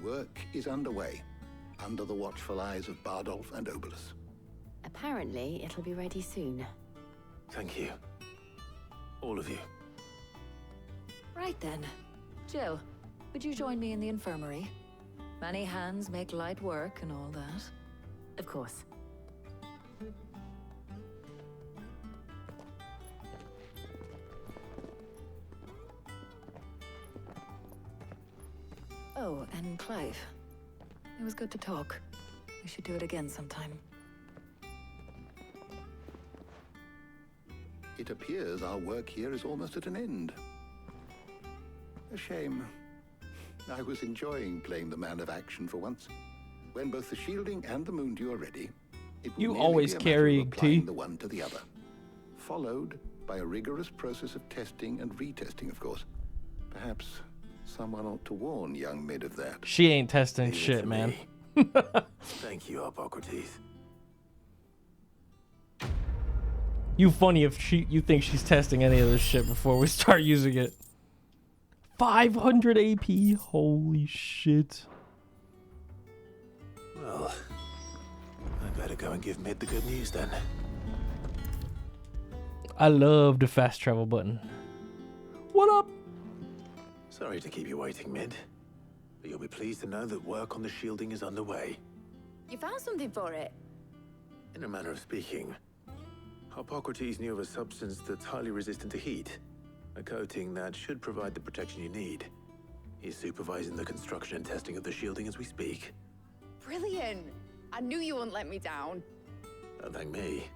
Work is underway, under the watchful eyes of Bardolph and Obolus. Apparently, it'll be ready soon. Thank you. All of you. Right then. Jill, would you join me in the infirmary? Many hands make light work and all that. Of course. Oh, and Clive. It was good to talk. We should do it again sometime. It appears our work here is almost at an end. A shame. I was enjoying playing the man of action for once. When both the shielding and the moon dew are ready, it will You merely always be a matter carry of applying tea. the one to the other, followed by a rigorous process of testing and retesting, of course. Perhaps someone ought to warn young Mid of that. She ain't testing Leave it shit, to man. me. Thank you, Hippocrates. You funny if you think she's testing any of this shit before we start using it. 500 AP. Holy shit. Well, I better go and give Mid the good news then. I love the fast travel button. What up? Sorry to keep you waiting, Mid. But you'll be pleased to know that work on the shielding is underway. You found something for it? In a manner of speaking, Hippocrates knew of a substance that's highly resistant to heat. A coating that should provide the protection you need. He's supervising the construction and testing of the shielding as we speak. Brilliant! I knew you wouldn't let me down. Don't thank me.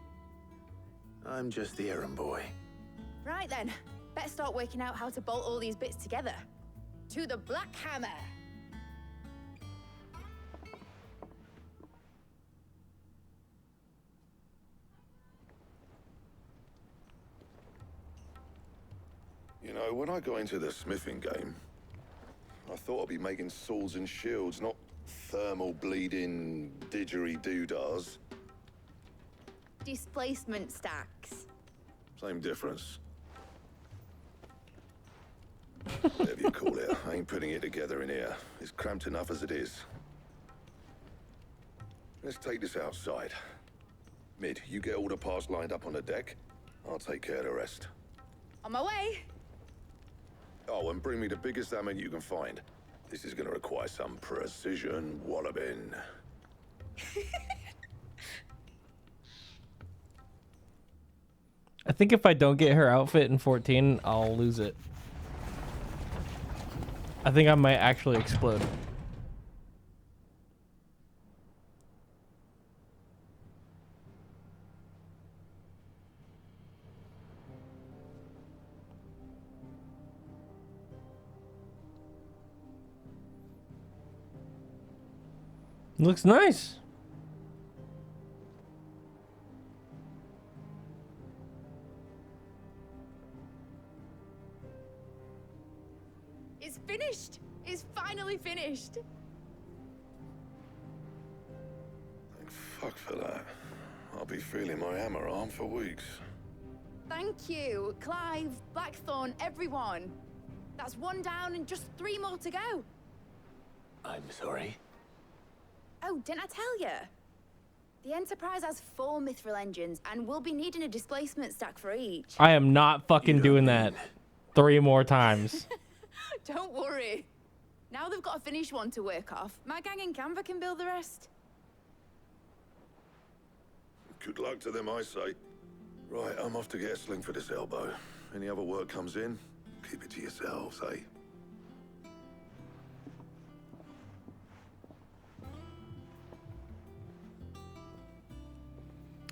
I'm just the errand boy. Right then, better start working out how to bolt all these bits together. To the Black Hammer! You know, when I got into the smithing game, I thought I'd be making swords and shields, not thermal bleeding didgeridoo-dahs. Displacement stacks. Same difference. Whatever you call it, I ain't putting it together in here. It's cramped enough as it is. Let's take this outside. Mid, you get all the parts lined up on the deck. I'll take care of the rest. On my way! Oh, and bring me the biggest hammer you can find. This is gonna require some precision walloping. I think if I don't get her outfit in 14, I'll lose it. I think I might actually explode. Looks nice. It's finished. It's finally finished. Thank fuck for that. I'll be feeling my hammer arm for weeks. Thank you, Clive, Blackthorn, everyone. That's one down and just 3 more to go. I'm sorry. Oh, didn't I tell you? The Enterprise has 4 mithril engines, and we'll be needing a displacement stack for each. I am not fucking doing that 3 more times. Don't worry. Now they've got a finished one to work off. My gang in Canva can build the rest. Good luck to them, I say. Right, I'm off to get a sling for this elbow. Any other work comes in, keep it to yourselves, eh?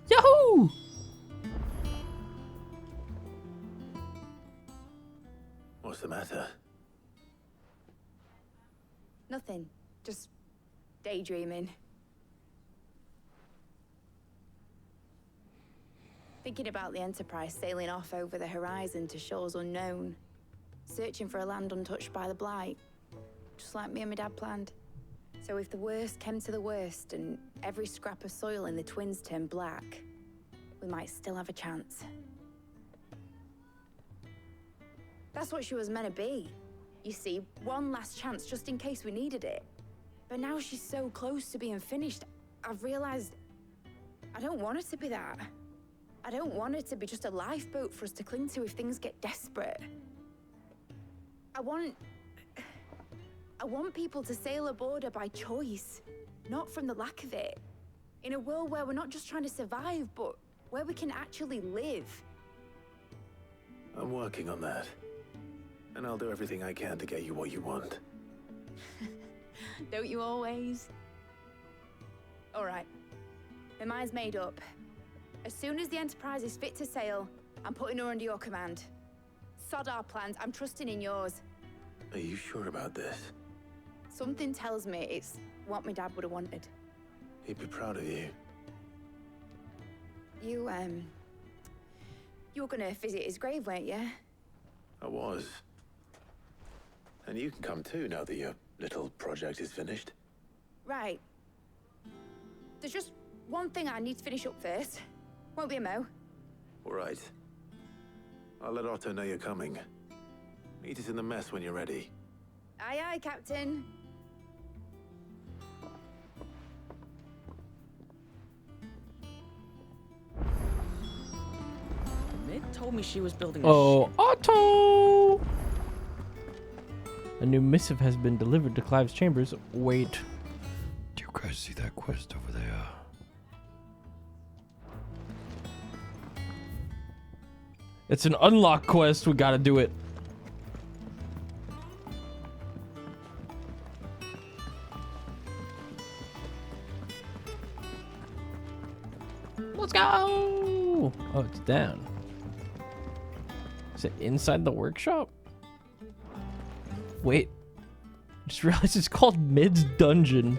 Yahoo! What's the matter? Nothing. Just daydreaming. Thinking about the Enterprise sailing off over the horizon to shores unknown. Searching for a land untouched by the Blight. Just like me and my dad planned. So if the worst came to the worst and every scrap of soil in the Twins turned black, we might still have a chance. That's what she was meant to be. You see, one last chance just in case we needed it. But now she's so close to being finished, I've realized I don't want it to be that. I don't want it to be just a lifeboat for us to cling to if things get desperate. I want people to sail aboard her by choice, not from the lack of it. In a world where we're not just trying to survive, but where we can actually live. I'm working on that. And I'll do everything I can to get you what you want. Don't you always? All right. My mind's made up. As soon as the Enterprise is fit to sail, I'm putting her under your command. Sod our plans, I'm trusting in yours. Are you sure about this? Something tells me it's what my dad would have wanted. He'd be proud of you. You were gonna visit his grave, weren't you? I was. And you can come too now that your little project is finished. Right. There's just one thing I need to finish up first. Won't be a mo. All right. I'll let Otto know you're coming. Meet us in the mess when you're ready. Aye, aye, Captain. Mid told me she was building a Oh, ship. Otto! A new missive has been delivered to Clive's chambers. Wait. Do you guys see that quest over there? It's an unlock quest. We gotta do it. Let's go! Oh, it's down. Is it inside the workshop? Wait. I just realized it's called Mid's Dungeon.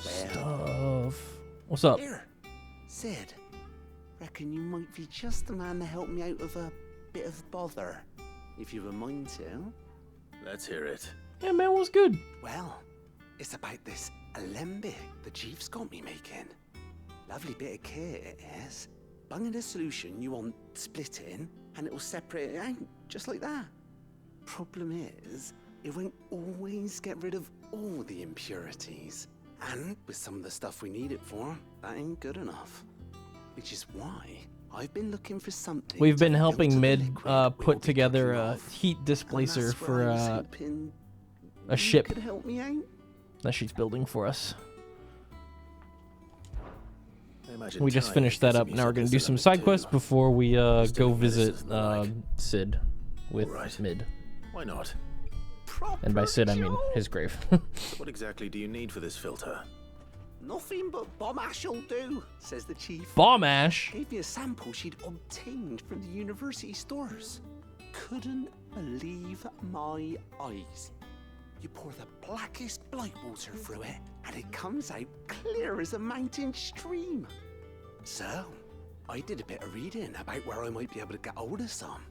Stuff. What's up? Here, Sid. Reckon you might be just the man to help me out of a bit of bother, if you've a mind to. Let's hear it. Yeah, man, what's good? Well, it's about this alembic the chief's got me making. Lovely bit of kit it is. Bunging a solution you want splitting, and it will separate it out, just like that. Problem is, it won't always get rid of all the impurities. And with some of the stuff we need it for, that ain't good enough. Which is why I've been looking for something. We've been helping Mid put together a heat displacer for a ship could help me out. that she's building for us. I imagine We just time finished that gets up. me Now we're some gonna do some Islamic side too. quests before we go doing visit medicines and the like. Sid with Alright. Mid. Why not? And by Sid, I mean his grave. So what exactly do you need for this filter? Nothing but bomb ash'll do, says the chief. Bomb ash? Gave me a sample she'd obtained from the university stores. couldn't believe my eyes. You pour the blackest blight water through it, and it comes out clear as a mountain stream. So, I did a bit of reading about where I might be able to get hold of some.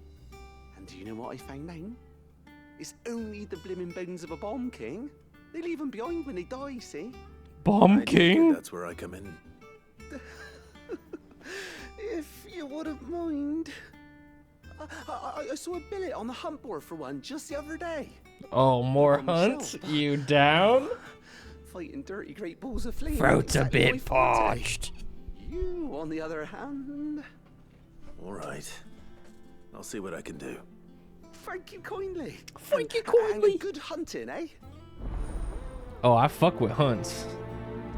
And do you know what I found out? It's only the blimmin' bones of a bomb king. They leave them behind when they die, see? Bomb king? That's where I come in. If you wouldn't mind. I saw a billet on the hunt board for one just the other day. Oh, more hunts? You down? Fighting dirty great balls of flame. Throat's a exactly my bit forte. parched. You, on the other hand. All right. I'll see what I can do. Thank you kindly. Thank you kindly. And good hunting, eh? Oh, I fuck with hunts.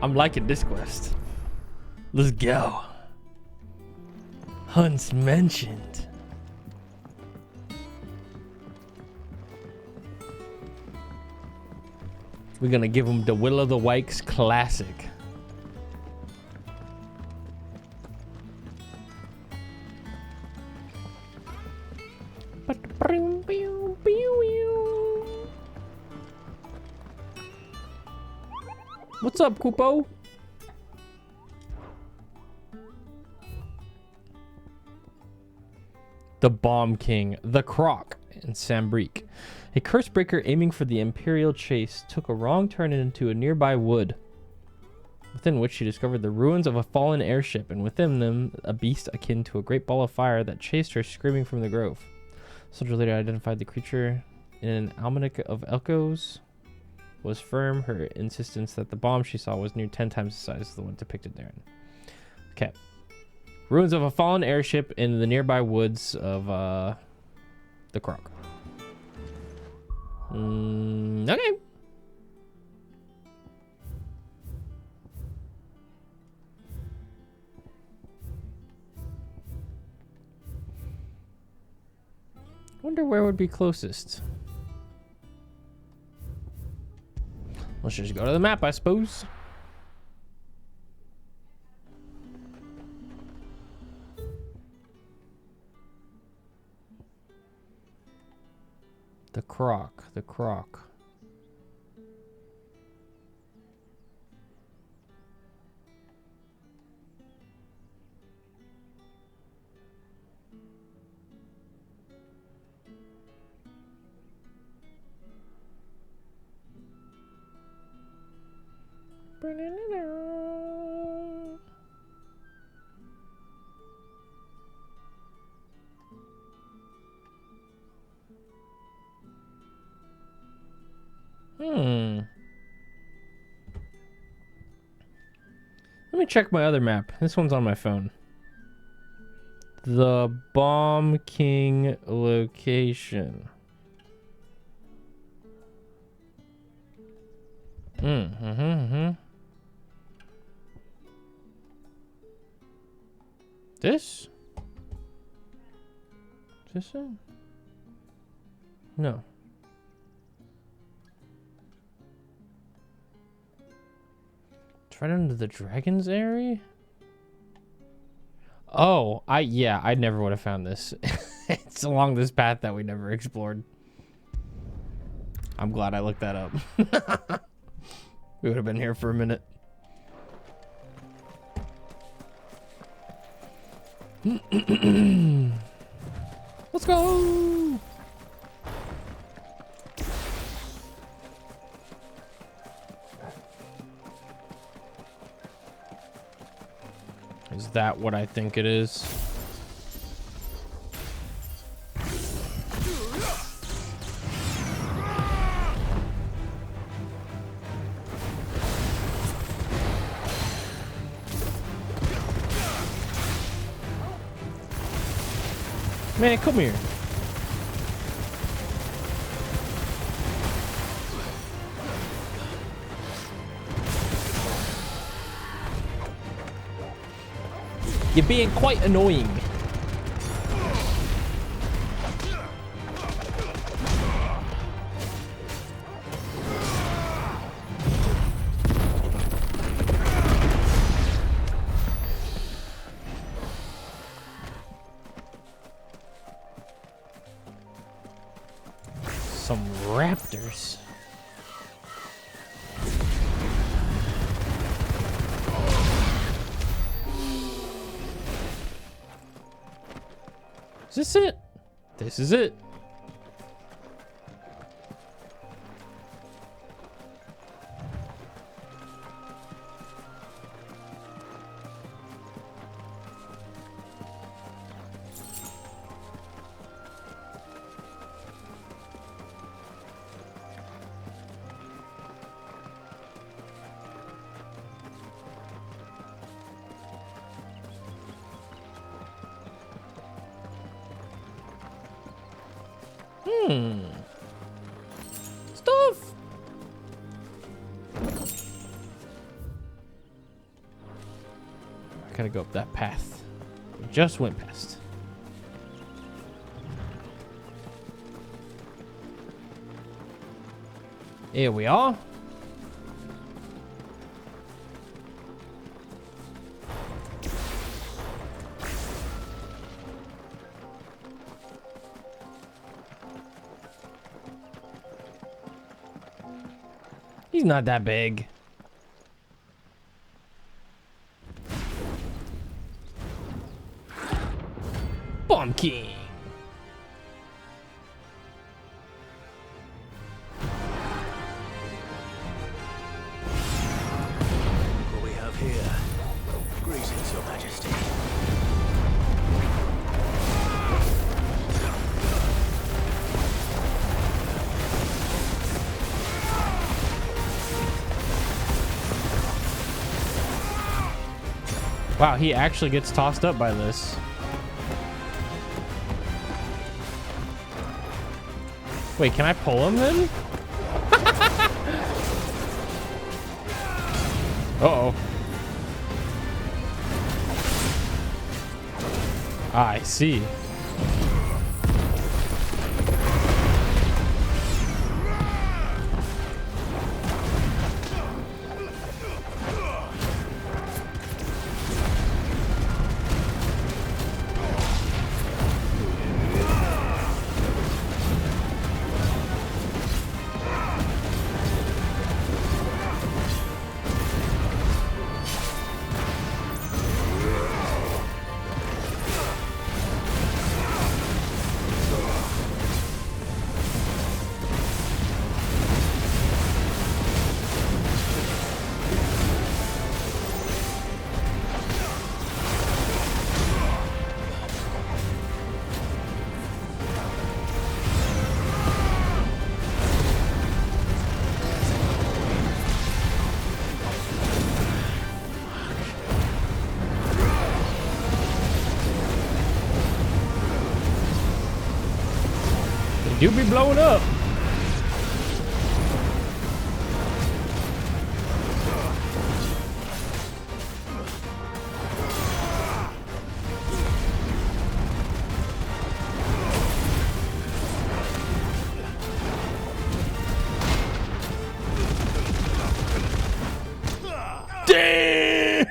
I'm liking this quest. Let's go. Hunts mentioned. We're gonna give him the Will of the Wikes classic. What's up, Kupo? The Bomb King, the Croc, in Sambrique. A Cursebreaker aiming for the Imperial chase took a wrong turn into a nearby wood, within which she discovered the ruins of a fallen airship, and within them a beast akin to a great ball of fire that chased her screaming from the grove. Soldier later identified the creature in an almanac of echoes. Was firm. Her insistence that the bomb she saw was near 10 times the size of the one depicted therein. Okay. Ruins of a fallen airship in the nearby woods of the Croc. Okay. Wonder where would be closest. Let's just go to the map, I suppose. The Croc, the Croc. Let me check my other map. This one's on my phone. The Bomb King location. This? Is this it? No. It's right under the Dragon's area? Oh, yeah, I never would have found this. It's along this path that we never explored. I'm glad I looked that up. We would have been here for a minute. Let's go! Is that what I think it is? Man, come here. You're being quite annoying. some raptors. Is this it? This is it. Stuff. I gotta go up that path. We just went past. Here we are. He's not that big. Bomb King. What we have here? Greetings, Your Majesty. Wow, he actually gets tossed up by this. Wait, can I pull him then? Uh-oh. I see. Do be blowing up. Damn!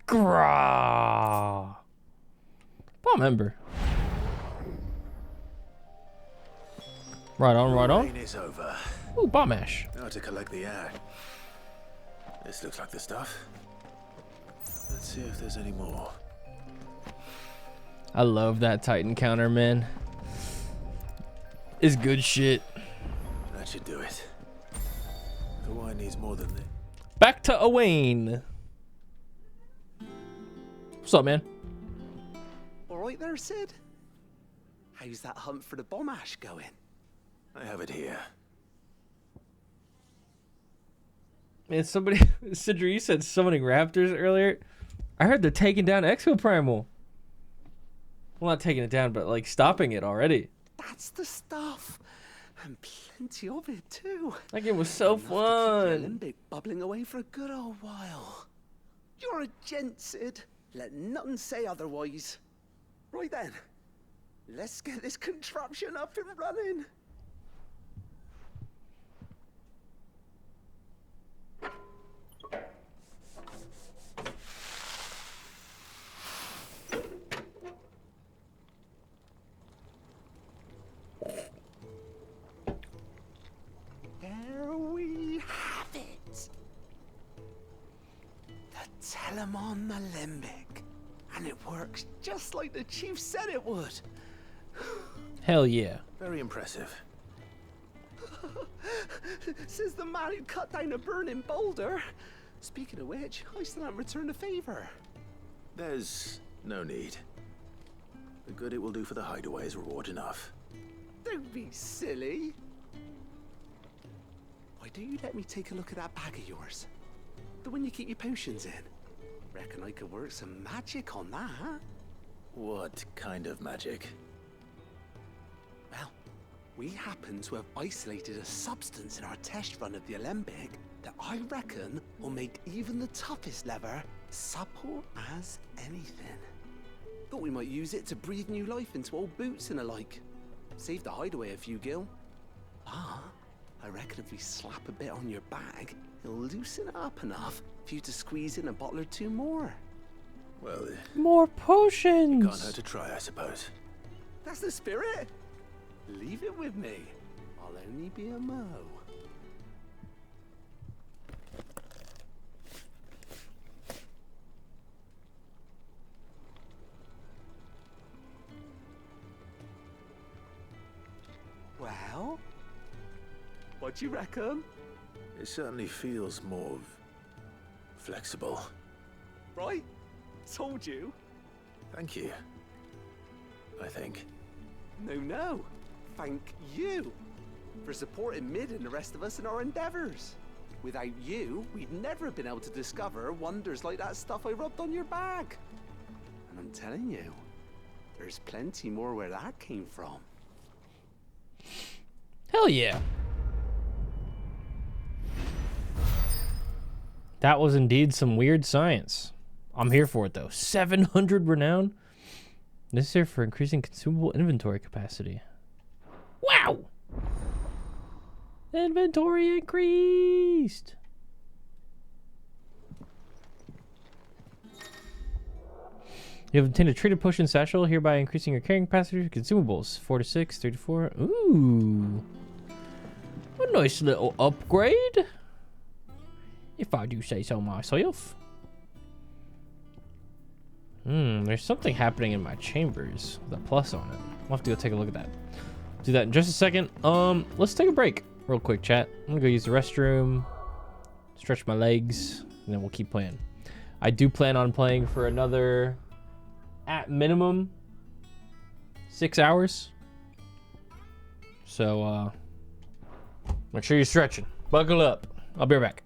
Grah. Bomb Ember. Right on, right on. Rain is over. Ooh, bomb ash. Now to collect the air. This looks like the stuff. Let's see if there's any more. I love that Titan counter, man. It's good shit. That should do it. The wine needs more than this. Back to Owain. What's up, man? All right there, Sid. How's that hunt for the bomb ash going? I have it here. Man, somebody, Sidra, you said summoning raptors earlier. I heard they're taking down Exo Primal. Well, not taking it down, but like stopping it already. That's the stuff. And plenty of it, too. That game was so fun. Limbic bubbling away for a good old while. You're a gent, Sid. Let nothing say otherwise. Right then, let's get this contraption up and running. I'm on the limbic. And it works just like the chief said it would. Hell yeah. Very impressive. Says the man who cut down a burning boulder. Speaking of which, I still haven't returned the favor. There's no need. The good it will do for the hideaway is reward enough. Don't be silly. Why don't you let me take a look at that bag of yours? The one you keep your potions in. Reckon I could work some magic on that, huh? What kind of magic? Well, we happen to have isolated a substance in our test run of the Alembic that I reckon will make even the toughest lever supple as anything. Thought we might use it to breathe new life into old boots and the like. Save the hideaway a few gil. Ah, I reckon if we slap a bit on your bag, it'll loosen it up enough for you to squeeze in a bottle or two more. Well, more potions. Can't hurt to try, I suppose. That's the spirit. Leave it with me. I'll only be a mo. Well, what do you reckon? It certainly feels more flexible. Right? Told you. Thank you. I think. No. Thank you for supporting Mid and the rest of us in our endeavors. Without you, we'd never have been able to discover wonders like that stuff I rubbed on your bag. And I'm telling you, there's plenty more where that came from. Hell yeah. That was indeed some weird science. I'm here for it though. 700 renown. Necessary for increasing consumable inventory capacity. Wow! Inventory increased. You have obtained a treated potion satchel, hereby increasing your carrying capacity for consumables. 4 to 6, 3 to 4. Ooh. A nice little upgrade. If I do say so myself. There's something happening in my chambers with a plus on it. I'll have to go take a look at that. Do that in just a second. Let's take a break real quick, chat. I'm gonna go use the restroom, stretch my legs, and then we'll keep playing. I do plan on playing for another, at minimum, 6 hours. So, make sure you're stretching. Buckle up. I'll be right back.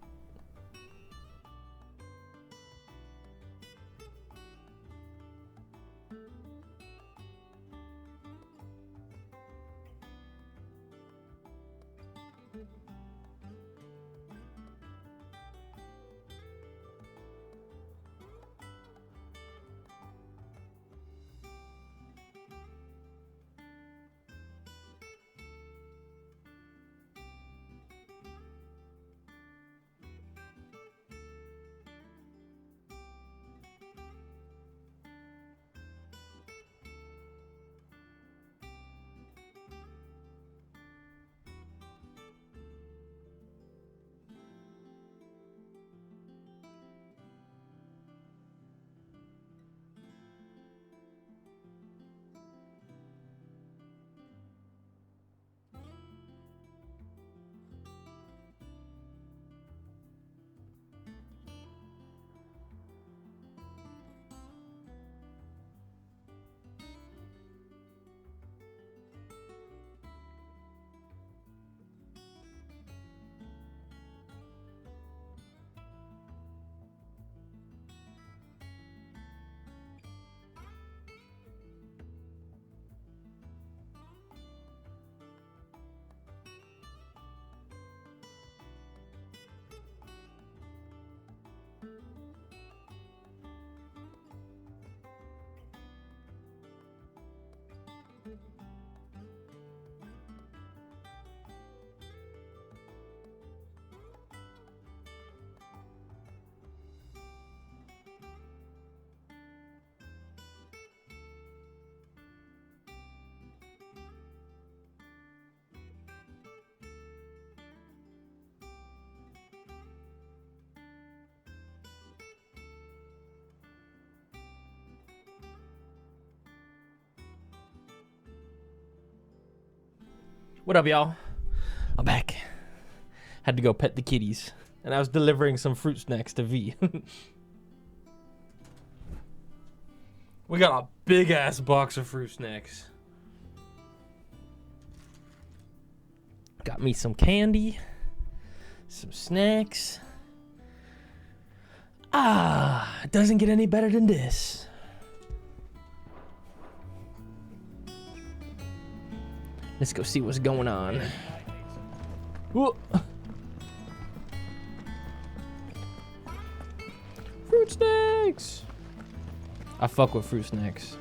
What up, y'all? I'm back. Had to go pet the kitties. And I was delivering some fruit snacks to V. We got a big ass box of fruit snacks. Got me some candy. Some snacks. Ah, it doesn't get any better than this. Let's go see what's going on. Whoa. Fruit snacks. I fuck with fruit snacks.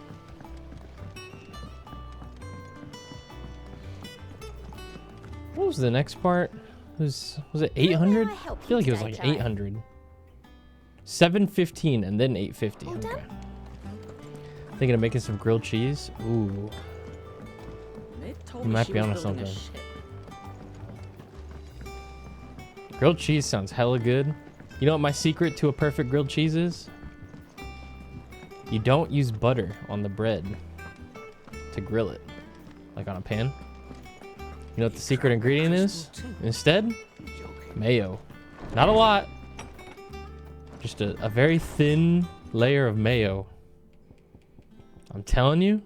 What was the next part? Was it 800? I feel like it was like 800. 715 and then 850. Okay. Thinking of making some grilled cheese. Ooh. You might be onto something. Grilled cheese sounds hella good. You know what my secret to a perfect grilled cheese is? You don't use butter on the bread to grill it, like on a pan. You know what the secret ingredient is? Instead, mayo. Not a lot. Just a very thin layer of mayo. I'm telling you.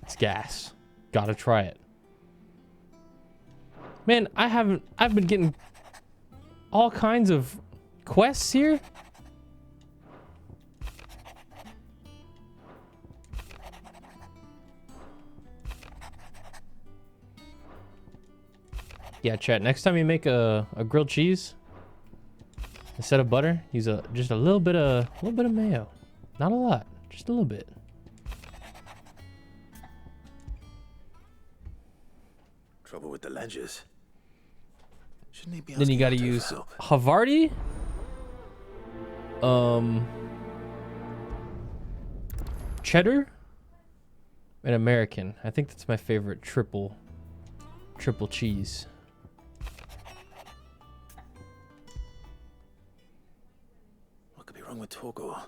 It's gas. Gotta try it. Man, I've been getting all kinds of quests here. Yeah, chat. Next time you make a grilled cheese, instead of butter, use just a little bit of mayo. Not a lot, just a little bit. Trouble with the ledgers. Shouldn't he be Then you got to use Havarti. Cheddar and American. I think that's my favorite triple cheese. What could be wrong with Torgor?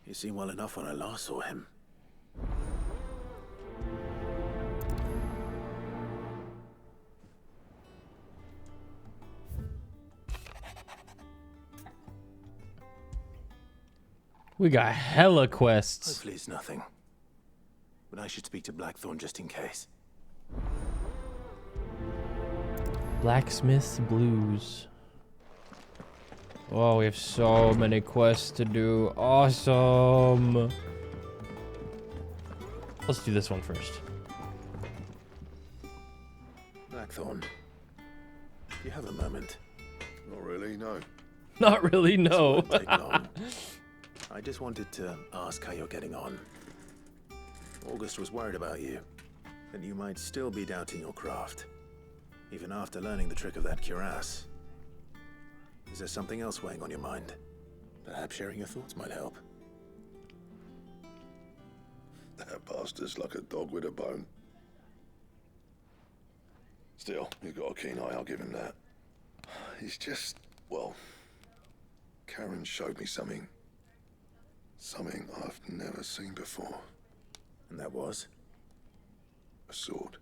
He seemed well enough when I last saw him. We got hella quests. Hopefully it's nothing. But I should speak to Blackthorn just in case. Blacksmith's Blues. Oh, we have so many quests to do. Awesome. Let's do this one first. Blackthorn, do you have a moment? Not really, no. Not really, no. This won't take long. I just wanted to ask how you're getting on. August was worried about you, that you might still be doubting your craft, even after learning the trick of that cuirass. Is there something else weighing on your mind? Perhaps sharing your thoughts might help. That bastard's like a dog with a bone. Still, he's got a keen eye, I'll give him that. He's just, well, Karen showed me something. Something I've never seen before. And that was? A sword.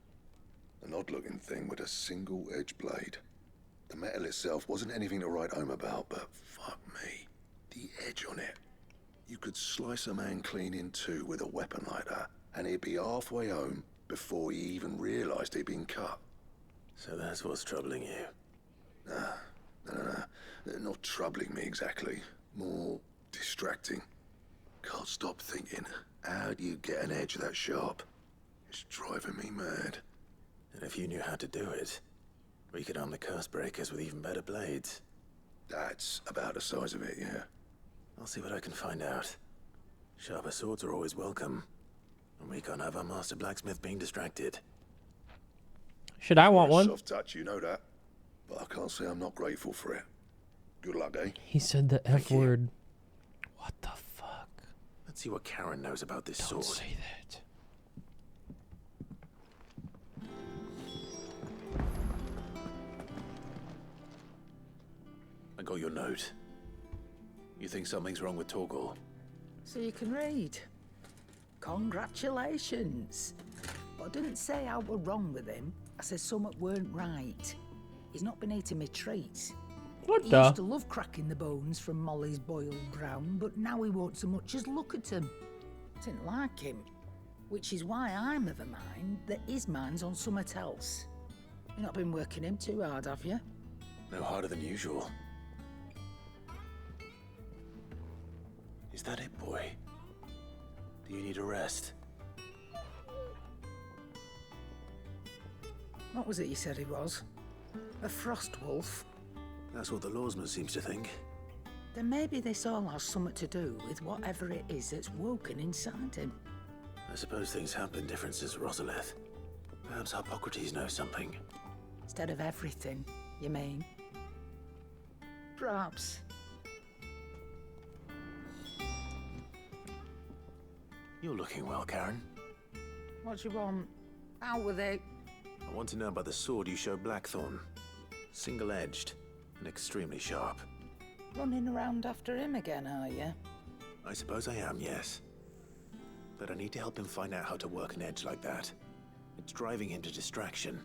An odd-looking thing with a single-edged blade. The metal itself wasn't anything to write home about, but fuck me, the edge on it. You could slice a man clean in two with a weapon like that, and he'd be halfway home before he even realized he'd been cut. So that's what's troubling you? No. Not troubling me exactly. More distracting. Can't stop thinking, how do you get an edge that sharp? It's driving me mad. And if you knew how to do it, we could arm the curse breakers with even better blades. That's about the size of it, yeah. I'll see what I can find out. Sharper swords are always welcome. And we can't have our master blacksmith being distracted. Should I want one? Soft touch, you know that. But I can't say I'm not grateful for it. Good luck, eh? He said the F word. What the fuck? Let's see what Karen knows about this sword. Don't say that. I got your note. You think something's wrong with Torgor? So you can read. Congratulations. But I didn't say I were wrong with him. I said something weren't right. He's not been eating me treats. What He the? used to love cracking the bones from Molly's boiled ground, but now he won't so much as look at them. Didn't like him. Which is why I'm of a mind that his mind's on something else. You've not been working him too hard, have you? No harder than usual. Is that it, boy? Do you need a rest? What was it you said he was? A frost wolf? That's what the lawsman seems to think. Then maybe this all has something to do with whatever it is that's woken inside him. I suppose things have been different since Rosalith. Perhaps Hippocrates knows something. Instead of everything, you mean? Perhaps. You're looking well, Karen. What do you want? Out with it. I want to know about the sword you showed Blackthorn. Single-edged and extremely sharp. Running around after him again, are you? I suppose I am, yes. But I need to help him find out how to work an edge like that. It's driving him to distraction.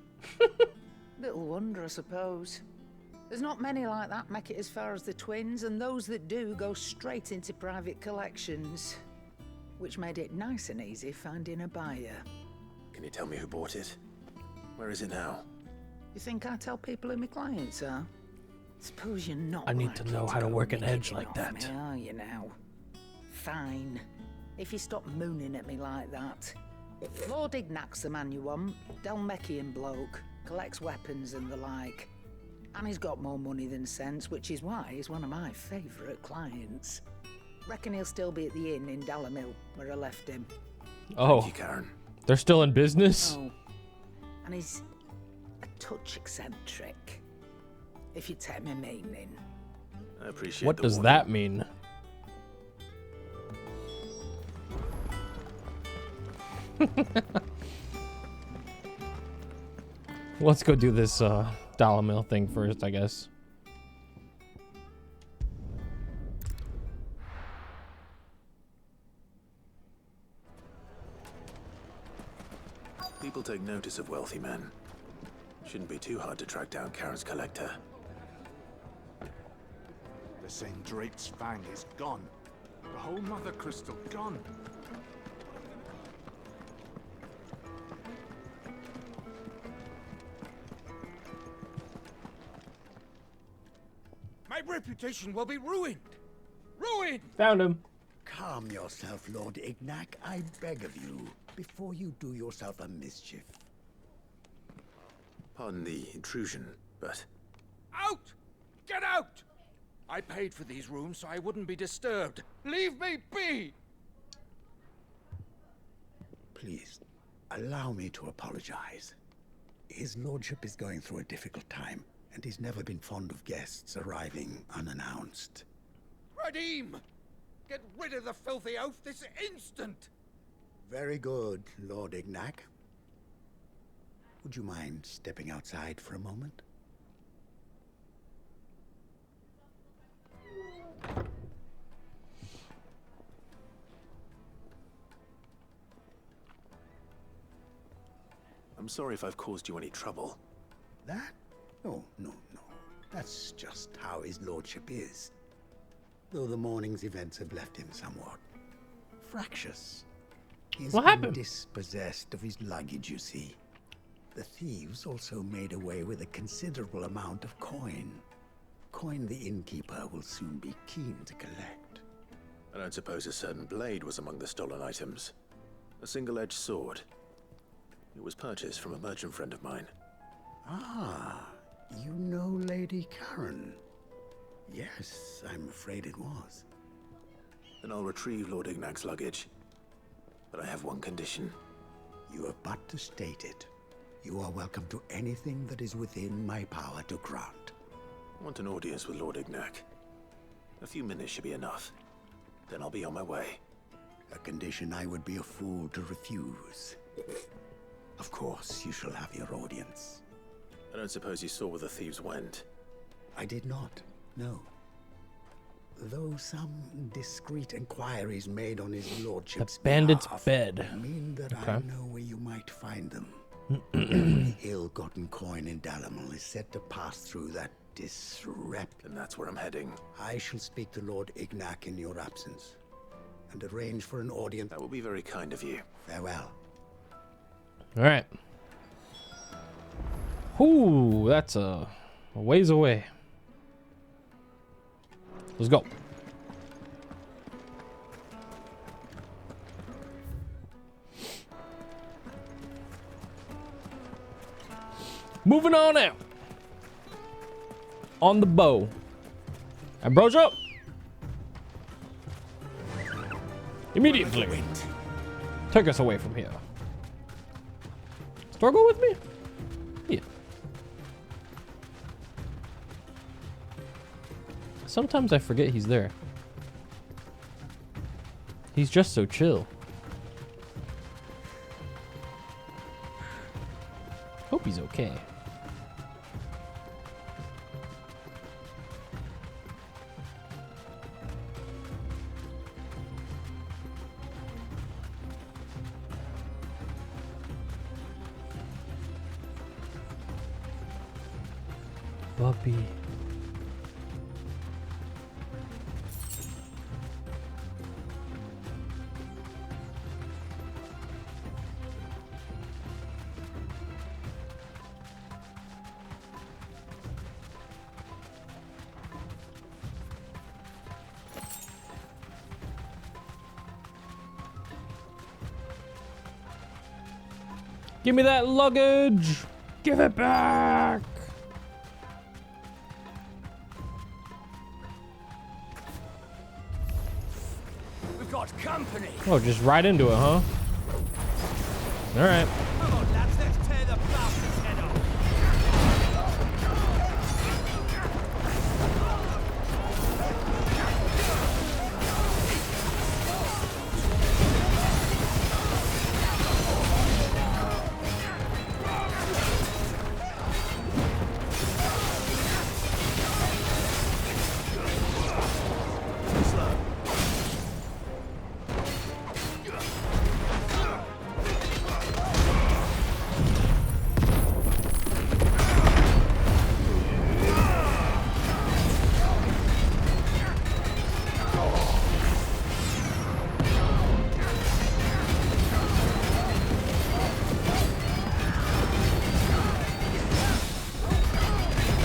Little wonder, I suppose. There's not many like that make it as far as the twins, and those that do go straight into private collections. Which made it nice and easy finding a buyer. Can you tell me who bought it? Where is it now? You think I tell people who my clients are? Suppose you're not. I need to know how to work an edge like that. Me, are you now? Fine. If you stop mooning at me like that. Lord Ignac's the man you want. Dalmekian bloke. Collects weapons and the like. And he's got more money than sense, which is why he's one of my favourite clients. Reckon he'll still be at the inn in Dalamil, where I left him. Oh, Thank you, Karen. They're still in business? Oh. And he's a touch eccentric. If you take my meaning. I appreciate What the does warning. that mean? Let's go do this Dalamil thing first, I guess. People take notice of wealthy men. Shouldn't be too hard to track down Karen's collector. The Drake's fang is gone. The whole mother crystal gone. My reputation will be ruined. Ruined! Found him. Calm yourself, Lord Ignac, I beg of you, before you do yourself a mischief. Pardon the intrusion, but... Out! Get out! I paid for these rooms so I wouldn't be disturbed. Leave me be! Please, allow me to apologize. His lordship is going through a difficult time, and he's never been fond of guests arriving unannounced. Radim! Get rid of the filthy oaf this instant! Very good, Lord Ignac. Would you mind stepping outside for a moment? I'm sorry if I've caused you any trouble. That? Oh, no. That's just how his lordship is. Though the morning's events have left him somewhat fractious. He's What been happened? dispossessed of his luggage, you see. The thieves also made away with a considerable amount of coin. Coin the innkeeper will soon be keen to collect. I don't suppose a certain blade was among the stolen items. A single-edged sword. It was purchased from a merchant friend of mine. Ah, you know Lady Karen. Yes, I'm afraid it was. Then I'll retrieve Lord Ignac's luggage. But I have one condition. You have but to state it. You are welcome to anything that is within my power to grant. I want an audience with Lord Ignac. A few minutes should be enough. Then I'll be on my way. A condition I would be a fool to refuse. Of course, you shall have your audience. I don't suppose you saw where the thieves went. I did not, no. though some discreet inquiries made on his lordship's The bandit's behalf bed. mean that Okay. I know where you might find them. Every ill-gotten coin in Dalamil is said to pass through that disreputable. And that's where I'm heading. I shall speak to Lord Ignac in your absence and arrange for an audience. That will be very kind of you. Farewell. All right. Ooh, that's a ways away. Let's go. Moving on out. On the bow. Ambrosia. Immediately. Take us away from here. Star go with me? Yeah. Sometimes I forget he's there. He's just so chill. Hope he's okay. Puppy. Give me that luggage! Give it back! We've got company. Oh, just right into it, huh? Alright. Come on, lads, let's tear the bastard's head off.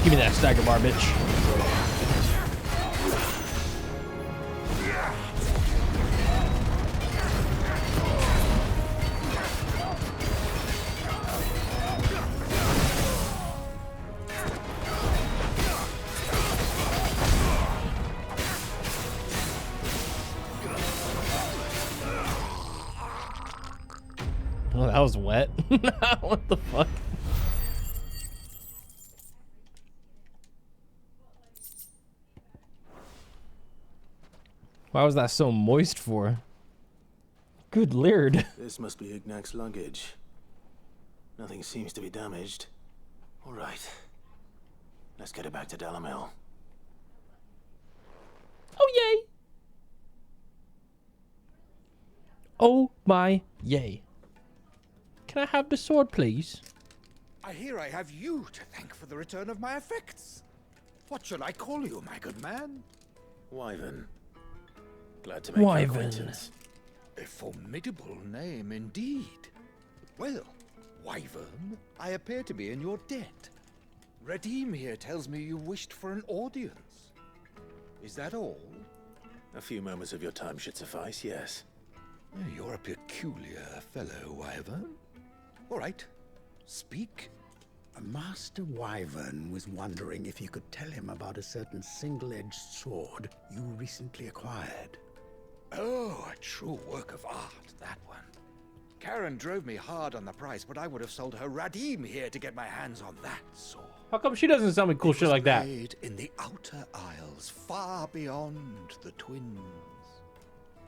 Give me that stagger bar, bitch. Oh, that was wet. What the fuck? Why was that so moist for? Good lord. This must be Ignac's luggage. Nothing seems to be damaged. All right. Let's get it back to Dalamil. Oh, yay. Oh, my yay. Can I have the sword, please? I hear I have you to thank for the return of my effects. What shall I call you, my good man? Wyvern. Glad to make your acquaintance. A formidable name indeed. Well, Wyvern, I appear to be in your debt. Radim here tells me you wished for an audience. Is that all? A few moments of your time should suffice, yes. You're a peculiar fellow, Wyvern. All right, speak. Master Wyvern was wondering if you could tell him about a certain single-edged sword you recently acquired. Oh, a true work of art, that one. Karen drove me hard on the price, but I would have sold her Radim here to get my hands on that sword. How come she doesn't tell me cool shit like that? Made in the Outer Isles, far beyond the Twins,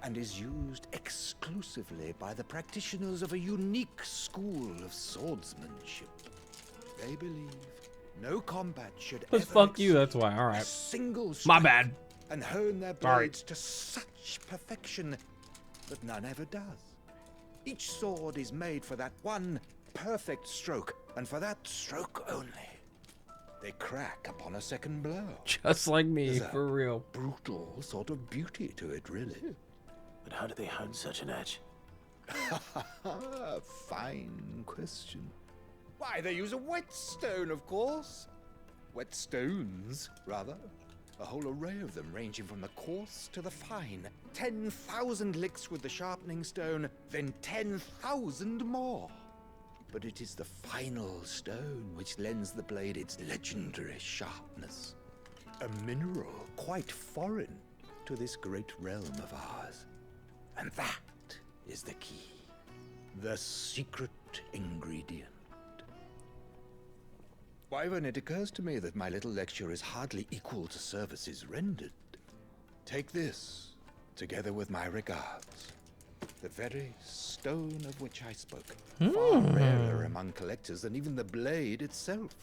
and is used exclusively by the practitioners of a unique school of swordsmanship. They believe no combat should Let's ever fuck you, that's why. Alright. single My bad. and hone their blades to such perfection that none ever does. Each sword is made for that one perfect stroke, and for that stroke only. They crack upon a second blow. Just like me, There's a for real. brutal sort of beauty to it, really. But how do they hone such an edge? Fine question. Why, they use a whetstone, of course. Whetstones, rather. A whole array of them, ranging from the coarse to the fine. 10,000 licks with the sharpening stone, then 10,000 more. But it is the final stone which lends the blade its legendary sharpness. A mineral quite foreign to this great realm of ours. And that is the key. The secret ingredient. Wyvern, it occurs to me that my little lecture is hardly equal to services rendered. Take this, together with my regards. The very stone of which I spoke. Far rarer among collectors than even the blade itself.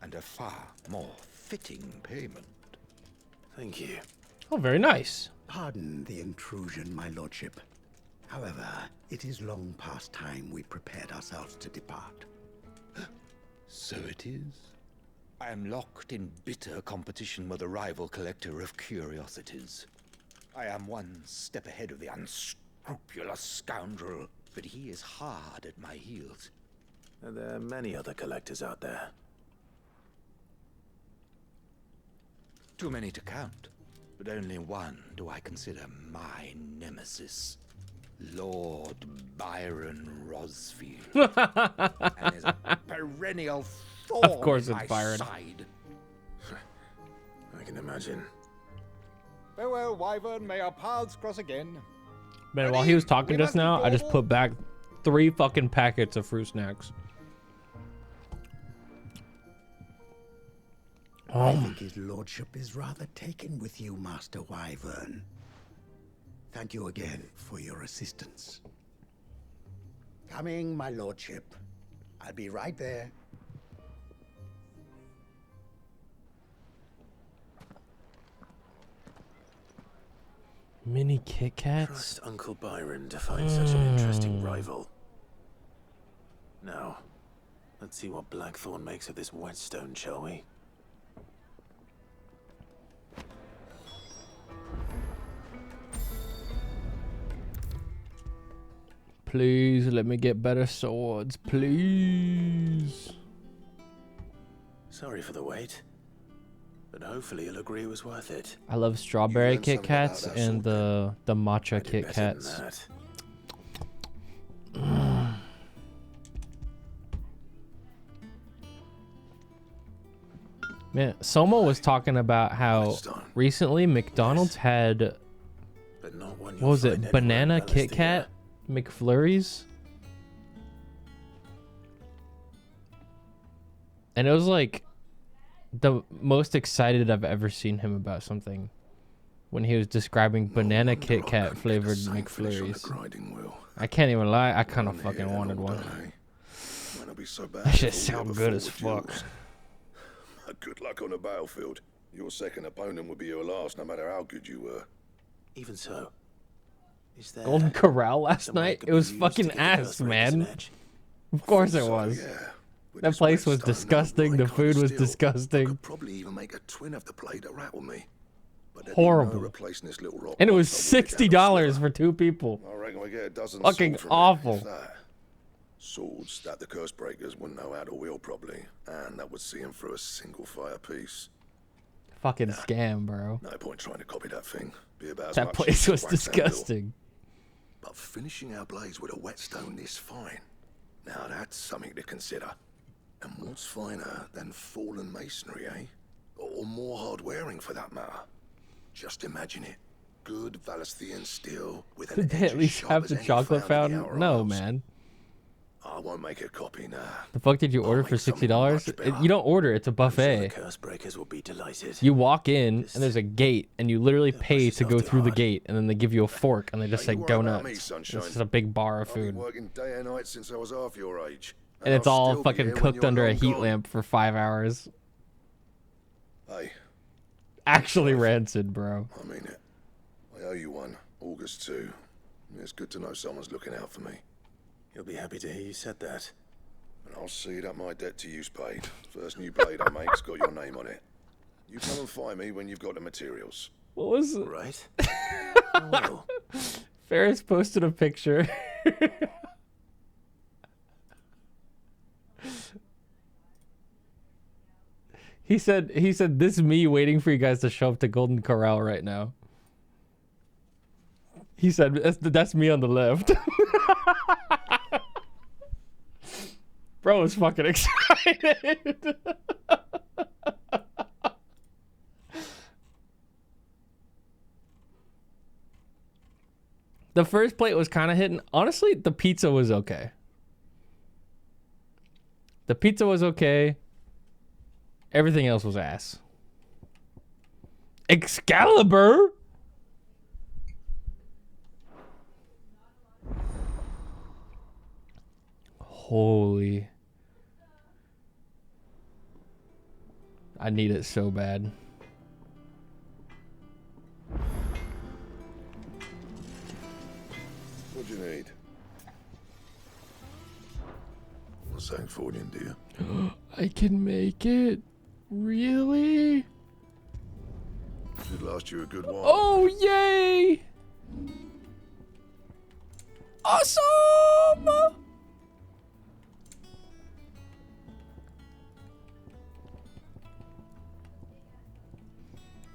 And a far more fitting payment. Thank you. Oh, very nice. Pardon the intrusion, my lordship. However, it is long past time we prepared ourselves to depart. So it is. I am locked in bitter competition with a rival collector of curiosities. I am one step ahead of the unscrupulous scoundrel, but he is hard at my heels. Are there many other collectors out there? Too many to count, but only one do I consider my nemesis. Lord Byron Rosfield. And his perennial thorn Of course in it's my Byron. side. I can imagine. Farewell, Wyvern. May our paths cross again. Man, while he was talking just now, I just put back 3 fucking packets of fruit snacks. I think his lordship is rather taken with you, Master Wyvern. Thank you again for your assistance. Coming, my lordship. I'll be right there. Mini Kit Kats? Trust Uncle Byron to find such an interesting rival. Now, let's see what Blackthorn makes of this whetstone, shall we? Please let me get better swords, please. Sorry for the wait, but hopefully you'll agree it was worth it. I love strawberry learned Kit something about Kats that and the matcha Kit Better than Kats. that. Man, Soma was talking about how recently McDonald's had, But not one what you'll was find it, anywhere banana in Kit Kat McFlurries? And it was like the most excited I've ever seen him about something when he was describing banana Kit Kat flavored McFlurries. I can't even lie, I kind of fucking wanted one. That shit sound good as fuck. Good luck on the battlefield. Your second opponent will be your last, no matter how good you were. Even so, is there Golden Corral last some way night? it could It be was used fucking to give the ass, Earthbreakers an man. edge? Of course it was. That place was disgusting. The food was disgusting. Probably even make a twin of the blade that rattled me. But there'd be Horrible. no replacing this little rock And it was box I would've $60 for 2 people. I reckon we get a dozen Fucking swords from it, awful. if that. Swords that the curse breakers wouldn't know how to wield properly, and that would see them through a single fire piece. Fucking scam, bro. No point trying to copy that thing. Be about as That much place as a was wax handle. disgusting. But finishing our blades with a whetstone this fine, now that's something to consider. And what's finer than fallen masonry, eh? Or more hard wearing for that matter. Just imagine it. Good Valesthian steel with an Did they edge at as least sharp have as the any chocolate found in the fountain? Outer No, Isles. man. I won't make a copy now. The fuck did you order for $60? You don't order, it's a buffet. Curse breakers will be delighted. You walk in and there's a gate and you literally pay to go through the gate and then they give you a fork and they just say go about me, nuts. sunshine. It's just a big bar of I've been food. working day and night since I was half your age. And it's I'll all still be fucking here when cooked you're under a long heat gone. lamp for 5 hours. Hey, Actually rancid, bro. I mean it. I owe you one. August 2. It's good to know someone's looking out for me. He'll be happy to hear you said that. And I'll see that my debt to you's paid. First new blade I make's got your name on it. You come and find me when you've got the materials. What was it? Right. Well. Ferris posted a picture. He said, this is me waiting for you guys to show up to Golden Corral right now. He said, that's me on the left. Bro is fucking excited. The first plate was kind of hitting. Honestly, the pizza was okay. The pizza was okay. Everything else was ass. Excalibur? Holy. I need it so bad. What do you need? Want something for you, dear? I can make it. Really? Should last you a good while. Oh, yay! Awesome!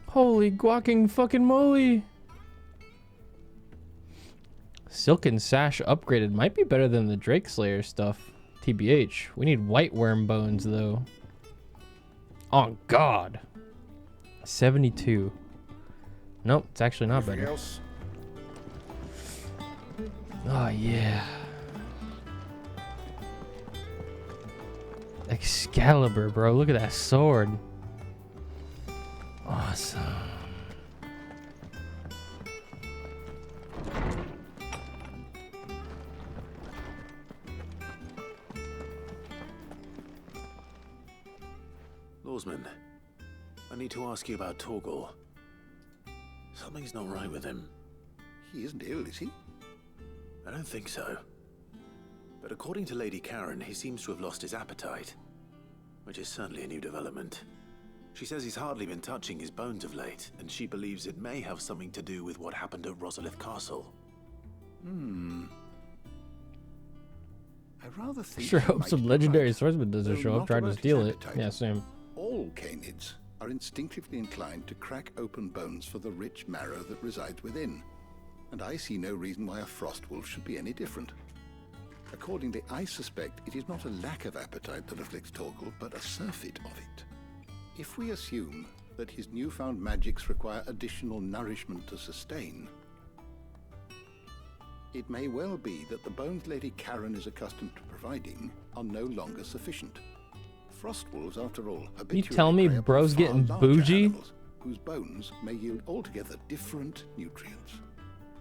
Holy guacking fucking moly. Silken Sash upgraded might be better than the Drake Slayer stuff. TBH. We need white worm bones though. Oh god. 72. Nope, it's actually not better. Else? Oh yeah. Excalibur, bro. Look at that sword. Awesome. Lawsman, I need to ask you about Torgal. Something's not right with him. He isn't ill, is he? I don't think so. But according to Lady Karen, he seems to have lost his appetite, which is certainly a new development. She says he's hardly been touching his bones of late, and she believes it may have something to do with what happened at Rosalith Castle. I rather think Sure you hope might some be legendary right, swordsman doesn't though show up not trying to about his steal it. appetite. Yeah, same. All canids are instinctively inclined to crack open bones for the rich marrow that resides within, and I see no reason why a frost wolf should be any different. Accordingly, I suspect it is not a lack of appetite that afflicts Torgal, but a surfeit of it. If we assume that his newfound magics require additional nourishment to sustain, it may well be that the bones Lady Karen is accustomed to providing are no longer sufficient. Frost wolves, after all, You tell me prey upon bro's far getting larger bougie? animals whose bones may yield altogether different nutrients.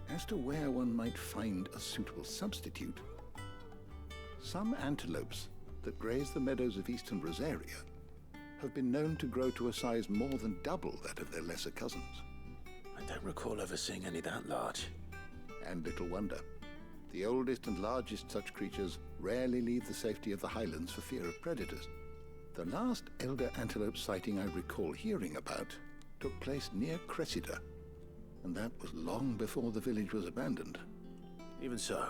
As to where one might find a suitable substitute, some antelopes that graze the meadows of eastern Rosaria have been known to grow to a size more than double that of their lesser cousins. I don't recall ever seeing any that large. And little wonder. The oldest and largest such creatures rarely leave the safety of the highlands for fear of predators. The last elder antelope sighting I recall hearing about took place near Cressida, and that was long before the village was abandoned. Even so,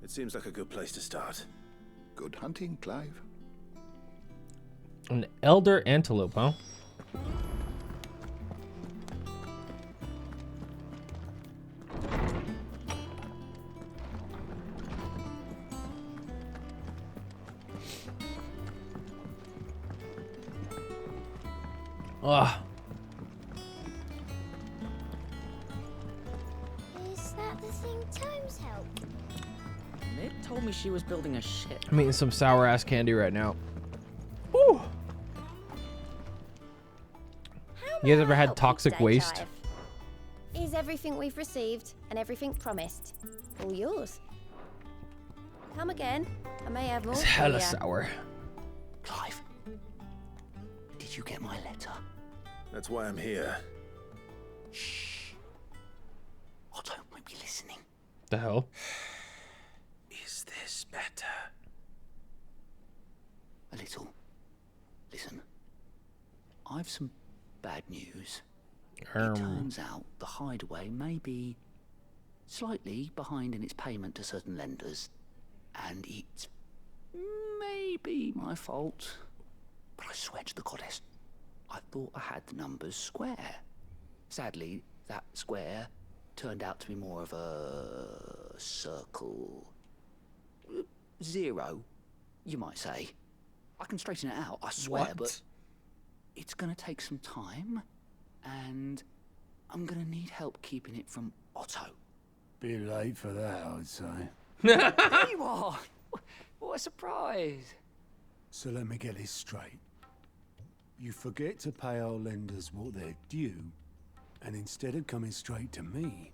it seems like a good place to start. Good hunting, Clive. An elder antelope, huh? Ugh. Is that the thing Tomes helped? Mid told me she was building a ship. I'm eating some sour ass candy right now. Woo. You guys ever had toxic waste? Is everything we've received and everything promised all yours? Come again. I may have more. It's for hella ya. sour. Clive, did you get my letter? That's why I'm here. Shh. Otto might be listening. The hell? Is this better? A little. Listen. I've some bad news. It turns out the hideaway may be slightly behind in its payment to certain lenders, and it's maybe my fault. But I swear to the goddess, I thought I had the numbers square. Sadly, that square turned out to be more of a circle. 0, you might say. I can straighten it out, I swear, but it's gonna take some time, and I'm gonna need help keeping it from Otto. Bit late for that, I'd say. There you are! What a surprise! So let me get this straight. You forget to pay our lenders what they're due, and instead of coming straight to me,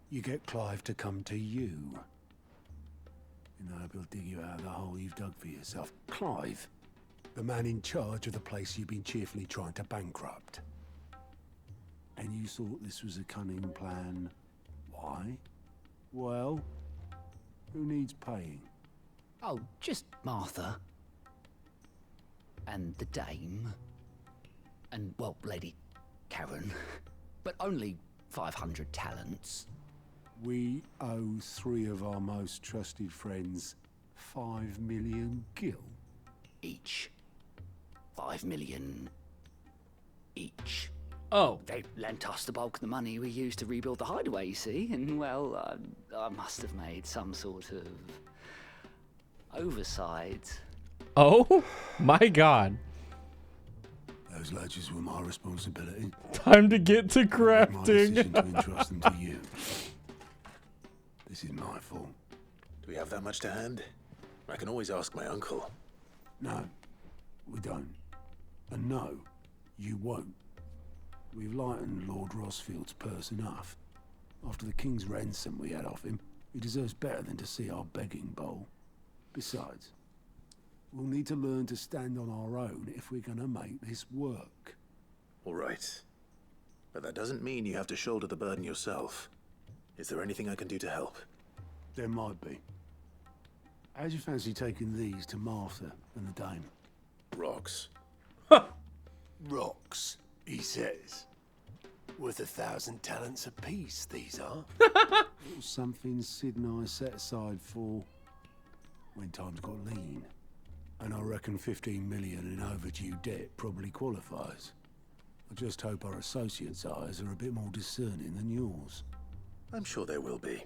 you get Clive to come to you. And I hope he'll dig you out of the hole you've dug for yourself. Clive, the man in charge of the place you've been cheerfully trying to bankrupt. And you thought this was a cunning plan. Why? Well, who needs paying? Oh, just Martha. And the dame. And, well, Lady Karen. But only 500 talents. We owe 3 of our most trusted friends 5 million gil. Each. 5 million each. Oh. They lent us the bulk of the money we used to rebuild the hideaway, you see, and, well, I must have made some sort of oversight. Oh my god. Those ledgers were my responsibility. Time to get to crafting. My decision to entrust them to you. This is my fault. Do we have that much to hand? I can always ask my uncle. No, we don't. And no, you won't. We've lightened Lord Rosfield's purse enough. After the king's ransom we had off him, he deserves better than to see our begging bowl. Besides, we'll need to learn to stand on our own if we're gonna make this work. All right. But that doesn't mean you have to shoulder the burden yourself. Is there anything I can do to help? There might be. How'd you fancy taking these to Martha and the dame? Rocks. Rocks, he says. Worth 1,000 talents apiece, these are. Something Sid and I set aside for when times got lean. And I reckon 15 million in overdue debt probably qualifies. I just hope our associates' eyes are a bit more discerning than yours. I'm sure there will be.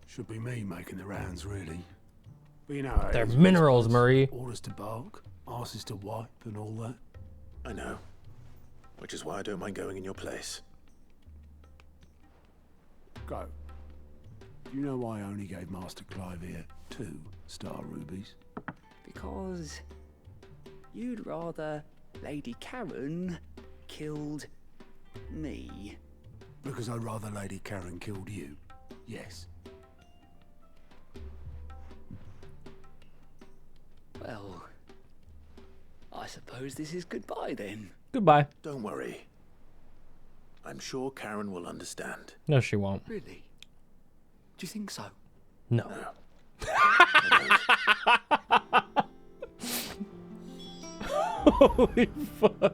Should be me making the rounds, really. But you know how it They're is, minerals, Murray. Orders to bark, asses to wipe, and all that. I know. Which is why I don't mind going in your place. Go. Do you know why I only gave Master Clive here 2 star rubies? Because you'd rather Lady Karen killed me. Because I'd rather Lady Karen killed you. Yes. Well, I suppose this is goodbye then. Goodbye. Don't worry. I'm sure Karen will understand. No, she won't. Really? Do you think so? No. Holy fuck.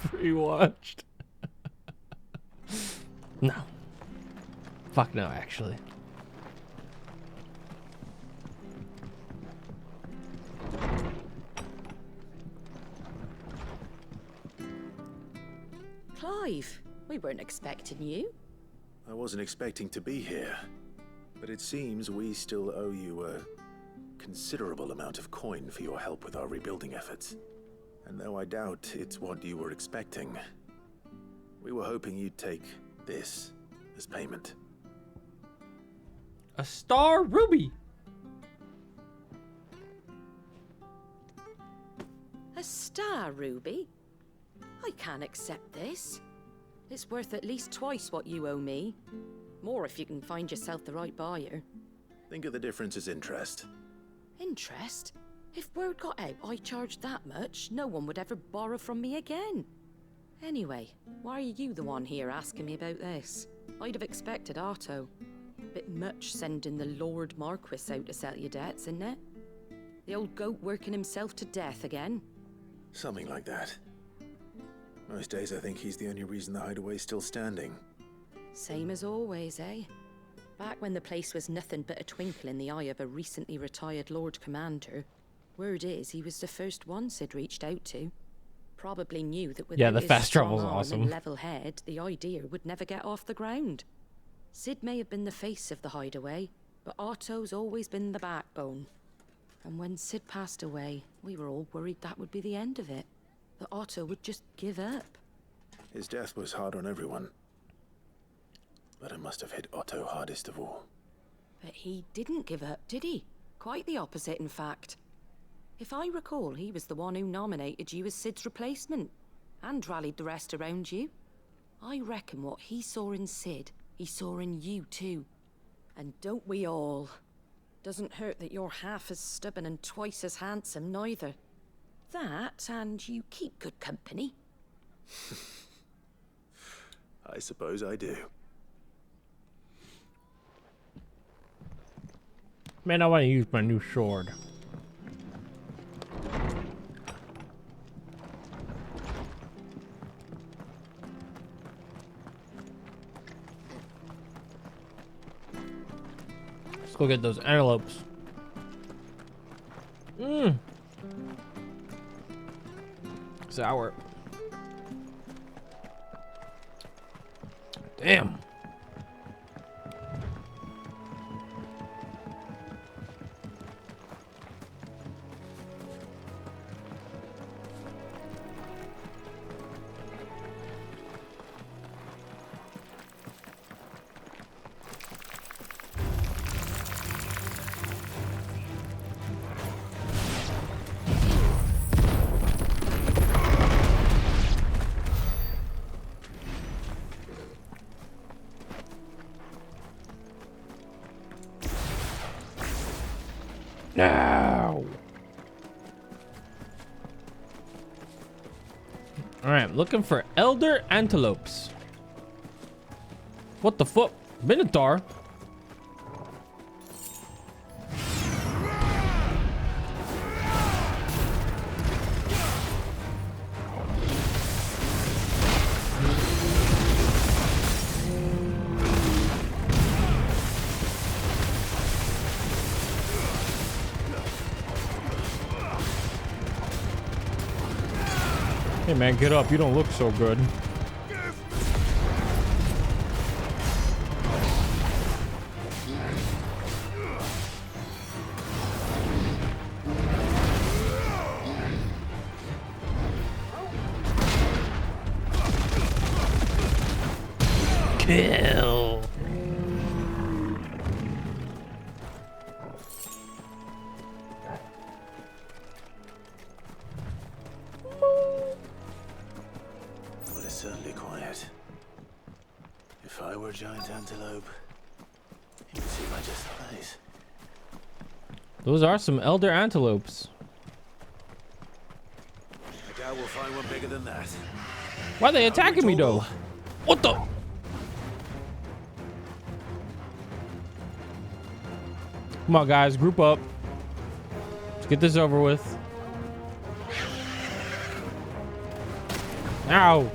Pre-watched. No. Fuck no, actually. Clive, we weren't expecting you. I wasn't expecting to be here. But it seems we still owe you a considerable amount of coin for your help with our rebuilding efforts. And though I doubt it's what you were expecting, we were hoping you'd take this as payment. A star ruby. A star ruby? I can't accept this. It's worth at least twice what you owe me. More if you can find yourself the right buyer. Think of the difference as interest. Interest? If word got out I charged that much, no one would ever borrow from me again. Anyway, why are you the one here asking me about this? I'd have expected Otto. Bit much sending the Lord Marquis out to settle your debts, isn't it? The old goat working himself to death again? Something like that. Most days I think he's the only reason the hideaway's still standing. Same as always, eh? Back when the place was nothing but a twinkle in the eye of a recently retired Lord Commander, word is he was the first one Sid reached out to. Probably knew that without the his fast strong travel's arm awesome. and level head, the idea would never get off the ground. Sid may have been the face of the hideaway, but Otto's always been the backbone. And when Sid passed away, we were all worried that would be the end of it. That Otto would just give up. His death was hard on everyone. But it must have hit Otto hardest of all. But he didn't give up, did he? Quite the opposite, in fact. If I recall, he was the one who nominated you as Sid's replacement, and rallied the rest around you. I reckon what he saw in Sid, he saw in you too. And don't we all? Doesn't hurt that you're half as stubborn and twice as handsome, neither. That, and you keep good company. I suppose I do. Man, I want to use my new sword. Let's go get those antelopes. Sour. Damn. No. All right, looking for elder antelopes. What the fuck? Minotaur? Hey man, get up. You don't look so good. Kill. Well, it's certainly quiet. If I were a giant antelope, you'd see my just place. Those are some elder antelopes. I doubt we'll find one bigger than that. Why are they attacking me though? What the? Come on guys, group up. Let's get this over with. Ow.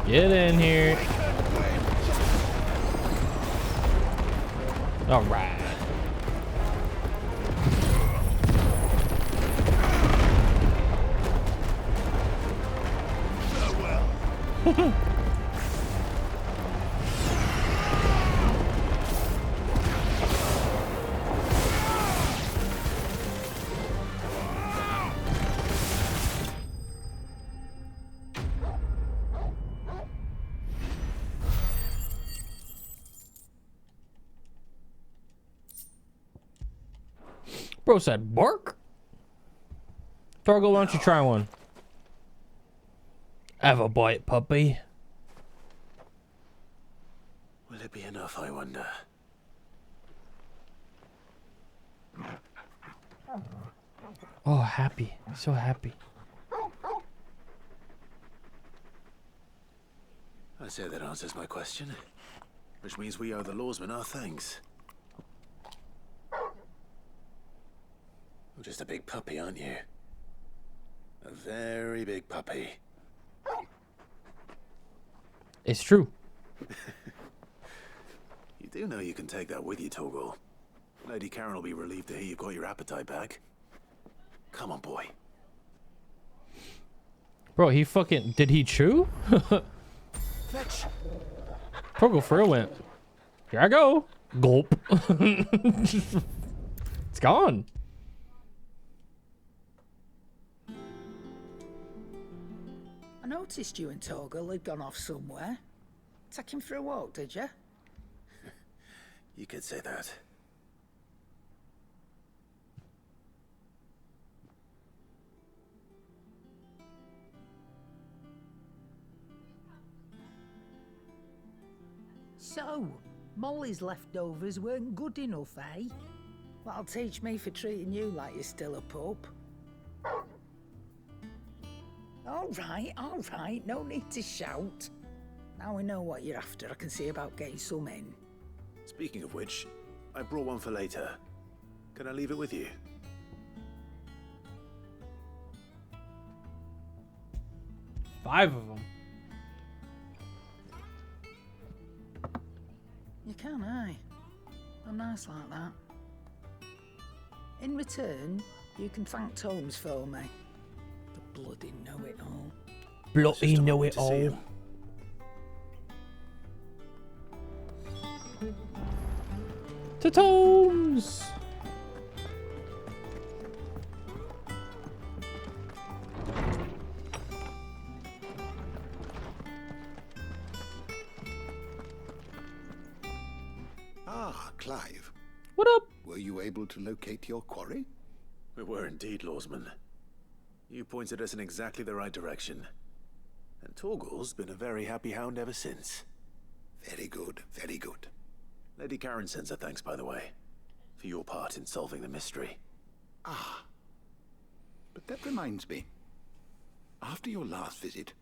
Get in here. All right. Bro said bark. Fargo, why don't you try one? Have a bite, puppy. Will it be enough, I wonder? Oh, happy. So happy. I say that answers my question. Which means we owe the lawsman our thanks. You're just a big puppy, aren't you? A very big puppy. It's true. You do know you can take that with you, Torgal. Lady Karen will be relieved to hear you've got your appetite back. Come on, boy. Bro, he fucking... Did he chew? Fetch. Torgal for real went. Here I go. Gulp. It's gone. I noticed you and Torgal had gone off somewhere. Take him for a walk, did you? You could say that. So, Molly's leftovers weren't good enough, eh? That'll teach me for treating you like you're still a pup. All right, no need to shout. Now we know what you're after, I can see about getting some in. Speaking of which, I brought one for later. Can I leave it with you? Five of them. You can, eh? I'm nice like that. In return, you can thank Tomes for me. The bloody know-it-all. Bloody know-it-all. To Tomes! Ah, Clive. What up? Were you able to locate your quarry? We were indeed, lawsman. You pointed us in exactly the right direction. And Torgal's been a very happy hound ever since. Very good, very good. Lady Karen sends her thanks, by the way, for your part in solving the mystery. Ah. But that reminds me. After your last visit,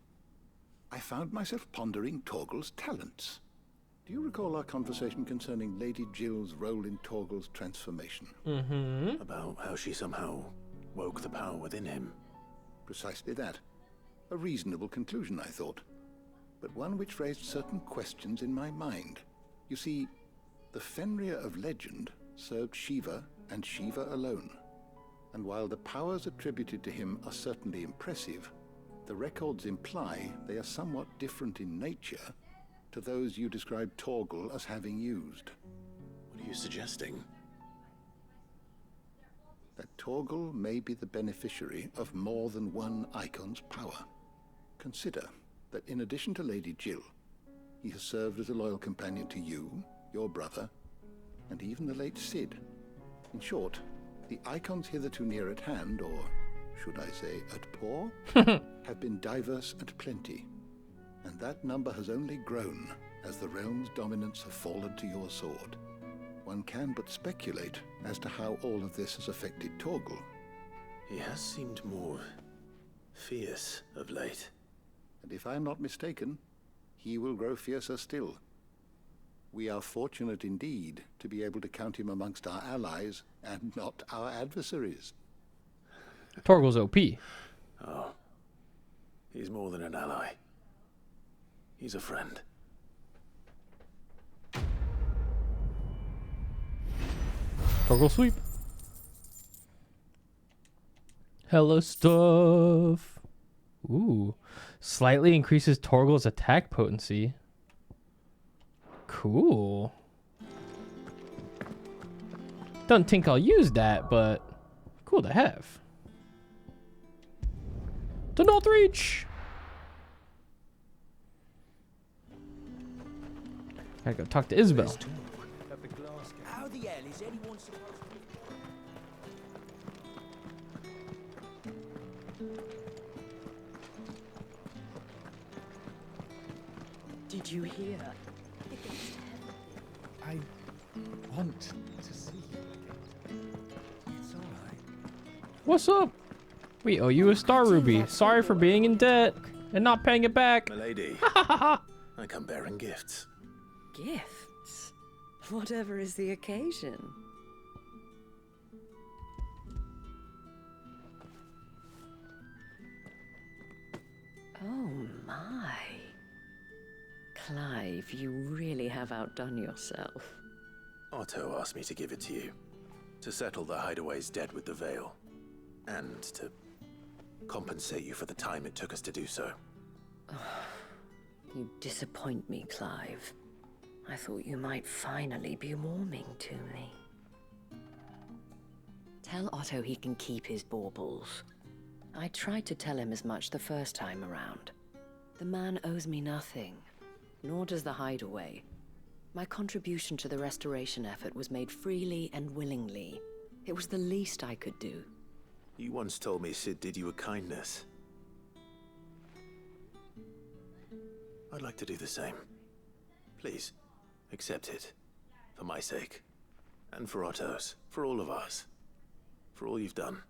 I found myself pondering Torgal's talents. Do you recall our conversation concerning Lady Jill's role in Torgal's transformation? Mm-hmm. About how she somehow woke the power within him. Precisely that. A reasonable conclusion, I thought. But one which raised certain questions in my mind. You see, the Fenrir of legend served Shiva and Shiva alone. And while the powers attributed to him are certainly impressive, the records imply they are somewhat different in nature to those you described Torgal as having used. What are you suggesting? That Torgal may be the beneficiary of more than one icon's power. Consider that in addition to Lady Jill, he has served as a loyal companion to you, your brother, and even the late Cid. In short, the icons hitherto near at hand, or should I say at paw, have been diverse and plenty. And that number has only grown as the realm's dominance have fallen to your sword. One can but speculate as to how all of this has affected Torgal. He has seemed more fierce of late. And if I am not mistaken, he will grow fiercer still. We are fortunate indeed to be able to count him amongst our allies and not our adversaries. Torgal's OP. Oh. He's more than an ally. He's a friend. Torgal sweep. Hello stuff. Ooh. Slightly increases Torgal's attack potency. Cool. Don't think I'll use that, but cool to have. To North Reach. Gotta go talk to Isabel. How the hell is anyone supposed to... you hear? I want to see you again. It's all right. What's up? We owe you a star ruby. Sorry for being in debt and not paying it back. Milady, I come bearing gifts. Gifts? Whatever is the occasion. Oh my. Clive, you really have outdone yourself. Otto asked me to give it to you. To settle the Hideaway's debt with the Veil. And to compensate you for the time it took us to do so. You disappoint me, Clive. I thought you might finally be warming to me. Tell Otto he can keep his baubles. I tried to tell him as much the first time around. The man owes me nothing, nor does the Hideaway. My contribution to the restoration effort was made freely and willingly. It was the least I could do. You once told me Sid did you a kindness. I'd like to do the same. Please, accept it. For my sake. And for Otto's. For all of us. For all you've done.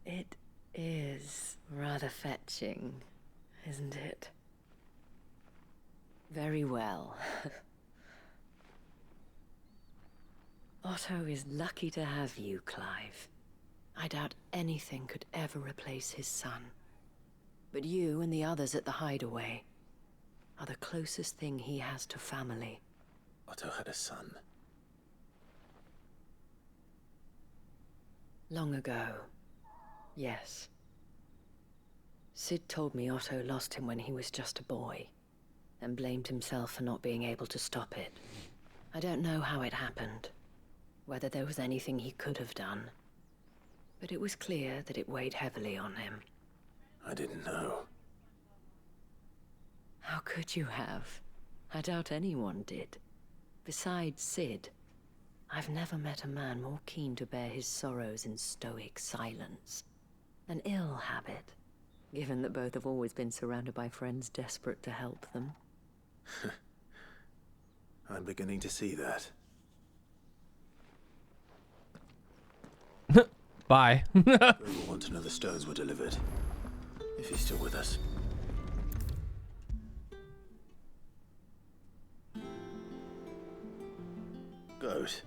It is rather fetching, isn't it? Very well. Otto is lucky to have you, Clive. I doubt anything could ever replace his son. But you and the others at the Hideaway are the closest thing he has to family. Otto had a son. Long ago, yes. Sid told me Otto lost him when he was just a boy, and blamed himself for not being able to stop it. I don't know how it happened, whether there was anything he could have done, but it was clear that it weighed heavily on him. I didn't know. How could you have? I doubt anyone did. Besides Sid, I've never met a man more keen to bear his sorrows in stoic silence. An ill habit, given that both have always been surrounded by friends desperate to help them. I'm beginning to see that. Bye. Whoever want to know the stones were delivered. If he's still with us. Goat.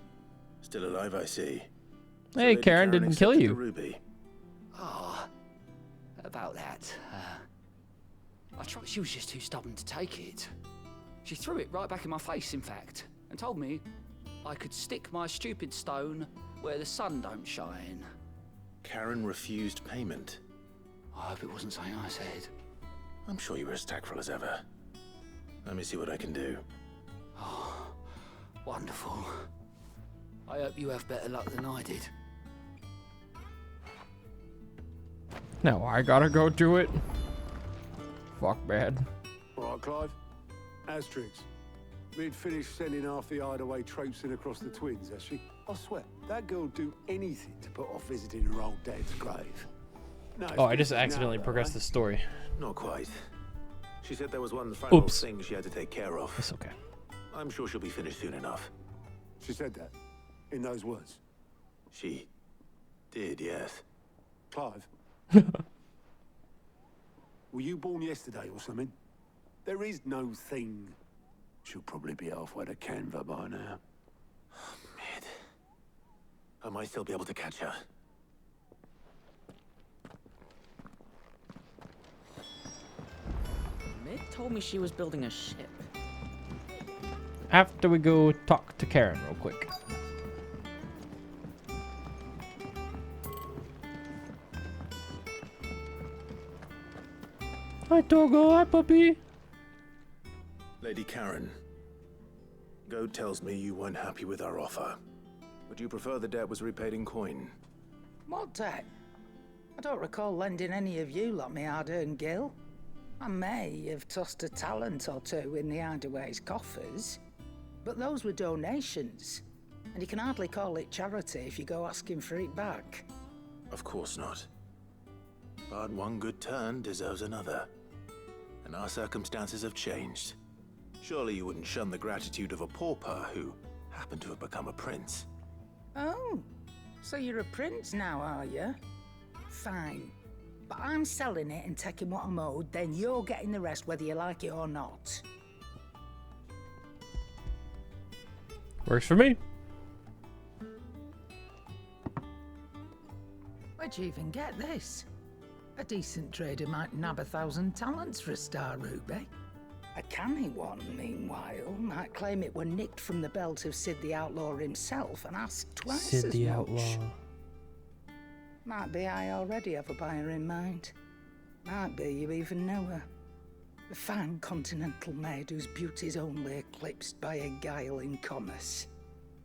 Still alive, I see. So Hey, Lady Karen didn't kill accepted you. the ruby. Ah, about that. I thought she was just too stubborn to take it. She threw it right back in my face, in fact, and told me I could stick my stupid stone where the sun don't shine. Karen refused payment. I hope it wasn't something I said. I'm sure you were as tactful as ever. Let me see what I can do. Oh, wonderful. I hope you have better luck than I did. Now I gotta go do it. Fuck, bad. All right, Clive. Asterix. We'd finished sending half the Hideaway traipsing across the Twins, has she? I swear, that girl'd do anything to put off visiting her old dad's grave. No, Oh, I just accidentally progressed the story. Not quite. She said there was one final Oops. thing she had to take care of. It's okay. I'm sure she'll be finished soon enough. She said that? In those words? She did, yes. Clive? Were you born yesterday or something? There is no thing. She'll probably be halfway to Canva by now. Mid. I might still be able to catch her. Mid told me she was building a ship. After we go talk to Karen real quick. Hi, Togo. Hi, puppy. Lady Karen. Goat tells me you weren't happy with our offer. Would you prefer the debt was repaid in coin? What debt? I don't recall lending any of you like me hard-earned gil. I may have tossed a talent or two in the Hideaway's coffers, but those were donations, and you can hardly call it charity if you go asking for it back. Of course not. But one good turn deserves another. and our circumstances have changed. Surely you wouldn't shun the gratitude of a pauper who happened to have become a prince. Oh, so you're a prince now, are you? Fine. But I'm selling it and taking what I'm owed, then you're getting the rest whether you like it or not. Works for me. Where'd you even get this? A decent trader might nab 1,000 talents for a star ruby. A canny one, meanwhile, might claim it were nicked from the belt of Sid the Outlaw himself and ask twice Sid as the much. Outlaw. Might be I already have a buyer in mind. Might be you even know her. A fine continental maid whose beauty's only eclipsed by a guile in commerce.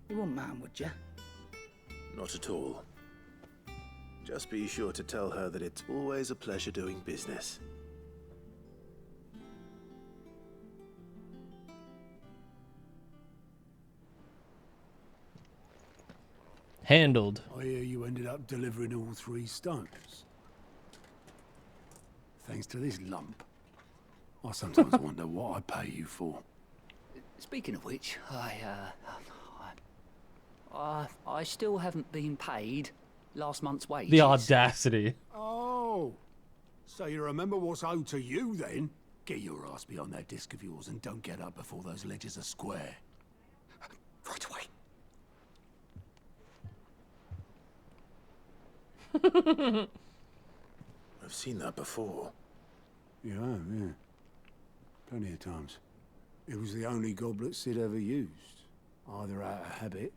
You wouldn't mind, would you? Not at all. Just be sure to tell her that it's always a pleasure doing business. Handled. I hear you ended up delivering all 3 stones. Thanks to this lump. I sometimes wonder what I pay you for. Speaking of which, I still haven't been paid last month's wages. The audacity. Oh, so you remember what's owed to you then? Get your ass behind that disc of yours and don't get up before those ledgers are square. Right away. I've seen that before. You have, yeah. Plenty of times. It was the only goblet Sid ever used. Either out of habit,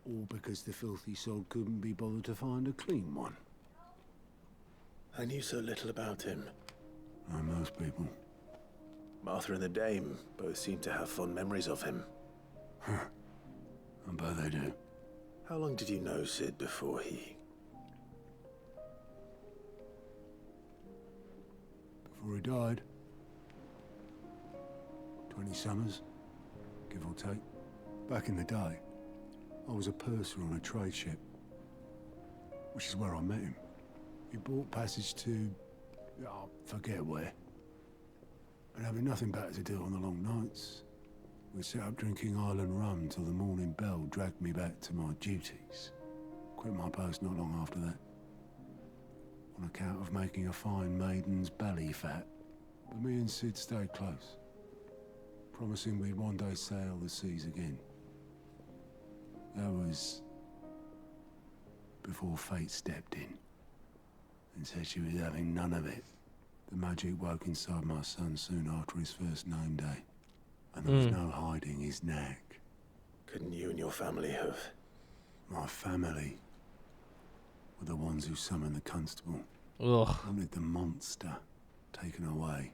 or because the filthy sod couldn't be bothered to find a clean one. I knew so little about him. Like most people. Martha and the Dame both seem to have fond memories of him. Huh. I bet they do. How long did you know Sid before he... Before he died. 20 summers, give or take. Back in the day, I was a purser on a trade ship, which is where I met him. He bought passage to... I forget where. But having nothing better to do on the long nights, we set up drinking island rum till the morning bell dragged me back to my duties. Quit my post not long after that. On account of making a fine maiden's belly fat. But me and Sid stayed close, promising we'd one day sail the seas again. That was before fate stepped in and said she was having none of it. The magic woke inside my son soon after his first name day, and there was no hiding his knack. Couldn't you and your family have... My family were the ones who summoned the constable. Ugh. Wanted the monster taken away.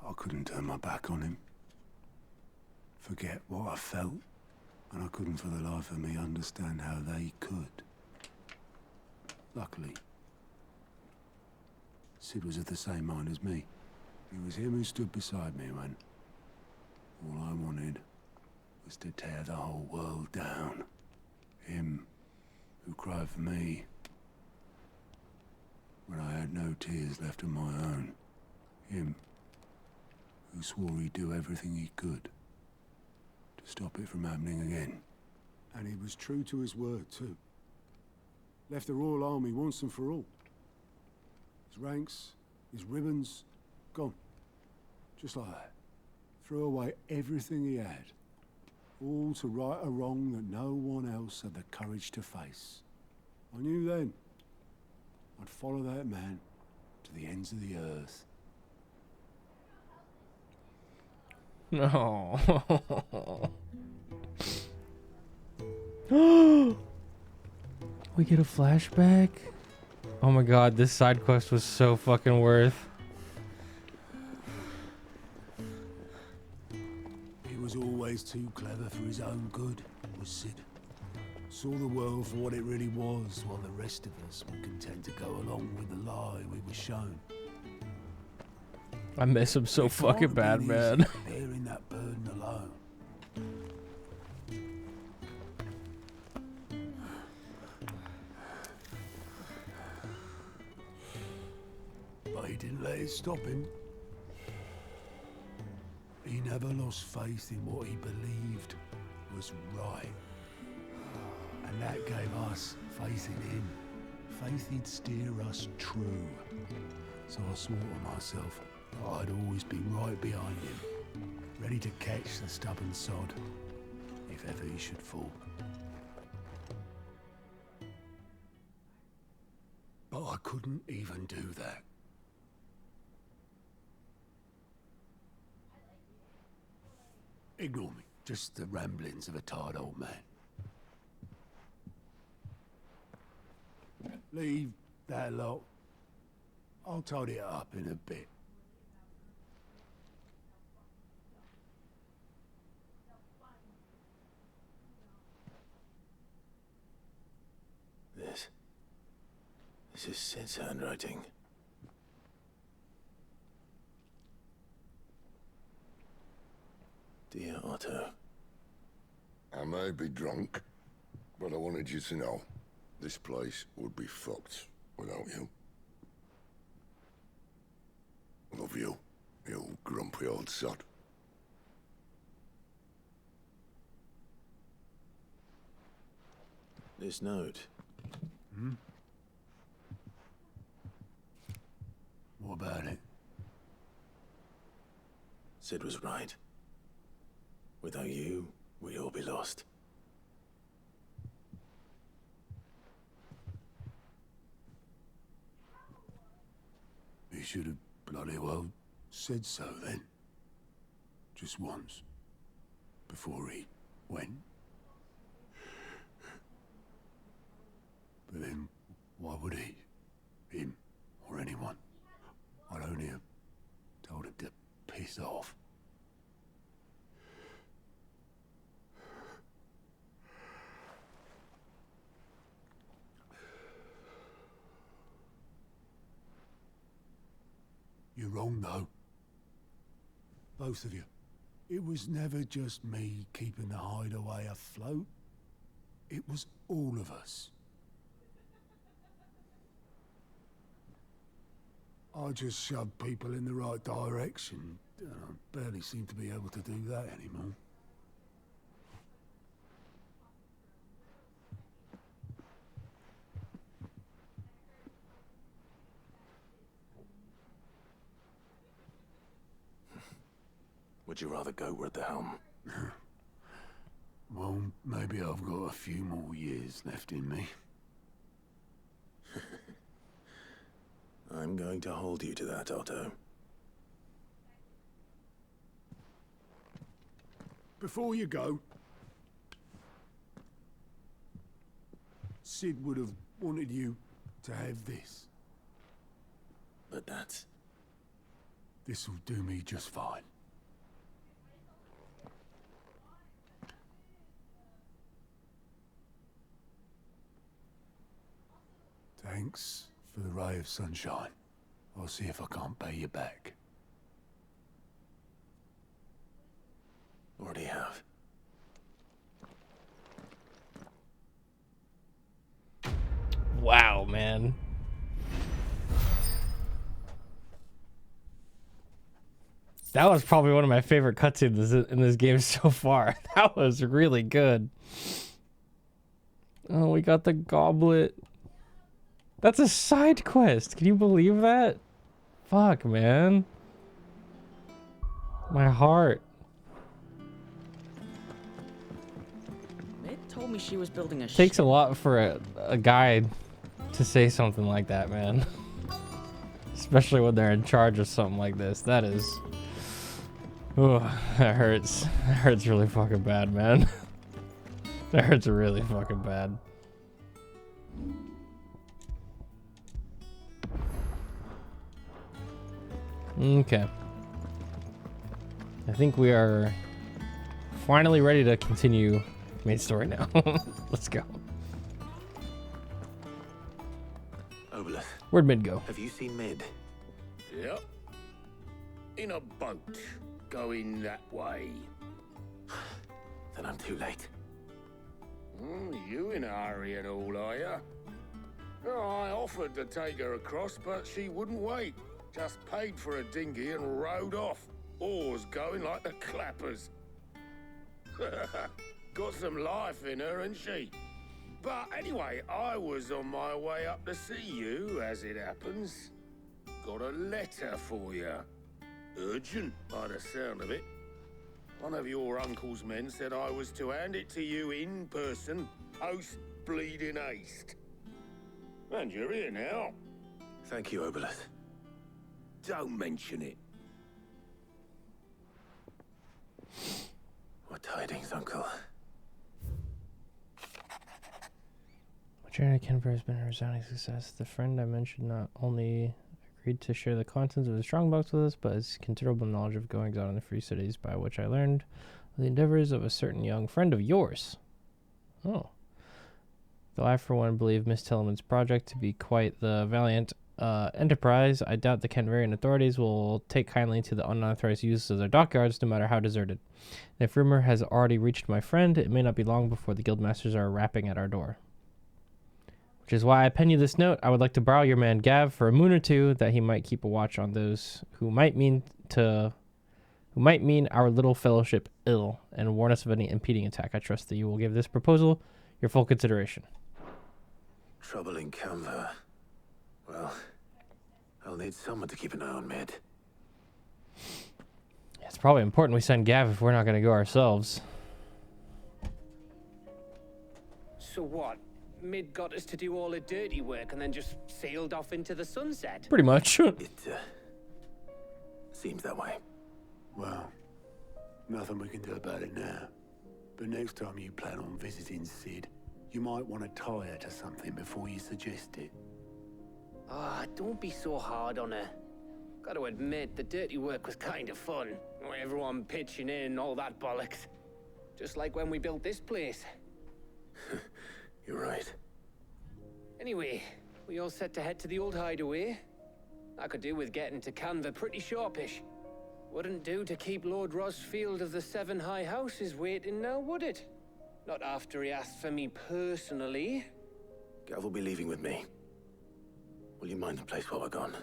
I couldn't turn my back on him. Forget what I felt, and I couldn't for the life of me understand how they could. Luckily, Sid was of the same mind as me. It was him who stood beside me when all I wanted was to tear the whole world down. Him who cried for me when I had no tears left of my own. Him who swore he'd do everything he could to stop it from happening again. And he was true to his word, too. Left the Royal Army once and for all. His ranks, his ribbons, gone. Just like that. Threw away everything he had. All to right a wrong that no one else had the courage to face. I knew then I'd follow that man to the ends of the earth. No. We get a flashback? Oh my god, this side quest was so fucking worth. He was always too clever for his own good, was Sid. Saw the world for what it really was, while the rest of us were content to go along with the lie we were shown. I miss him so fucking bad, man. Bearing that burden alone. But he didn't let let it stop him. He never lost faith in what he believed was right. And that gave us faith in him. Faith he'd steer us true. So I swore to myself that I'd always be right behind him, ready to catch the stubborn sod, if ever he should fall. But I couldn't even do that. Ignore me, just the ramblings of a tired old man. Leave that lot. I'll tidy it up in a bit. This is Sid's handwriting. Dear Otto. I may be drunk, but I wanted you to know this place would be fucked without you. Love you, you grumpy old sod. This note. Hmm? What about it? Sid was right. Without you, we'd all be lost. He should have bloody well said so then. Just once. Before he went. But then, why would he? Him, or anyone? I'd only have told him to piss off. You're wrong, though. Both of you. It was never just me keeping the hideaway afloat. It was all of us. I just shoved people in the right direction. I barely seem to be able to do that anymore. Would you rather go at the helm? Well, maybe I've got a few more years left in me. I'm going to hold you to that, Otto. Before you go, Sid would have wanted you to have this. But that's... This'll do me just fine. Thanks for the ray of sunshine. I'll see if I can't pay you back. Already have. Wow, man. That was probably one of my favorite cutscenes in this game so far. That was really good. Oh, we got the goblet. That's a side quest. Can you believe that? Fuck, man. My heart. Mid told me she was building a Takes a lot for a guide to say something like that, man. Especially when they're in charge of something like this. That is... Oh, that hurts. That hurts really fucking bad, man. That hurts really fucking bad. Okay. I think we are finally ready to continue main story now. Let's go. Oboleth. Where'd Mid go? Have you seen Mid? Yep. In a boat, going that way. Then I'm too late. You in a hurry at all, are you? Oh, I offered to take her across, but she wouldn't wait. Just paid for a dinghy and rowed off. Oars going like the clappers. Got some life in her, ain't she? But anyway, I was on my way up to see you, as it happens. Got a letter for you. Urgent, by the sound of it. One of your uncle's men said I was to hand it to you in person, post bleeding haste. And you're here now. Thank you, Obelith. Don't mention it. What tidings, Uncle? My journey to Canberra has been a resounding success. The friend I mentioned not only agreed to share the contents of his strongbox with us, but has considerable knowledge of goings on in the Free Cities, by which I learned of the endeavors of a certain young friend of yours. Oh. Though I, for one, believe Miss Tillman's project to be quite the valiant enterprise, I doubt the Canberrian authorities will take kindly to the unauthorized use of their dockyards, no matter how deserted. And if rumor has already reached my friend, it may not be long before the guildmasters are rapping at our door. Which is why I pen you this note. I would like to borrow your man Gav for a moon or two, that he might keep a watch on those who might mean our little fellowship ill, and warn us of any impeding attack. I trust that you will give this proposal your full consideration. Trouble in Canva. Well, I'll need someone to keep an eye on Mid. Yeah, it's probably important we send Gav if we're not going to go ourselves. So what? Mid got us to do all the dirty work and then just sailed off into the sunset? Pretty much. It seems that way. Well, nothing we can do about it now. But next time you plan on visiting Sid, you might want to tie her to something before you suggest it. Ah, don't be so hard on her. Gotta admit, the dirty work was kind of fun. Everyone pitching in and all that bollocks. Just like when we built this place. You're right. Anyway, we all set to head to the old hideaway. I could do with getting to Canva pretty sharpish. Wouldn't do to keep Lord Rosfield of the Seven High Houses waiting now, would it? Not after he asked for me personally. Gav will be leaving with me. Will you mind the place while we're gone?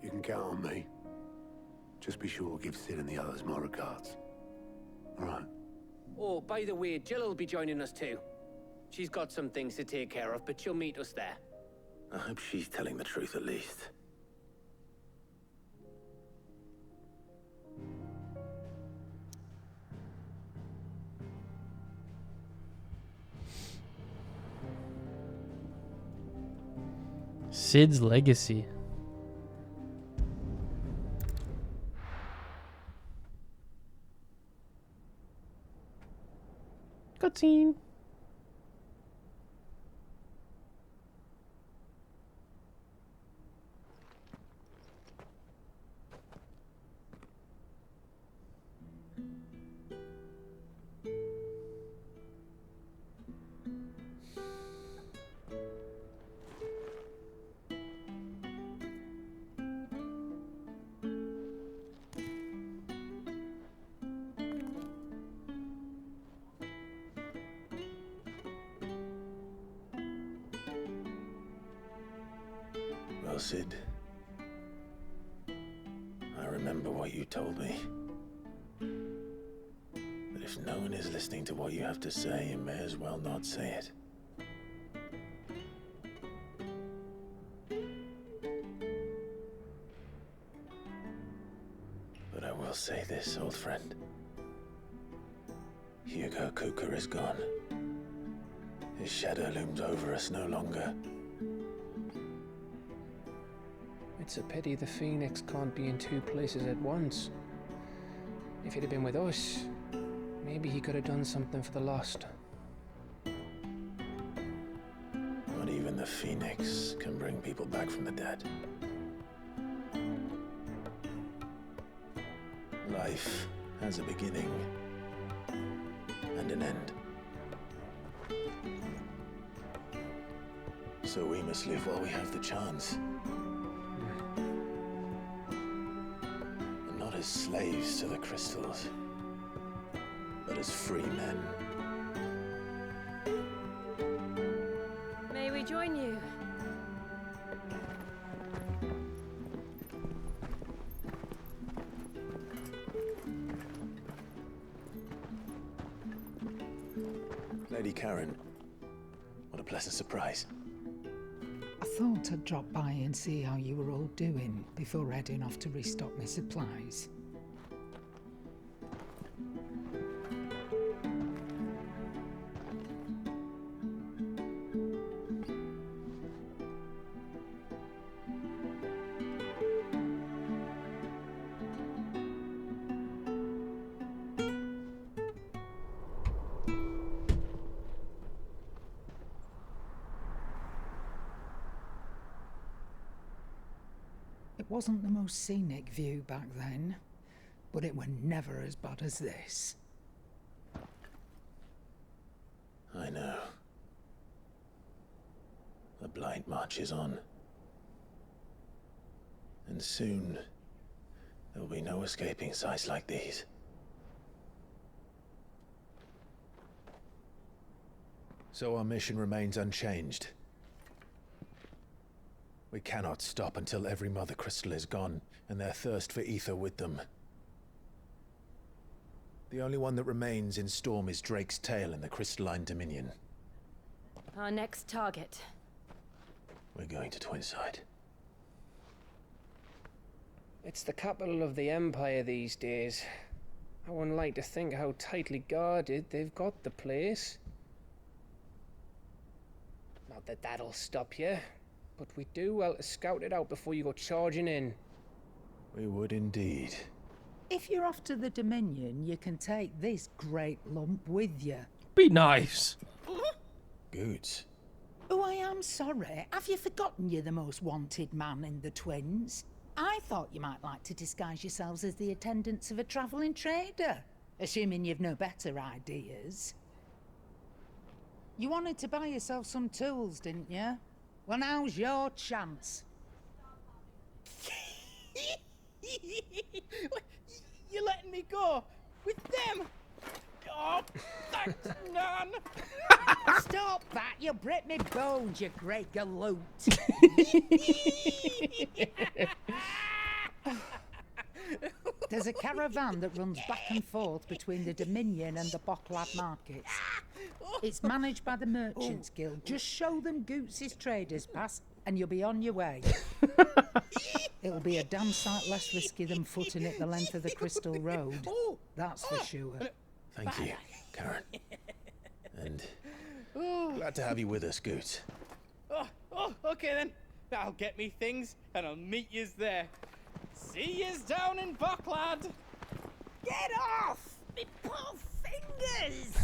You can count on me. Just be sure to give Sid and the others my regards. All right. Oh, by the way, Jill will be joining us too. She's got some things to take care of, but she'll meet us there. I hope she's telling the truth at least. Sid's legacy. Cutscene. Well, Sid, I remember what you told me. But if no one is listening to what you have to say, you may as well not say it. But I will say this, old friend. Hugo Kuka is gone. His shadow looms over us no longer. It's a pity the Phoenix can't be in two places at once. If he'd have been with us, maybe he could have done something for the lost. Not even the Phoenix can bring people back from the dead. Life has a beginning and an end. So we must live while we have the chance. And not as slaves to the crystals, but as free men. May we join you? Lady Karen. What a pleasant surprise. I thought I'd drop by and see how you were all doing before heading off to restock my supplies. It wasn't the most scenic view back then, but it were never as bad as this. I know. The blight marches on. And soon, there will be no escaping sights like these. So our mission remains unchanged. We cannot stop until every Mother Crystal is gone, and their thirst for ether with them. The only one that remains in Storm is Drake's tail in the Crystalline Dominion. Our next target. We're going to Twinside. It's the capital of the Empire these days. I wouldn't like to think how tightly guarded they've got the place. Not that that'll stop you, but we do well to scout it out before you go charging in. We would indeed. If you're off to the Dominion, you can take this great lump with you. Be nice. Goods. Oh, I am sorry. Have you forgotten you're the most wanted man in the Twins? I thought you might like to disguise yourselves as the attendants of a travelling trader, assuming you've no better ideas. You wanted to buy yourself some tools, didn't you? Well, now's your chance. You're letting me go with them? Oh, thanks, Nan. Stop that! You'll break me bones, you great galoot. There's a caravan that runs back and forth between the Dominion and the Bocklad markets. It's managed by the Merchants Guild. Just show them Goots' traders pass and you'll be on your way. It'll be a damn sight less risky than footing it the length of the Crystal Road. That's for sure. Thank you, Karen. And glad to have you with us, Goots. Oh, okay then. I'll get me things and I'll meet yous there. See yous down in Bocklad. Get off! Me poor fingers!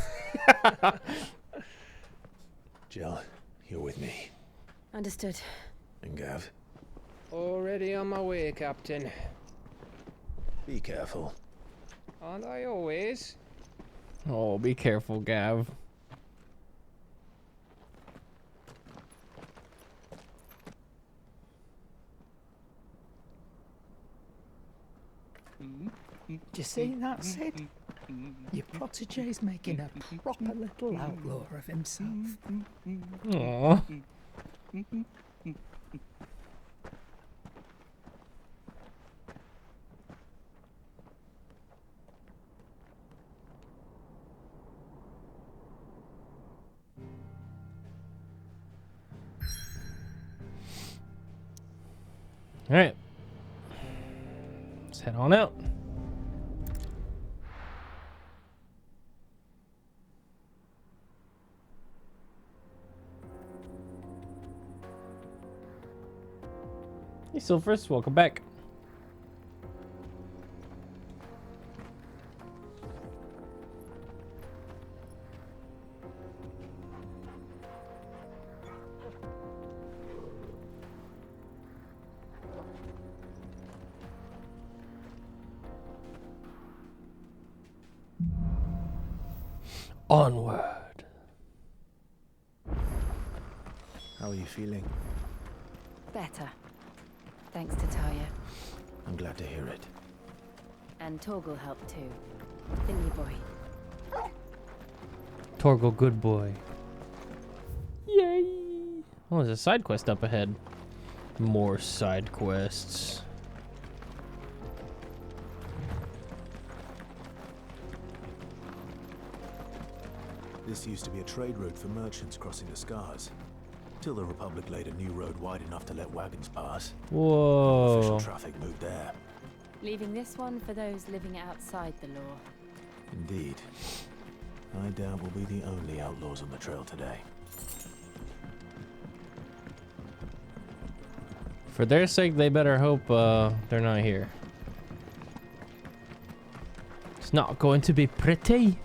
Jill, you're with me. Understood. And Gav, Already on my way, Captain. be careful. Aren't I always? Oh, be careful, Gav. Do you see that, Sid? Your protege's making a proper little outlaw of himself. Aww. All right. Let's head on out. Hey, Silvers, welcome back. Onward. How are you feeling? Better. Thanks to Talia. I'm glad to hear it. And Torgal helped too. Didn't you, boy? Torgal, good boy. Yay! Oh, there's a side quest up ahead. More side quests. This used to be a trade route for merchants crossing the Scars. Till the Republic laid a new road wide enough to let wagons pass. Whoa. Official traffic moved there. Leaving this one for those living outside the law. Indeed. I doubt we'll be the only outlaws on the trail today. For their sake, they better hope they're not here. It's not going to be pretty.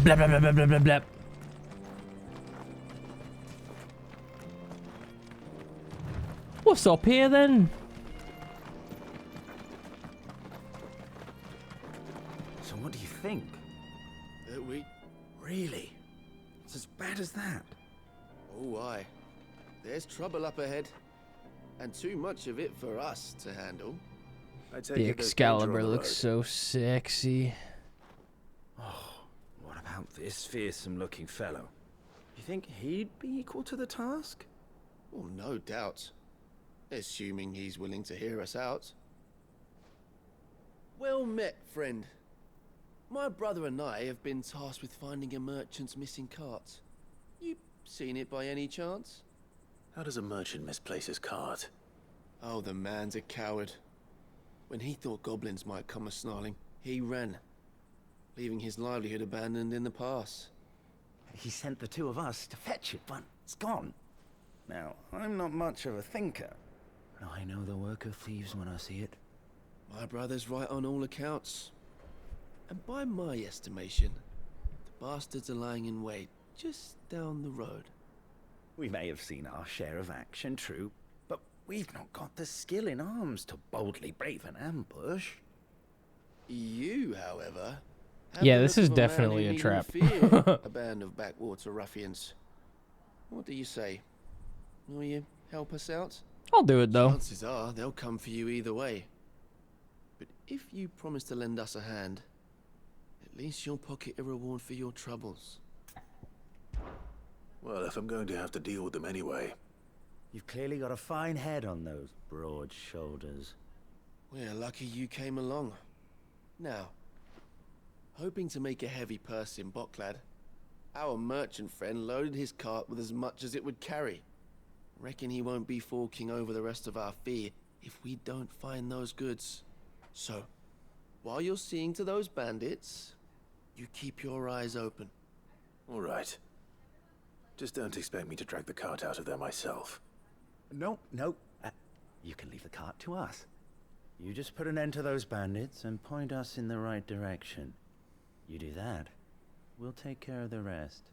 Blah, blah, blah, blah, blah, blah, blah. What's up here then? So what do you think? That we... Really? It's as bad as that? Oh, aye. There's trouble up ahead. And too much of it for us to handle. The Excalibur looks so sexy. What about this fearsome-looking fellow? You think he'd be equal to the task? Well, no doubt. Assuming he's willing to hear us out. Well met, friend. My brother and I have been tasked with finding a merchant's missing cart. You seen it by any chance? How does a merchant misplace his cart? Oh, the man's a coward. When he thought goblins might come a-snarling, he ran, leaving his livelihood abandoned in the pass. He sent the two of us to fetch it, but it's gone. Now, I'm not much of a thinker, but I know the work of thieves when I see it. My brother's right on all accounts. And by my estimation, the bastards are lying in wait just down the road. We may have seen our share of action, true, but we've not got the skill in arms to boldly brave an ambush. You, however, have Yeah, the this look is of a man definitely who a needn't trap. fear a band of backwater ruffians. What do you say? Will you help us out? I'll do it though. Chances are they'll come for you either way. But if you promise to lend us a hand, at least you'll pocket a reward for your troubles. Well, if I'm going to have to deal with them anyway. You've clearly got a fine head on those broad shoulders. We're lucky you came along. Now, hoping to make a heavy purse in Boklad, our merchant friend loaded his cart with as much as it would carry. Reckon he won't be forking over the rest of our fee if we don't find those goods. So, while you're seeing to those bandits, you keep your eyes open. All right. Just don't expect me to drag the cart out of there myself. No. You can leave the cart to us. You just put an end to those bandits and point us in the right direction. You do that, we'll take care of the rest.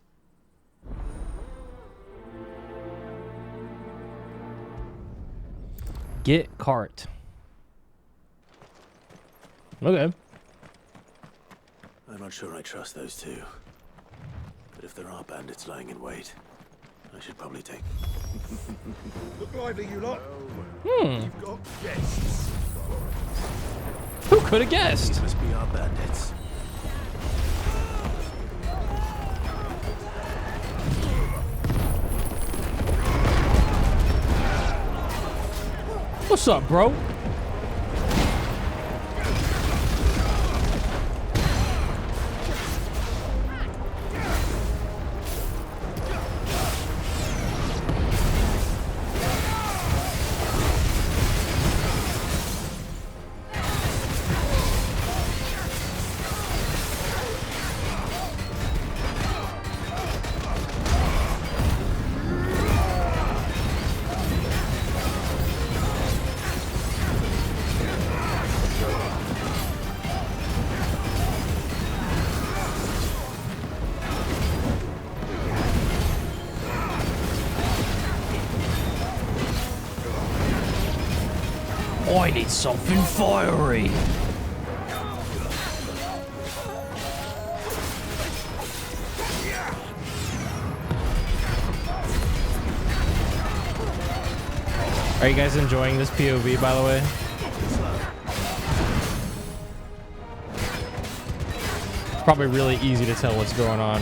Get cart. Okay. I'm not sure I trust those two. But if there are bandits lying in wait, I should probably take... Look lively, you lot. Hmm. You've got guests. Who could have guessed? These must be our bandits. What's up, bro? I need something fiery. Are you guys enjoying this POV, by the way? Probably really easy to tell what's going on.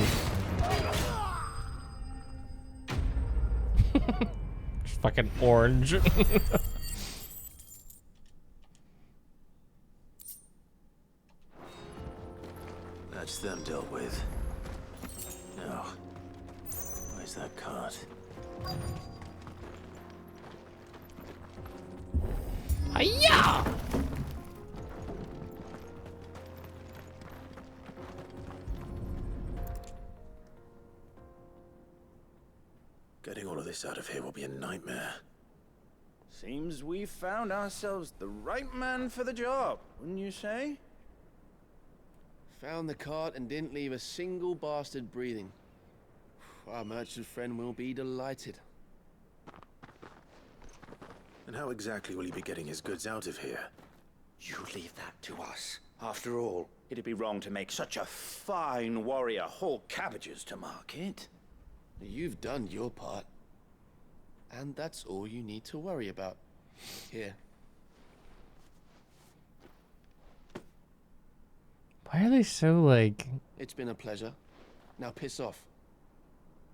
Just fucking orange. That's them dealt with. Now, where's that cart? Hiya! Getting all of this out of here will be a nightmare. Seems we've found ourselves the right man for the job, wouldn't you say? Found the cart and didn't leave a single bastard breathing. Our merchant friend will be delighted. And how exactly will he be getting his goods out of here? You leave that to us. After all, it'd be wrong to make such a fine warrior haul cabbages to market. You've done your part. And that's all you need to worry about. Here. Why are they so like... It's been a pleasure. Now piss off.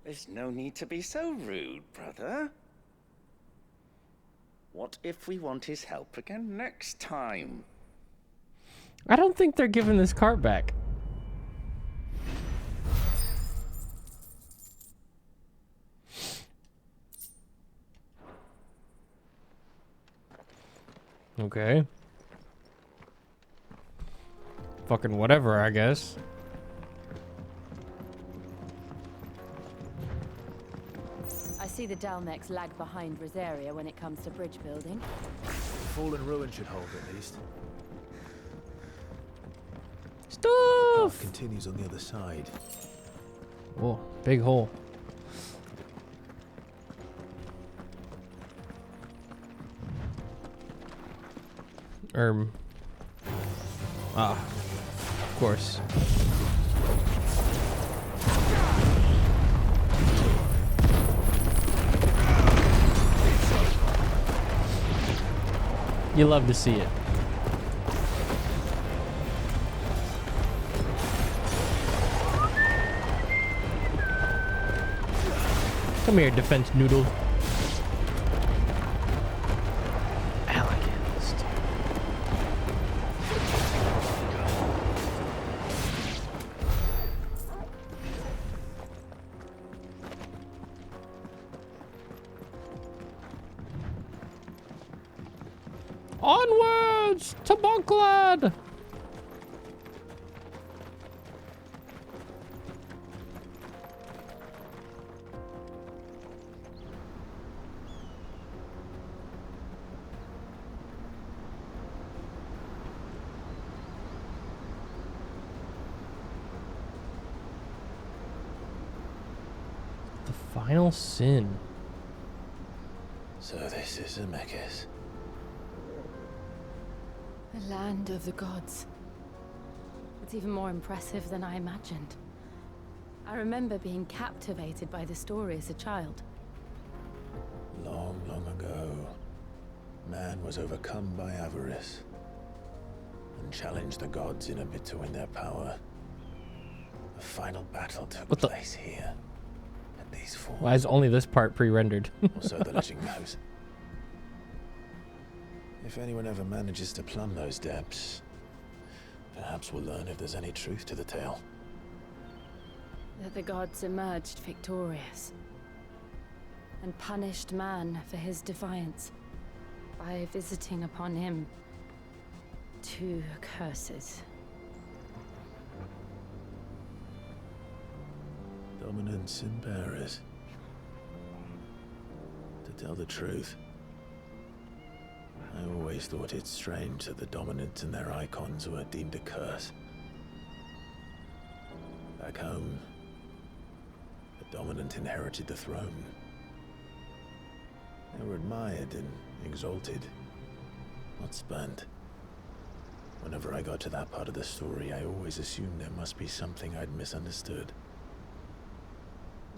There's no need to be so rude, brother. What if we want his help again next time? I don't think they're giving this cart back. Okay. Fucking whatever, I guess. I see the Dalmex lag behind Rosaria when it comes to bridge building. Fallen ruin should hold at least. Stuff! Continues on the other side. Oh, big hole. Of course. You love to see it. Come here, defense noodle. Onwards to Bunklad! The final sin. So this is Zemeckis. The land of the gods. It's even more impressive than I imagined. I remember being captivated by the story as a child. Long, long ago, man was overcome by avarice and challenged the gods in a bid to win their power. A final battle took place here at these falls. Why is only this part pre-rendered? Or so the legend goes. If anyone ever manages to plumb those depths, perhaps we'll learn if there's any truth to the tale. That the gods emerged victorious and punished man for his defiance by visiting upon him 2 curses. Dominance and bearers. To tell the truth, I always thought it strange that the dominants and their icons were deemed a curse. Back home, the dominant inherited the throne. They were admired and exalted, not spurned. Whenever I got to that part of the story, I always assumed there must be something I'd misunderstood.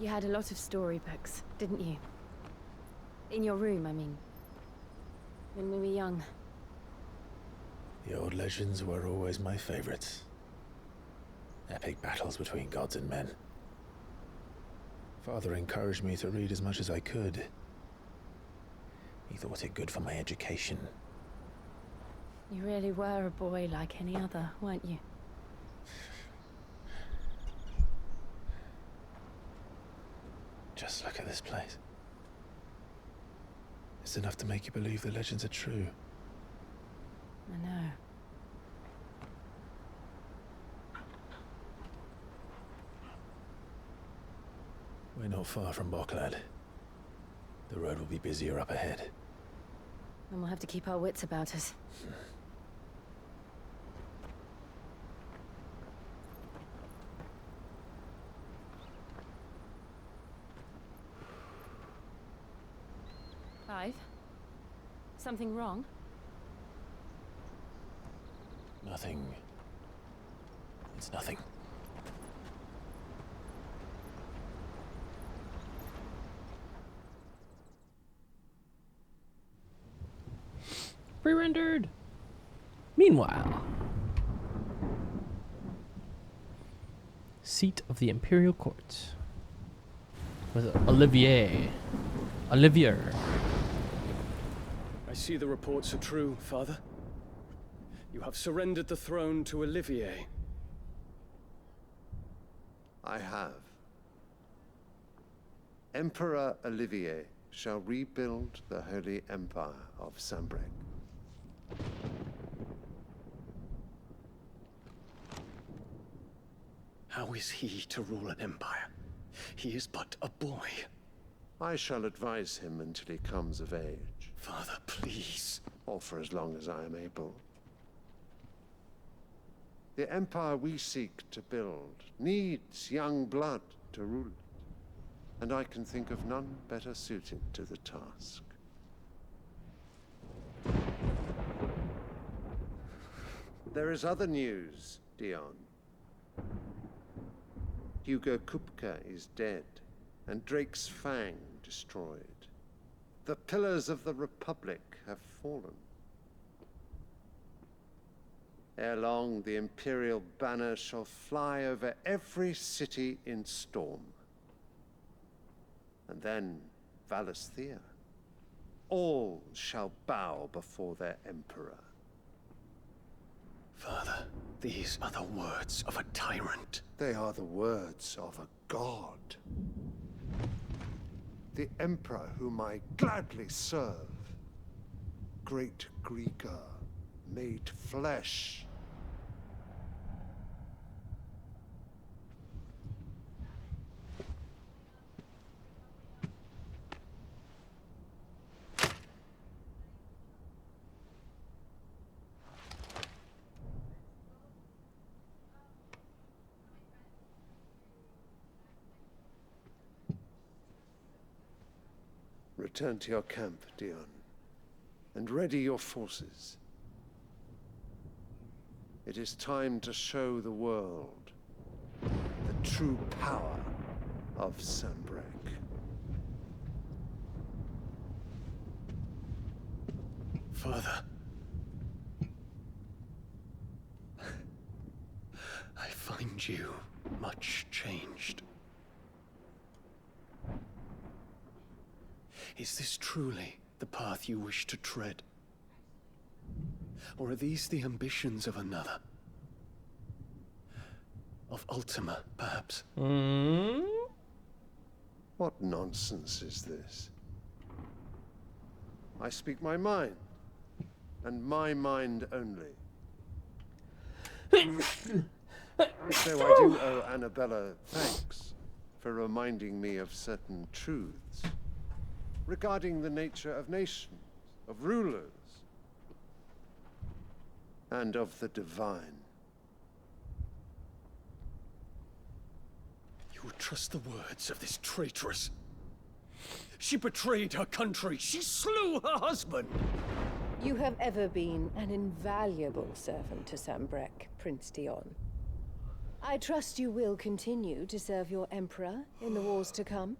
You had a lot of storybooks, didn't you? In your room, I mean. when we were young. The old legends were always my favorites. Epic battles between gods and men. Father encouraged me to read as much as I could. He thought it good for my education. You really were a boy like any other, weren't you? Just look at this place. It's enough to make you believe the legends are true. I know. We're not far from Boklad. The road will be busier up ahead. And we'll have to keep our wits about us. Clive? Something wrong? Nothing. It's nothing. Pre-rendered. Meanwhile, seat of the Imperial Court. Was it Olivier? I see the reports are true, Father. You have surrendered the throne to Olivier. I have. Emperor Olivier shall rebuild the Holy Empire of Sanbreque. How is he to rule an empire? He is but a boy. I shall advise him until he comes of age. Father, please. Or for as long as I am able. The empire we seek to build needs young blood to rule it. And I can think of none better suited to the task. There is other news, Dion. Hugo Kupka is dead, and Drake's Fang destroyed. The pillars of the Republic have fallen. Ere long, the Imperial banner shall fly over every city in Storm. And then Valisthea. All shall bow before their Emperor. Father, these are the words of a tyrant. They are the words of a god. The Emperor whom I gladly serve. Great Greeker, made flesh. Return to your camp, Dion, and ready your forces. It is time to show the world the true power of Sanbreque. Father, I find you much changed. Is this truly the path you wish to tread? Or are these the ambitions of another? Of Ultima, perhaps? What nonsense is this? I speak my mind, and my mind only. So I do owe Annabella thanks for reminding me of certain truths regarding the nature of nations, of rulers, and of the divine. You would trust the words of this traitress? She betrayed her country. She slew her husband. You have ever been an invaluable servant to Sanbreque, Prince Dion. I trust you will continue to serve your Emperor in the wars to come.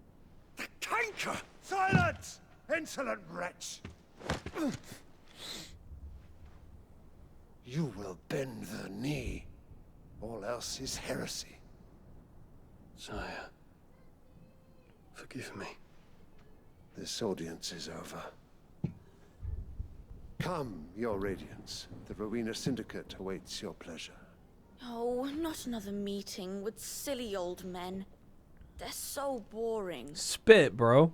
Canker! Silence! Insolent wretch! You will bend the knee. All else is heresy. Sire, forgive me. This audience is over. Come, Your Radiance. The Rowena Syndicate awaits your pleasure. Oh, not another meeting with silly old men. They're so boring. Spit, bro.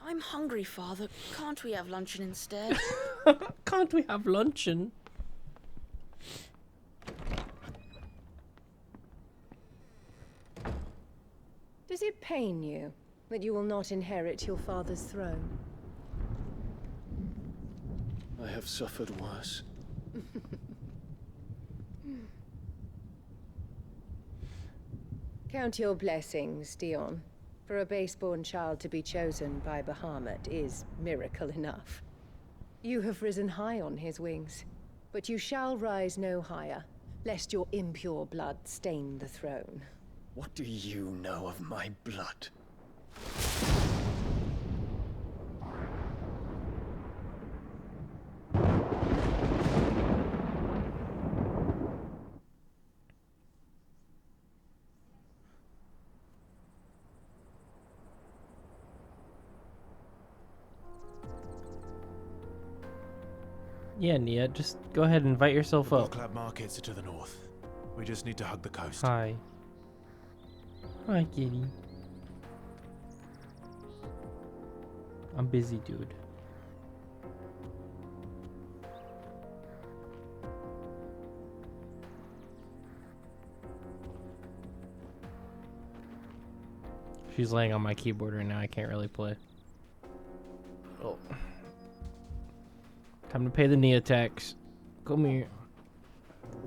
I'm hungry, Father. Can't we have luncheon instead? Can't we have luncheon? Does it pain you that you will not inherit your father's throne? I have suffered worse. Count your blessings, Dion. For a base-born child to be chosen by Bahamut is miracle enough. You have risen high on his wings, but you shall rise no higher, lest your impure blood stain the throne. What do you know of my blood? Yeah, Nia, just go ahead and invite yourself up. Club markets are to the north. We just need to hug the coast. Hi. Hi, kitty. I'm busy, dude. She's laying on my keyboard right now. I can't really play. Oh. Time to pay the Nia tax. Come here.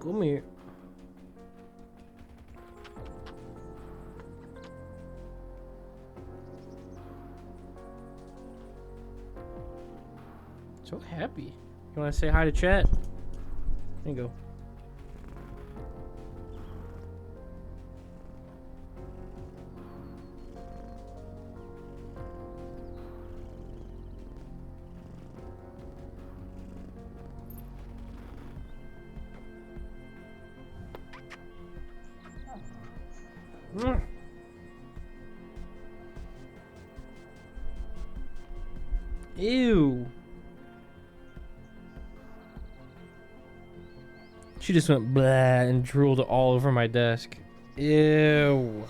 Come here. So happy. You want to say hi to chat? There you go. Ew. She just went blah and drooled all over my desk. Ew.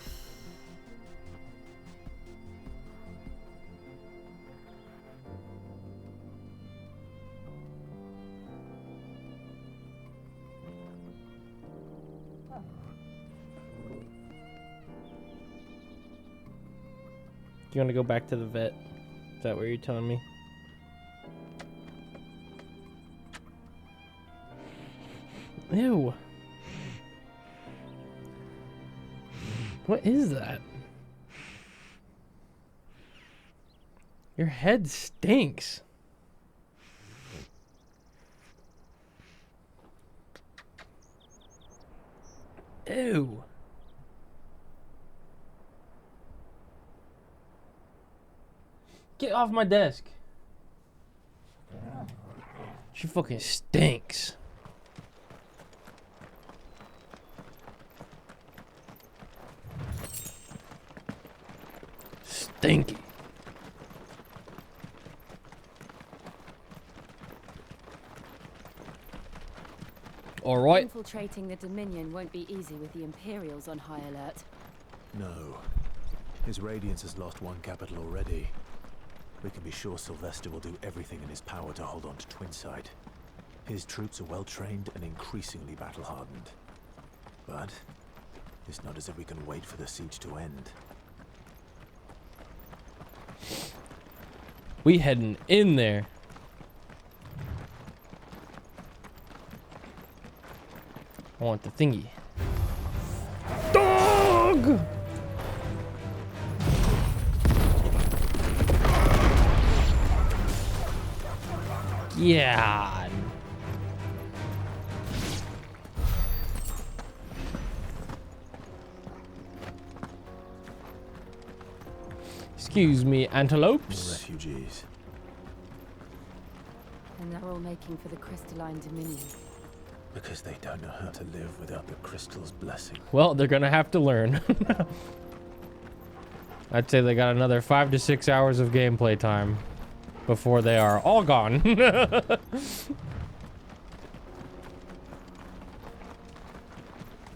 You want to go back to the vet? Is that what you're telling me? Ew. What is that? Your head stinks. Ew. Get off my desk. She fucking stinks. Stinky. All right. Infiltrating the Dominion won't be easy with the Imperials on high alert. No. His Radiance has lost one capital already. We can be sure Sylvester will do everything in his power to hold on to Twinside. His troops are well trained and increasingly battle-hardened. But it's not as if we can wait for the siege to end. We heading in there. I want the thingy. Dog! Yeah. Excuse me, antelopes. Refugees. And they're all making for the crystalline dominion. Because they don't know how to live without the crystal's blessing. Well, they're gonna have to learn. I'd say they got another 5 to 6 hours of gameplay time before they are all gone.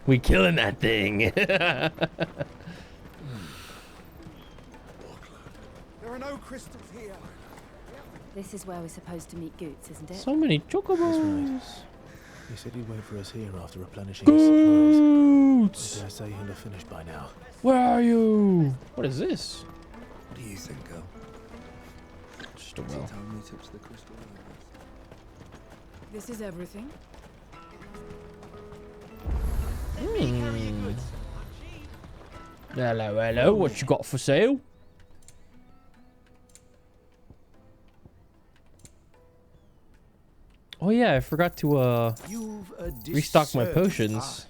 We killing that thing. There are no crystals here. This is where we're supposed to meet Goots, isn't it? So many chocobos. He said he'd wait for us here after replenishing Goots! his supplies. I dare say he'll have finished by now. Where are you? What is this? What do you think, girl? Just a well. This is everything. Hello, hello. What you got for sale? Oh yeah, I forgot to restock my potions.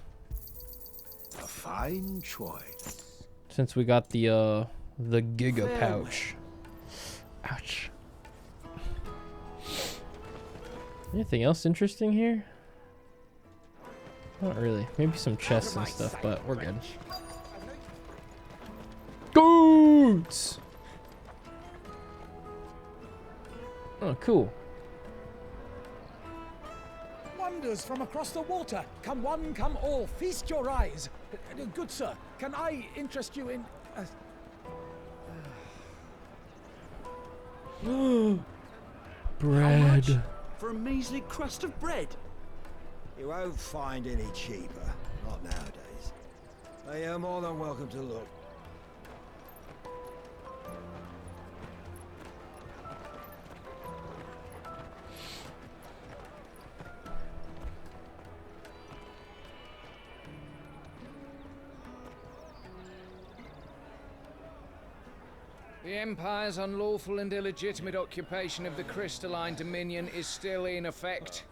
A fine choice. Since we got the Giga pouch. Ouch. Anything else interesting here? Not really. Maybe some chests and stuff, but we're good. Goots! Oh, cool. Wonders from across the water. Come one, come all. Feast your eyes. Good sir, can I interest you in... Bread. For a measly crust of bread? You won't find any cheaper. Not nowadays. But you're more than welcome to look. The Empire's unlawful and illegitimate occupation of the crystalline dominion is still in effect.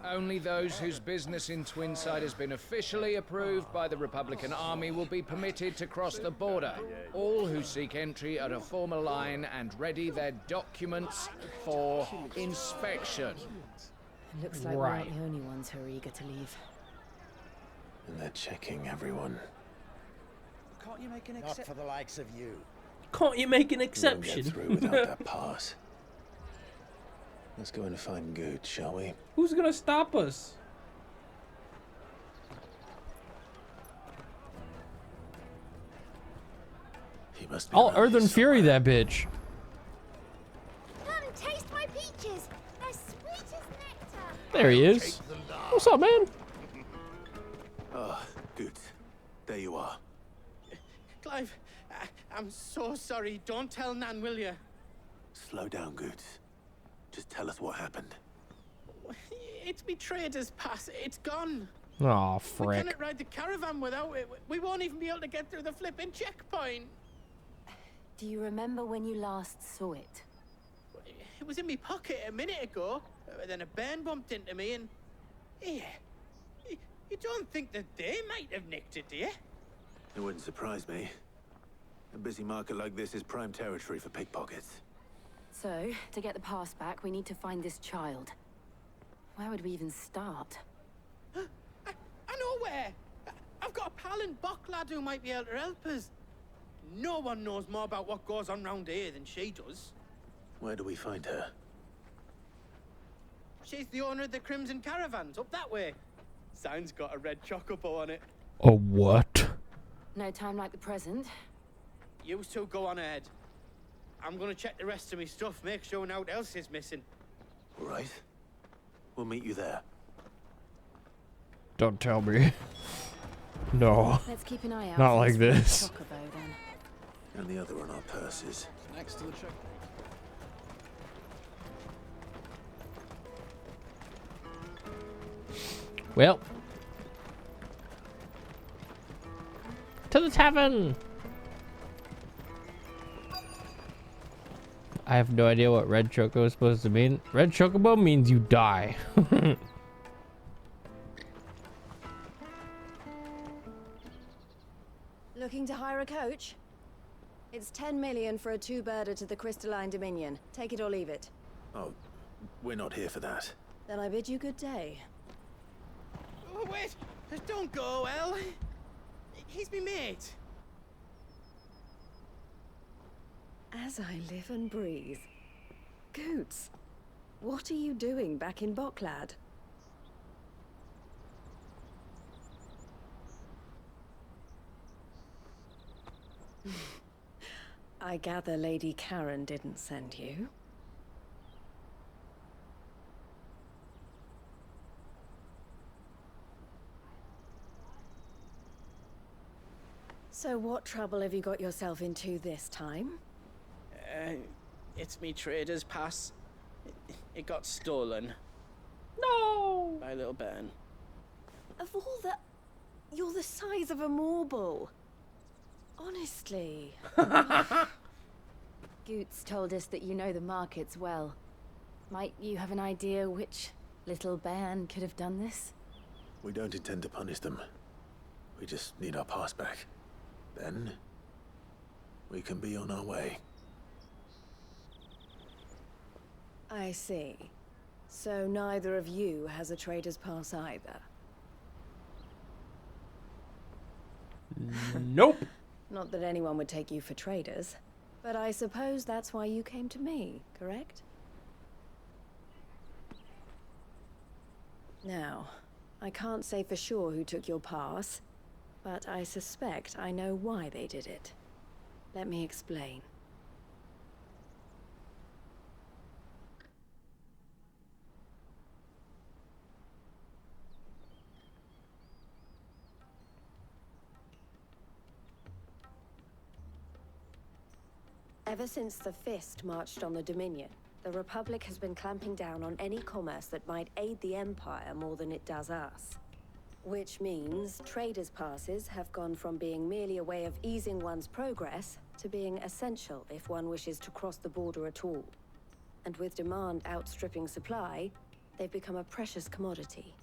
Only those whose business in Twinside has been officially approved by the Republican Army will be permitted to cross the border. All who seek entry are to form a line and ready their documents for inspection. Looks like we're not the only ones who are eager to leave. And they're checking everyone. Can't you make an exception? Not for the likes of you. Can't you make an We won't exception? get through without that pass. Let's go and find Good, shall we? Who's gonna stop us? He must be I'll around Earthen here Fury that bitch. Come taste my peaches. They're sweet as nectar. There he is. What's up, man? Ah, Good. There you are. Clive, I'm so sorry. Don't tell Nan, will you? Slow down, Good. Just tell us what happened. It's me trader's pass. It's gone. Aw, We frick. cannot ride the caravan without it. We won't even be able to get through the flipping checkpoint. Do you remember when you last saw it? It was in my pocket a minute ago. Then a bairn bumped into me and... Yeah. You don't think that they might have nicked it, do you? It wouldn't surprise me. A busy market like this is prime territory for pickpockets. So, to get the pass back, we need to find this child. Where would we even start? I know where. I've got a pal in Bocklad who might be able to help us. No one knows more about what goes on round here than she does. Where do we find her? She's the owner of the Crimson Caravans, up that way. Sign's got a red chocobo on it. A what? No time like the present. You two go on ahead. I'm gonna check the rest of my stuff, make sure nothing else is missing. All right. We'll meet you there. Don't tell me. No. Let's keep an eye out. Not for like red this. chocobo, then. And the other on our purses. Next to the check. Well. To the tavern! I have no idea what red choco is supposed to mean. Red chocobo means you die. Looking to hire a coach? It's 10 million for a two-birder to the Crystalline Dominion. Take it or leave it. Oh, We're not here for that. Then I bid you good day. Oh, wait! Don't go, El. He's me mate. As I live and breathe. Goots, what are you doing back in Bocklad? I gather Lady Karen didn't send you. So what trouble have you got yourself into this time? It's me trader's pass. It got stolen. No! By little Ben. Of all the... You're the size of a marble. Honestly. Goots told us that you know the markets well. Might you have an idea which little bairn could have done this? We don't intend to punish them. We just need our pass back. Then, we can be on our way. I see. So neither of you has a trader's pass either? Nope. Not that anyone would take you for traders, but I suppose that's why you came to me, correct? Now, I can't say for sure who took your pass, but I suspect I know why they did it. Let me explain. Ever since the Fist marched on the Dominion, the Republic has been clamping down on any commerce that might aid the Empire more than it does us. Which means traders' passes have gone from being merely a way of easing one's progress to being essential if one wishes to cross the border at all. And with demand outstripping supply, they've become a precious commodity,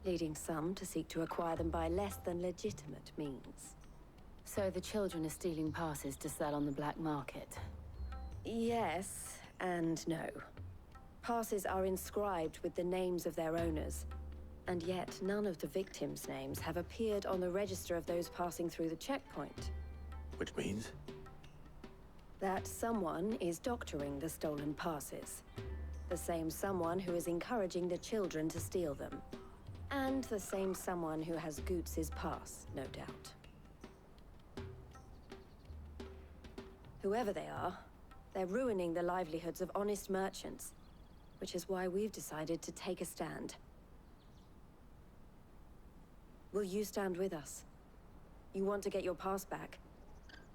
leading some to seek to acquire them by less than legitimate means. So the children are stealing passes to sell on the black market? Yes and no. Passes are inscribed with the names of their owners, and yet none of the victims' names have appeared on the register of those passing through the checkpoint. Which means? That someone is doctoring the stolen passes. The same someone who is encouraging the children to steal them. And the same someone who has Goots' pass, no doubt. Whoever they are, they're ruining the livelihoods of honest merchants, which is why we've decided to take a stand. Will you stand with us? You want to get your pass back,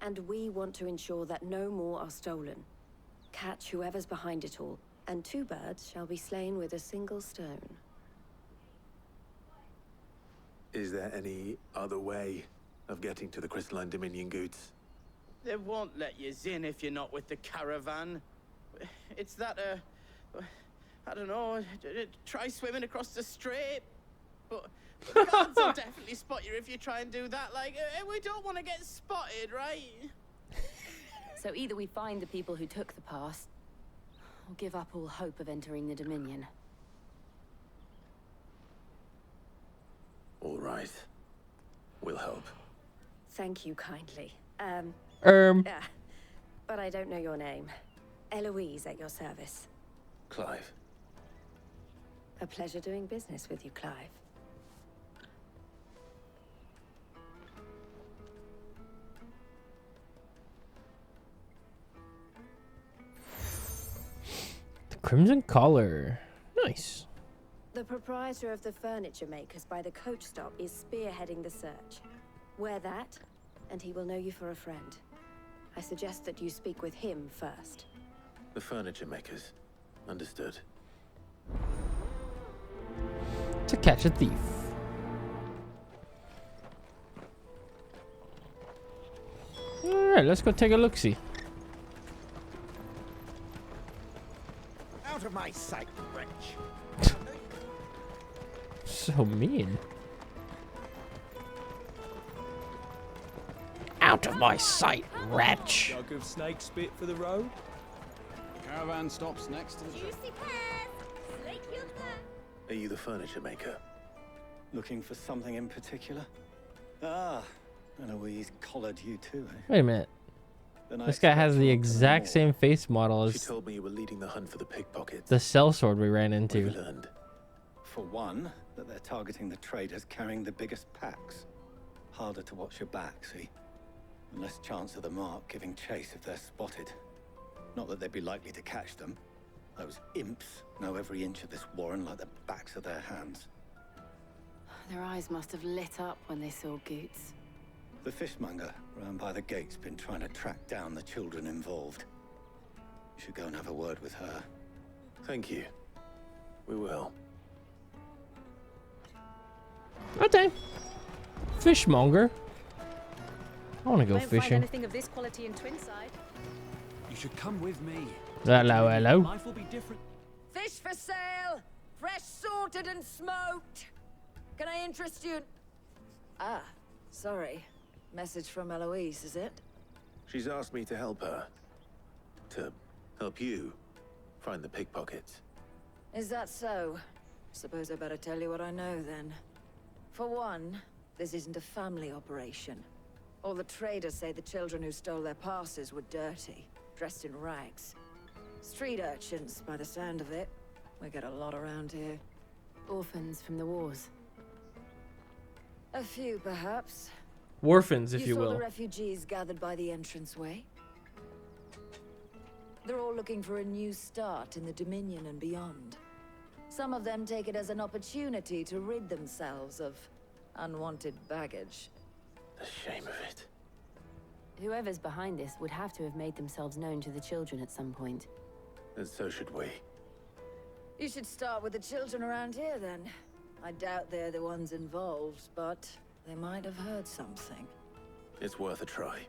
and we want to ensure that no more are stolen. Catch whoever's behind it all, and 2 birds shall be slain with a single stone. Is there any other way of getting to the Crystalline Dominion, Goots? They won't let you in if you're not with the caravan. It's that, I don't know, try swimming across the strait. But the guards will definitely spot you if you try and do that. Like, we don't want to get spotted, right? So either we find the people who took the pass, or give up all hope of entering the Dominion. All right. We'll help. Thank you kindly. But I don't know your name. Eloise at your service. Clive. A pleasure doing business with you, Clive. The Crimson Collar. Nice. The proprietor of the furniture makers by the coach stop is spearheading the search. Wear that, and he will know you for a friend. I suggest that you speak with him first. The furniture makers. Understood. To catch a thief. Alright, let's go take a look-see. Out of my sight, wretch. So mean. Out of my sight, wretch. Jug of snake spit for the road? Caravan stops next to the Juicy pears! Slake yonder! Are you the furniture maker? Looking for something in particular? Ah, Eloise collared you too, eh? Wait a minute. This guy has the exact same face model She as told me you were leading the hunt for the pickpockets. the sellsword we ran What into. have you learned? For one, that they're targeting the traders carrying the biggest packs. Harder to watch your back, see? And less chance of the mark giving chase if they're spotted. Not that they'd be likely to catch them. Those imps know every inch of this warren like the backs of their hands. Their eyes must have lit up when they saw Goots. The fishmonger round by the gate's been trying to track down the children involved. You should go and have a word with her. Thank you. We will. Okay. Fishmonger. I want to go Won't find fishing. anything of this quality in Twinside. You should come with me. Hello, hello. Life will be different. Fish for sale! Fresh sorted and smoked! Can I interest you? Ah, sorry. Message from Eloise, is it? She's asked me to help her. To help you find the pickpockets. Is that so? Suppose I better tell you what I know then. For one, this isn't a family operation. All the traders say the children who stole their passes were dirty, dressed in rags. Street urchins, by the sound of it. We get a lot around here. Orphans from the wars. A few, perhaps. Orphans, if you saw will. the refugees gathered by the entranceway? They're all looking for a new start in the Dominion and beyond. Some of them take it as an opportunity to rid themselves of unwanted baggage. The shame of it. Whoever's behind this would have to have made themselves known to the children at some point. And so should we. You should start with the children around here, then. I doubt they're the ones involved, but they might have heard something. It's worth a try.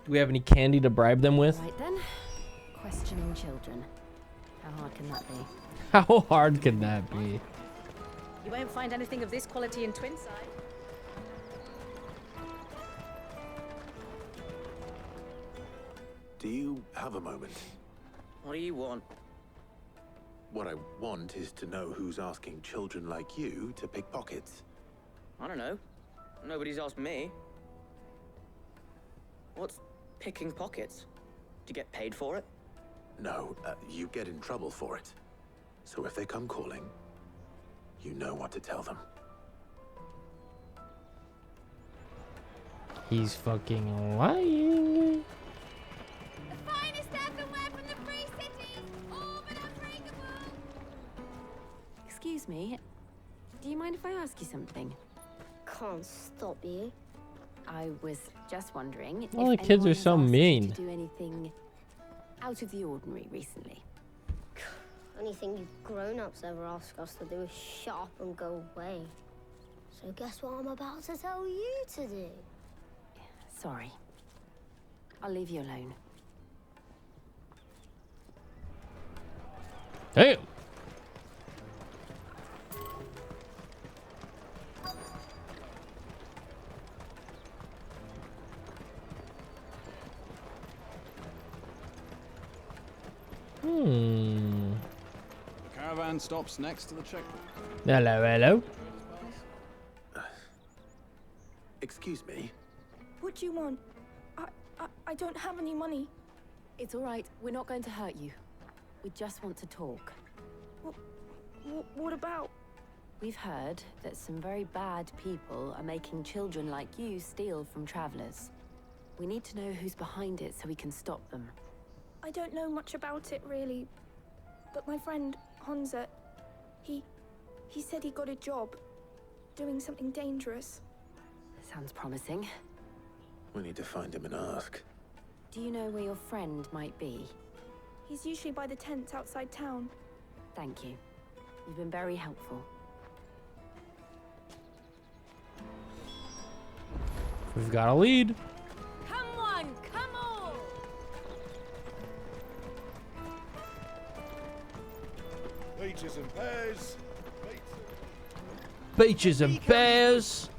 Do we have any candy to bribe them with? Right then. Questioning children. How hard can that be? How hard can that be? You won't find anything of this quality in Twinside. Do you have a moment? What do you want? What I want is to know who's asking children like you to pick pockets. I don't know. Nobody's asked me. What's picking pockets? Do you get paid for it? No, you get in trouble for it. So if they come calling, you know what to tell them. He's fucking lying. The finest earthenware from the free cities, all but unbreakable. Excuse me. Do you mind if I ask you something? Can't stop you. I was just wondering All the if kids anyone are has so asked you mean. to do anything out of the ordinary recently. Anything you grown-ups ever ask us to do is shut up and go away. So guess what I'm about to tell you to do? Sorry. I'll leave you alone. Damn. The caravan stops next to the checkpoint. Hello, hello. Excuse me? What do you want? I don't have any money. It's all right. We're not going to hurt you. We just want to talk. What about? We've heard that some very bad people are making children like you steal from travelers. We need to know who's behind it so we can stop them. I don't know much about it, really. But my friend, Hansa, he said he got a job doing something dangerous. Sounds promising. We need to find him and ask. Do you know where your friend might be? He's usually by the tents outside town. Thank you. You've been very helpful. We've got a lead. Come on, come on! Peaches and pears. Peaches and pears.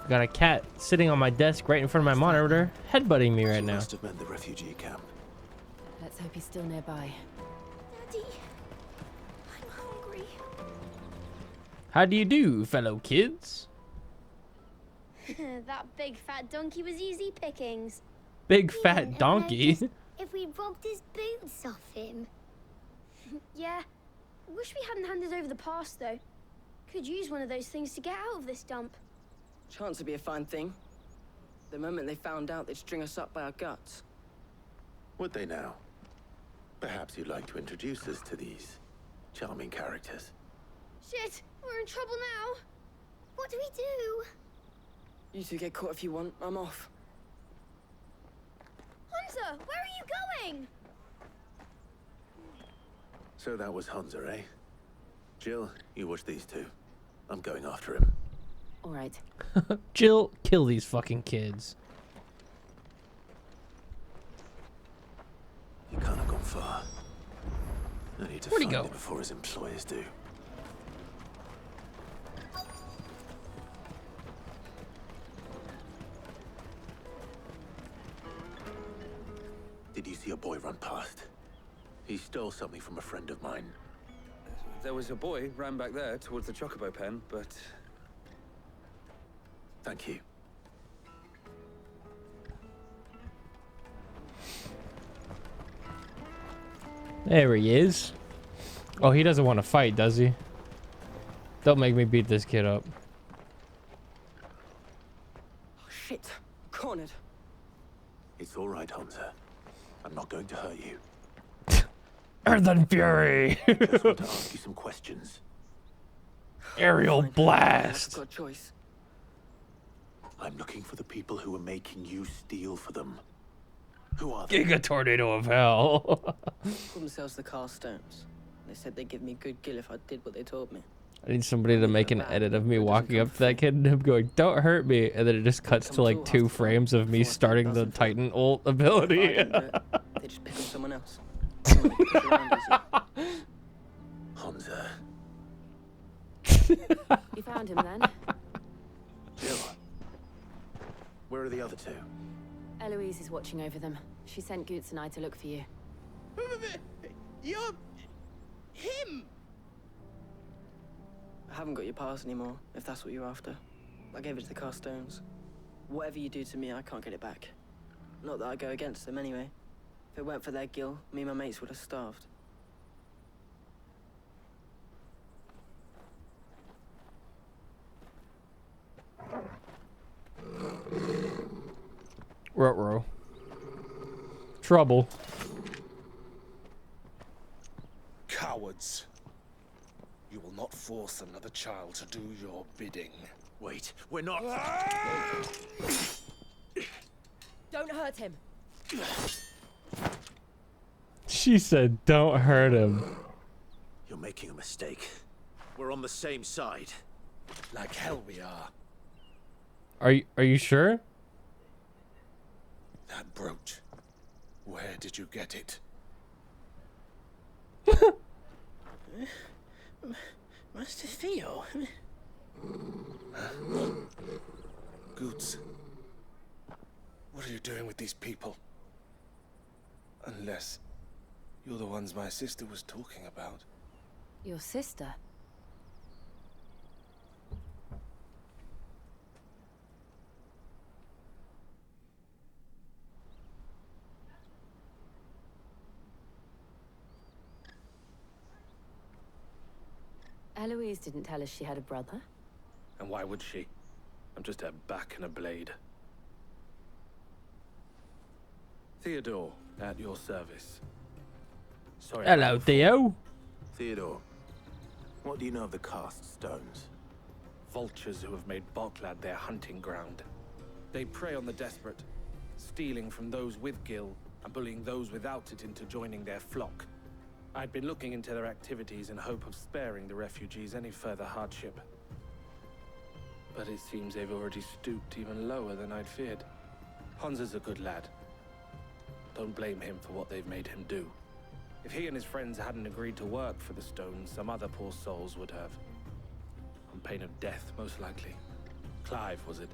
I got a cat sitting on my desk right in front of my monitor, headbutting me right now. Must have meant the refugee camp. Let's hope he's still nearby. Daddy, I'm hungry. How do you do, fellow kids? That big fat donkey was easy pickings. Big fat donkey. If we robbed his boots off him. Yeah. Wish we hadn't handed over the pass, though. Could use one of those things to get out of this dump. Chance would be a fine thing. The moment they found out, they'd string us up by our guts. Would they now? Perhaps you'd like to introduce us to these charming characters. Shit, we're in trouble now. What do we do? You two get caught if you want. I'm off. Hunter, where are you going? So that was Hunter, eh? Jill, you watch these two. I'm going after him. All right. Jill, kill these fucking kids. He can't have gone far. I need to Where'd he find go? him before his employers do. Did you see a boy run past? He stole something from a friend of mine. There was a boy ran back there towards the chocobo pen, but... Thank you. There he is. Oh, he doesn't want to fight, does he? Don't make me beat this kid up. Oh, shit. Cornered. It's all right, Hunter. I'm not going to hurt you. Earth and Fury! I just want to ask you some questions. Aerial blast! I've got a choice. I'm looking for the people who are making you steal for them. Who are they? Giga tornado of hell. Called themselves the Carstones. They said they'd give me good gill if I did what they told me. I need somebody to make an edit of me walking up to that kid and him going, "Don't hurt me," and then it just cuts to like 2 frames of me starting the Titan ult ability. They just pick on someone else. Hunter. You found him then? Jill. Where are the other two? Eloise is watching over them. She sent Goots and I to look for you. You're... him! I haven't got your pass anymore, if that's what you're after. I gave it to the Carstones. Whatever you do to me, I can't get it back. Not that I go against them anyway. If it weren't for their gill, me and my mates would have starved. Ruh-roh. Trouble. Cowards. You will not force another child to do your bidding. Wait, we're not... Don't hurt him. She said, "Don't hurt him." You're making a mistake. We're on the same side. Like hell we are. Are you sure? That brooch. Where did you get it? Master Theo? Goots. What are you doing with these people? Unless you're the ones my sister was talking about. Your sister? Eloise didn't tell us she had a brother. And why would she? I'm just her back and a blade. Theodore, at your service. Sorry. Hello, Theo. Theodore, what do you know of the cast stones? Vultures who have made Botlad their hunting ground. They prey on the desperate, stealing from those with gil and bullying those without it into joining their flock. I'd been looking into their activities in hope of sparing the refugees any further hardship. But it seems they've already stooped even lower than I'd feared. Hansa's a good lad. Don't blame him for what they've made him do. If he and his friends hadn't agreed to work for the stones, some other poor souls would have. On pain of death, most likely. Clive, was it?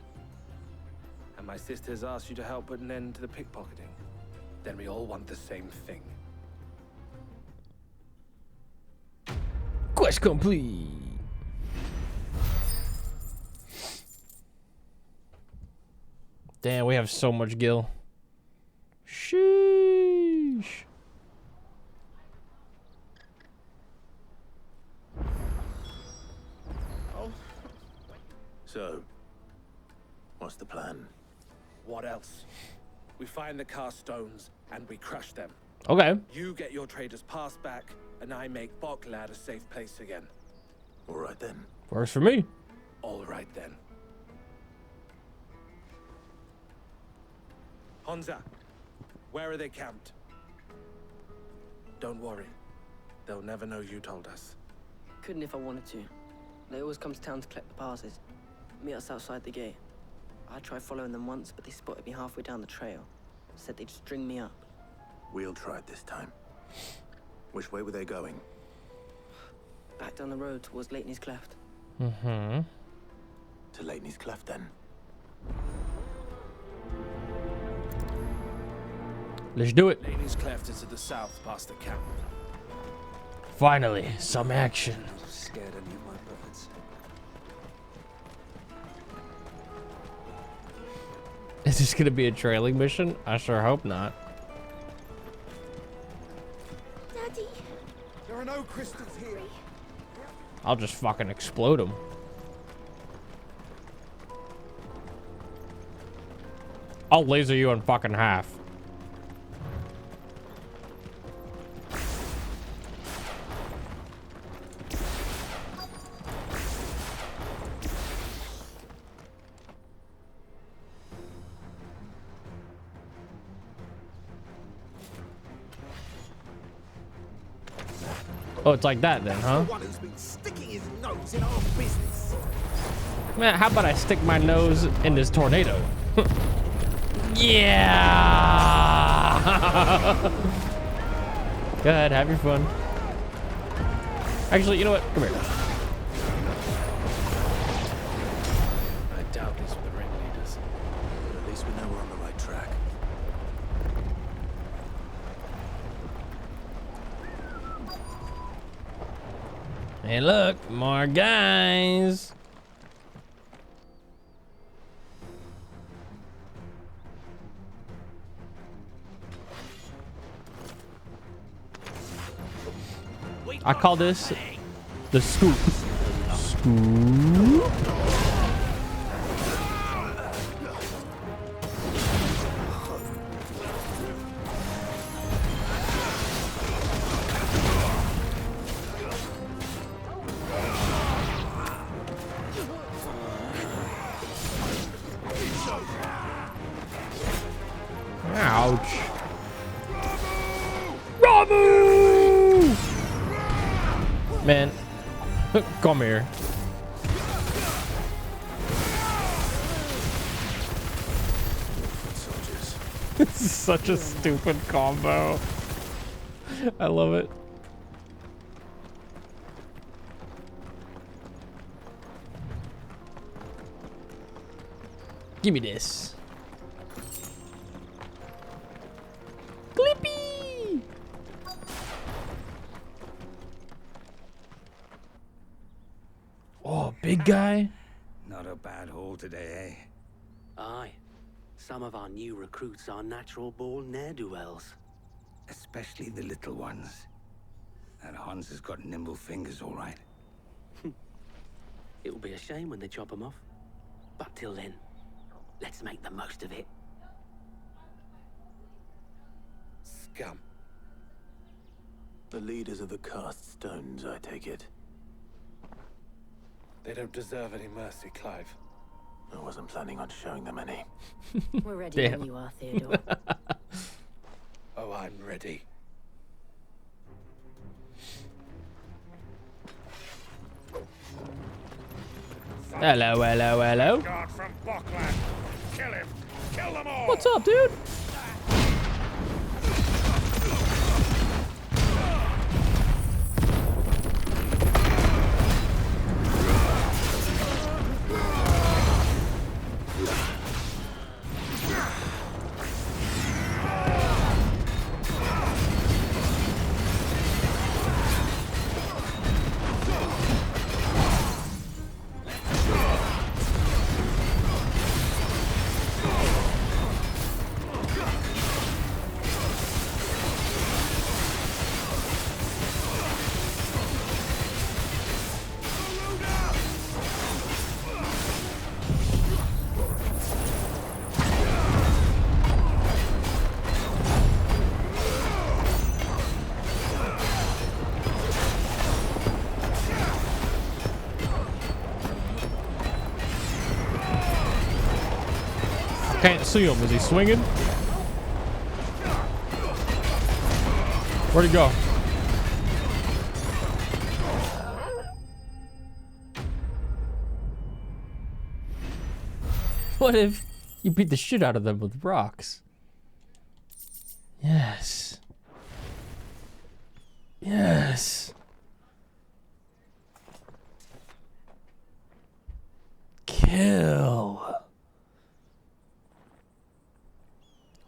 And my sisters asked you to help put an end to the pickpocketing. Then we all want the same thing. Quest complete. Damn, we have so much gil. Sheesh. So, what's the plan? What else? We find the cast stones and we crush them. Okay. You get your traders pass back, and I make Boklad a safe place again. All right then. Works for me. All right then. Honza, where are they camped? Don't worry. They'll never know you told us. Couldn't if I wanted to. They always come to town to collect the passes. Meet us outside the gate. I tried following them once, but they spotted me halfway down the trail. Said they'd string me up. We'll try it this time. Which way were they going? Back down the road towards Leighton's Cleft. Mm-hmm. To Leighton's Cleft, then. Let's do it. Leighton's Cleft is to the south, past the camp. Finally, some action. I'm scared I need my bullets. Is this gonna be a trailing mission? I sure hope not. Daddy. There are no crystals here. I'll just fucking explode them. I'll laser you in fucking half. Oh, it's like that then, huh? One who's been sticking his nose in our business. Man, how about I stick my nose in this tornado? Yeah! Go ahead, have your fun. Actually, you know what? Come here. I doubt these were the ringleaders. But at least we know we're on the right track. Hey, look, more guys. I call this the scoop. Scoop. Ouch. Ramu! Man, come here. This is such a stupid combo. I love it. Give me this. Clippy! Oh, big guy. Not a bad haul today, eh? Aye. Some of our new recruits are natural-born ne'er-do-wells. Especially the little ones. That Hans has got nimble fingers, all right. It'll be a shame when they chop them off. But till then, let's make the most of it. Scum. The leaders of the cast stones, I take it. They don't deserve any mercy, Clive. I wasn't planning on showing them any. We're ready when you are, Theodore. Oh, I'm ready. Hello, hello, hello. Guard from Bockland. Kill him. Kill them all. What's up, dude? Can't see him. Is he swinging? Where'd he go? What if you beat the shit out of them with rocks? Yes. Yes. Kill.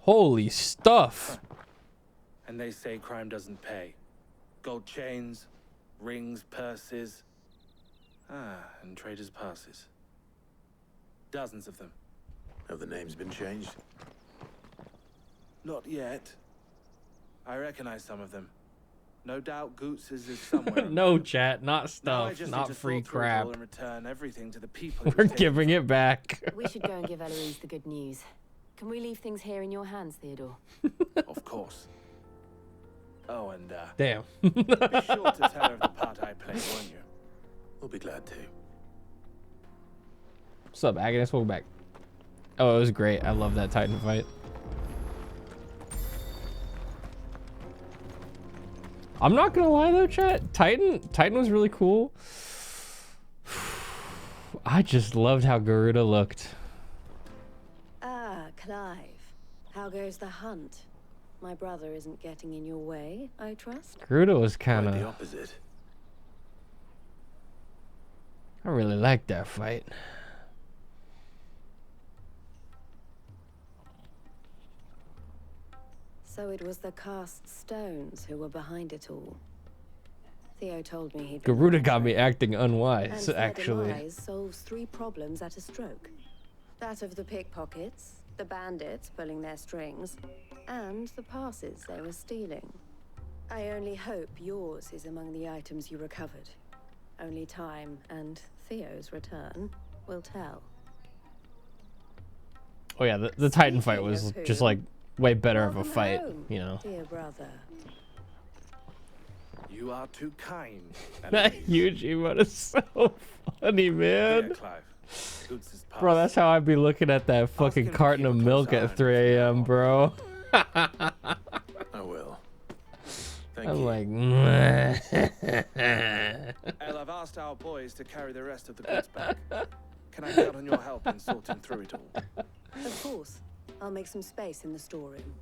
Holy stuff. And they say crime doesn't pay. Gold chains, rings, purses. And traders' passes. Dozens of them. Have the names been changed? Not yet. I recognize some of them. No doubt Goots's is somewhere. No chat, not Now I stuff, just not need to free sort through it all crap. and return everything to the people. We're giving it back. We should go and give Eloise the good news. Can we leave things here in your hands, Theodore? Of course. Oh, and damn. Be sure to tell her of the part I played, won't you? We'll be glad to. What's up, Agnes? Welcome back. Oh, it was great. I love that Titan fight. I'm not gonna lie though, chat. Titan was really cool. I just loved how Garuda looked. Ah, Clive. How goes the hunt? My brother isn't getting in your way, I trust? Garuda was kind Quite the of. opposite. I really liked that fight. So it was the cast stones who were behind it all. Theo told me he'd... Garuda got me acting and unwise, their actually. demise solves 3 problems at a stroke. That of the pickpockets, the bandits pulling their strings, and the passes they were stealing. I only hope yours is among the items you recovered. Only time and Theo's return will tell. Oh yeah, the Titan fight was just like way better of a fight, home, you know. dear brother. You are too kind. That huge emote is so funny, man. Here, Clive. Goots's pass. Bro, that's how I'd be looking at that fucking carton of milk at 3 a.m., bro. I will. Thank I'm you. like, El, I've asked our boys to carry the rest of the goods back. Can I count on your help in sorting through it all? Of course. I'll make some space in the storeroom.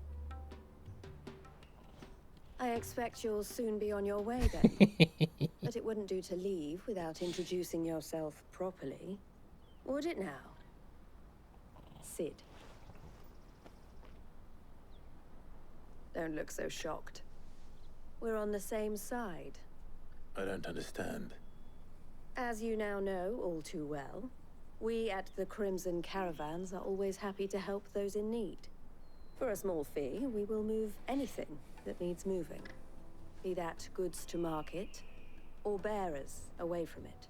I expect you'll soon be on your way then. But it wouldn't do to leave without introducing yourself properly. Would it now? Sid. Don't look so shocked. We're on the same side. I don't understand. As you now know all too well, we at the Crimson Caravans are always happy to help those in need. For a small fee, we will move anything that needs moving. Be that goods to market, or bearers away from it.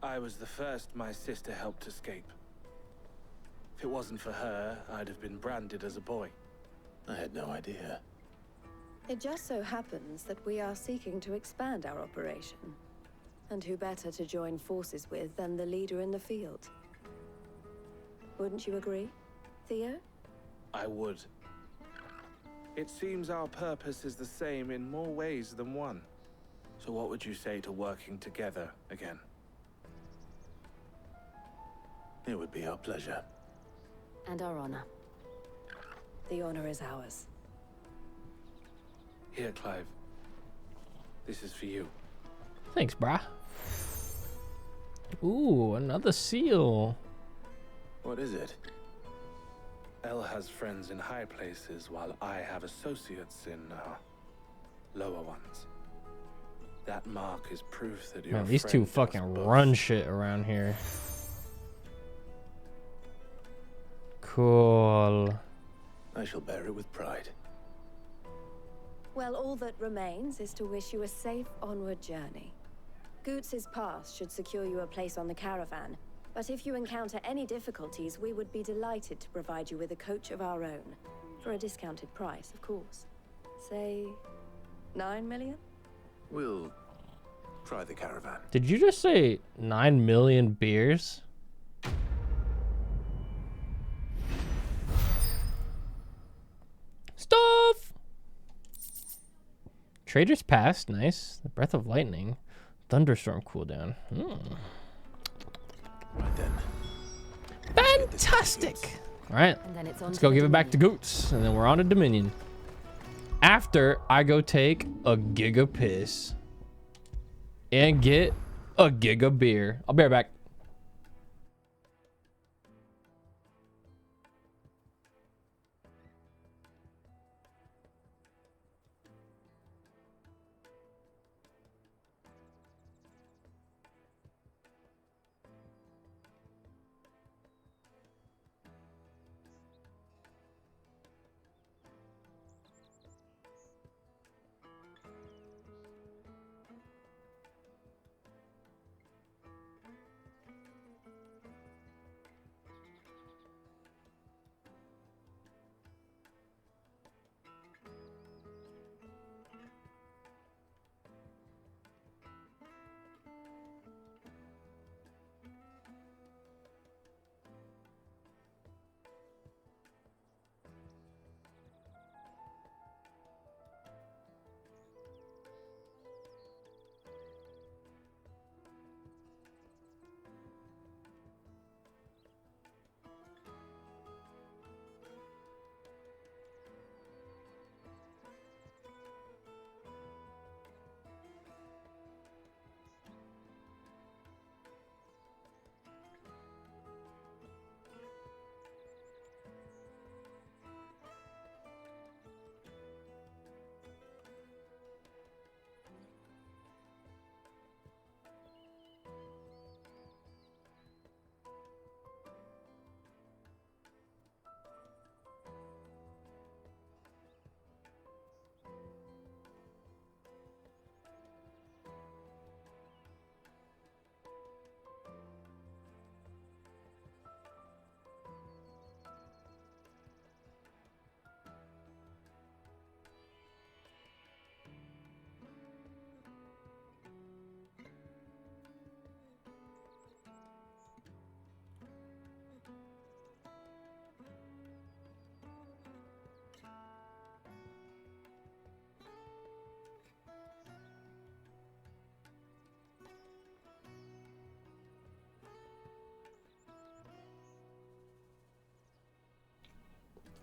I was the first my sister helped escape. If it wasn't for her, I'd have been branded as a boy. I had no idea. It just so happens that we are seeking to expand our operation. And who better to join forces with than the leader in the field? Wouldn't you agree, Theo? I would. It seems our purpose is the same in more ways than one. So what would you say to working together again? It would be our pleasure. And our honor. The honor is ours. Here, Clive. This is for you. Thanks, brah. Ooh, another seal. What is it? El has friends in high places, while I have associates in lower ones. That mark is proof that you're Man, a these two friend to us fucking both. run shit around here. Cool. I shall bear it with pride. Well, all that remains is to wish you a safe onward journey. Goots's pass should secure you a place on the caravan, but if you encounter any difficulties, we would be delighted to provide you with a coach of our own. For a discounted price, of course. Say, 9 million? We'll try the caravan. Did you just say 9 million beers? stuff. Trader's Pass, nice. The Breath of Lightning. Thunderstorm cooldown. Right then. Fantastic. All right, And then it's on let's to go the give it back to Goots, and then we're on to Dominion. After I go take a giga piss and get a giga beer. I'll be right back.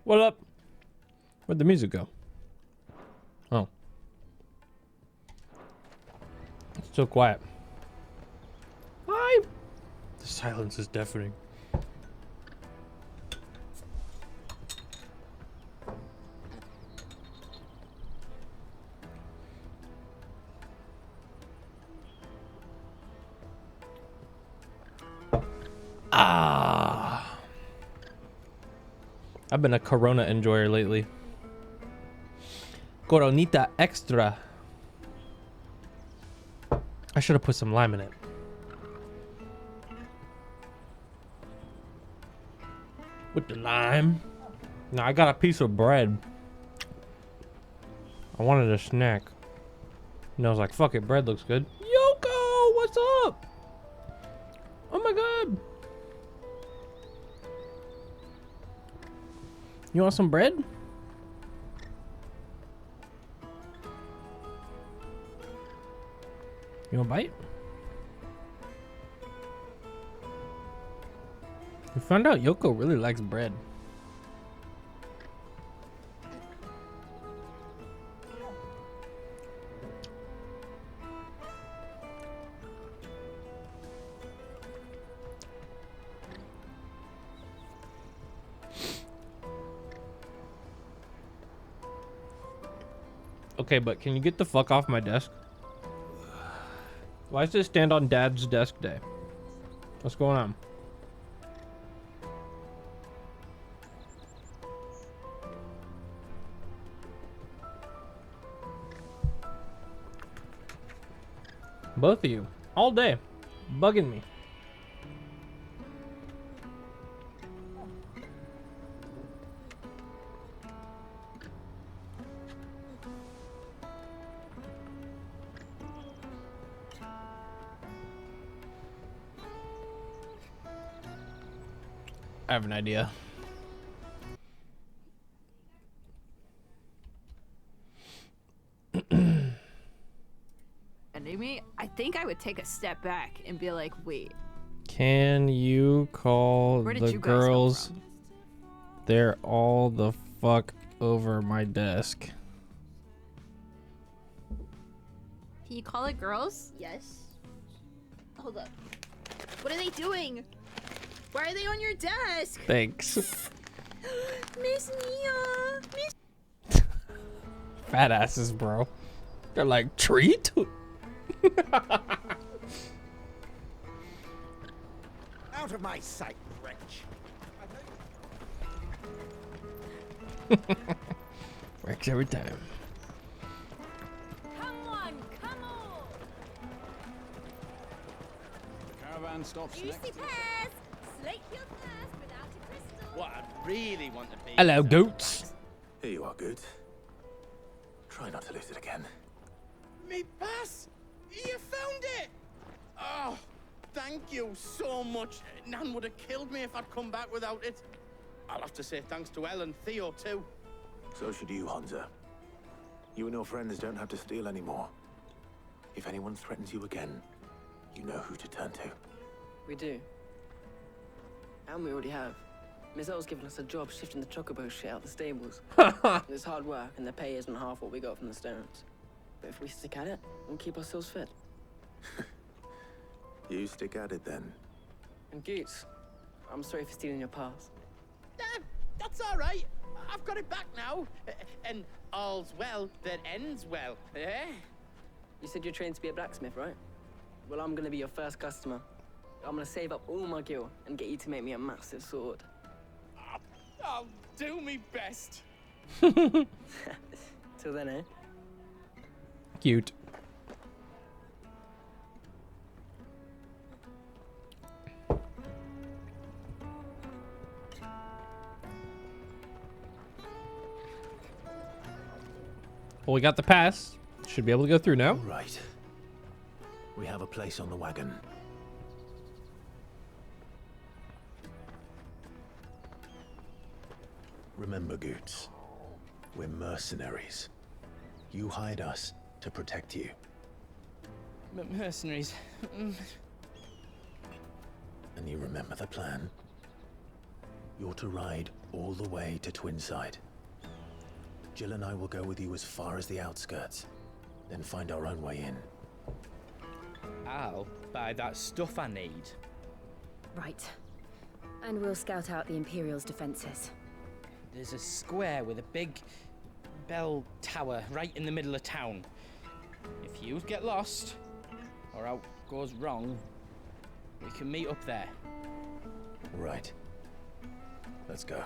What up? Where'd the music go? Oh. It's so quiet. Hi. The silence is deafening. Ah. I've been a Corona enjoyer lately. Coronita extra. I should have put some lime in it. With the lime. Now I got a piece of bread. I wanted a snack. And I was like, fuck it, bread looks good. Yoko, what's up? Oh my god. You want some bread? You want a bite? We found out Yoko really likes bread. Okay, but can you get the fuck off my desk? Why does this stand on Dad's desk day? What's going on? Both of you. All day. Bugging me. I have an idea. surrounding me, I think I would take a step back and be like, wait. Can you call Where did the you guys come girls? from? They're all the fuck over my desk. Can you call it girls? Yes. Hold up. What are they doing? Why are they on your desk? Thanks. Miss Nia. Miss. Fat asses, bro. They're like, treat? Out of my sight, wretch. Works every time. Come on, come on! Caravan stops Juicy next. pears! Slake your thirst without a crystal. What I really want to be. Hello, goats. Here you are, Goot. Try not to lose it again. Me pass! You found it! Oh, thank you so much. Nan would have killed me if I'd come back without it. I'll have to say thanks to Elle and Theo, too. So should you, Hansa. You and your friends don't have to steal anymore. If anyone threatens you again, you know who to turn to. We do. And we already have. Miss L's given us a job shifting the chocobo shit out the stables. It's hard work, and the pay isn't half what we got from the Stones. But if we stick at it, we'll keep ourselves fit. You stick at it then. And Goots, I'm sorry for stealing your pass. That's all right. I've got it back now. And all's well that ends well, eh? You said you're trained to be a blacksmith, right? Well, I'm gonna be your first customer. I'm gonna save up all my gil and get you to make me a massive sword. I'll do me best. Till then, eh? Cute. Well, we got the pass. Should be able to go through now. Right. We have a place on the wagon. Remember, Goots, we're mercenaries. You hired us to protect you. Mercenaries. And you remember the plan? You're to ride all the way to Twinside. Jill and I will go with you as far as the outskirts, then find our own way in. I'll buy that stuff I need. Right. And we'll scout out the Imperial's defenses. There's a square with a big bell tower right in the middle of town. If you get lost, or out goes wrong, we can meet up there. Right. Let's go.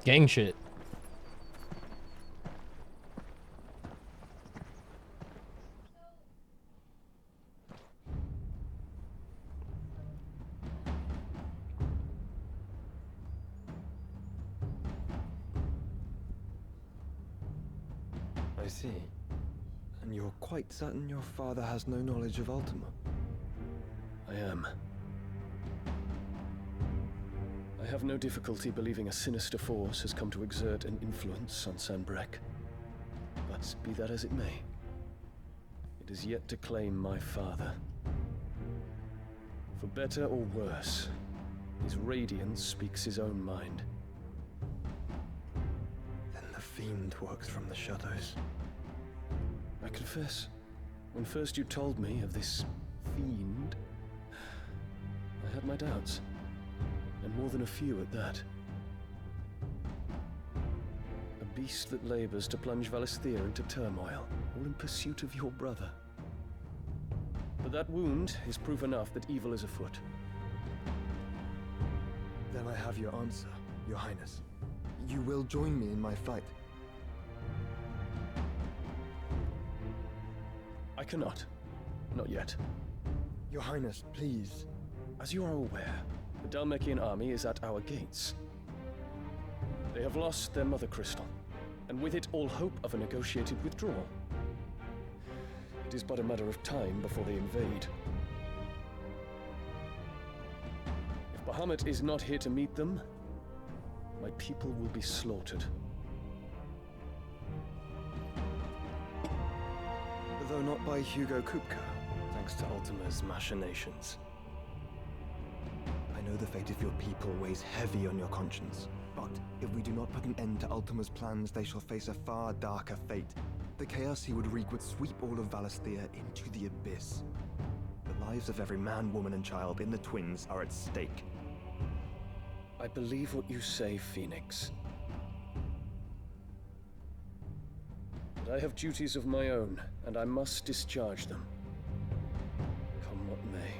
Gang shit. I see. And you're quite certain your father has no knowledge of Ultima? I am. I have no difficulty believing a sinister force has come to exert an influence on Sanbreque. But be that as it may, it is yet to claim my father. For better or worse, his radiance speaks his own mind. Then the fiend works from the shadows. I confess, when first you told me of this fiend, I had my doubts. And more than a few at that. A beast that labors to plunge Valisthea into turmoil, all in pursuit of your brother. But that wound is proof enough that evil is afoot. Then I have your answer, Your Highness. You will join me in my fight. I cannot. Not yet. Your Highness, please. As you are aware, the Dhalmekian army is at our gates. They have lost their mother crystal, and with it all hope of a negotiated withdrawal. It is but a matter of time before they invade. Bahamut is not here to meet them, my people will be slaughtered. Though not by Hugo Kupka, thanks to Ultima's machinations. I know the fate of your people weighs heavy on your conscience, but if we do not put an end to Ultima's plans, they shall face a far darker fate. The chaos he would wreak would sweep all of Valisthea into the abyss. The lives of every man, woman, and child in the Twins are at stake. I believe what you say, Phoenix. But I have duties of my own, and I must discharge them. Come what may.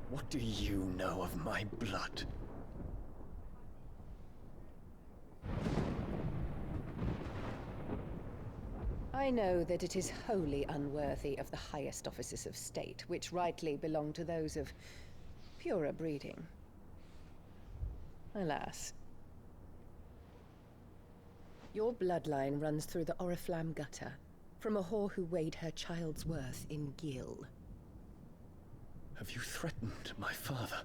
What do you know of my blood? I know that it is wholly unworthy of the highest offices of state, which rightly belong to those of purer breeding. Alas. Your bloodline runs through the Oriflamme gutter, from a whore who weighed her child's worth in gil. Have you threatened my father?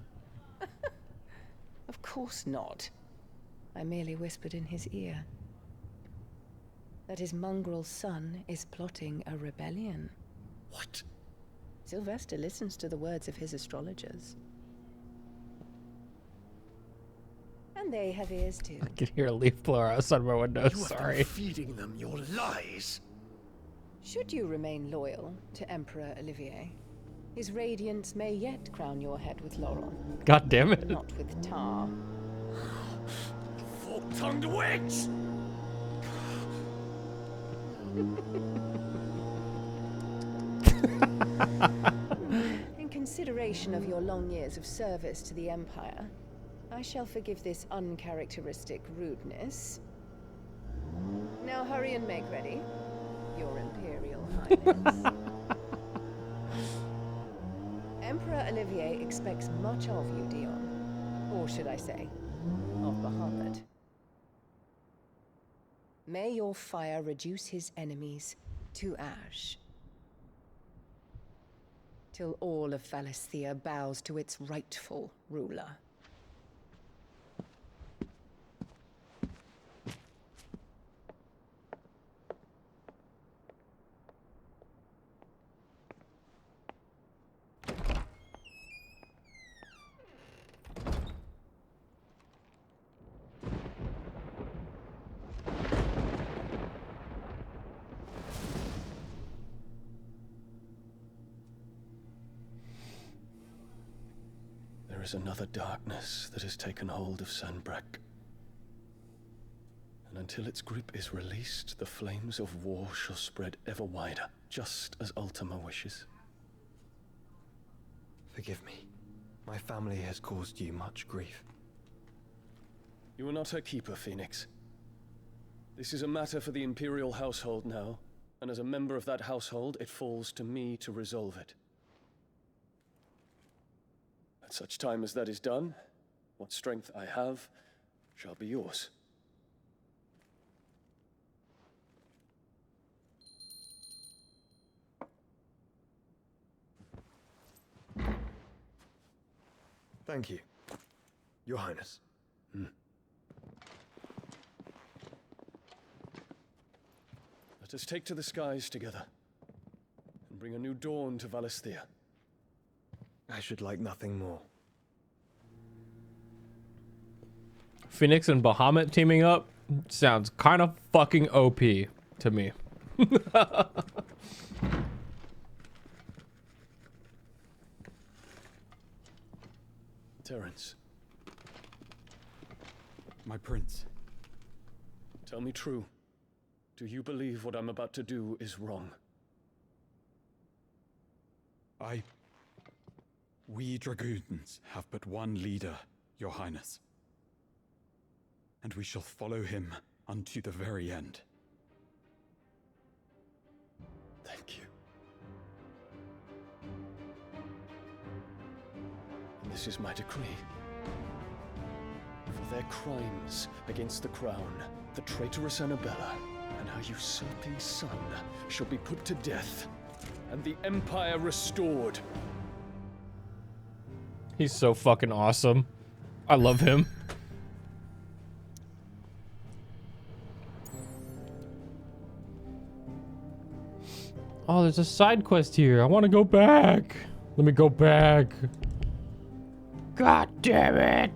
Of course not. I merely whispered in his ear that his mongrel son is plotting a rebellion. What? Sylvester listens to the words of his astrologers. And they have ears too. I can hear a leaf blower outside my window, sorry. Been feeding them your lies. Should you remain loyal to Emperor Olivier, his radiance may yet crown your head with laurel. God damn it. Not with tar. Fork-tongued witch! In consideration of your long years of service to the Empire, I shall forgive this uncharacteristic rudeness. Now hurry and make ready, Your Imperial Highness. Emperor Olivier expects much of you, Dion. Or should I say, of Bahamut. May your fire reduce his enemies to ash, till all of Valisthea bows to its rightful ruler. There is another darkness that has taken hold of Sanbreque. And until its grip is released, the flames of war shall spread ever wider, just as Ultima wishes. Forgive me. My family has caused you much grief. You are not her keeper, Phoenix. This is a matter for the Imperial household now, and as a member of that household, it falls to me to resolve it. At such time as that is done, what strength I have shall be yours. Thank you, Your Highness. Let us take to the skies together, and bring a new dawn to Valisthea. I should like nothing more. Phoenix and Bahamut teaming up sounds kind of fucking OP to me. Terence. My prince. Tell me true. Do you believe what I'm about to do is wrong? We dragoons have but one leader, Your Highness. And we shall follow him unto the very end. Thank you. And this is my decree. For their crimes against the crown, the traitorous Annabella, and her usurping son shall be put to death, and the Empire restored. He's so fucking awesome. I love him. Oh, there's a side quest here. I want to go back. Let me go back. God damn it.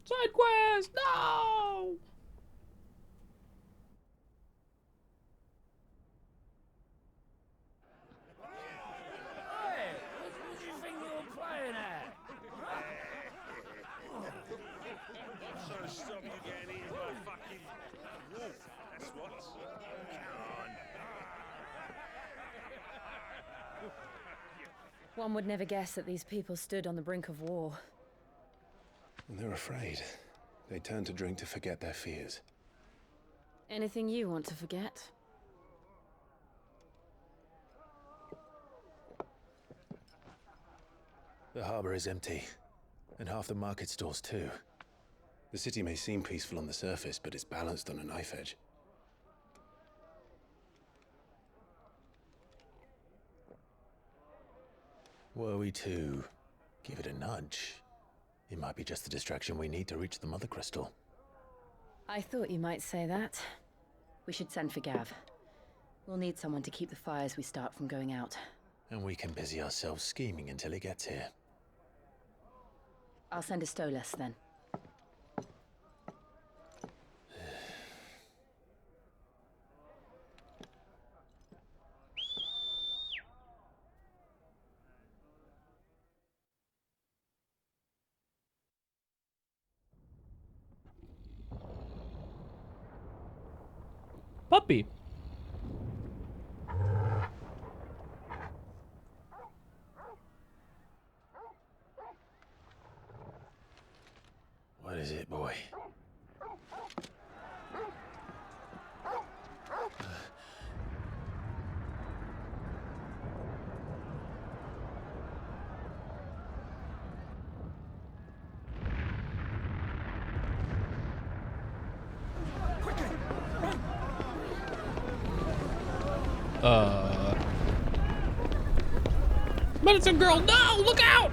Side quest, no! Hey, what do you think you're playing at? I'm trying to stop you getting eaten by a fucking wolf. That's what. Come on. One would never guess that these people stood on the brink of war. They're afraid. They turn to drink to forget their fears. Anything you want to forget? The harbor is empty, and half the market stalls too. The city may seem peaceful on the surface, but it's balanced on a knife edge. Were we to give it a nudge, it might be just the distraction we need to reach the Mother Crystal. I thought you might say that. We should send for Gav. We'll need someone to keep the fires we start from going out. And we can busy ourselves scheming until he gets here. I'll send a Stolas then. Puppy. What is it, boy? Medicine girl, no! Look out!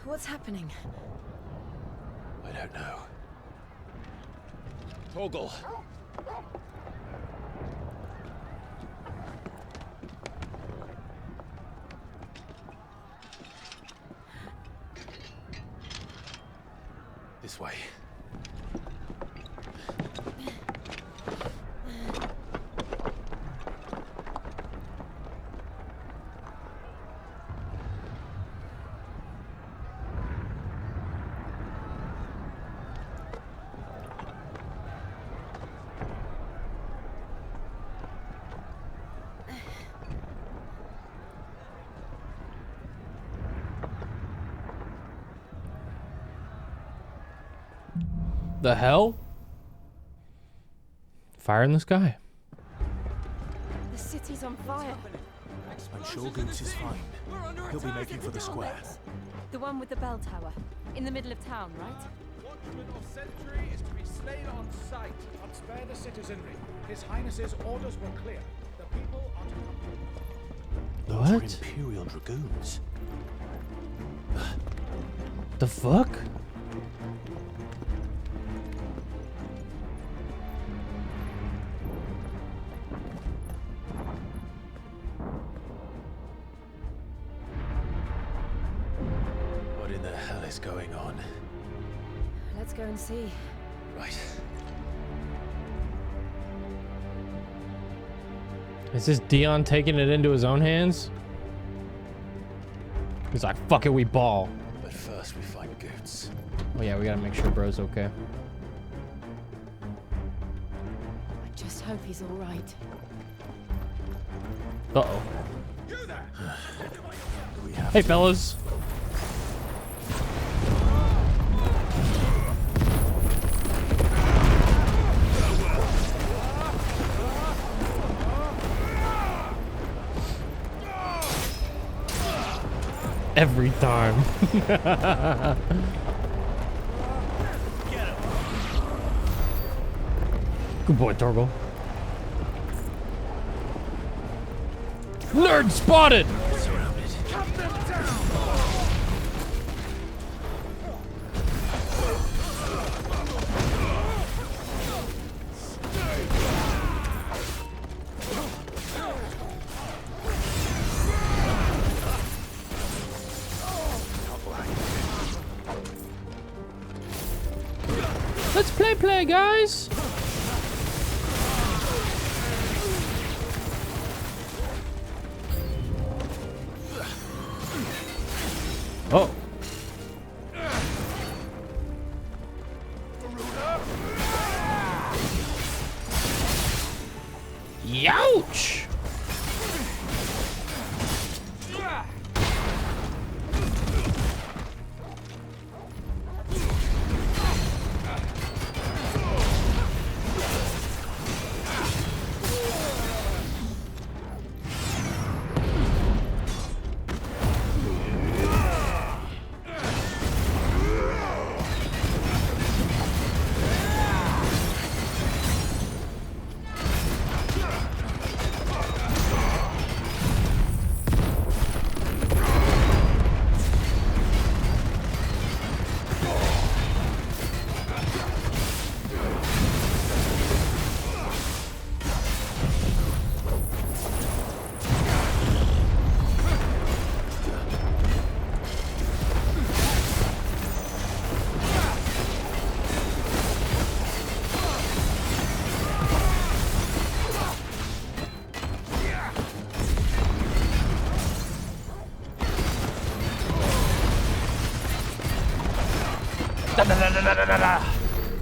What's happening? I don't know. Torgal! This way. The hell? Fire in the sky. The city's on fire. I'm sure Goots is fine. He'll be making for the square. The one with the bell tower. In the middle of town, right? Watchman of Sentry is to be slain on sight. Not spare the citizenry. His Highness's orders were clear. The people are to come. Those are Imperial Dragoons. The fuck? What in the hell is going on? Let's go and see. Right. Is this Dion taking it into his own hands? He's like, fuck it, we ball. But first we find Goots. Oh yeah, we gotta make sure bro's okay. I just hope he's all right. Uh-oh. Hey, fellas. Every time. Good boy, Torgal. Nerd spotted! Let's play, guys! Oh. Youch!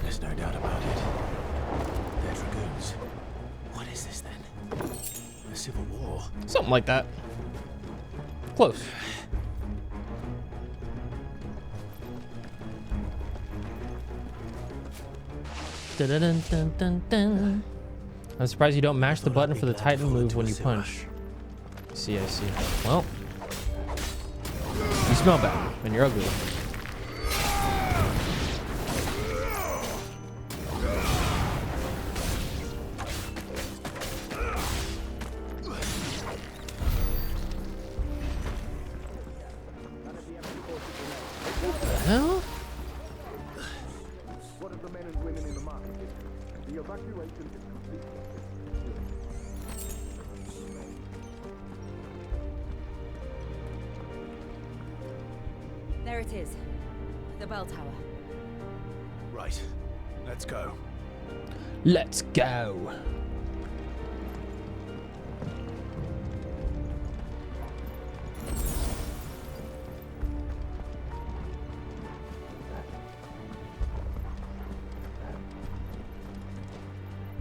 There's no doubt about it. They're dragoons. What is this then? A civil war? Something like that. Close. Dun, dun, dun, dun, dun. I'm surprised you don't mash the button for the Titan move when you punch. I see. Well, you smell bad and you're ugly. Hell? What of the men and women in the market district? The evacuation is complete. There it is. The bell tower. Right. Let's go. Let's go.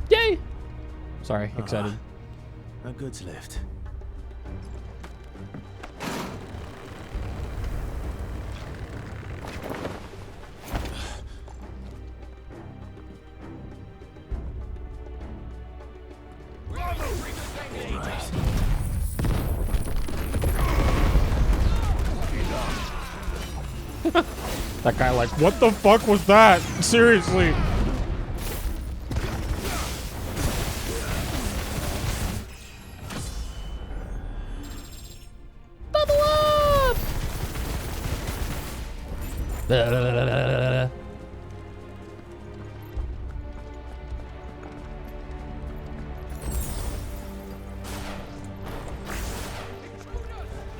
Yay! Sorry, excited. A goods lift. That guy like, what the fuck was that? Seriously. Bubble up!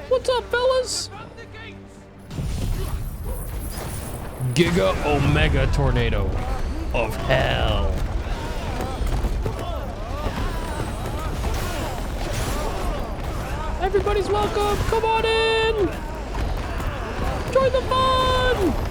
What's up, fellas? Giga Omega Tornado of Hell. Everybody's welcome. Come on in. Join the fun.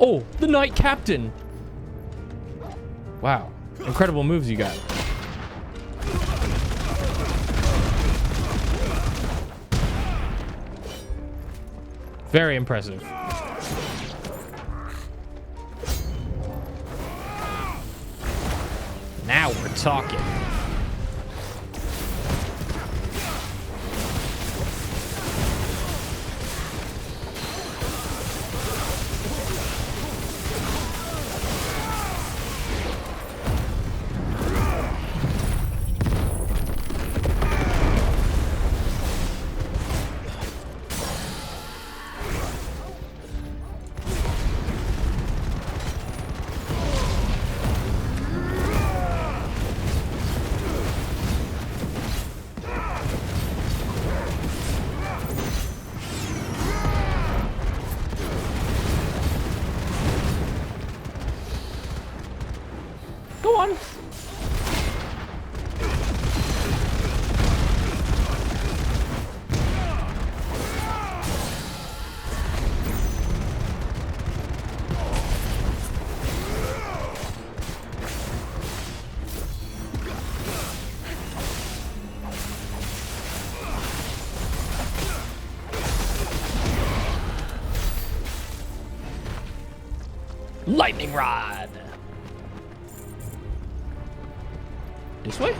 Oh, the Knight Captain. Wow. incredible moves you got. Very impressive. Now we're talking. Go on. Lightning rod. This way?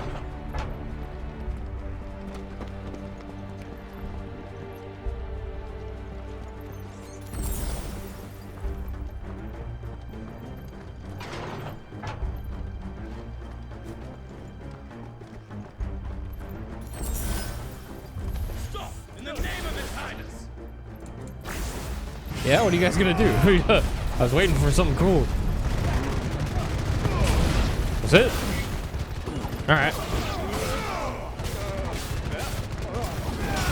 Stop! In the name of His Highness! Yeah, what are you guys gonna do? I was waiting for something cool. That's it? Alright.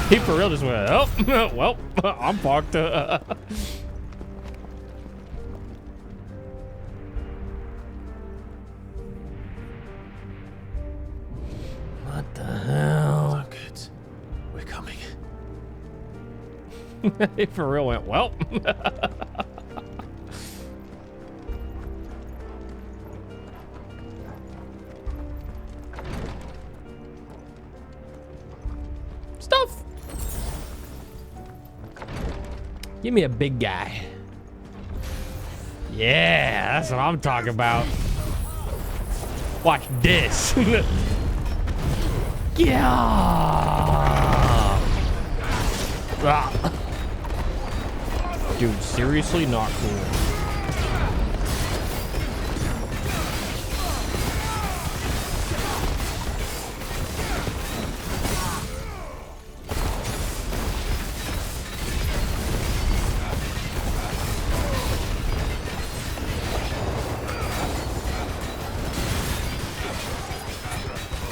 He for real just went, oh, well, I'm fucked. What the hell? Not good. We're coming. He for real went, well. Stuff. Give me a big guy. Yeah, that's what I'm talking about. Watch this. Yeah. Ah. Dude, seriously not cool.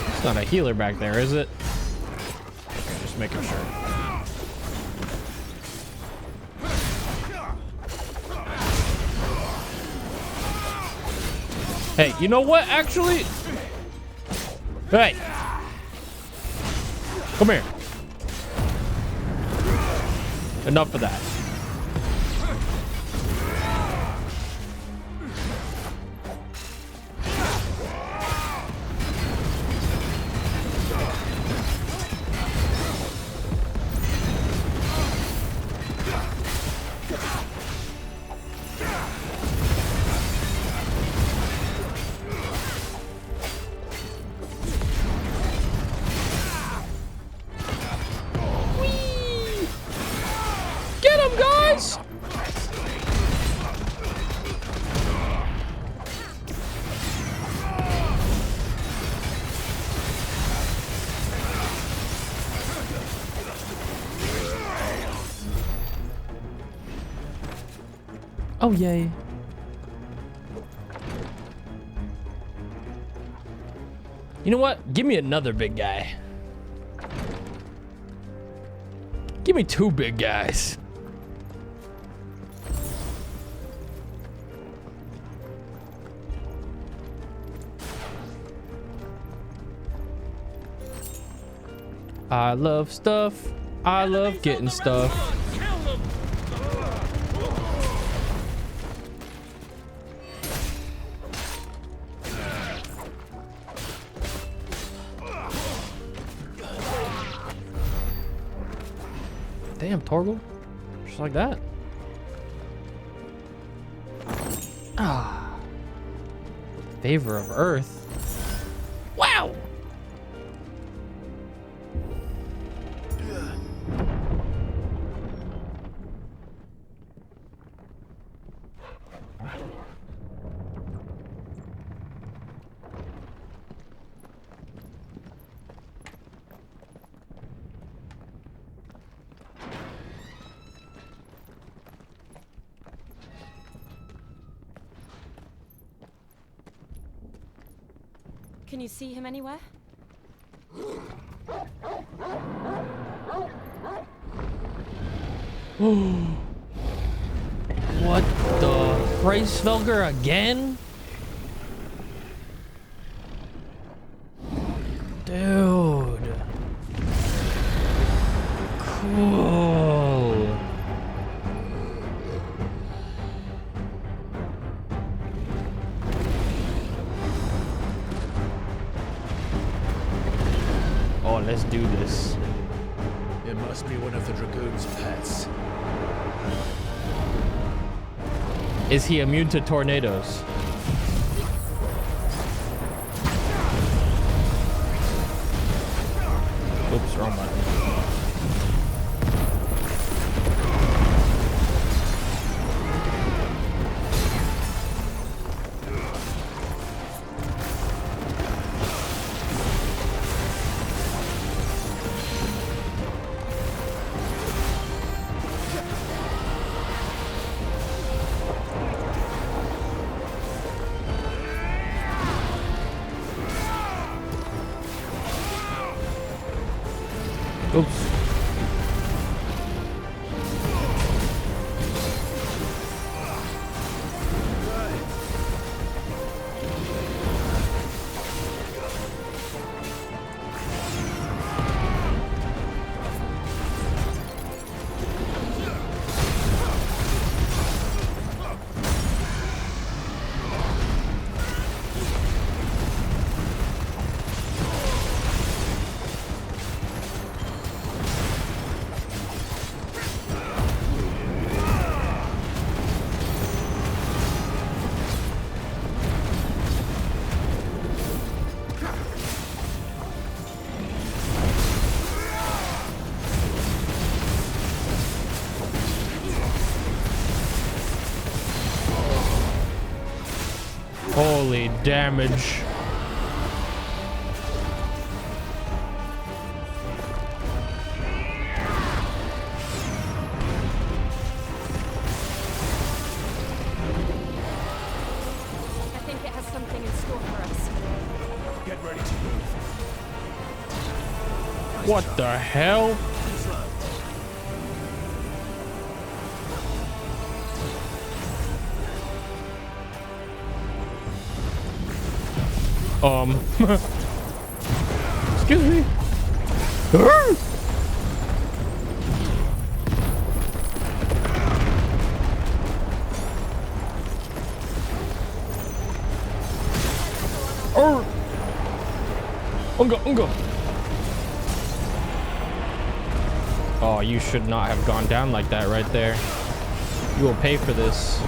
It's not a healer back there, is it? Okay, just making sure. Hey, you know what, actually? Hey! Come here. Enough of that. Get him, guys! Oh, yay. You know what? Give me another big guy. Give me 2 big guys. I love stuff. I love getting stuff. Damn, Torgal. Just like that. Ah. Favor of Earth. Wow. Can you see him anywhere? What the? Freysvelger again? Dude. Cool. Oh, let's do this. It must be one of the Dragoon's pets. Is he immune to tornadoes? Oops, wrong button. Oops. Holy damage. I think it has something in store for us. Get ready to move. What the hell? Excuse me. Unga. Oh, you should not have gone down like that right there. You will pay for this.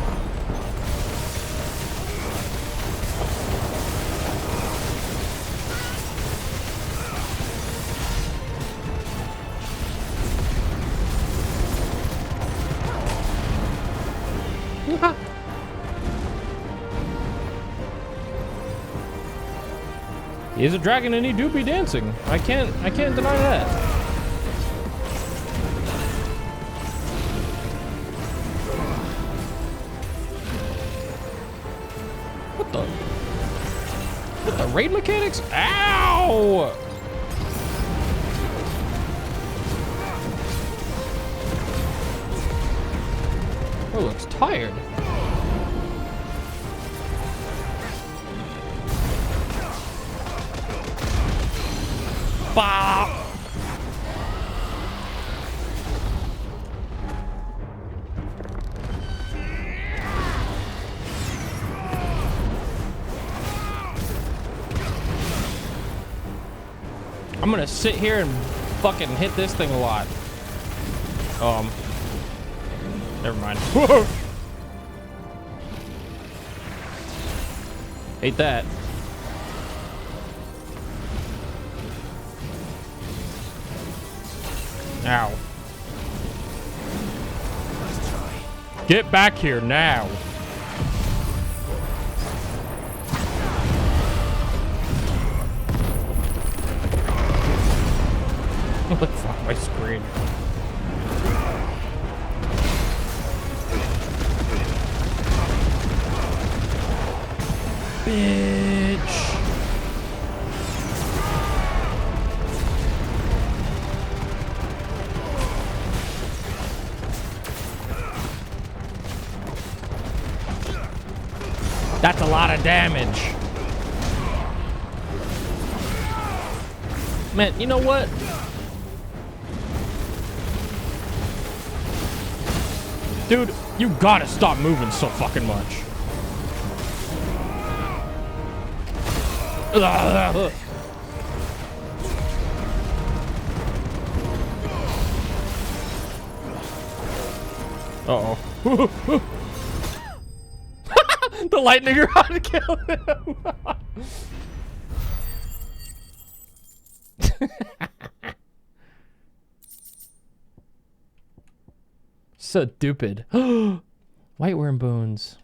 He is a dragon and he do be dancing. I can't deny that. What the raid mechanics? Ow! Oh, looks tired. Bah! I'm gonna sit here and fucking hit this thing a lot. Never mind. Hate that. Ow. Get back here now. What's on my screen? Bitch. That's a lot of damage. Man, you know what? Dude, you gotta stop moving so fucking much. Uh-oh. The lightning rod killed him. So stupid. White worm bones.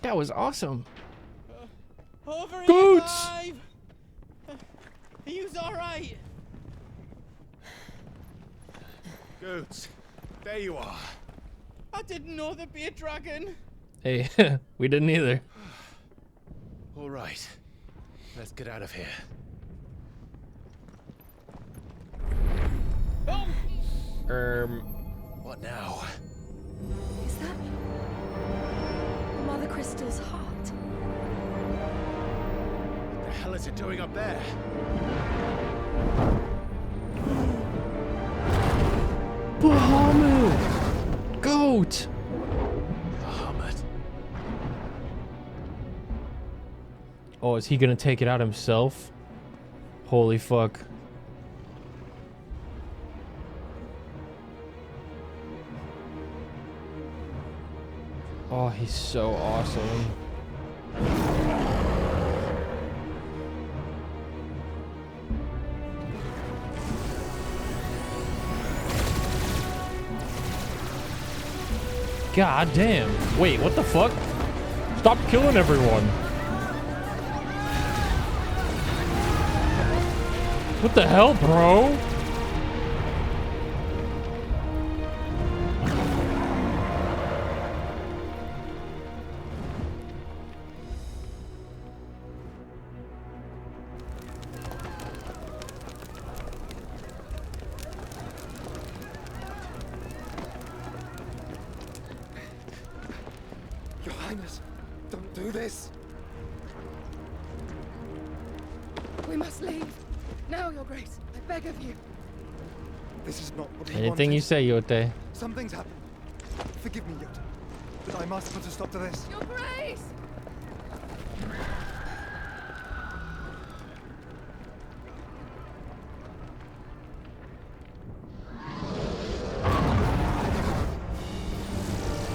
That was awesome. Over Goats! here, are you alright? Goats, there you are. I didn't know there'd be a dragon. Hey, we didn't either. All right, let's get out of here. What now? Is that Mother Crystal's heart? What the hell is it doing up there? Bahamut! Goat! Bahamut. Oh, is he gonna take it out himself? Holy fuck. Oh, he's so awesome. God damn. Wait, what the fuck? Stop killing everyone. What the hell, bro? Your Highness, don't do this. We must leave. Now, Your Grace. I beg of you. This is not what we Anything wanted. you say, Yote. Something's happened. Forgive me, Yote, but I must put a stop to this. Your Grace!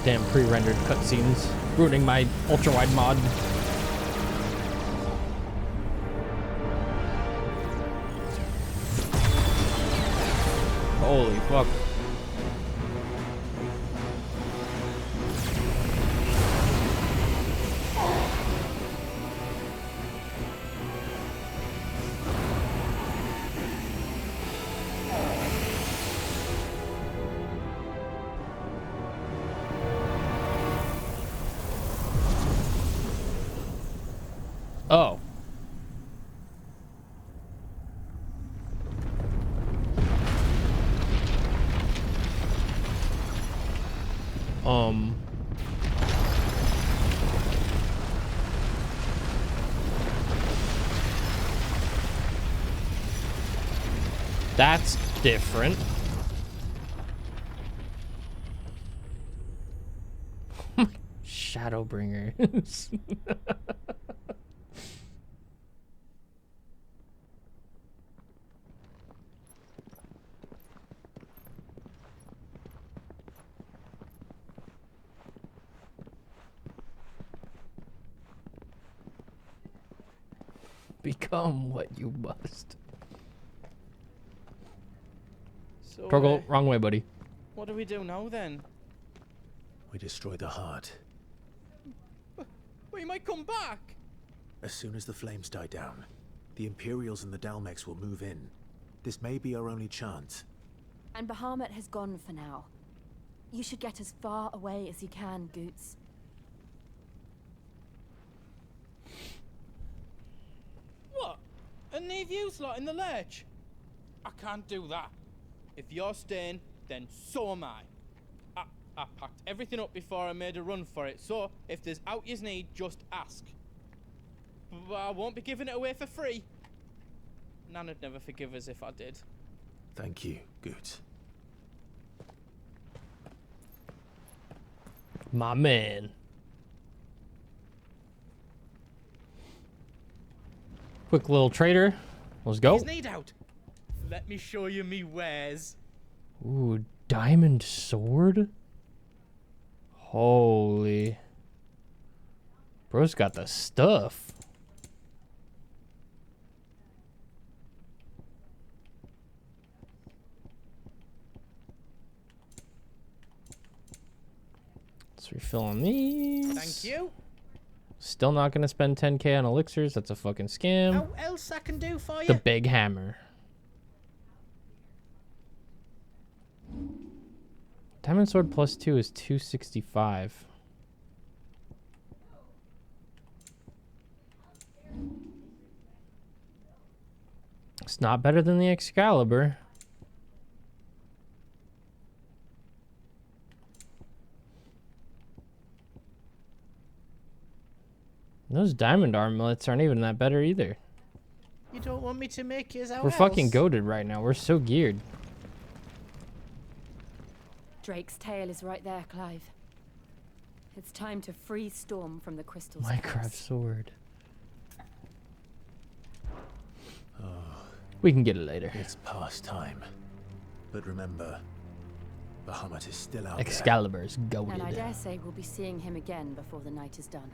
Damn pre-rendered cutscenes, ruining my ultra-wide mod. Holy fuck. Oh. That's different. Oh my Shadowbringers. Become what you must. So, Torgal, wrong way, buddy. What do we do now then? We destroy the heart. Well, you might come back. As soon as the flames die down, the Imperials and the Dalmex will move in. This may be our only chance. And Bahamut has gone for now. You should get as far away as you can, Goots. What? And leave you lot in the lurch? I can't do that. If you're staying, then so am I. I packed everything up before I made a run for it, so if there's out you need, just ask. But I won't be giving it away for free. Nana'd never forgive us if I did. Thank you, Goots. My man. Quick little trader. Let's go. He's need out. Let me show you me wares. Ooh, diamond sword? Holy. Bro's got the stuff. Let's refill on these. Thank you. Still not gonna spend 10k on elixirs. That's a fucking scam. How else I can do for you? The big hammer. Diamond sword +2 is 265. It's not better than the Excalibur. Those diamond armlets aren't even that better either. You don't want me to make yours out We're else? fucking goated right now. We're so geared. Drake's tail is right there, Clive. It's time to free Storm from the crystal's Minecraft curse. sword. Oh, We can get it later. it's past time. But remember, Bahamut is still out Excalibur's And I goated. dare say we'll be seeing him again before the night is done.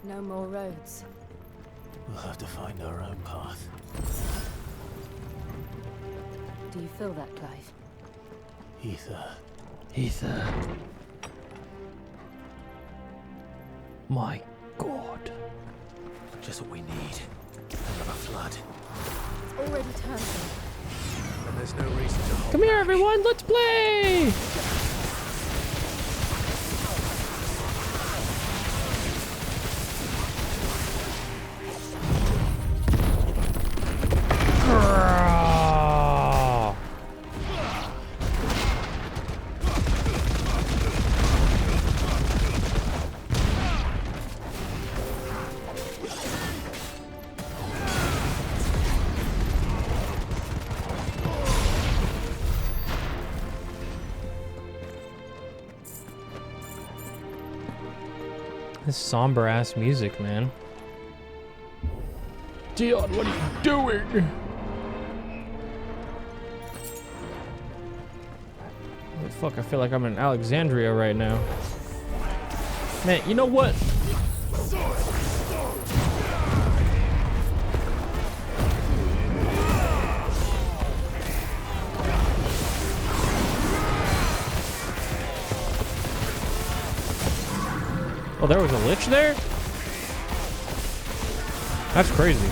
No more roads. We'll have to find our own path. Do you feel that, Clive? Ether. Ether. My God. Just what we need. Another flood. It's already turned. And there's no reason to hold Come here, everyone. Let's play. This somber ass music, man. Dion, what are you doing? Oh, fuck, I feel like I'm in Alexandria right now. Man, you know what? Oh, there was a lich there? That's crazy.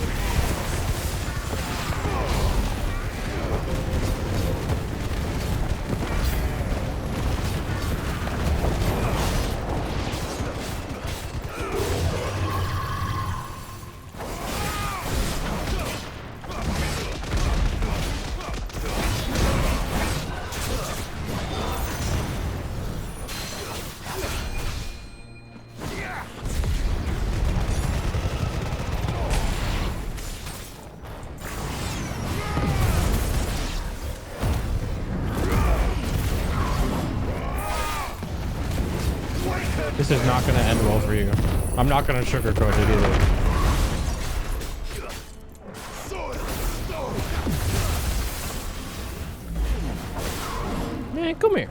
This is not gonna end well for you. I'm not gonna sugarcoat it either. Man, come here.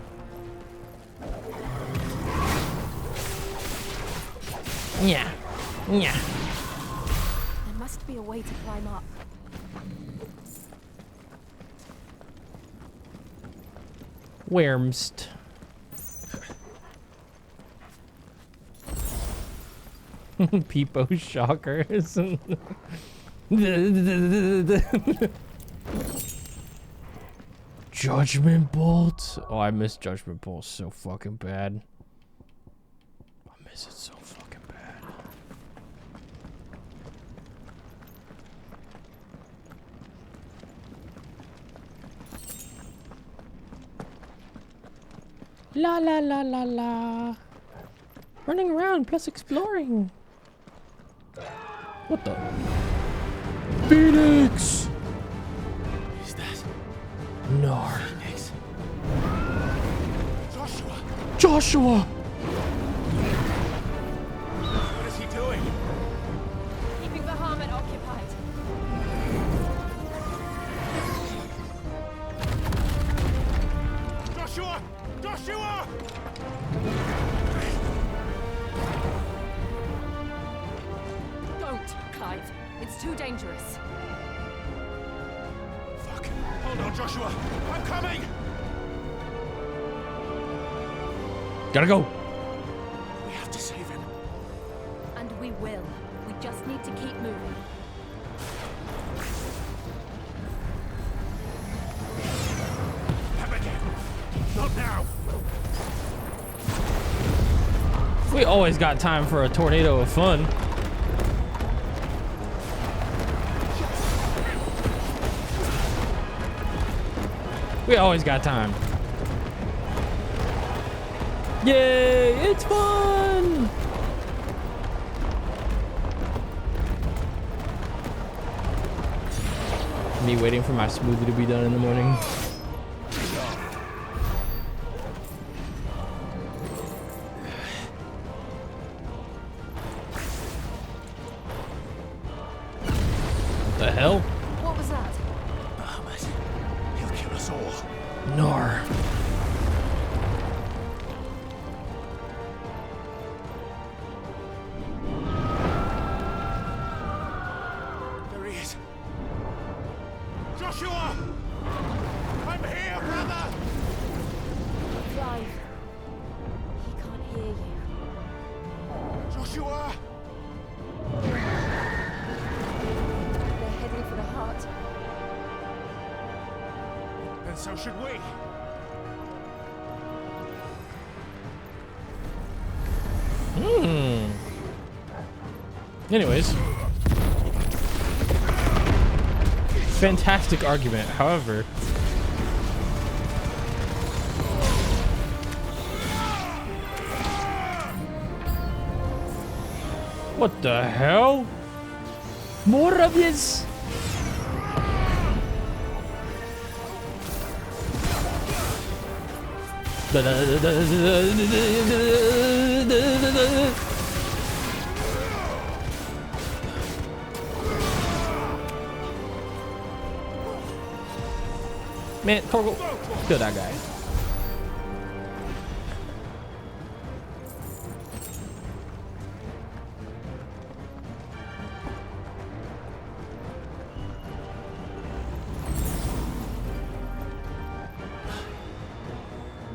Yeah. Yeah. There must be a way to climb up. Wurmst. Peepo shockers. Judgment Bolt. Oh, I miss Judgment Bolt so fucking bad. I miss it so fucking bad. La la la la la. Running around plus exploring. What the? Phoenix! Is that? Nar. Phoenix. Joshua! What is he doing? Keeping the Harmon occupied. Joshua! Joshua! Don't, Clive. It's too dangerous. Fuck. Hold on, Joshua. I'm coming! Gotta go. We have to save him. And we will. We just need to keep moving. Never again. Not now. We always got time for a tornado of fun. We always got time. Yay, it's fun! Me waiting for my smoothie to be done in the morning. What the hell? What was that? Bahamut. He'll kill us all. Nar. There he is. Joshua! I'm here, brother! Clive. He can't hear you. Joshua! They're heading for the heart. And so should we. Anyways. Fantastic argument, however. What the hell? More of this? Man, Torgal, kill that guy.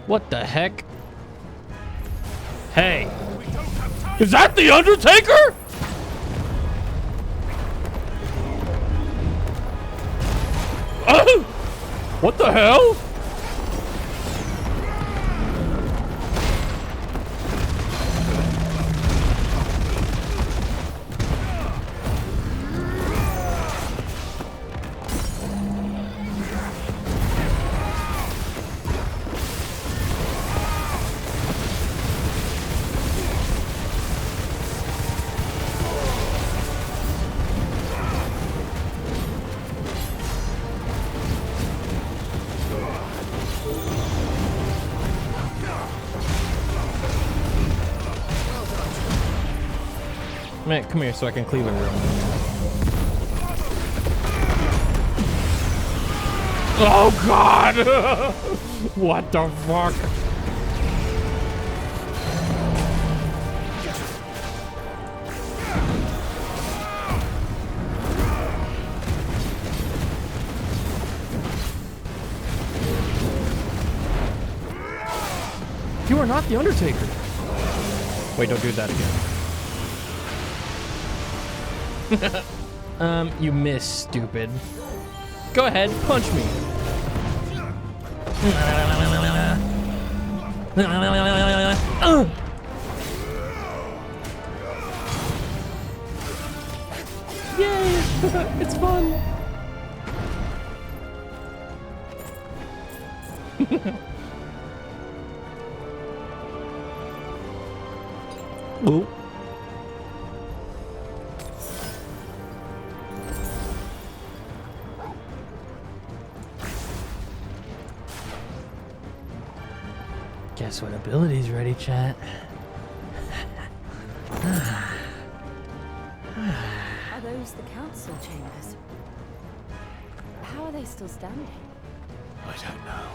What the heck? Hey, is that the Undertaker? Oh! What the hell? Man, come here so I can cleave it real. Oh God! What the fuck? You are not the Undertaker. Wait, don't do that again. You missed, stupid. Go ahead, punch me. Yay! It's fun. Ooh. Guess what ability's ready, chat? Are those the council chambers? How are they still standing? I don't know.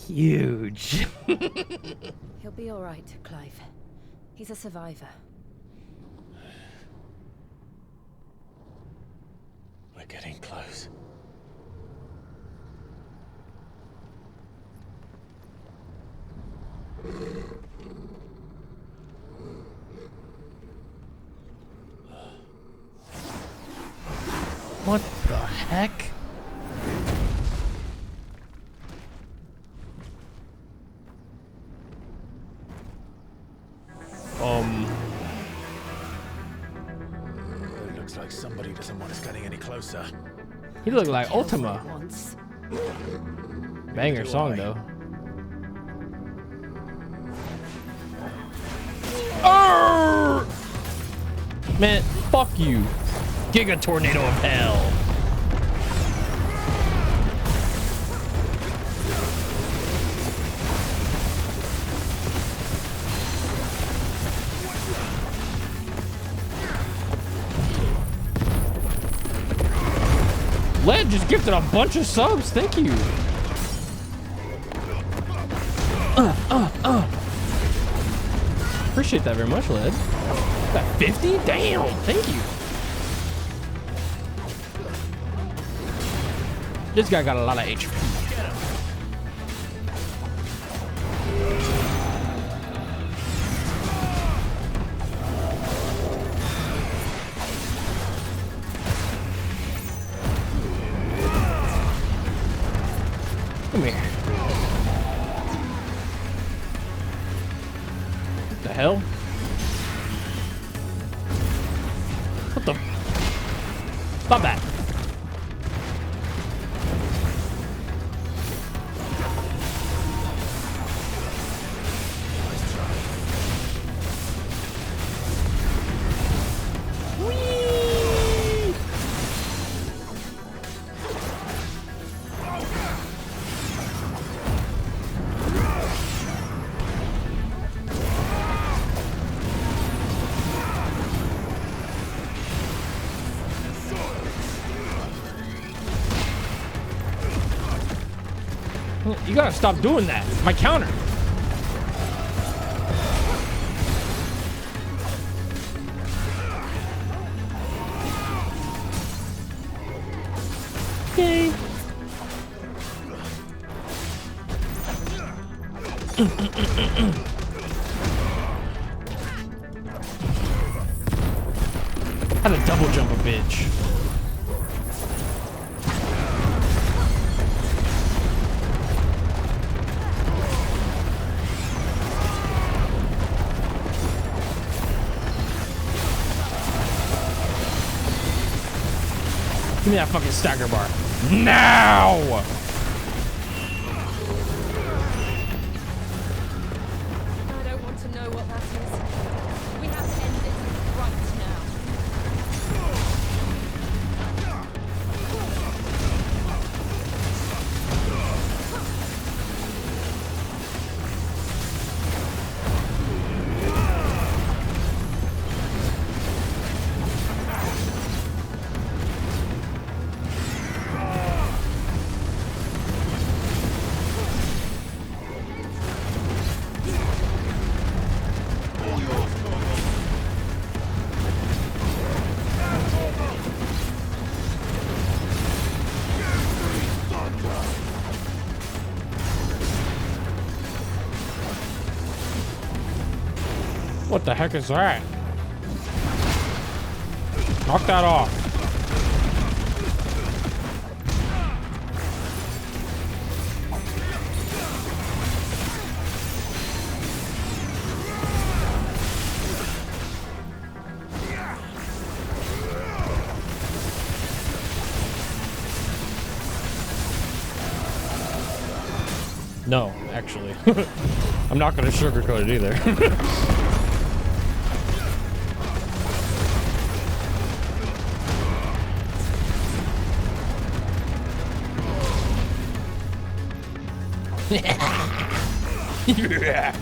Huge. He'll be all right, Clive. He's a survivor. We're getting close. What the heck? It looks like somebody doesn't want us getting any closer. He looked like Ultima. Banger song though. Arrgh! Man, fuck you. Giga Tornado of Hell. Led just gifted a bunch of subs. Thank you. Appreciate that very much, Led. Got 50? Damn. Thank you. This guy got a lot of HP. Come here. What the hell? What the? Stop that. You gotta stop doing that. My counter. Okay. Had to double jump a bitch. Give me that fucking stagger bar. Now! I don't want to know what that is. We What the heck is that? Knock that off. No, actually. I'm not gonna sugarcoat it either. Yeah.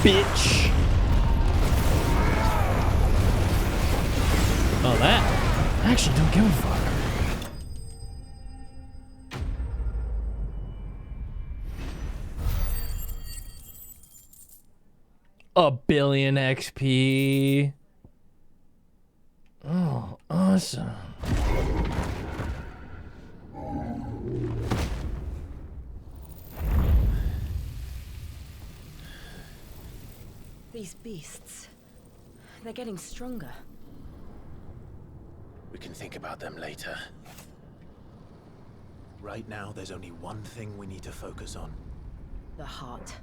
Bitch. Oh, that? I actually don't give a fuck. A billion XP. Oh, awesome. These beasts, they're getting stronger. We can think about them later. Right now, there's only one thing we need to focus on. The heart.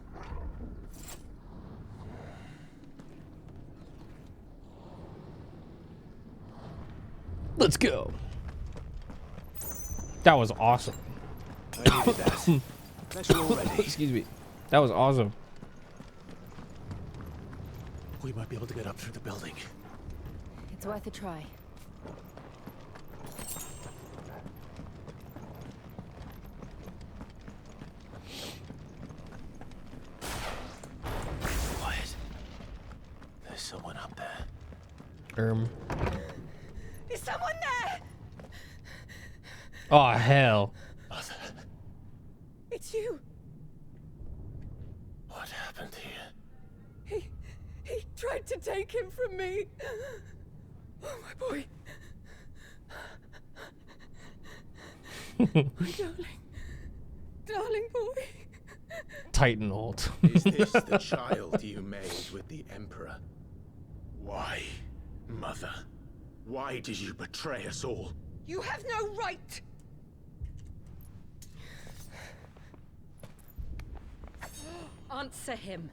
Let's go. That was awesome. I needed that. Unless you're ready. Excuse me. That was awesome. We might be able to get up through the building. It's worth a try. Quiet. There's someone up there. Is someone there? Oh, hell. Mother. It's you. What happened here? He tried to take him from me. Oh, my boy. My darling boy. Titan ult. Is this the child you made with the Emperor? Why, Mother? Why did you betray us all? You have no right. Answer him.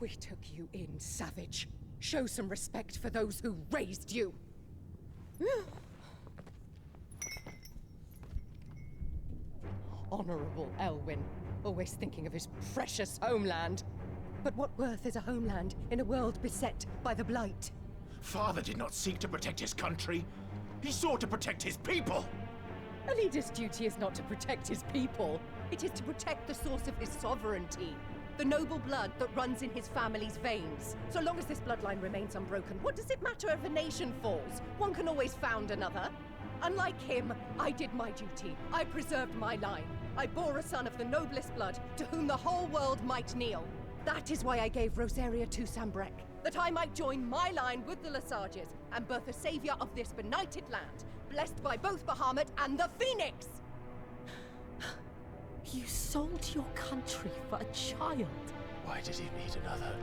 We took you in, savage. Show some respect for those who raised you. Honorable Elwyn, always thinking of his precious homeland. But what worth is a homeland in a world beset by the Blight? Father did not seek to protect his country. He sought to protect his people. A leader's duty is not to protect his people. It is to protect the source of his sovereignty. The noble blood that runs in his family's veins. So long as this bloodline remains unbroken, what does it matter if a nation falls? One can always found another. Unlike him, I did my duty. I preserved my line. I bore a son of the noblest blood, to whom the whole world might kneel. That is why I gave Rosaria to Sanbreque, that I might join my line with the Lesages and birth a savior of this benighted land, blessed by both Bahamut and the Phoenix! You sold your country for a child. Why did he need another?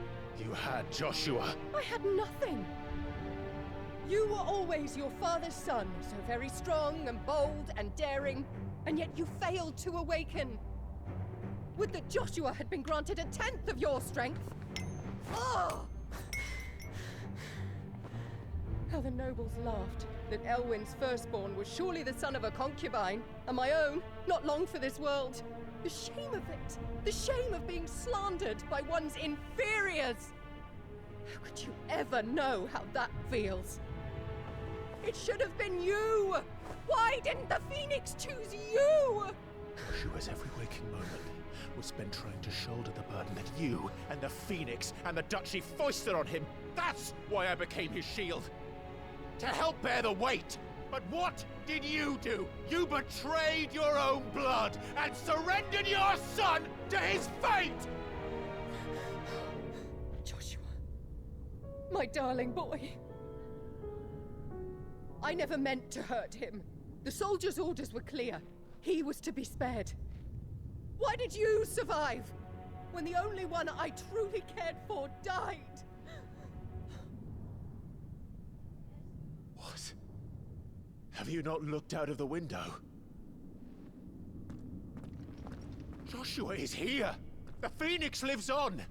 You had Joshua. I had nothing. You were always your father's son, so very strong and bold and daring, and yet you failed to awaken. Would that Joshua had been granted 1/10 of your strength. Oh! How the nobles laughed that Elwyn's firstborn was surely the son of a concubine, and my own, not long for this world. The shame of it! The shame of being slandered by one's inferiors! How could you ever know how that feels? It should have been you! Why didn't the Phoenix choose you? Joshua's every waking moment was spent trying to shoulder the burden that you and the Phoenix and the Duchy foisted on him. That's why I became his shield. To help bear the weight. But what did you do? You betrayed your own blood and surrendered your son to his fate! Joshua, my darling boy. I never meant to hurt him. The soldiers' orders were clear. He was to be spared. Why did you survive when the only one I truly cared for died? What? Have you not looked out of the window? Joshua is here! The Phoenix lives on!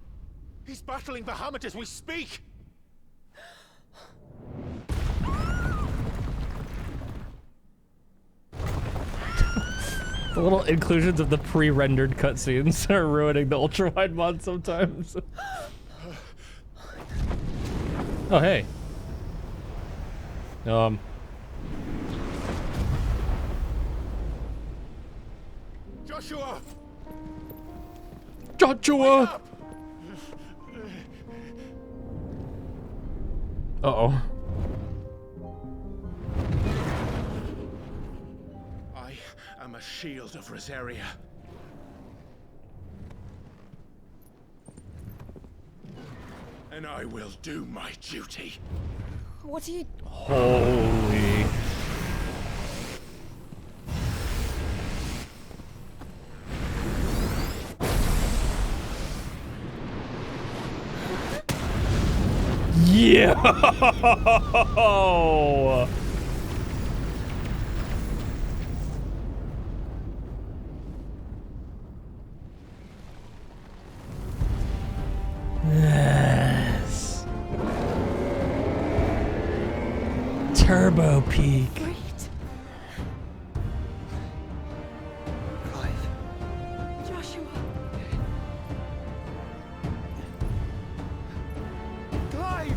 He's battling Bahamut as we speak! The little inclusions of the pre-rendered cutscenes are ruining the ultra-wide mod sometimes. Oh, hey. Joshua! Joshua! Uh-oh. I am a shield of Rosaria. And I will do my duty. What are you... Holy... Yeah! Yes. Turbo peak. Joshua. Clive!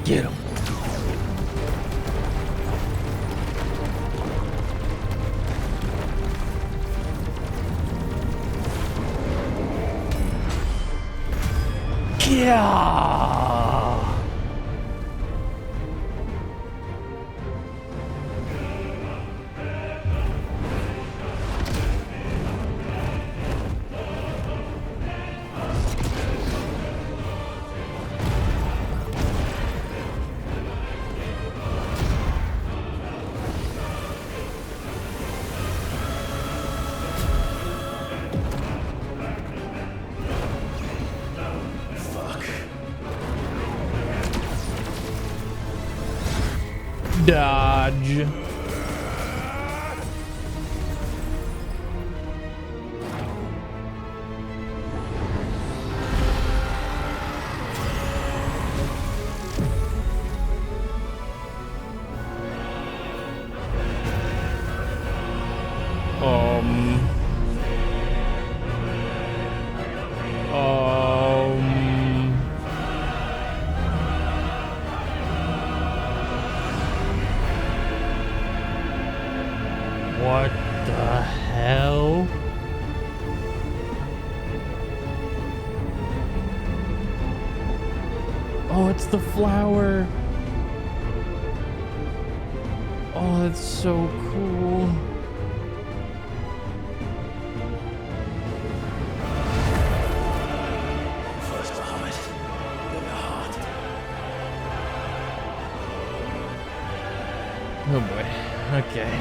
Get him. Yeah. Dodge. What the hell? Oh, it's the flower. Oh, that's so cool. First Bahamut, then the heart. Oh boy. Okay.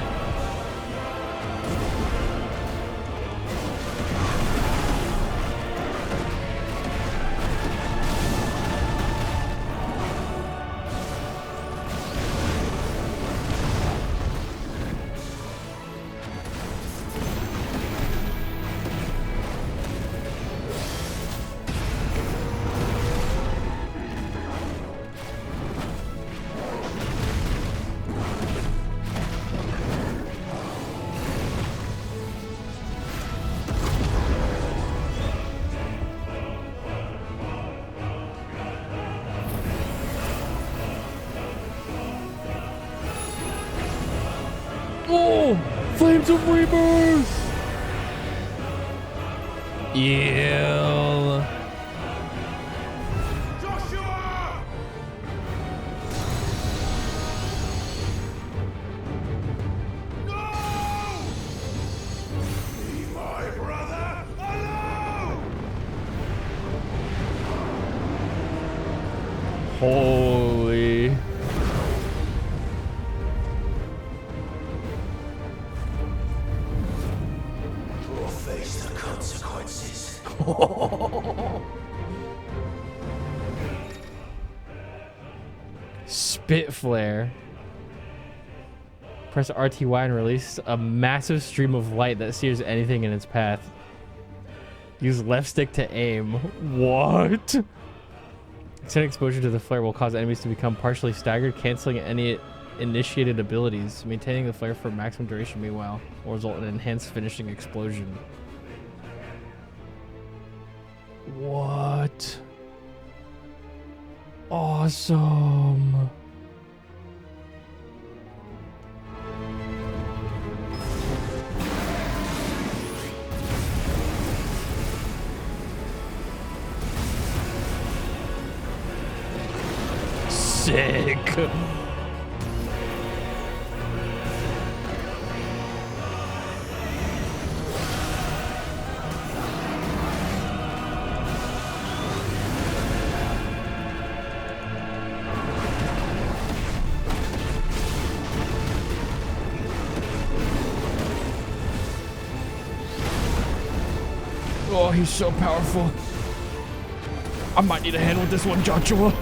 Oh! Flames of Rebirth! Yeah. Joshua! No! Be my brother! Spit flare. Press RTY and release a massive stream of light that sears anything in its path. Use left stick to aim. What? Extended exposure to the flare will cause enemies to become partially staggered, canceling any initiated abilities. Maintaining the flare for maximum duration, meanwhile, will result in an enhanced finishing explosion. What? Awesome. Sick. Oh, he's so powerful. I might need a hand with this one, Joshua.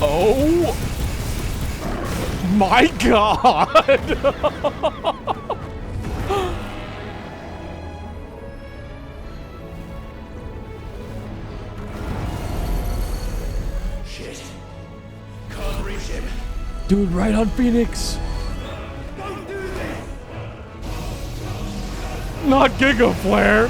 Oh my god! Shit. Can't reach him. Dude, right on Phoenix. Don't do this. Not Giga Flare.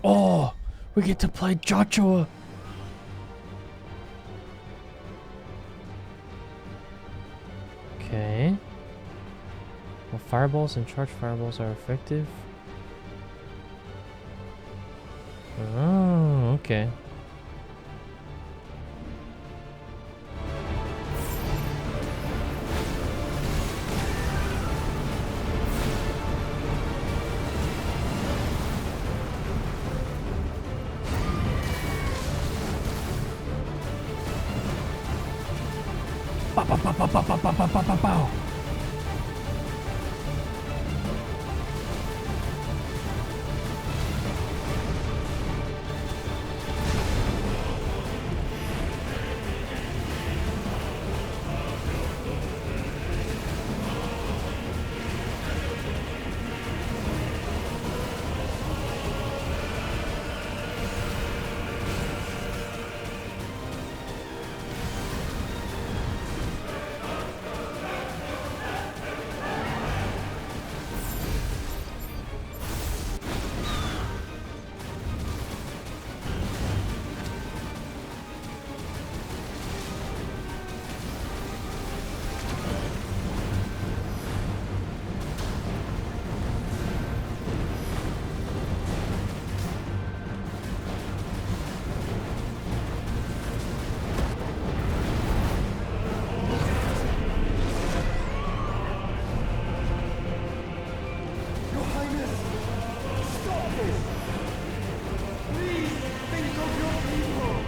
Oh, we get to play Joshua. Okay. Well, fireballs and charged fireballs are effective. Oh, okay. Bow.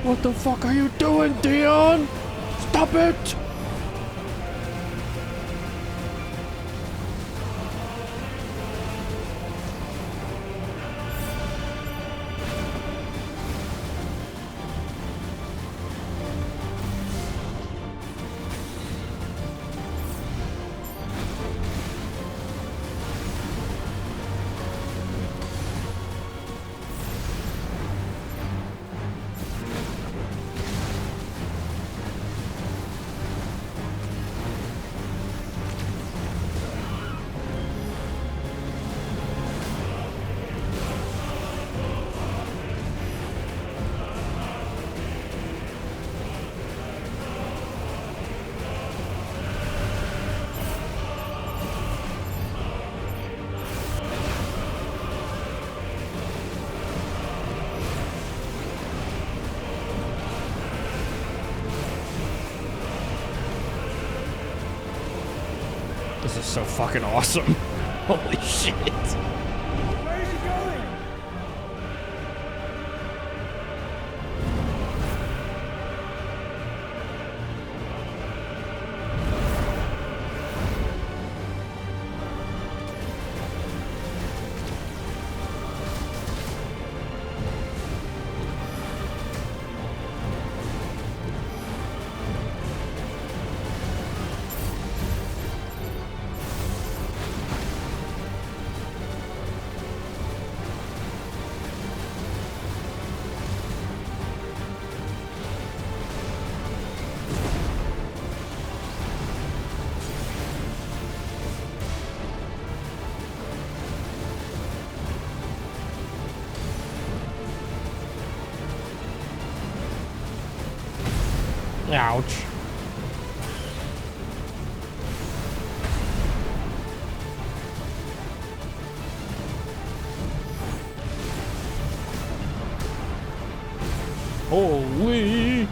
What the fuck are you doing, Dion? Stop it! This is so fucking awesome. Holy shit. Where is he going? Ouch. Holy.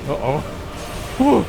Uh-oh. Whew.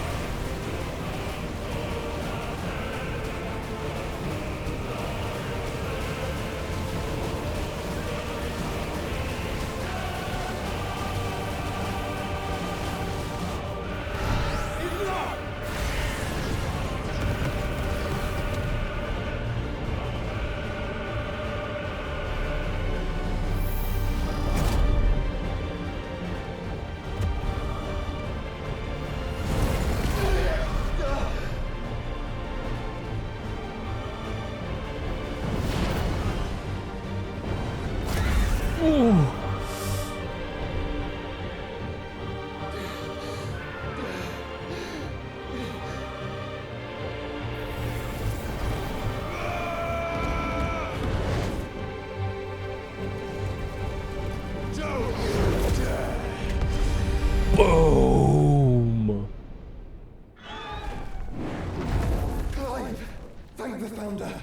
Boom! Clive! Thank the Founder!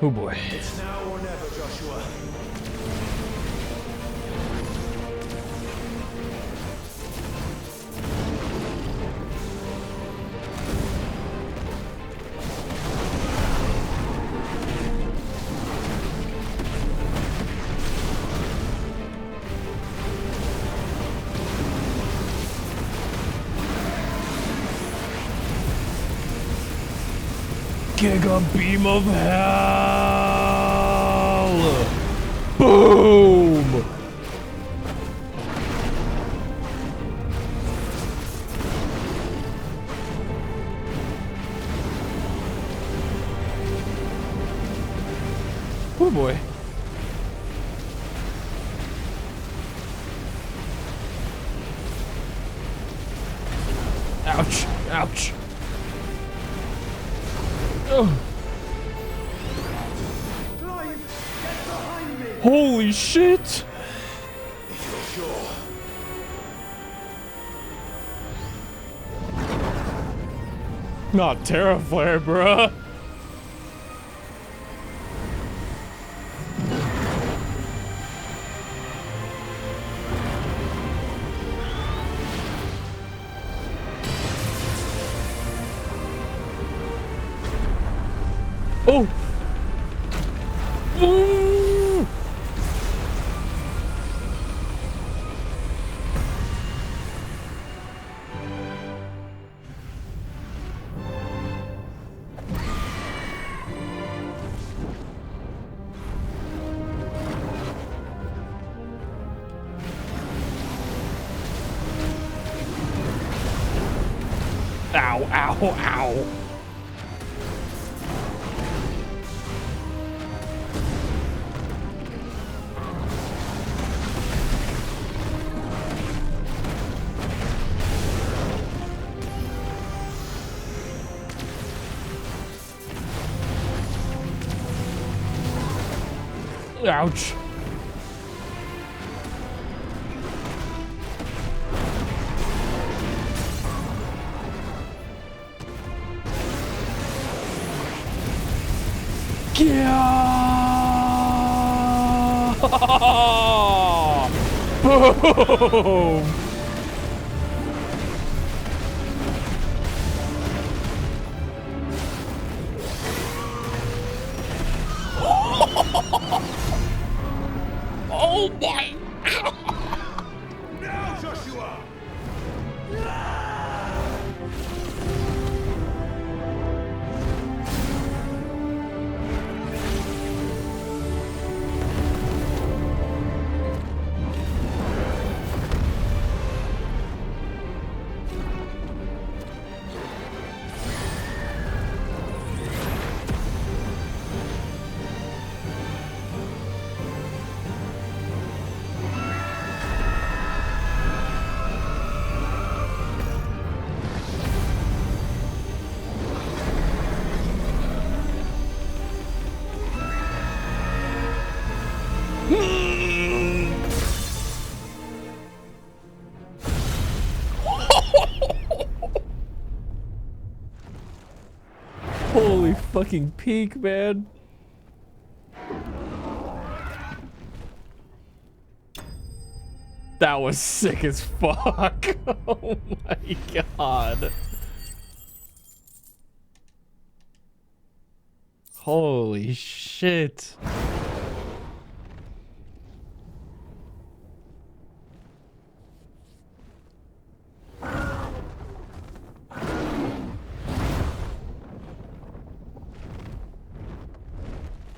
Oh boy. It's now or never, Joshua. Giga beam of hell! Boom! Oh boy. Ouch! Ouch! Oh. Clive, get behind me! Holy shit! If you're sure. Not Terraflare, bruh. Ow, ow, ow. Ouch. Yeah! Boom! Oh my! Now, Joshua! Holy fucking peak, man. That was sick as fuck. Oh my god. Holy shit.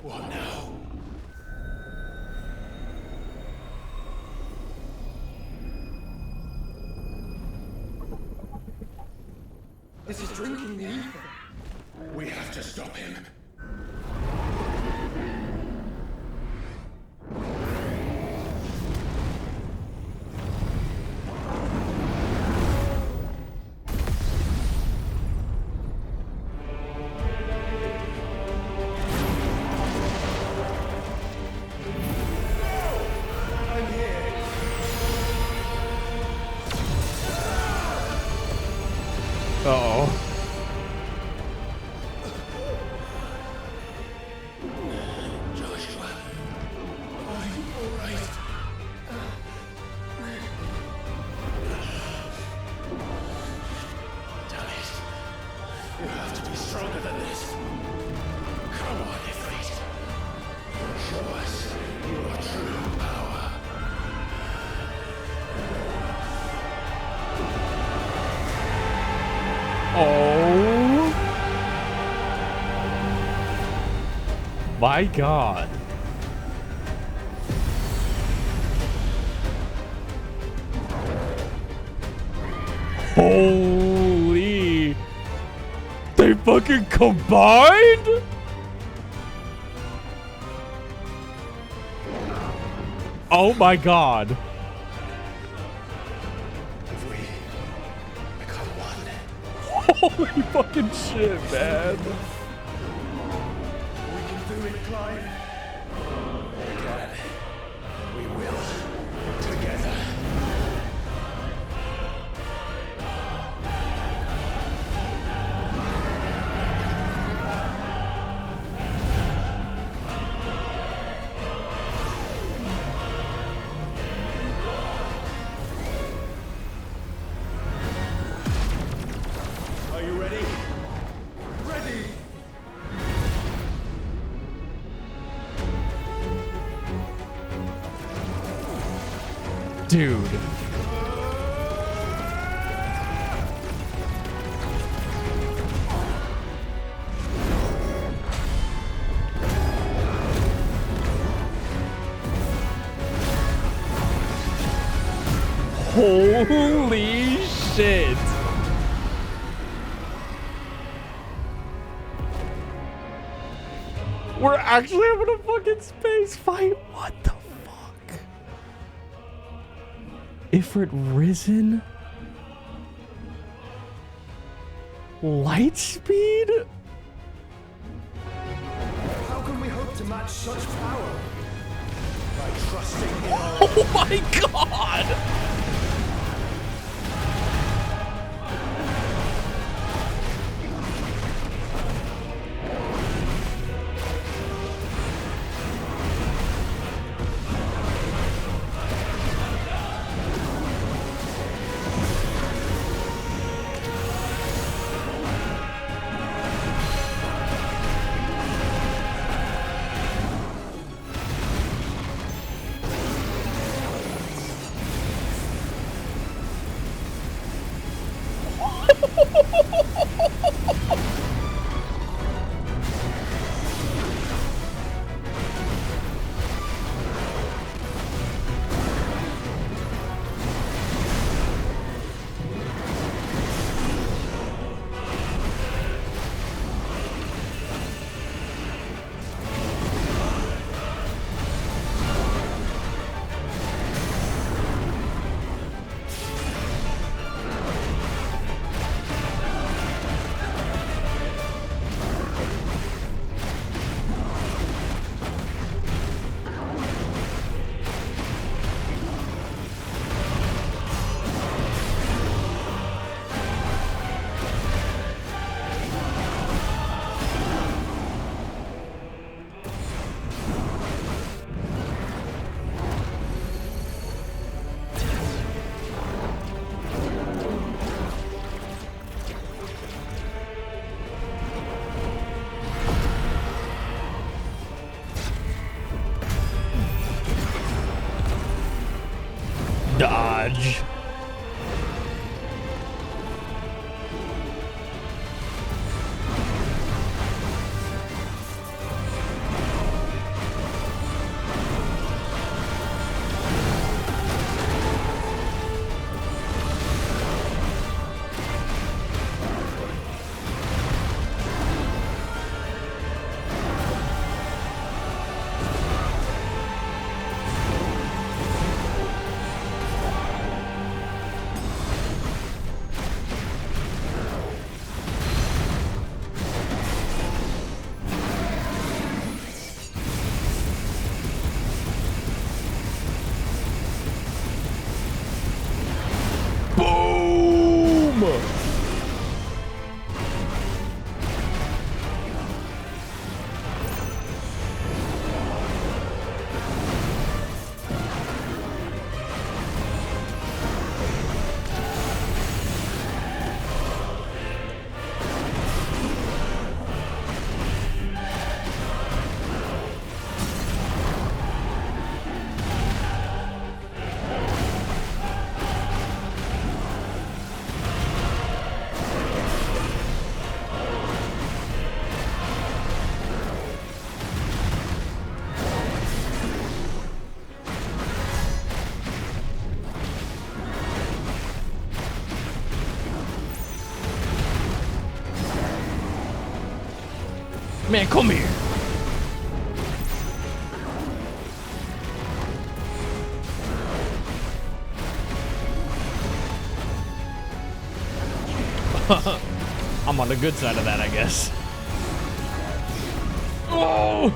What now? This is drinking the ether. We have to stop him. Uh-oh. Joshua, are you all right? Damn it. You have to be stronger than this. Come on, Ifrit. Show us your true power. Oh my god. Holy. They fucking combined? Oh my god. Holy fucking shit, man. We can do it, Clive. We can. We will. Together. Are you ready? Ready! Dude. Holy shit. We're actually having a fucking space fight. What the fuck? Ifrit risen? Light speed? How can we hope to match such power? By trusting in Oh my god! Dodge. Man, come here. I'm on the good side of that, I guess. Oh!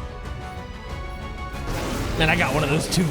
Man, I got one of those too.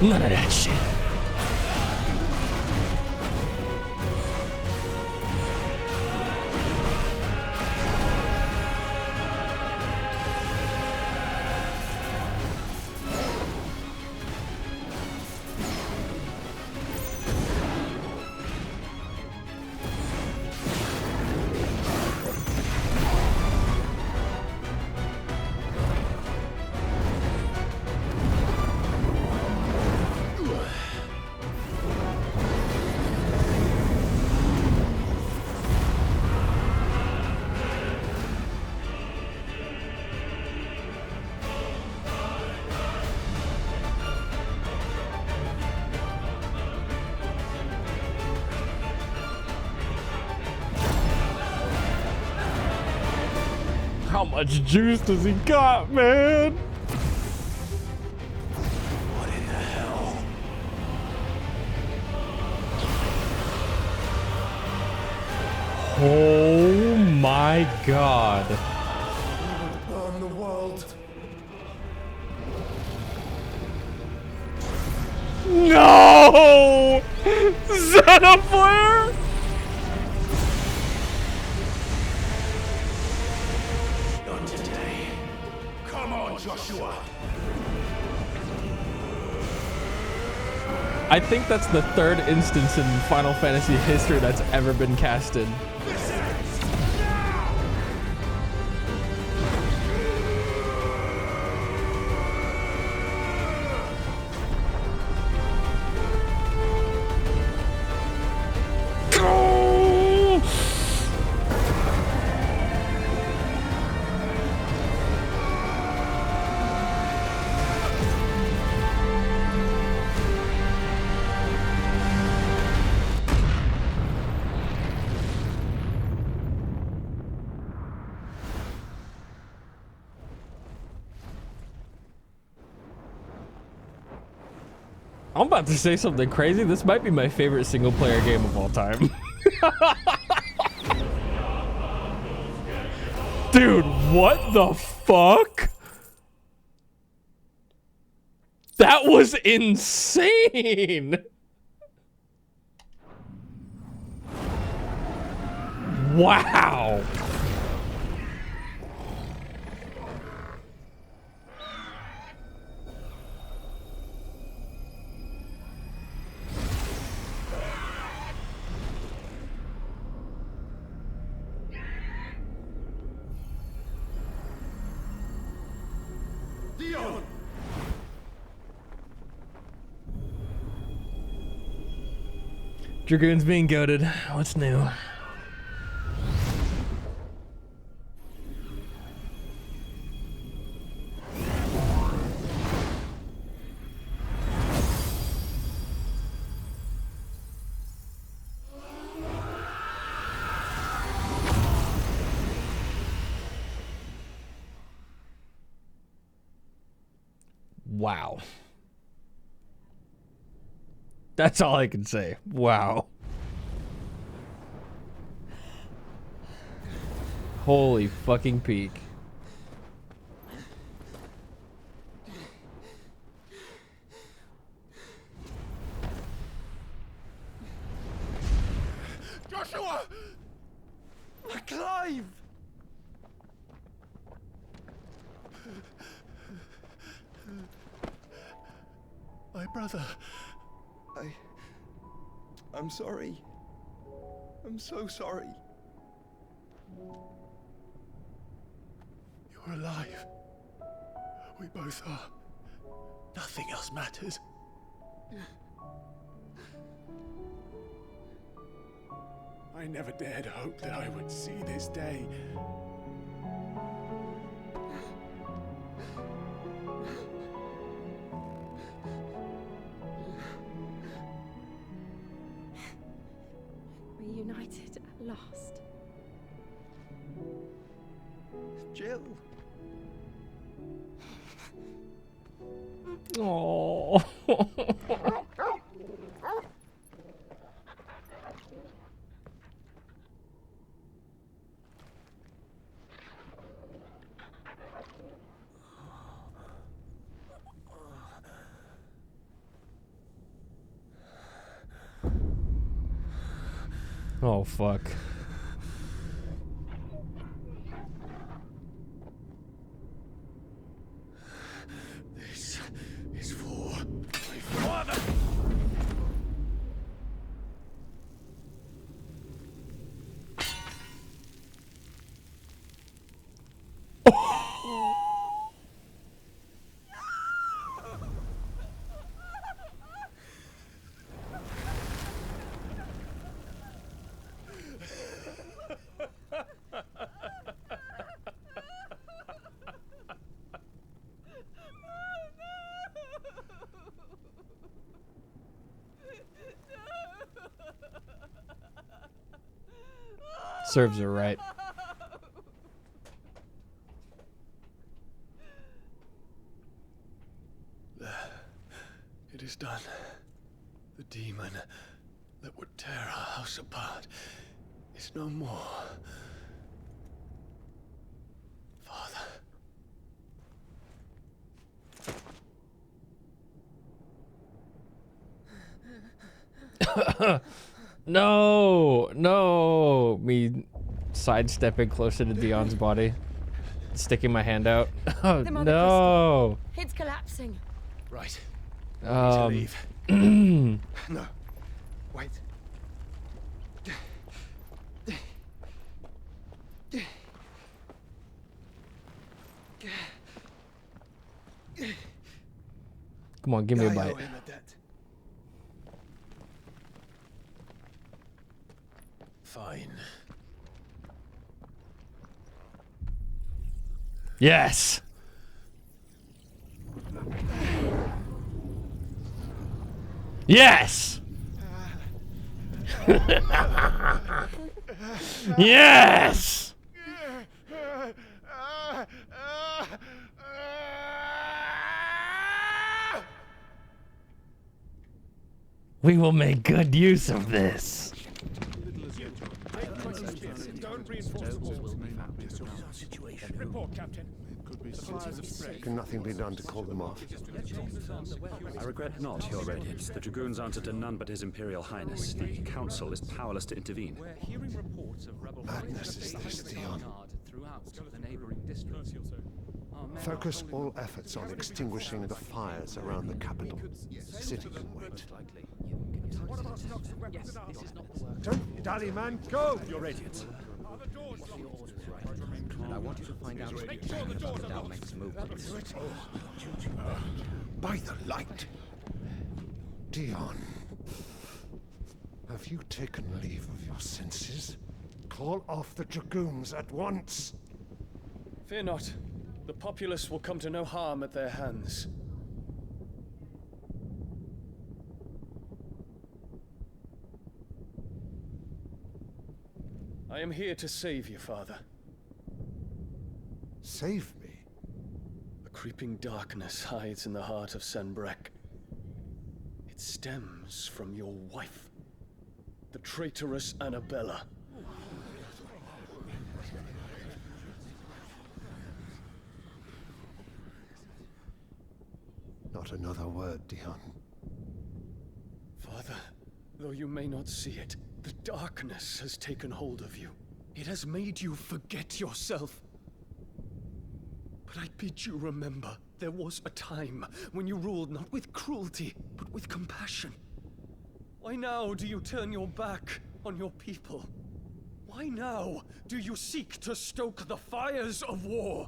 None of that shit. How much juice does he got, man? What in the hell? Oh my god. Burn the world. No! Xenoflare? Not today. Come on, Joshua. I think that's the third instance in Final Fantasy history that's ever been casted. I'm about to say something crazy. This might be my favorite single player game of all time. Dude, what the fuck? That was insane. Wow. Dion! Dragoon's being goated. What's new? Wow. That's all I can say. Wow. Holy fucking peak. Joshua! Clive! My brother. I'm sorry. I'm so sorry. You're alive. We both are. Nothing else matters. I never dared hope that I would see this day. Reunited at last. Jill. Oh. Oh fuck. This is for my father. Serves her right. It is done. The demon that would tear our house apart is no more. No, no. Me sidestepping closer to Dion's body, sticking my hand out. Oh, no. It's collapsing. Right. Leave. No. Wait. Come on, give me a bite. Fine. Yes. Yes. Yes. We will make good use of this. Report, Captain. Can nothing be done to call them off? I regret not, Your Radiance. The Dragoons answer to none but His Imperial Highness. The Council is powerless to intervene. We're hearing reports of rebel Madness is this, Dion. throughout the neighboring districts. Focus all efforts on extinguishing the fires around the capital. The city can wait. Don't dally, man. Go! Your Radiance. And I want you to find out about the Dalmec's movements. By the light. Dion. Have you taken leave of your senses? Call off the Dragoons at once. Fear not. The populace will come to no harm at their hands. I am here to save you, Father. Save me? A creeping darkness hides in the heart of Sanbreque. It stems from your wife, the traitorous Annabella. Not another word, Dion. Father, though you may not see it, the darkness has taken hold of you. It has made you forget yourself. But I bid you remember, there was a time when you ruled not with cruelty, but with compassion. Why now do you turn your back on your people? Why now do you seek to stoke the fires of war?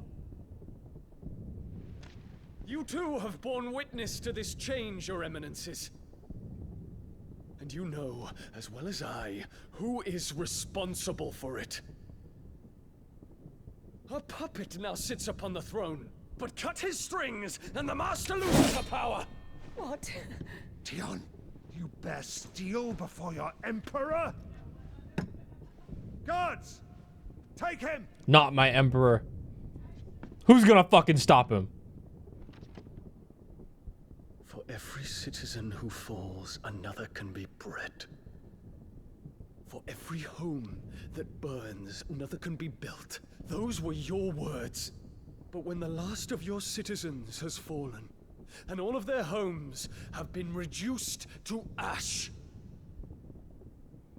You too have borne witness to this change, Your Eminences. And you know, as well as I, who is responsible for it. A puppet now sits upon the throne, but cut his strings, and the master loses the power! What? Dion, you bear steel before your emperor? Guards! Take him! Not my emperor. Who's gonna fucking stop him? For every citizen who falls, another can be bred. For every home that burns, another can be built. Those were your words. But when the last of your citizens has fallen, and all of their homes have been reduced to ash,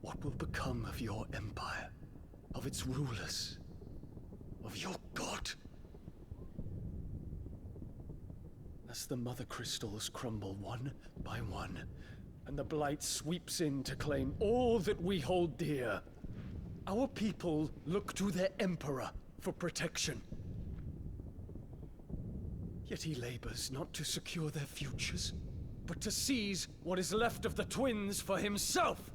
what will become of your empire, of its rulers, of your god? As the mother crystals crumble one by one, and the blight sweeps in to claim all that we hold dear, our people look to their emperor for protection. Yet he labors not to secure their futures, but to seize what is left of the twins for himself.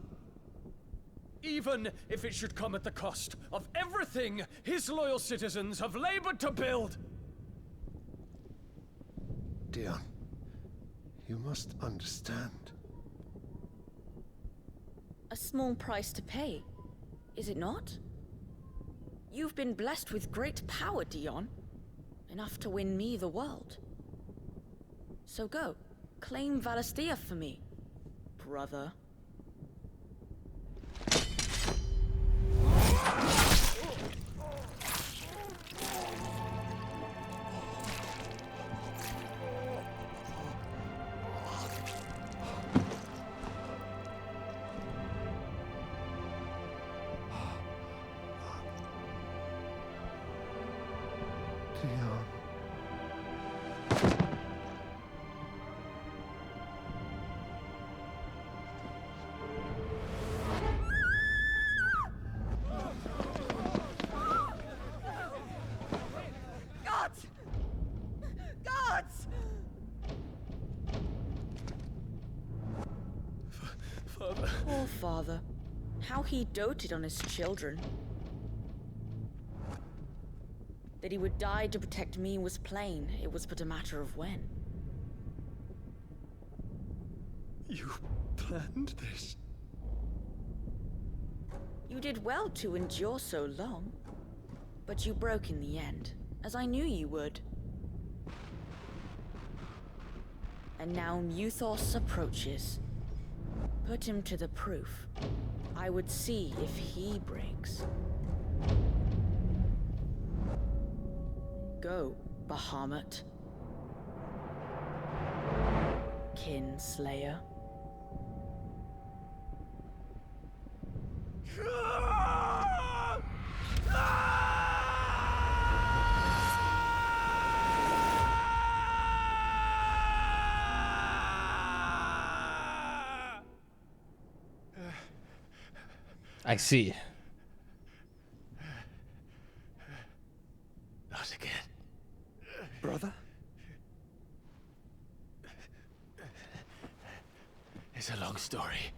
Even if it should come at the cost of everything his loyal citizens have labored to build. Dion, you must understand. A small price to pay, is it not? You've been blessed with great power, Dion. Enough to win me the world. So go. Claim Valisthea for me, brother. Gods! Gods! Father. Poor father. How he doted on his children. That he would die to protect me was plain. It was but a matter of when. You planned this? You did well to endure so long. But you broke in the end, as I knew you would. And now Muthos approaches. Put him to the proof. I would see if he breaks. Go, Bahamut. Kinslayer. I see. Not again. Brother? It's a long story.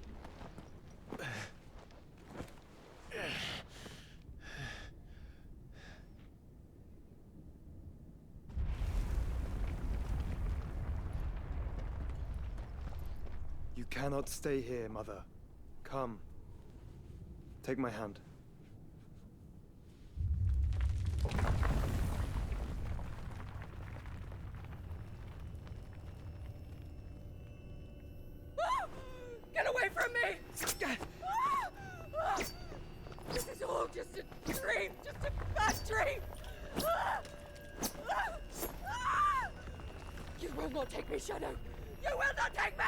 You cannot stay here, Mother. Come. Take my hand. Get away from me! This is all just a dream, just a bad dream! You will not take me, Shadow! You will not take me!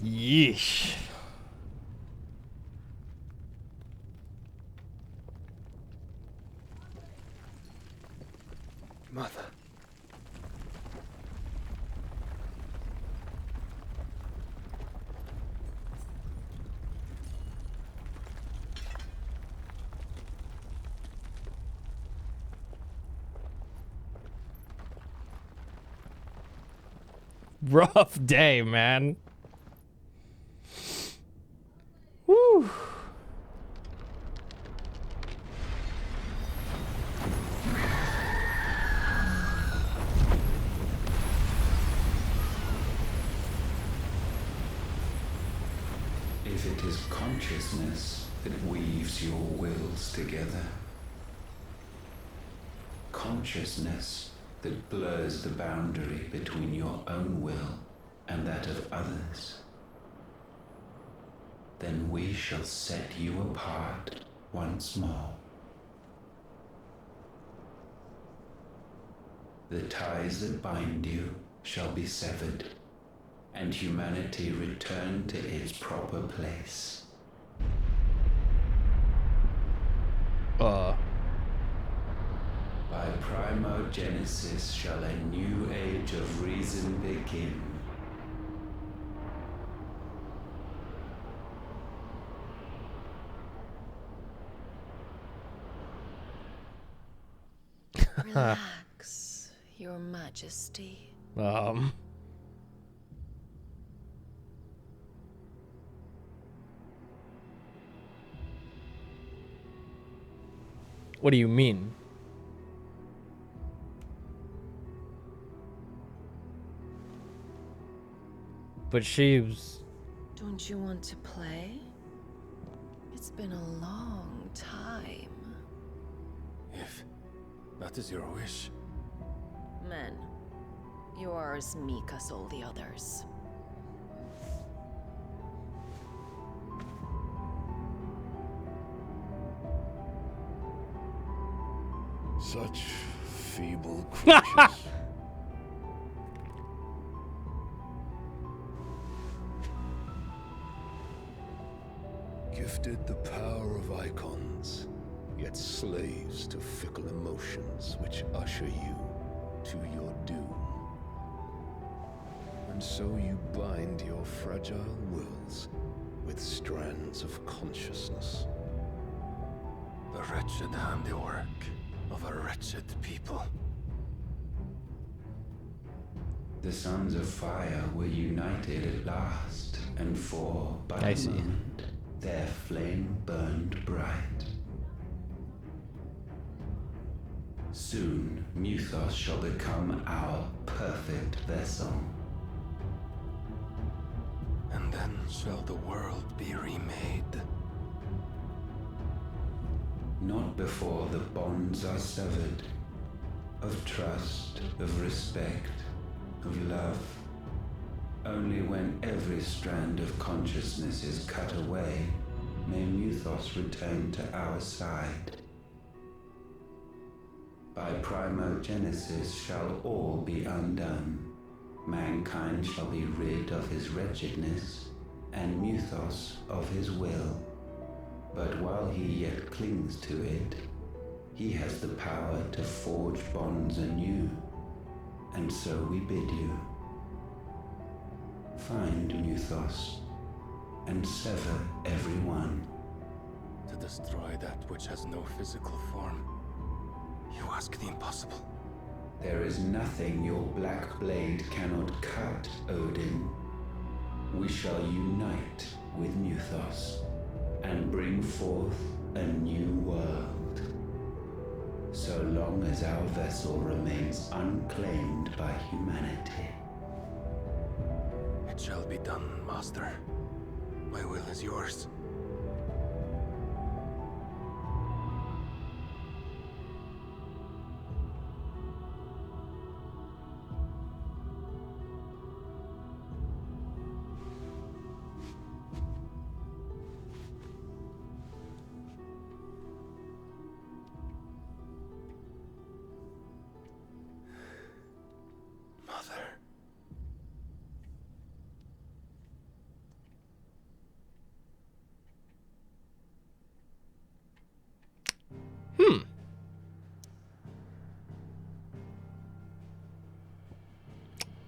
Yeesh. Mother. Rough day, man. Woo. If it is consciousness that weaves your wills together, consciousness that blurs the boundary between your own will and that of others, then we shall set you apart once more. The ties that bind you shall be severed, and humanity return to its proper place. By primogenesis shall a new age of reason begin. Relax, Your Majesty. What do you mean? But she was... Don't you want to play? It's been a long time. If that is your wish. Men, you are as meek as all the others. Such feeble creatures. Gifted the power of icons, yet slaves to fickle emotions which usher you to your doom. And so you bind your fragile wills with strands of consciousness. The wretched handiwork of a wretched people. The Sons of Fire were united at last, and for but a moment, their flame burned bright. Soon, Muthos shall become our perfect vessel. And then shall the world be remade. Not before the bonds are severed, of trust, of respect, of love. Only when every strand of consciousness is cut away, may Muthos return to our side. By primogenesis shall all be undone. Mankind shall be rid of his wretchedness, and Muthos of his will. But while he yet clings to it, he has the power to forge bonds anew. And so we bid you. Find Muthos, and sever every one. To destroy that which has no physical form. You ask the impossible. There is nothing your black blade cannot cut, Odin. We shall unite with Muthos, and bring forth a new world. So long as our vessel remains unclaimed by humanity. It shall be done, Master. My will is yours.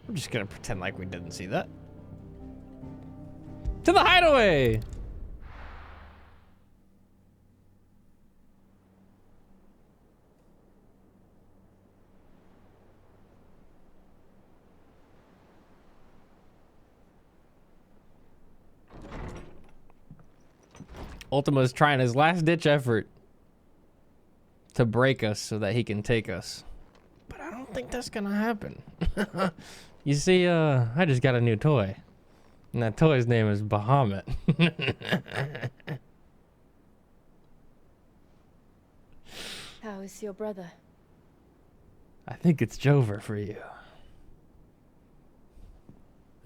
I'm just gonna pretend like we didn't see that. To the hideaway! Ultima's trying his last-ditch effort to break us so that he can take us. But I don't think that's gonna happen. You see, I just got a new toy. And that toy's name is Bahamut. How is your brother? I think it's Jover for you.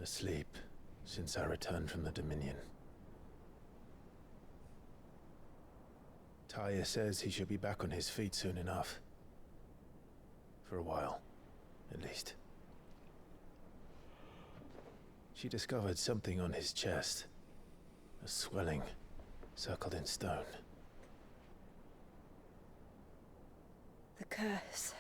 Asleep since I returned from the Dominion. Taya says he should be back on his feet soon enough. For a while, at least. She discovered something on his chest. A swelling, circled in stone. The curse.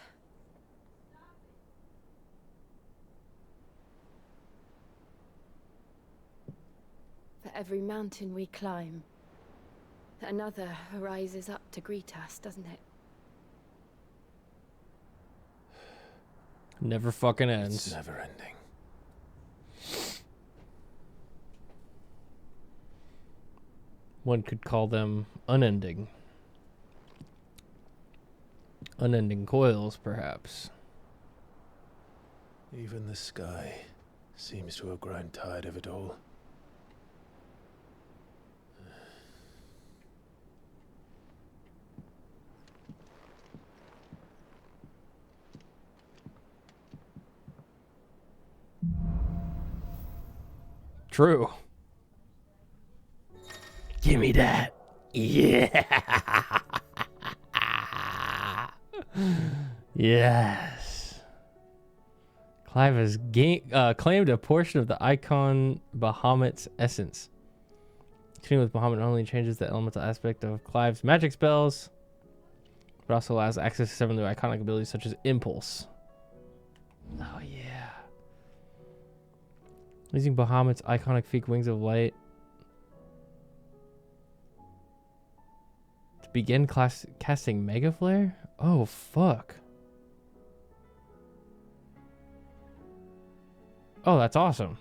For every mountain we climb, another rises up to greet us, doesn't it? Never fucking ends. It's never ending. One could call them unending. Unending coils, perhaps. Even the sky seems to have grown tired of it all. True. Give me that. Yeah. Yes. Clive has claimed a portion of the icon Bahamut's essence. Continuing with Bahamut not only changes the elemental aspect of Clive's magic spells, but also allows access to 7 new iconic abilities such as Impulse. Oh yeah. Using Bahamut's iconic feat Wings of Light to begin casting Mega Flare? Oh fuck. Oh, that's awesome.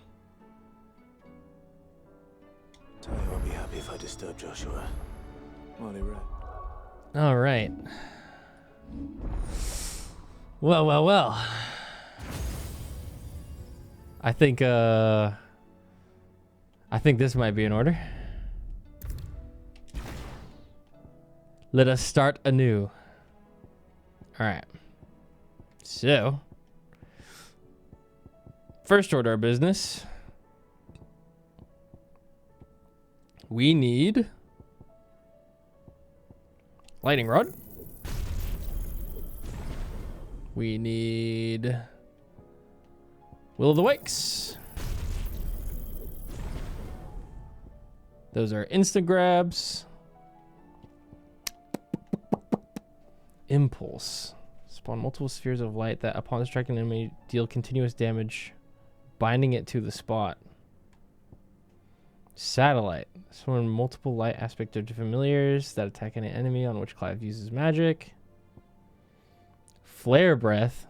Tell you won't be happy if I disturb Joshua. Molly Red. All right. Well. I think this might be in order. Let us start anew. All right. So, first order of business. We need lightning rod. We need Will of the Wakes. Those are instant grabs. Impulse. Spawn multiple spheres of light that upon striking an enemy deal continuous damage, binding it to the spot. Satellite. Spawn multiple light aspected familiars that attack any enemy on which Clive uses magic. Flare breath.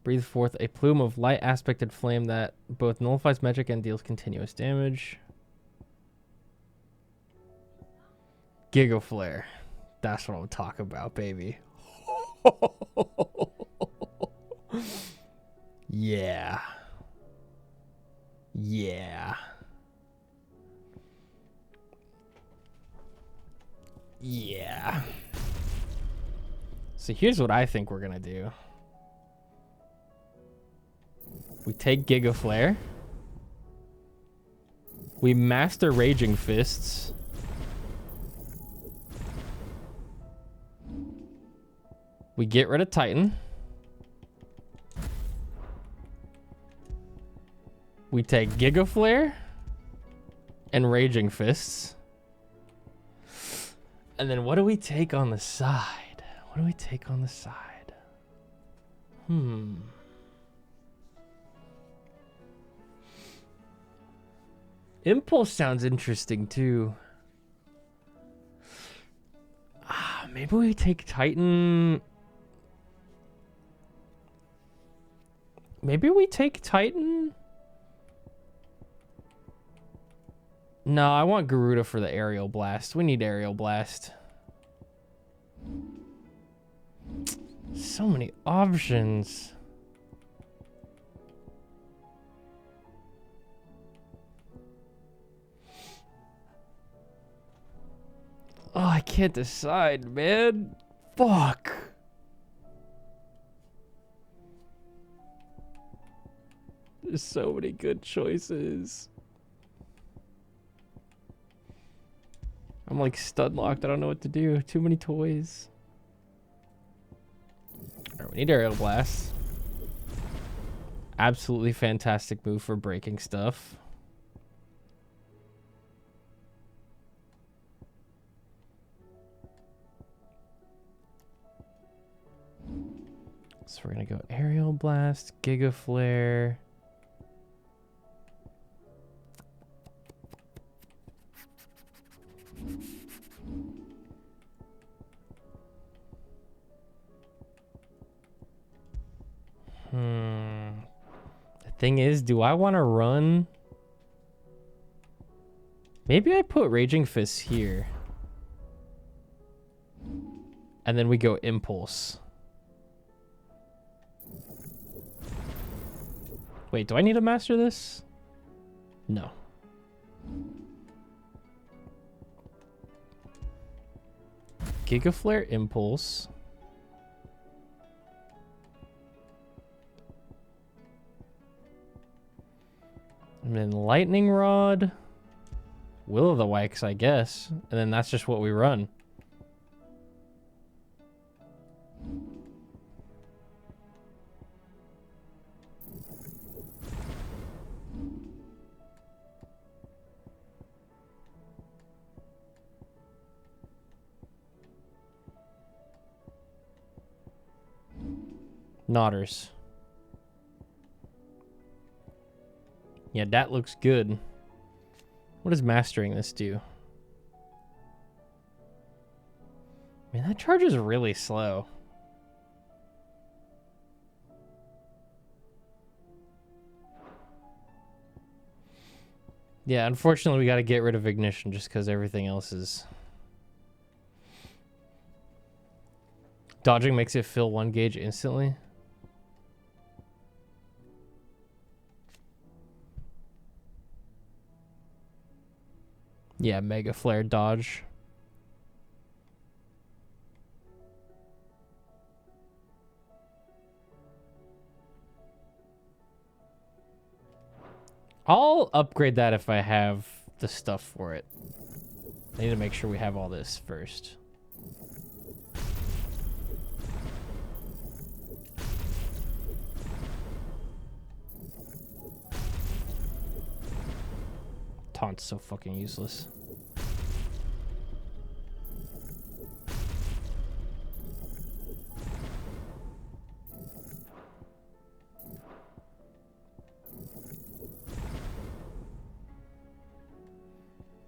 Breathe forth a plume of light aspected flame that both nullifies magic and deals continuous damage. Giga Flare. That's what I'm talking about, baby. Yeah. Yeah. Yeah. So here's what I think we're gonna do. We take Giga Flare. We master Raging Fists. We get rid of Titan. We take Giga Flare and Raging Fists. And then what do we take on the side? What do we take on the side? Impulse sounds interesting too. Maybe we take Titan. Maybe we take Titan. No, I want Garuda for the Aerial Blast. We need Aerial Blast. So many options. Oh, I can't decide, man. Fuck. There's so many good choices. I'm like stud locked. I don't know what to do. Too many toys. Alright, we need Aerial Blast. Absolutely fantastic move for breaking stuff. So we're gonna go Aerial Blast, Giga Flare. The thing is, do I want to run? Maybe I put Raging Fists here. And then we go impulse. Wait, do I need to master this? No. Giga Flare impulse. And then lightning rod. Will of the Wisps, I guess. And then that's just what we run. Nodders. Yeah, that looks good. What does mastering this do? Man, that charge is really slow. Yeah, unfortunately we gotta get rid of ignition just because everything else is... Dodging makes it fill 1 gauge instantly. Yeah, Mega Flare dodge. I'll upgrade that if I have the stuff for it. I need to make sure we have all this first. Taunt's so fucking useless.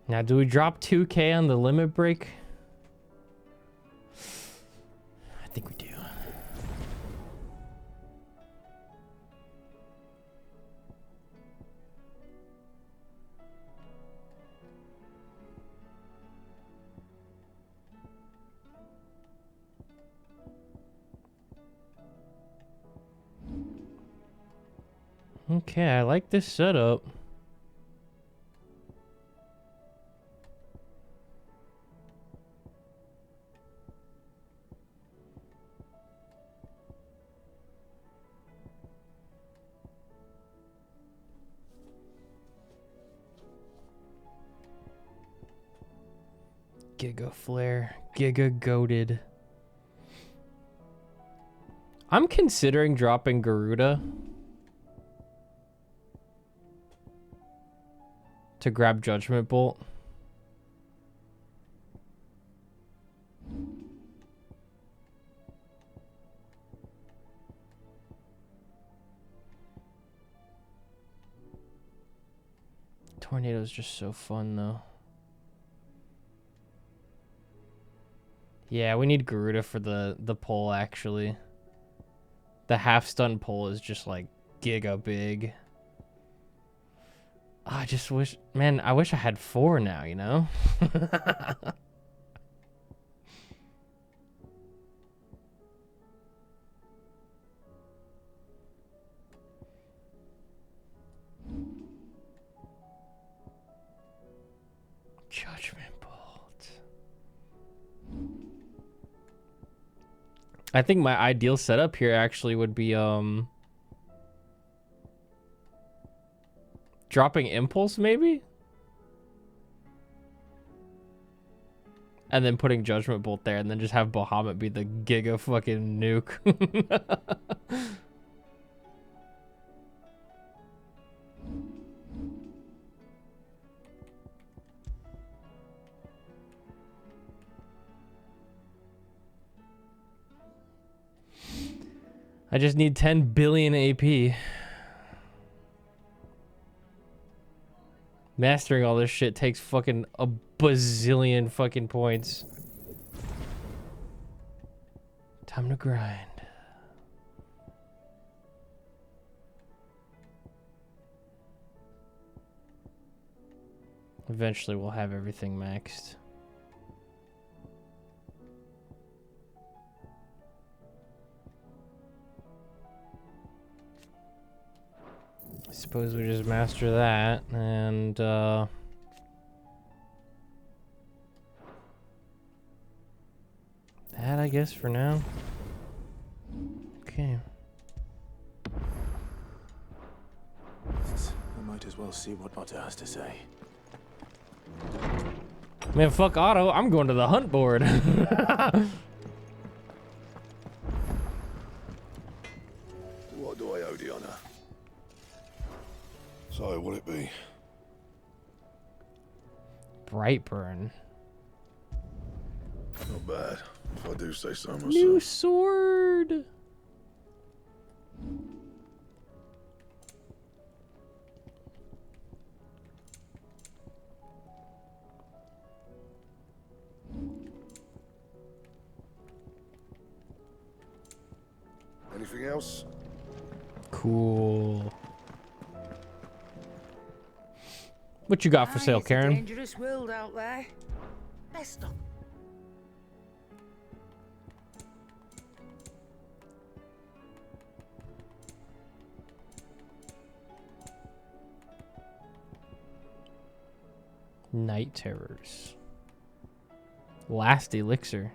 Now, do we drop 2k on the limit break? I think we do. Okay, I like this setup. Giga Flare, Giga Goated. I'm considering dropping Garuda to grab Judgment Bolt. Tornado's just so fun though. Yeah, we need Garuda for the pole actually. The half stun pole is just like giga big. I just wish, man, I wish I had 4 now, you know? Judgment Bolt. I think my ideal setup here actually would be dropping Impulse maybe? And then putting Judgment Bolt there and then just have Bahamut be the giga fucking nuke. I just need 10 billion AP. Mastering all this shit takes fucking a bazillion fucking points. Time to grind. Eventually we'll have everything maxed. suppose we just master that, and that, I guess, for now. Okay. I might as well see what Otto has to say. Man, fuck Otto. I'm going to the hunt board. What do I owe the honor? So, will it be? Brightburn. Not bad, if I do say so myself. New sword. Anything else? Cool. What you got for sale, It's a Karen? dangerous world out there. Best of. Night terrors. Last elixir.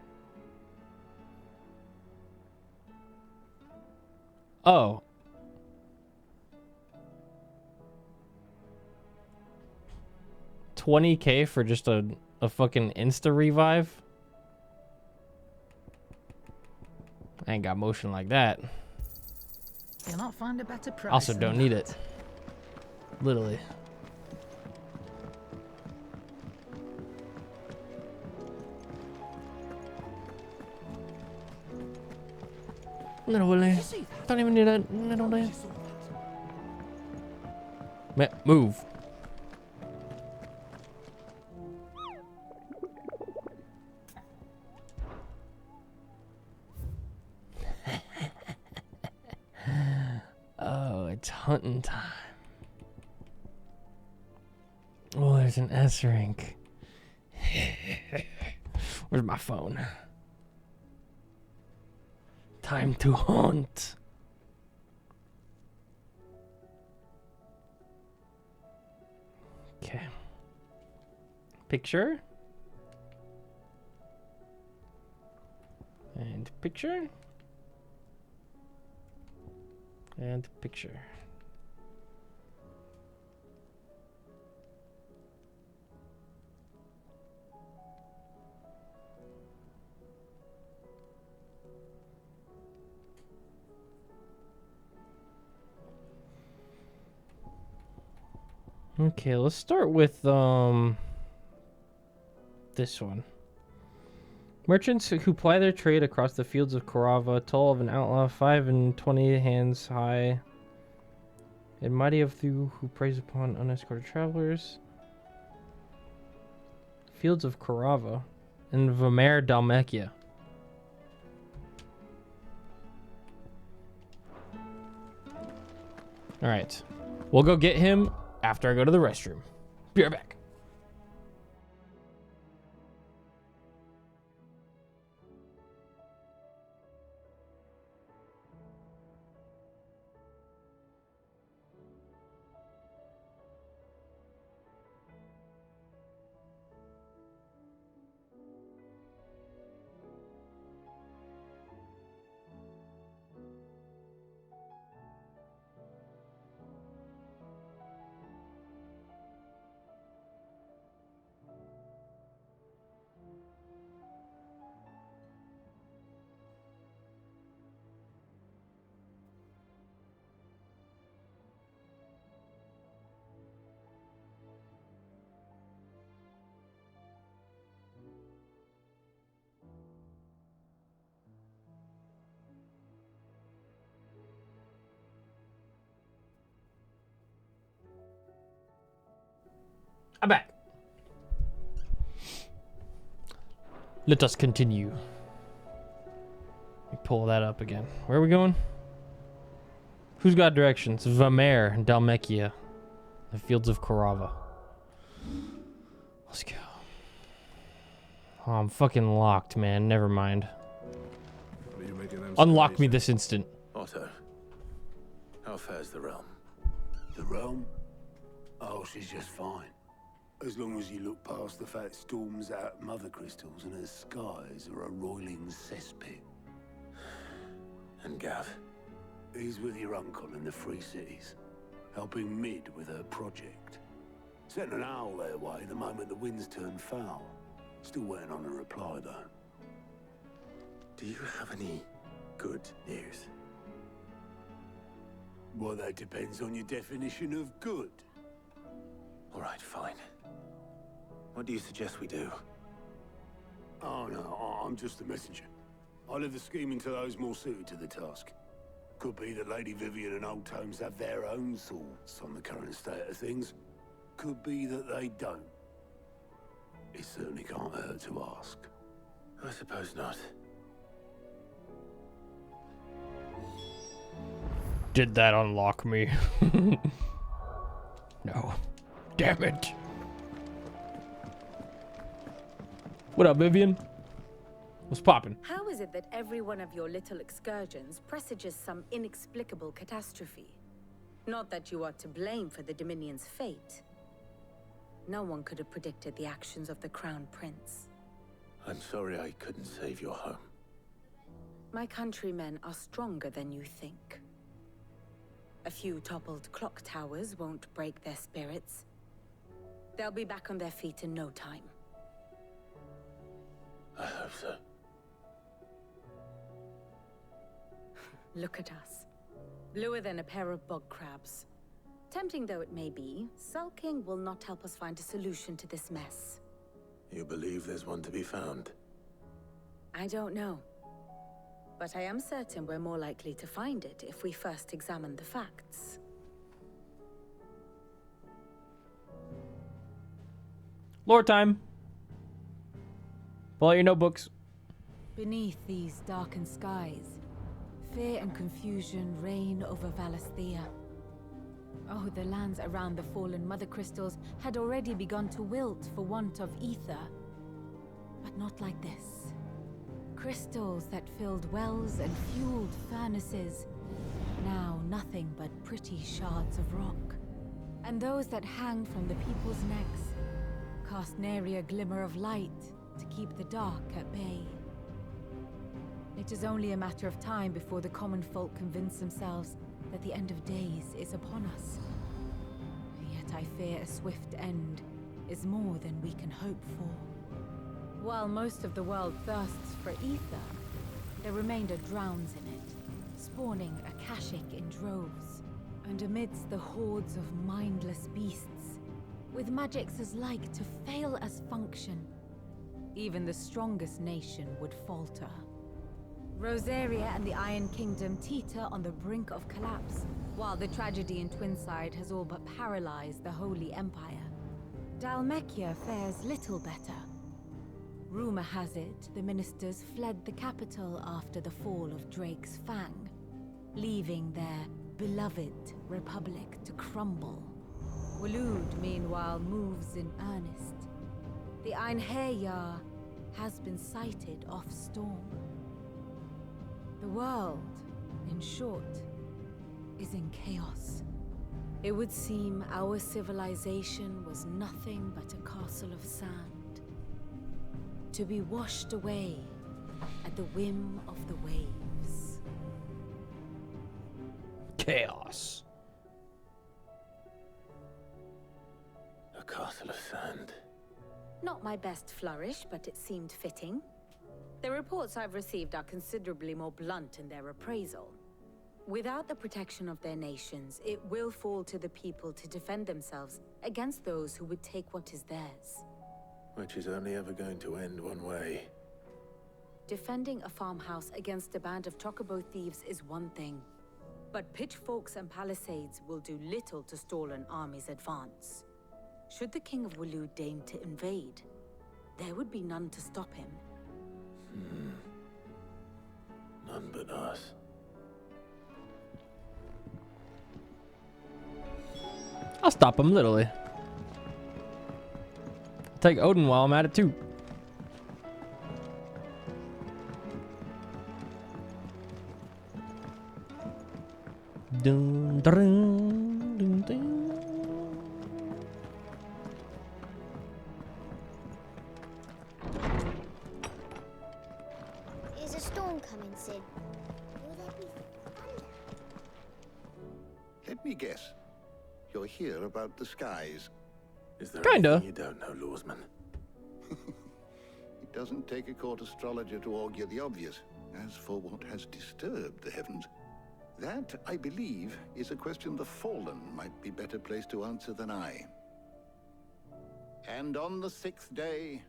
Oh. $20K for just a fucking insta revive? I ain't got motion like that. Cannot find a better price. Also than don't need that. it. Literally. Literally. Don't even need it. Literally. Move. Oh, it's hunting time. Oh, there's an S rank. Where's my phone? Time to hunt. Okay. Picture. And picture. And picture. Okay, let's start with this one. Merchants who ply their trade across the fields of Korava, tall of an outlaw, 5 and 20 hands high, and mighty of those who preys upon unescorted travelers. Fields of Korava in Vamer, Dalmekia. All right, we'll go get him after I go to the restroom. Be right back. I'm back. Let us continue. Let me pull that up again. Where are we going? Who's got directions? Vamer, Dalmekia, the fields of Korava. Let's go. Oh, I'm fucking locked, man. Never mind. Unlock me this instant. Otto, how fares the realm? The realm? Oh, she's just fine. As long as you look past the fat storms out mother crystals and her skies are a roiling cesspit. And Gav? He's with your uncle in the Free Cities, helping Mid with her project. Sent an owl their way the moment the winds turned foul. Still waiting on a reply, though. Do you have any good news? Well, that depends on your definition of good. All right, fine. What do you suggest we do? Oh, no, I'm just the messenger. I'll leave the scheming to those more suited to the task. Could be that Lady Vivian and Old Tomes have their own thoughts on the current state of things. Could be that they don't. It certainly can't hurt to ask. I suppose not. Did that unlock me? No. Damn it. What up, Vivian? What's poppin'? How is it that every one of your little excursions presages some inexplicable catastrophe? Not that you are to blame for the Dominion's fate. No one could have predicted the actions of the Crown Prince. I'm sorry I couldn't save your home. My countrymen are stronger than you think. A few toppled clock towers won't break their spirits. They'll be back on their feet in no time. I hope so. Look at us. Bluer than a pair of bog crabs. Tempting though it may be, sulking will not help us find a solution to this mess. You believe there's one to be found? I don't know. But I am certain we're more likely to find it if we first examine the facts. Lore time. Pull out your notebooks. Beneath these darkened skies, fear and confusion reign over Valisthea. Oh, the lands around the fallen mother crystals had already begun to wilt for want of ether. But not like this. Crystals that filled wells and fueled furnaces. Now nothing but pretty shards of rock. And those that hang from the people's necks cast nary a glimmer of light to keep the dark at bay. It is only a matter of time before the common folk convince themselves that the end of days is upon us. Yet I fear a swift end is more than we can hope for. While most of the world thirsts for ether, the remainder drowns in it, spawning Akashic in droves. And amidst the hordes of mindless beasts, with magics as like to fail as function, even the strongest nation would falter. Rosaria and the Iron Kingdom teeter on the brink of collapse, while the tragedy in Twinside has all but paralyzed the Holy Empire. Dalmekia fares little better. Rumor has it the ministers fled the capital after the fall of Drake's Fang, leaving their beloved republic to crumble. Waloed, meanwhile, moves in earnest. The Einherjar has been sighted off storm. The world, in short, is in chaos. It would seem our civilization was nothing but a castle of sand, to be washed away at the whim of the waves. Chaos. A castle of sand. Not my best flourish, but it seemed fitting. The reports I've received are considerably more blunt in their appraisal. Without the protection of their nations, it will fall to the people to defend themselves against those who would take what is theirs. Which is only ever going to end one way. Defending a farmhouse against a band of chocobo thieves is one thing, but pitchforks and palisades will do little to stall an army's advance. Should the King of Waloed deign to invade, there would be none to stop him. None but us. I'll stop him literally. I'll take Odin while I'm at it too. Dun, dun, dun, dun. coming soon. Will there be thunder? Let me guess. You're here about the skies. Is there Kinda. anything you don't know, Lawsman? It doesn't take a court astrologer to augur the obvious. As for what has disturbed the heavens, that, I believe, is a question the Fallen might be better placed to answer than I. And on the 6th day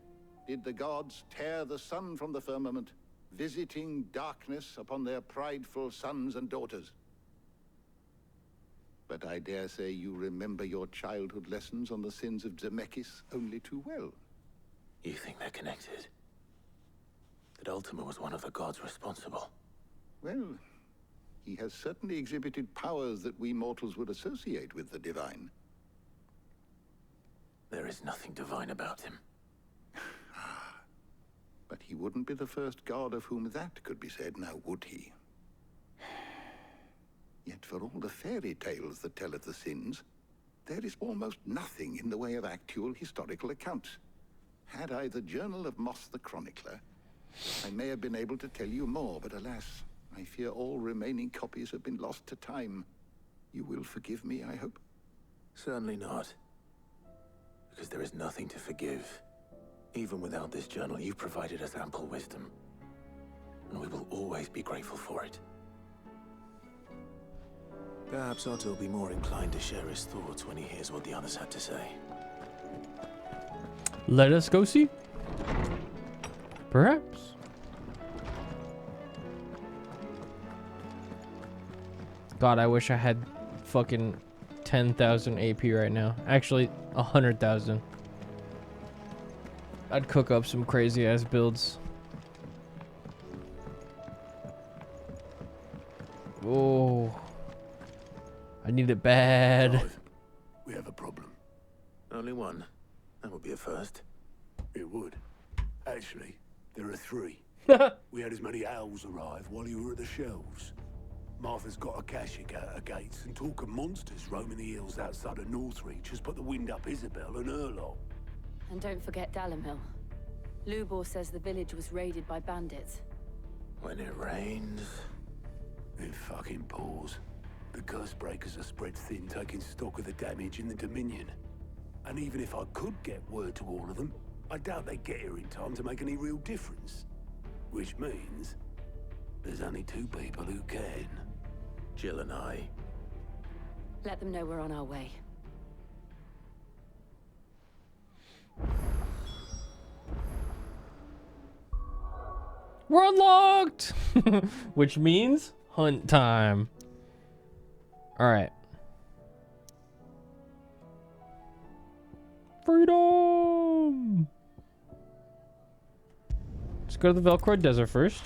did the gods tear the sun from the firmament, visiting darkness upon their prideful sons and daughters. But I dare say you remember your childhood lessons on the sins of Zemeckis only too well. You think they're connected? That Ultima was one of the gods responsible? Well, he has certainly exhibited powers that we mortals would associate with the divine. There is nothing divine about him. But he wouldn't be the first god of whom that could be said, now would he? Yet for all the fairy tales that tell of the sins, there is almost nothing in the way of actual historical accounts. Had I the Journal of Moss the Chronicler, I may have been able to tell you more, but alas, I fear all remaining copies have been lost to time. You will forgive me, I hope? Certainly not. Because there is nothing to forgive. Even without this journal, you've provided us ample wisdom. And we will always be grateful for it. Perhaps Otto will be more inclined to share his thoughts when he hears what the others had to say. Let us go see. Perhaps. God, I wish I had fucking 10,000 AP right now. Actually, 100,000. I'd cook up some crazy ass builds. Oh. I need it bad. Clive, we have a problem. Only one. That would be a first. It would. Actually, there are 3. We had as many owls arrive while you were at the shelves. Martha's got a cashing out of gates, and talk of monsters roaming the hills outside of Northreach has put the wind up Isabel and her lot. And don't forget Dalimil. Lubor says the village was raided by bandits. When it rains... It fucking pours. The curse breakers are spread thin, taking stock of the damage in the Dominion. And even if I could get word to all of them, I doubt they'd get here in time to make any real difference. Which means there's only 2 people who can. Jill and I. Let them know we're on our way. We're unlocked! Which means hunt time. Alright. Freedom! Let's go to the Velcro Desert first.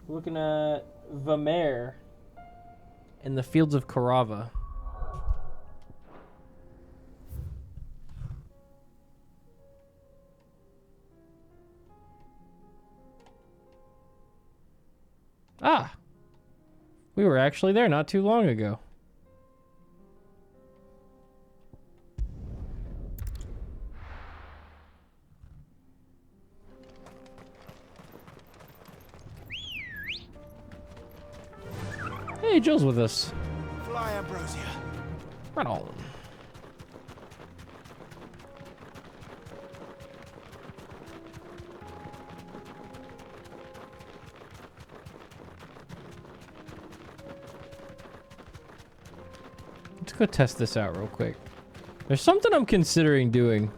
Looking at Vamer in the fields of Karava. Ah! We were actually there not too long ago. Hey, Jill's with us. Fly, Ambrosia. Right on. Let's go test this out real quick. There's something I'm considering doing.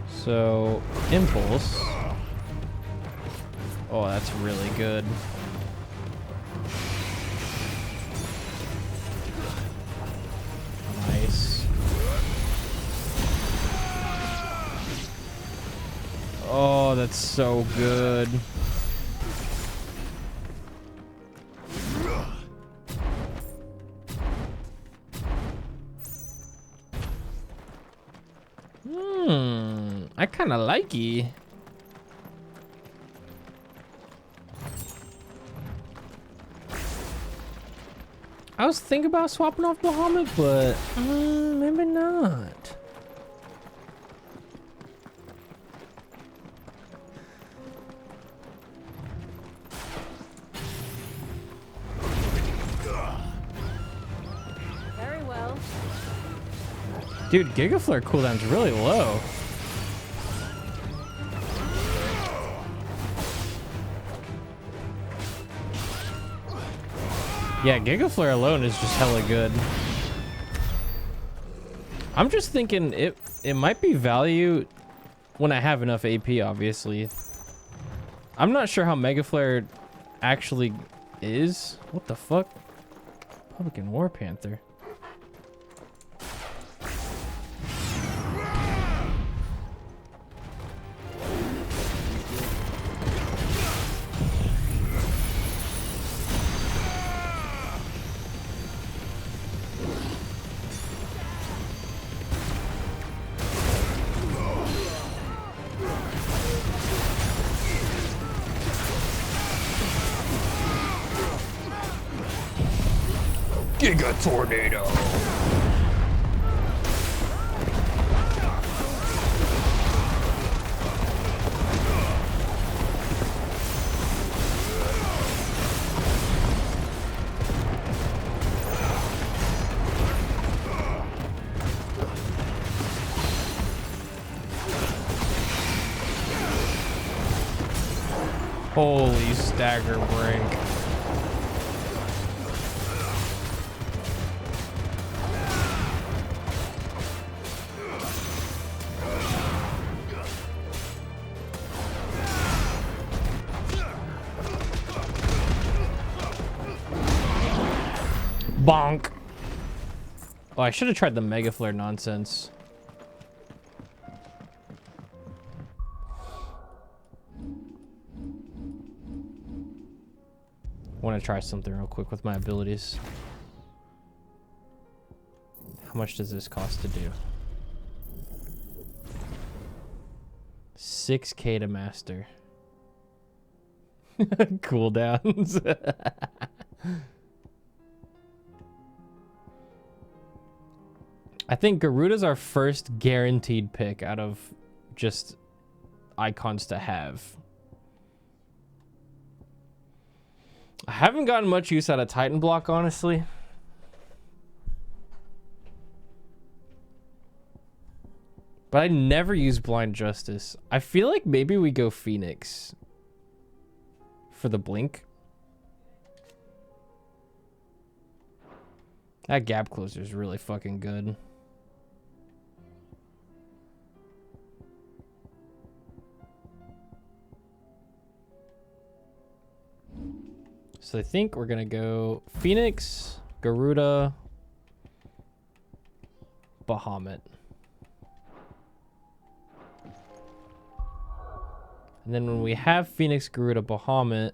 So, impulse. Oh, that's really good. Nice. Oh, that's so good. I kind of like it. I was thinking about swapping off Bahamut, but maybe not. Very well. Dude, Giga Flare cooldown's really low. Yeah, Giga Flare alone is just hella good. I'm just thinking it might be value when I have enough AP, obviously. I'm not sure how Mega Flare actually is. What the fuck? Republican War Panther. Giga Tornado. Holy stagger brink. Bonk. Oh, I should have tried the Mega Flare nonsense. Want to try something real quick with my abilities. How much does this cost to do? 6K to master. Cooldowns. I think Garuda's our first guaranteed pick out of just icons to have. I haven't gotten much use out of Titan Block, honestly. But I never use Blind Justice. I feel like maybe we go Phoenix for the blink. That gap closer is really fucking good. So I think we're gonna go Phoenix, Garuda, Bahamut. And then when we have Phoenix, Garuda, Bahamut,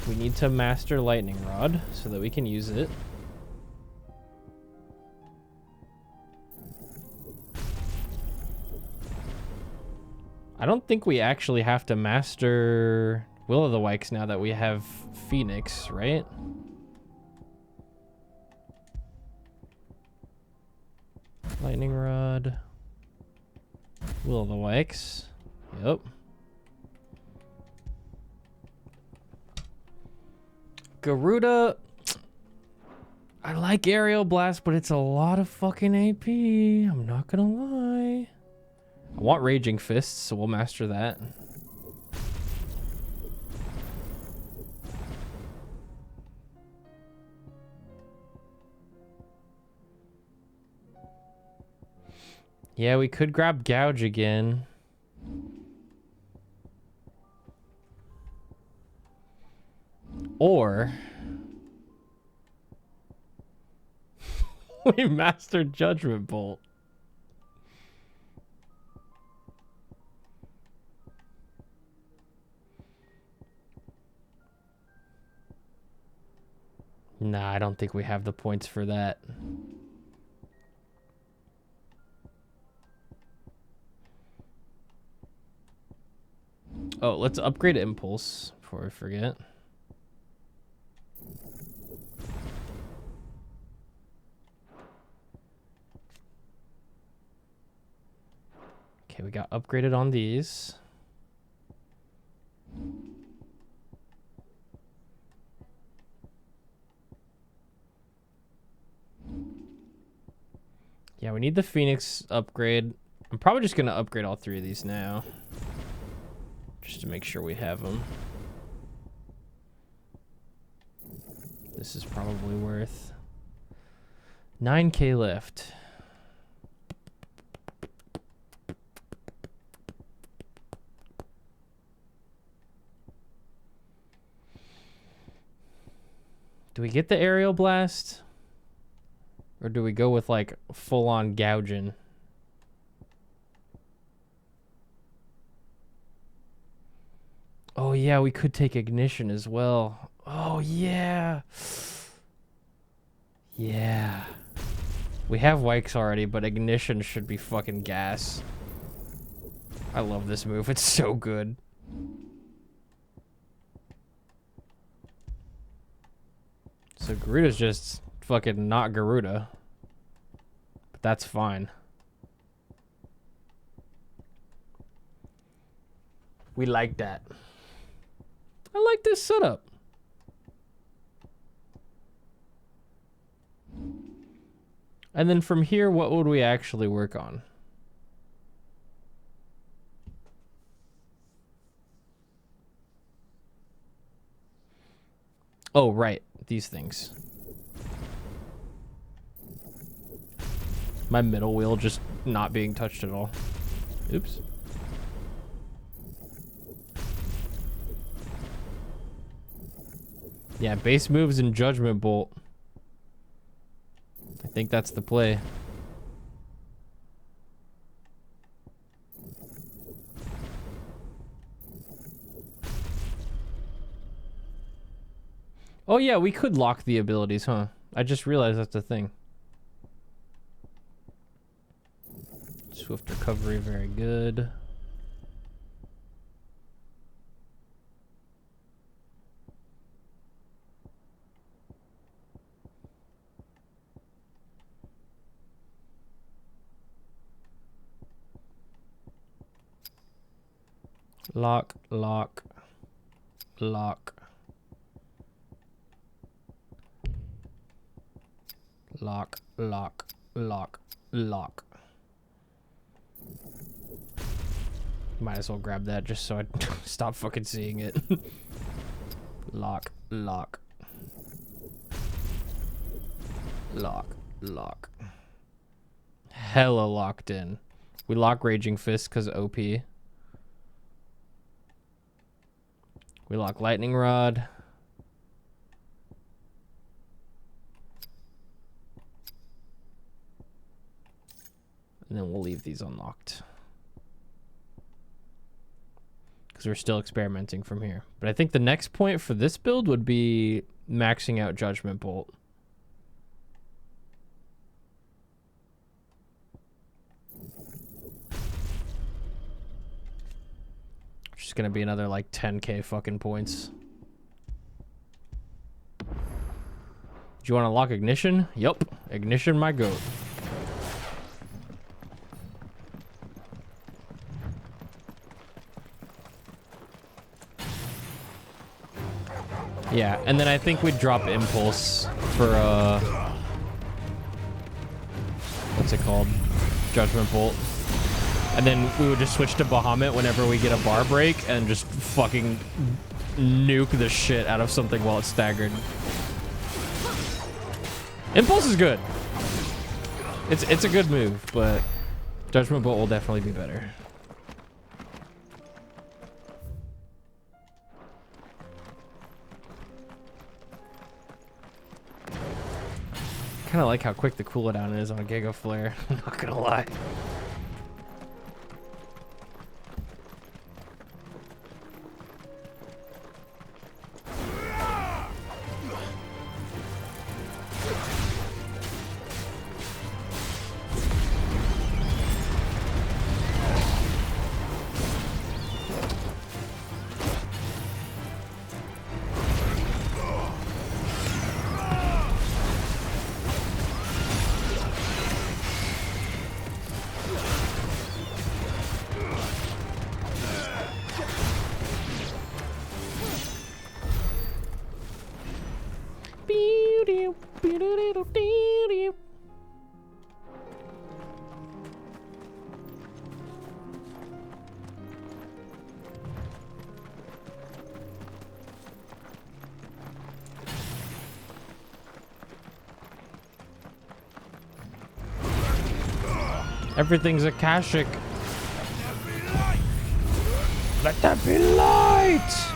we need to master Lightning Rod so that we can use it. I don't think we actually have to master Will of the Wisps now that we have Phoenix, right? Lightning Rod. Will of the Wisps. Yep. Garuda. I like Aerial Blast, but it's a lot of fucking AP. I'm not gonna lie. I want Raging Fists, so we'll master that. Yeah, we could grab Gouge again. Or we mastered Judgment Bolt. Nah, I don't think we have the points for that. Oh, let's upgrade Impulse before I forget. Okay, we got upgraded on these. Yeah, we need the Phoenix upgrade. I'm probably just going to upgrade all 3 of these now. Just to make sure we have them. This is probably worth 9K left. Do we get the aerial blast? Or do we go with like full-on gouging? Oh yeah, we could take ignition as well. Oh yeah. Yeah. We have Wikes already, but ignition should be fucking gas. I love this move. It's so good. So Garuda's just fucking not Garuda. But that's fine. We like that. I like this setup. And then from here, what would we actually work on? Oh, right. These things. My middle wheel just not being touched at all. Oops. Yeah, base moves and Judgment Bolt. I think that's the play. Oh yeah, we could lock the abilities, huh? I just realized that's a thing. Swift recovery, very good. Lock, lock, lock. Lock, lock, lock, lock. Might as well grab that just so I stop fucking seeing it. Lock, lock. Lock, lock. Hella locked in. We lock Raging Fist because OP. We lock Lightning Rod. And then we'll leave these unlocked. Because we're still experimenting from here. But I think the next point for this build would be maxing out Judgment Bolt. Which is going to be another like 10k fucking points. Do you want to lock Ignition? Yup. Ignition my goat. Yeah, and then I think we'd drop Impulse for, what's it called? Judgment Bolt. And then we would just switch to Bahamut whenever we get a bar break and just fucking nuke the shit out of something while it's staggered. Impulse is good. It's a good move, but Judgment Bolt will definitely be better. Kind of like how quick the cooldown is on a Giga Flare. I'm not gonna lie. Everything's Akashic. Let there be light!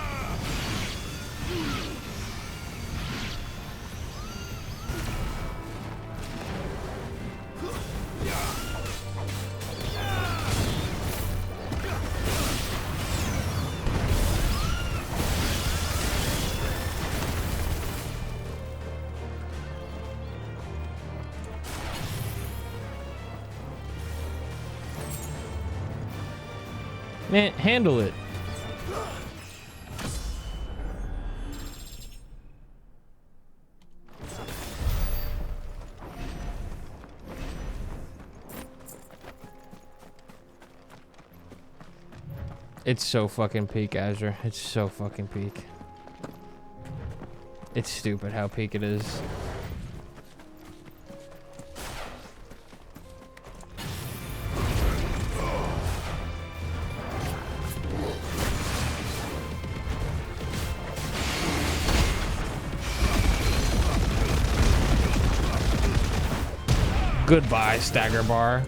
Man, handle it. It's so fucking peak, Azure. It's so fucking peak. It's stupid how peak it is. Goodbye, stagger bar.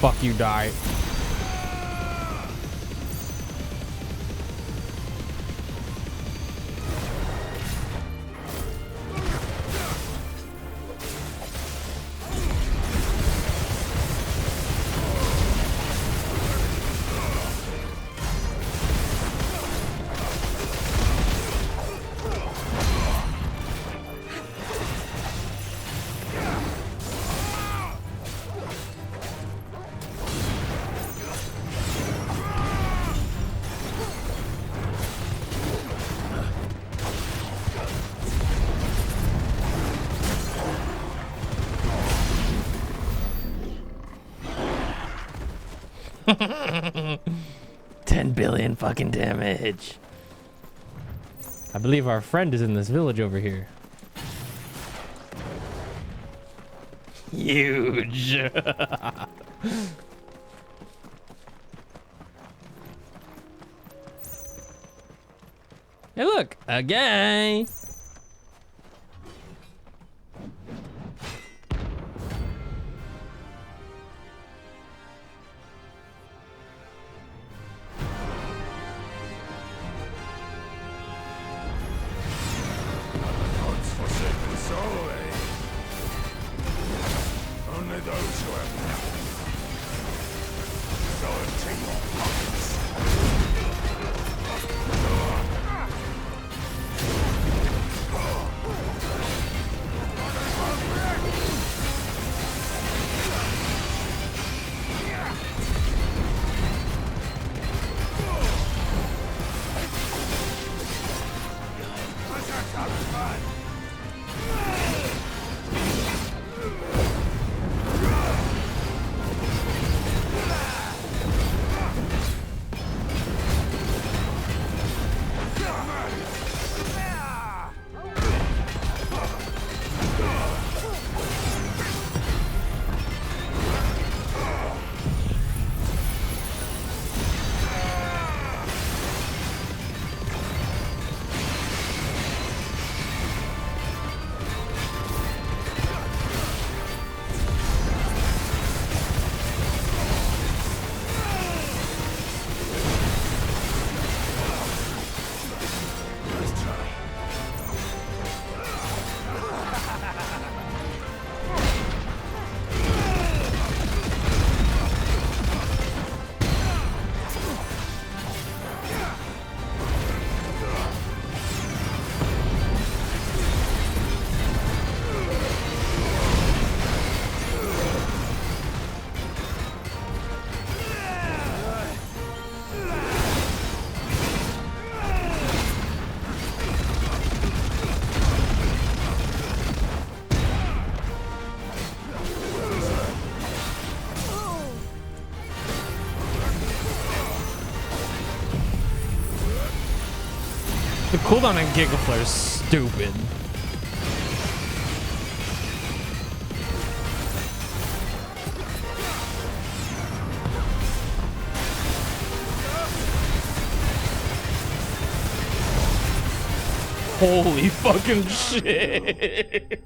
Fuck you, die. Billion fucking damage. I believe our friend is in this village over here. Huge. Hey, look, a guy. The cooldown on Giga Flare is stupid. Holy fucking shit.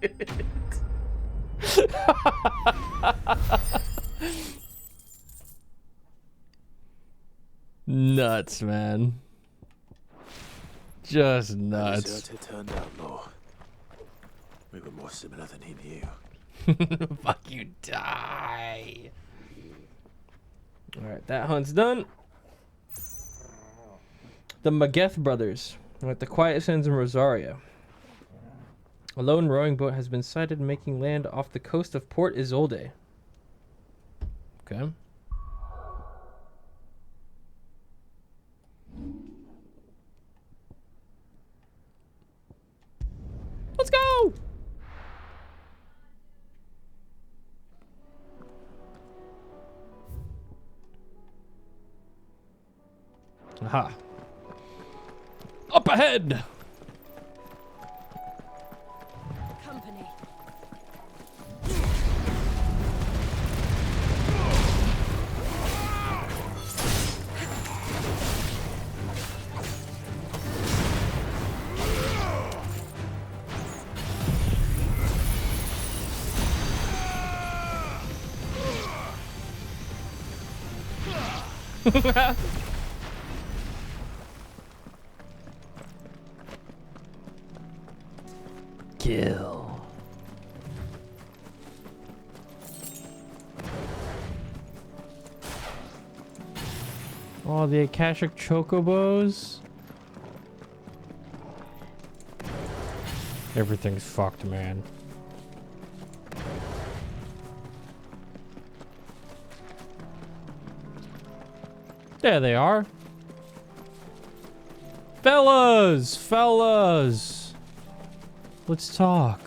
Nuts, man. Just nuts. The deserter turned outlaw. We were more similar than he knew. Fuck you, die. Alright, that hunt's done. The Mageth brothers are at the Quiet Sands in Rosario. A lone rowing boat has been sighted making land off the coast of Port Isolde. Okay. Let's go! Aha. Up ahead! Company. Kill. Oh, the Akashic Chocobos. Everything's fucked, man. There they are. Fellas! Let's talk.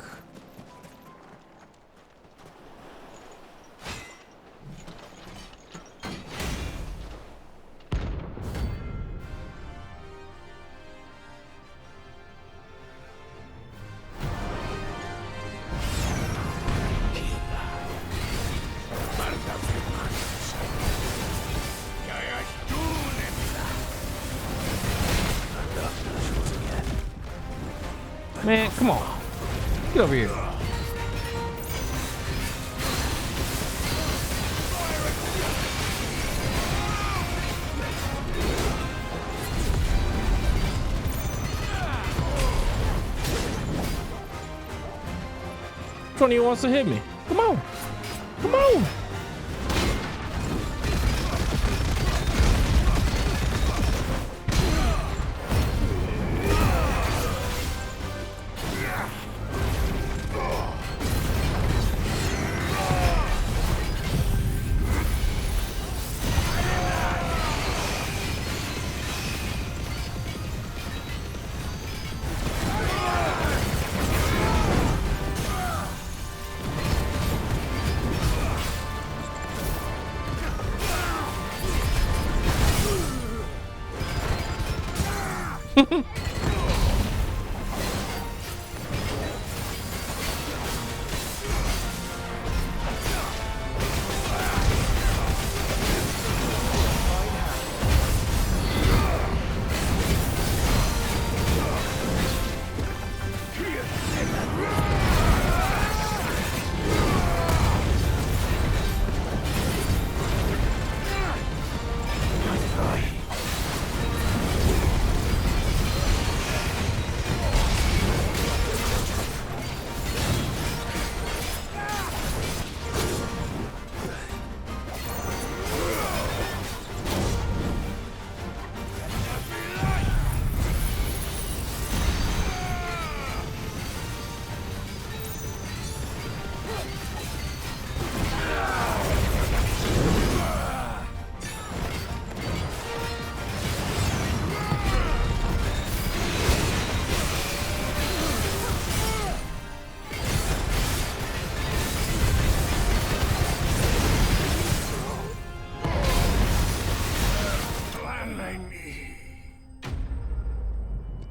Man, come on. Get over here. Which one of you wants to hit me? Come on. Come on.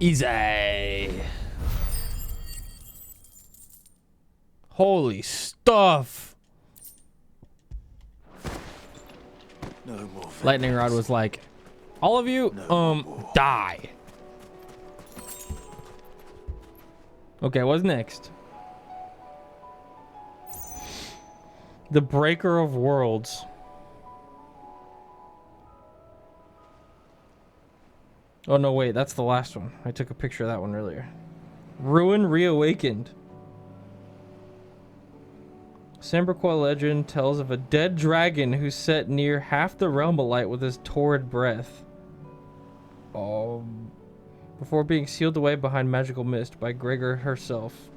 Easy. Holy stuff. No more. Lightning Rod was like, all of you, die. Okay, what's next? The Breaker of Worlds. Oh, no, wait. That's the last one. I took a picture of that one earlier. Ruin Reawakened. Samberqua legend tells of a dead dragon who set near half the realm alight with his torrid breath. Before being sealed away behind magical mist by Gregor herself.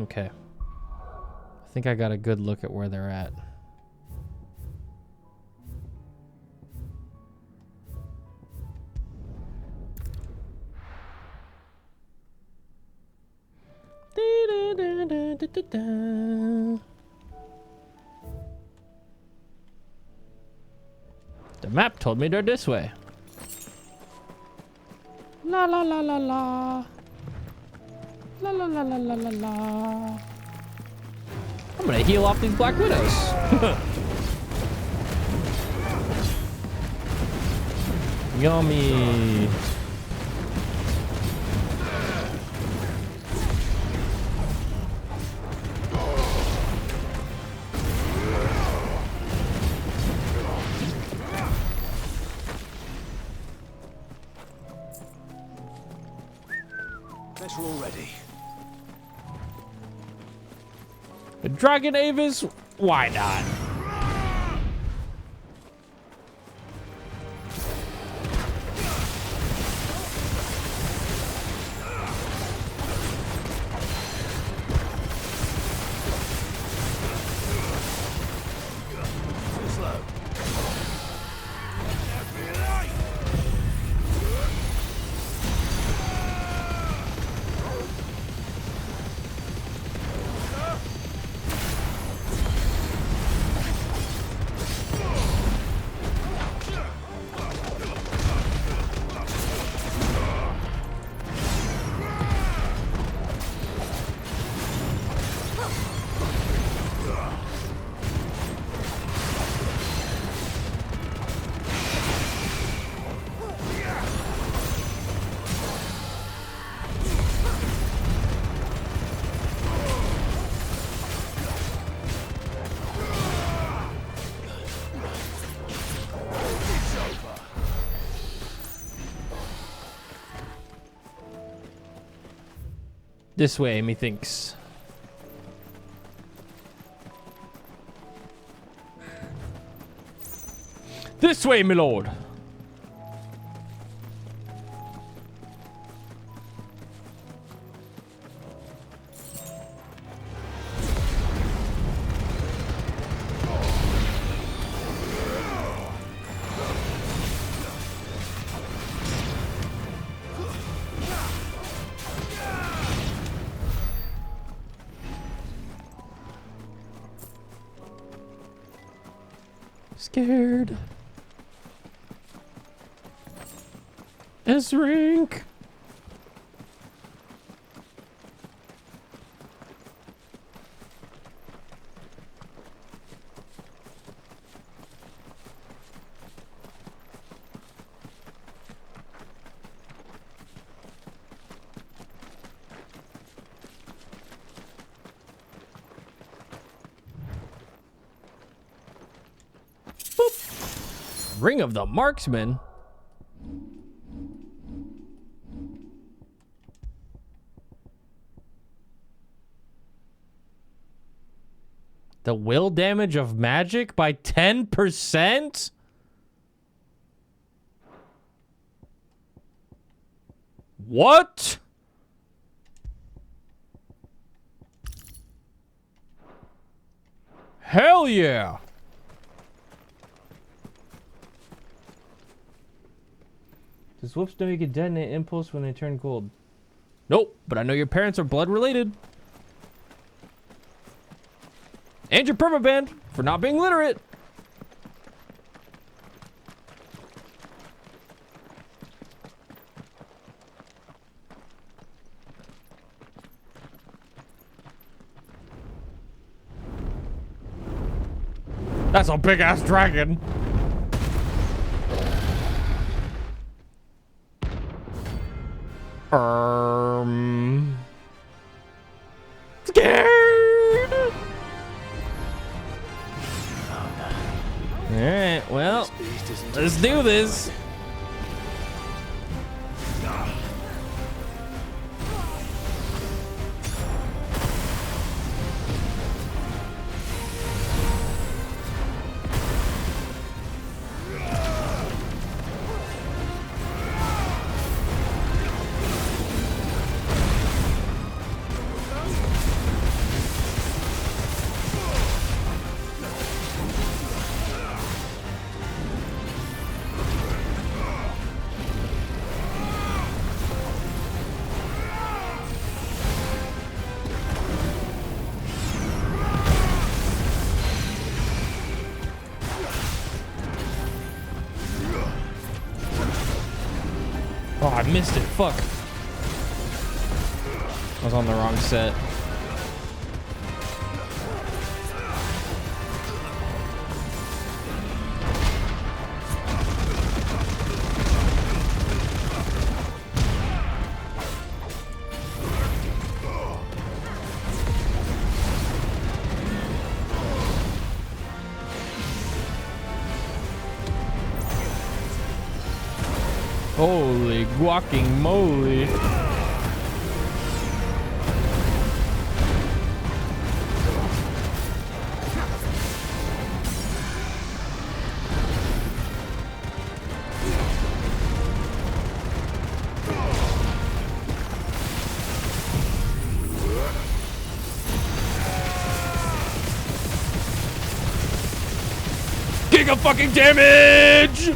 Okay. I think I got a good look at where they're at. The map told me they're this way. La la la la la. La la la la la la la. I'm gonna heal off these Black Widows. Yummy. Guess we're all ready. The Dragon Avis, why not? Too slow. This way, methinks. This way, my lord. Scared. S-Rink. Ring of the Marksman. The will damage of magic by 10%? What? Hell yeah. Does Whoops know you can detonate impulse when they turn cold? Nope, but I know your parents are blood related. And you're permabanned for not being literate. That's a big ass dragon. Scared. Alright, well, let's do this. Oh, I missed it. Fuck. I was on the wrong set. Holy guacking moly. Giga fucking damage!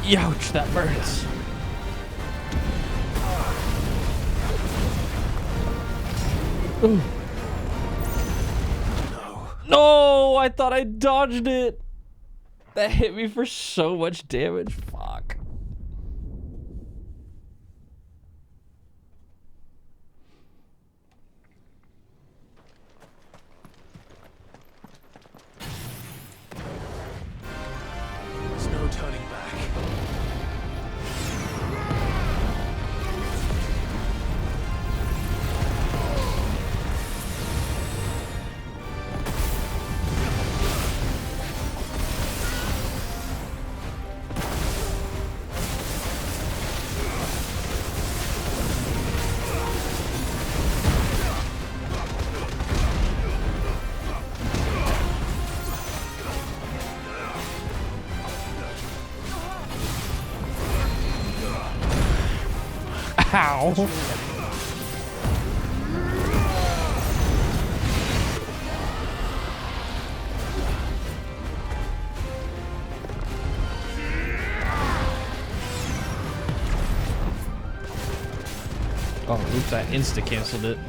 Youch, that burns. Ooh. No, I thought I dodged it. That hit me for so much damage. Fuck. There's no turning back. Ow. Oh, oops, I insta-canceled it.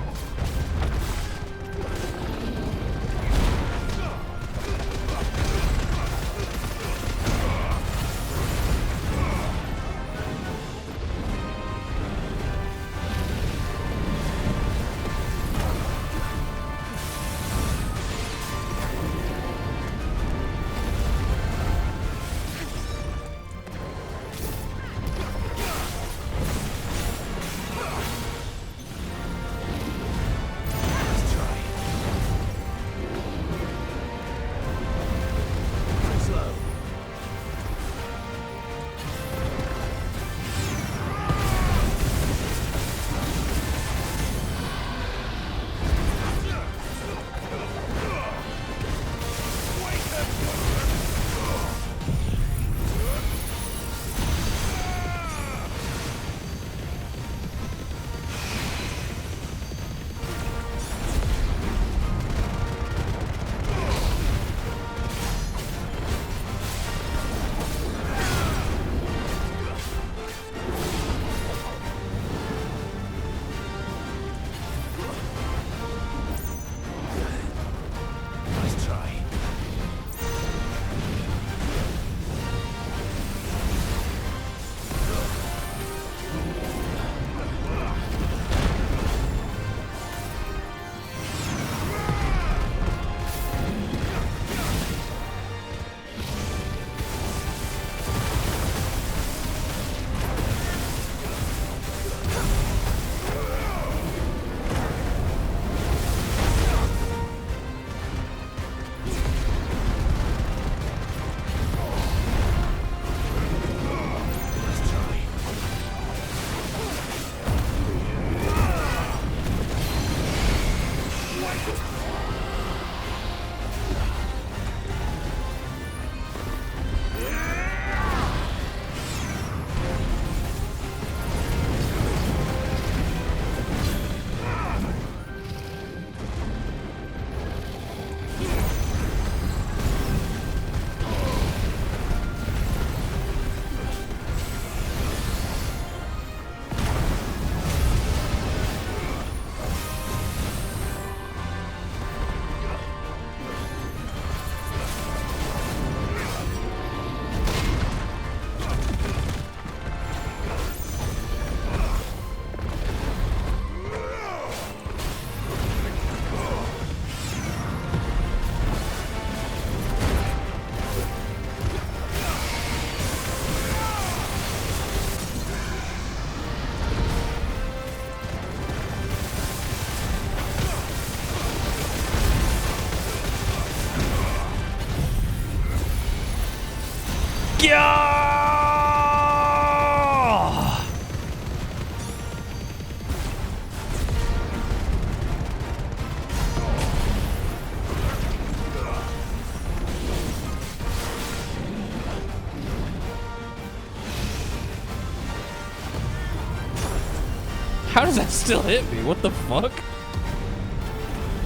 How does that still hit me? What the fuck?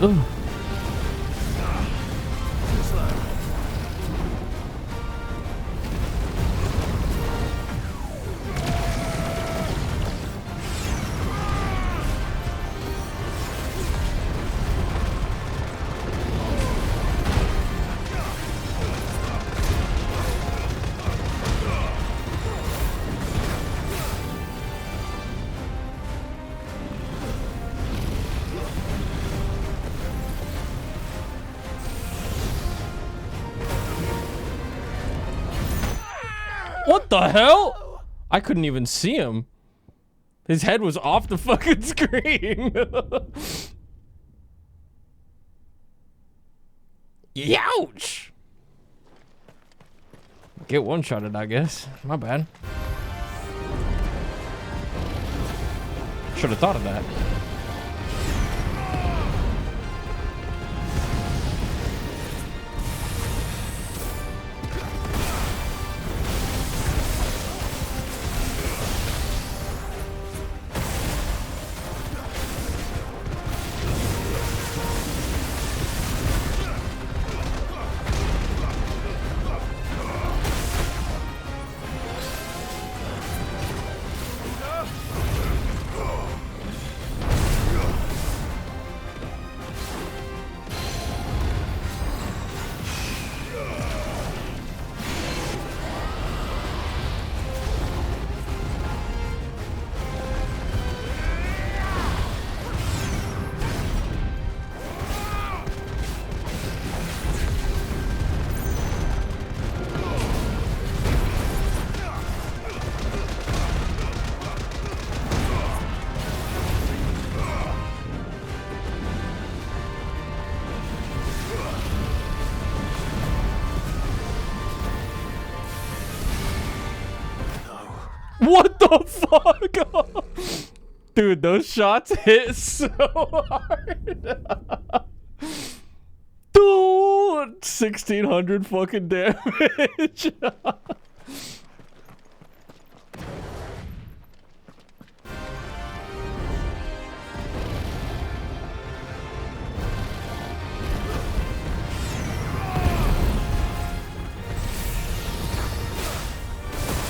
Ugh. What the hell? I couldn't even see him. His head was off the fucking screen. Youch! Get one-shotted, I guess. My bad. Should have thought of that. What the fuck? Dude, those shots hit so hard. Dude, 1600 fucking damage.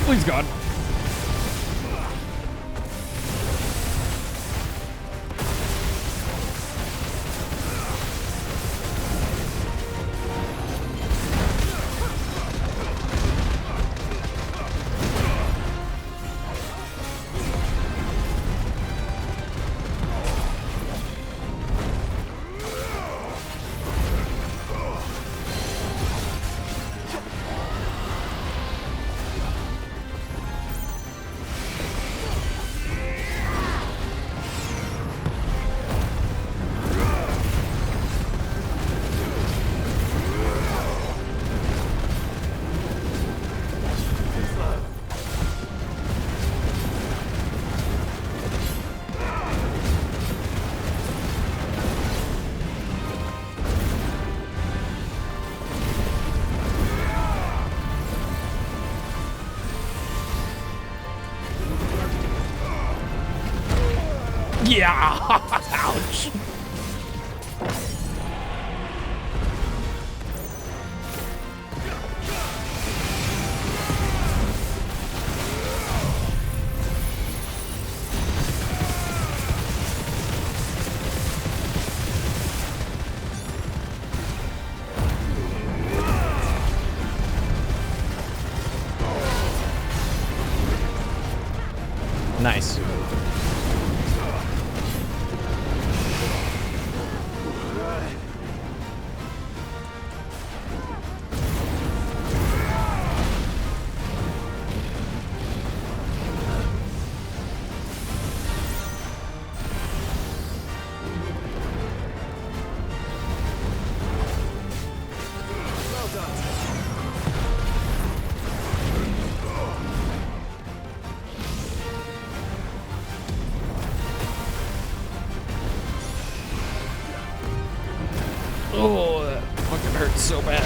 Please God. Yeah! Ouch! Nice. Oh, that fucking hurts so bad.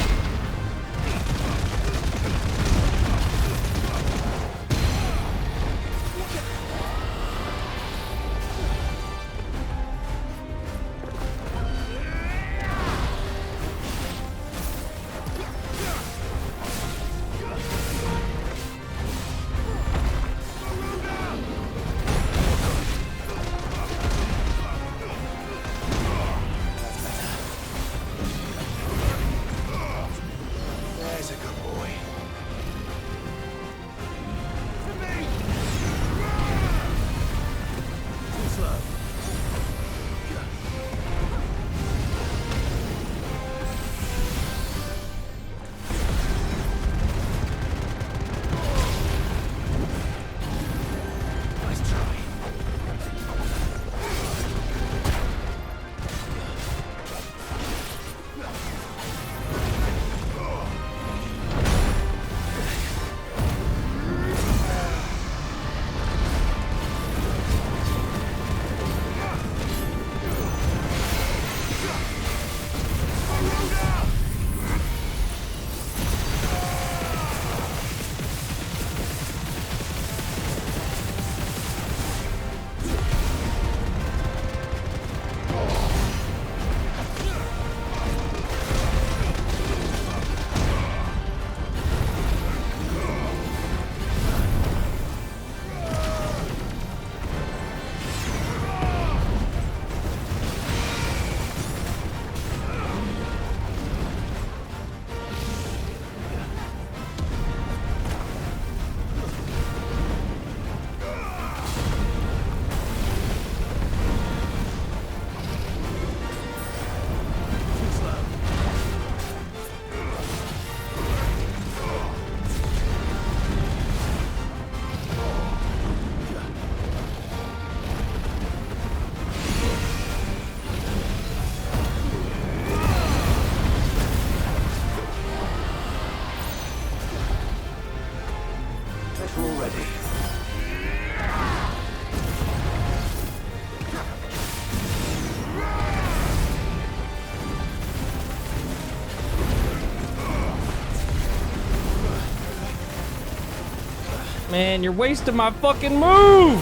Man, you're wasting my fucking move!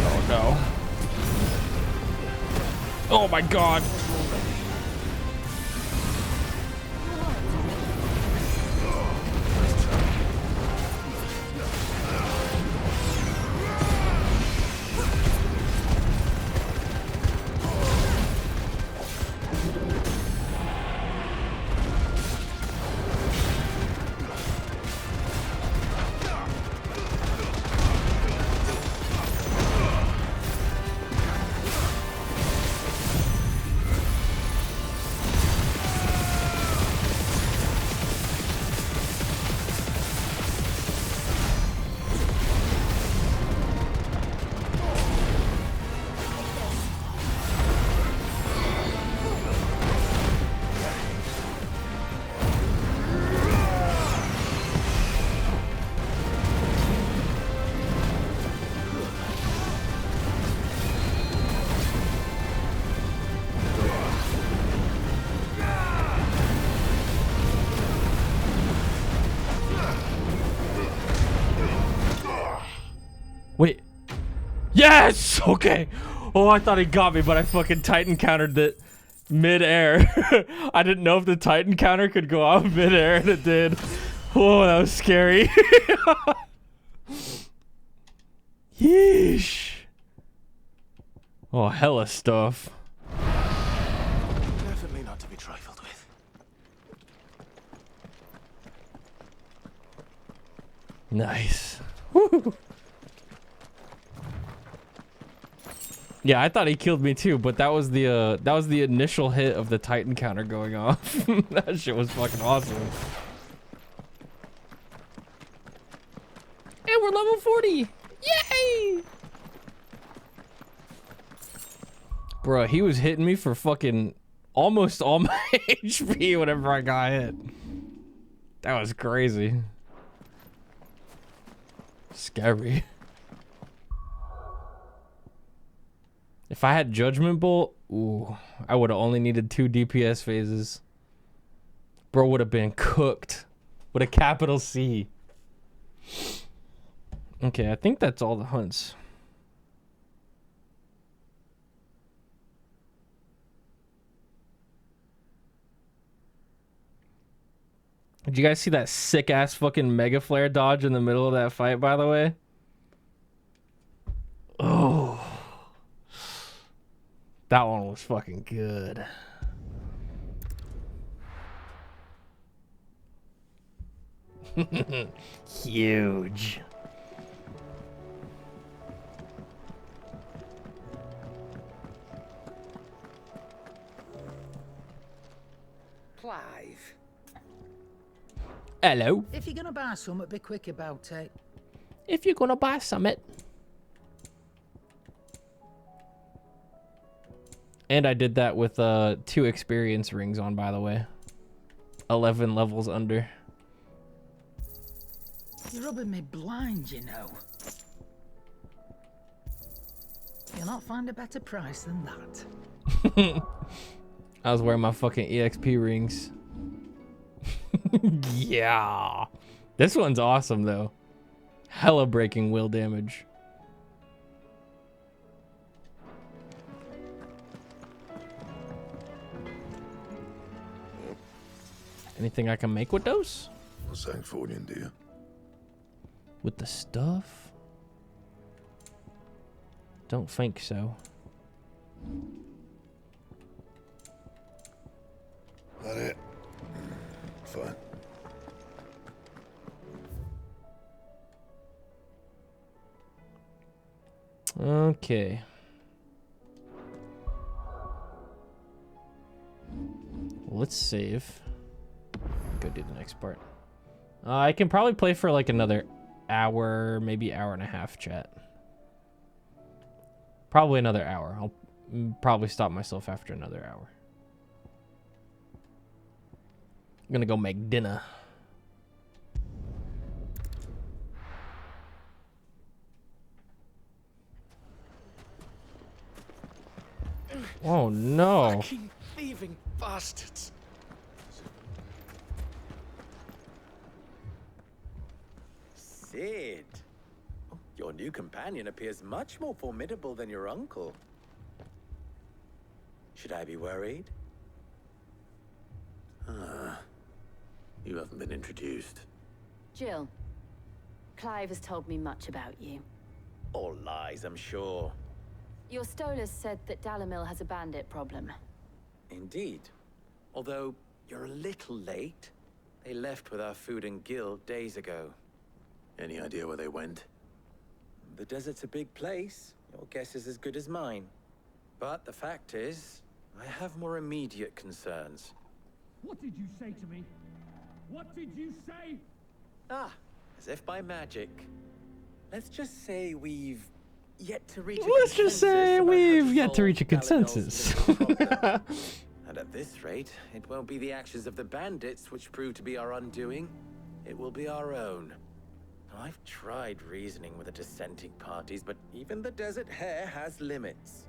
Oh no. Oh my god. Wait. Yes! Okay. Oh, I thought he got me, but I fucking Titan countered it mid-air. I didn't know if the Titan counter could go out mid-air, and it did. Oh, that was scary. Yeesh. Oh, hella stuff. Definitely not to be trifled with. Nice. Woo. Yeah, I thought he killed me too, but that was the initial hit of the Titan counter going off. That shit was fucking awesome. And we're level 40! Yay! Bruh, he was hitting me for fucking almost all my HP whenever I got hit. That was crazy. Scary. If I had Judgment Bolt, ooh, I would have only needed 2 DPS phases. Bro would have been cooked with a capital C. Okay, I think that's all the hunts. Did you guys see that sick ass fucking Mega Flare dodge in the middle of that fight, by the way? Oh. That one was fucking good. Huge. Clive. Hello. If you're gonna buy something, be quick about it. If you're gonna buy something. And I did that with 2 experience rings on, by the way. 11 levels under. You're rubbing me blind, you know. You'll not find a better price than that. I was wearing my fucking EXP rings. Yeah. This one's awesome, though. Hella breaking will damage. Anything I can make with those? What's that for you, dear? With the stuff? Don't think so. That it? Fine. Okay. Let's save. Go do the next part. I can probably play for like another hour, maybe hour and a half, chat. Probably another hour. I'll probably stop myself after another hour. I'm gonna go make dinner. Oh no. Fucking thieving bastards. Sid. Your new companion appears much more formidable than your uncle. Should I be worried? You haven't been introduced. Jill, Clive has told me much about you. All lies, I'm sure. Your Stolas said that Dalamil has a bandit problem. Indeed. Although, you're a little late. They left with our food and guild days ago. Any idea where they went? The desert's a big place. Your guess is as good as mine. But the fact is, I have more immediate concerns. What did you say to me? What did you say? Ah, as if by magic. Let's just say we've yet to reach Let's just say we've yet to reach a consensus. And at this rate, it won't be the actions of the bandits which prove to be our undoing. It will be our own. I've tried reasoning with the dissenting parties, but even the Desert Hare has limits.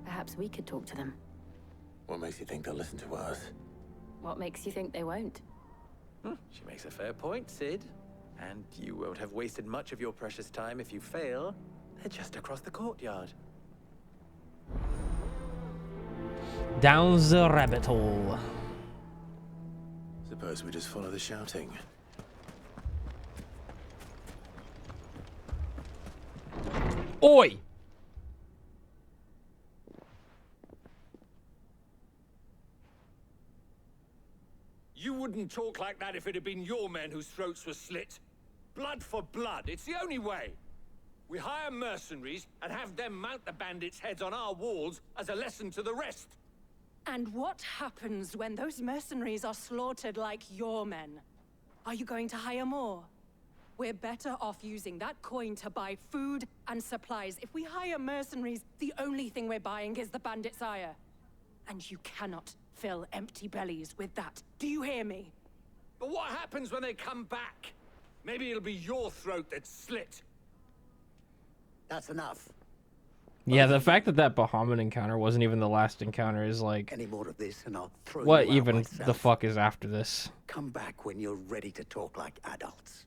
Perhaps we could talk to them. What makes you think they'll listen to us? What makes you think they won't? She makes a fair point, Sid. And you won't have wasted much of your precious time if you fail. They're just across the courtyard. Down the rabbit hole. Suppose we just follow the shouting. Oi! You wouldn't talk like that if it had been your men whose throats were slit. Blood for blood, it's the only way. We hire mercenaries and have them mount the bandits' heads on our walls as a lesson to the rest. And what happens when those mercenaries are slaughtered like your men? Are you going to hire more? We're better off using that coin to buy food and supplies. If we hire mercenaries, the only thing we're buying is the bandits' ire. And you cannot fill empty bellies with that. Do you hear me? But what happens when they come back? Maybe it'll be your throat that's slit. That's enough. Yeah, the fact that that Bahamut encounter wasn't even the last encounter is like... Any more of this and I'll throw what you out even myself. the fuck is after this? Come back when you're ready to talk like adults.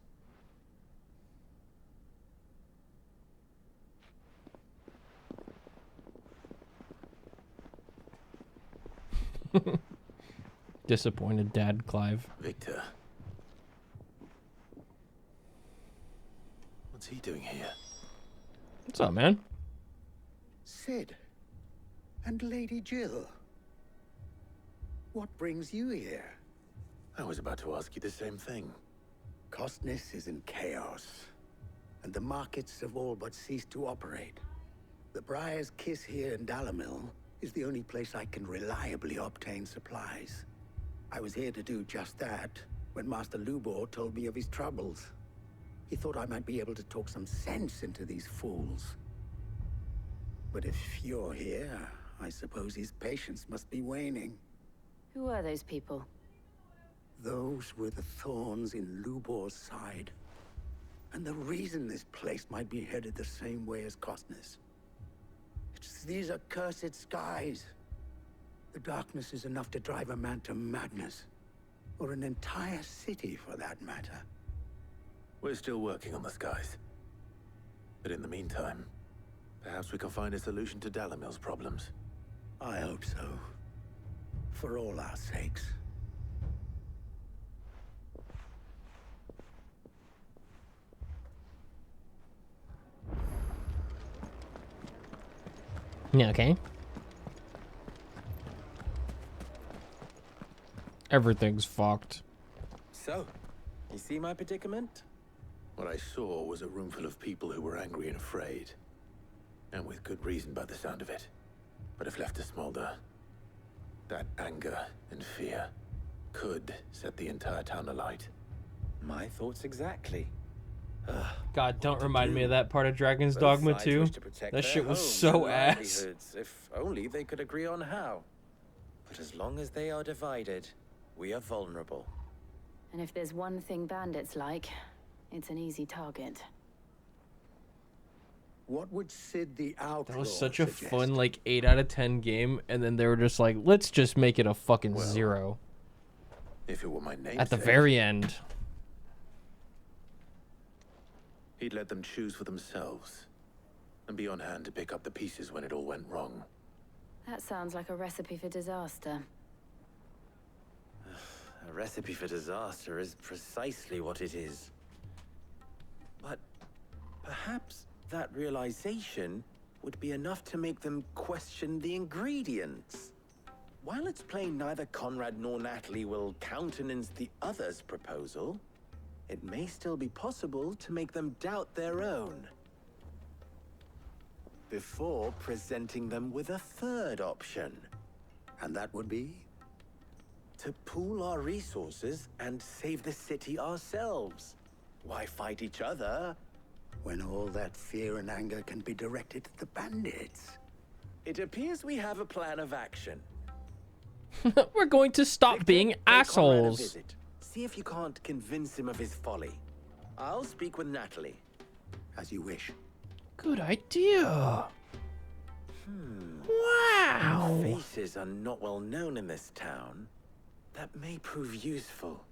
Disappointed dad, Clive. Victor. What's he doing here? What's up, man? Sid. And Lady Jill. What brings you here? I was about to ask you the same thing. Costness is in chaos, and the markets have all but ceased to operate. The Briar's Kiss here in Dalamil is the only place I can reliably obtain supplies. I was here to do just that when Master Lubor told me of his troubles. He thought I might be able to talk some sense into these fools. But if you're here, I suppose his patience must be waning. Who are those people? Those were the thorns in Lubor's side. And the reason this place might be headed the same way as Costness. It's these accursed skies. The darkness is enough to drive a man to madness. Or an entire city, for that matter. We're still working on the skies. But in the meantime, perhaps we can find a solution to Dalamil's problems. I hope so. For all our sakes. Yeah, okay. Everything's fucked. So, you see my predicament? What I saw was a room full of people who were angry and afraid. And with good reason by the sound of it. But if left to smolder, that anger and fear could set the entire town alight. My thoughts exactly. God, don't remind me of that part of Dragon's Dogma 2. That shit was so ass. If only they could agree on how. But as long as they are divided, we are vulnerable. And if there's one thing bandits like, it's an easy target. What would Sid the Outlaw That was such a suggest? fun, like, 8 out of 10 game, and then they were just like, let's just make it a fucking 0. If it were my name. At the very end. He'd let them choose for themselves and be on hand to pick up the pieces when it all went wrong. That sounds like a recipe for disaster. A recipe for disaster is precisely what it is. But perhaps that realization would be enough to make them question the ingredients. While it's plain neither Conrad nor Natalie will countenance the other's proposal, it may still be possible to make them doubt their own. Before presenting them with a third option. And that would be? To pool our resources and save the city ourselves. Why fight each other? When all that fear and anger can be directed at the bandits. It appears we have a plan of action. We're going to stop being Pay Conrad a assholes. visit. See if you can't convince him of his folly. I'll speak with Natalie. As you wish. Good idea. Wow. Faces are not well known in this town. That may prove useful.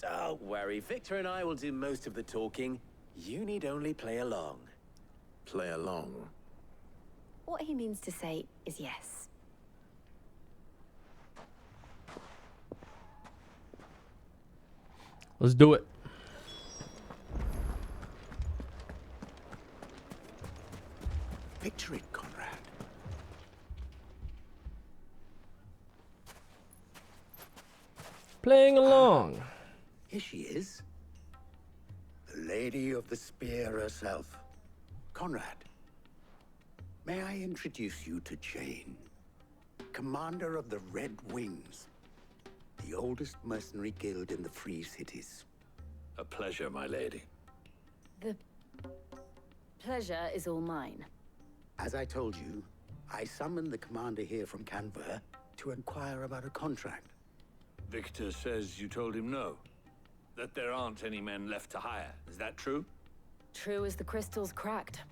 Don't worry, Victor and I will do most of the talking. You need only play along. Play along? What he means to say is yes. Let's do it. Picture it, Conrad. Playing along. Here she is. The Lady of the Spear herself. Conrad, may I introduce you to Jane, commander of the Red Wings, the oldest mercenary guild in the Free Cities. A pleasure, my lady. The pleasure is all mine. As I told you, I summoned the commander here from Canberra to inquire about a contract. Victor says you told him no. That there aren't any men left to hire. Is that true? True as the crystals cracked.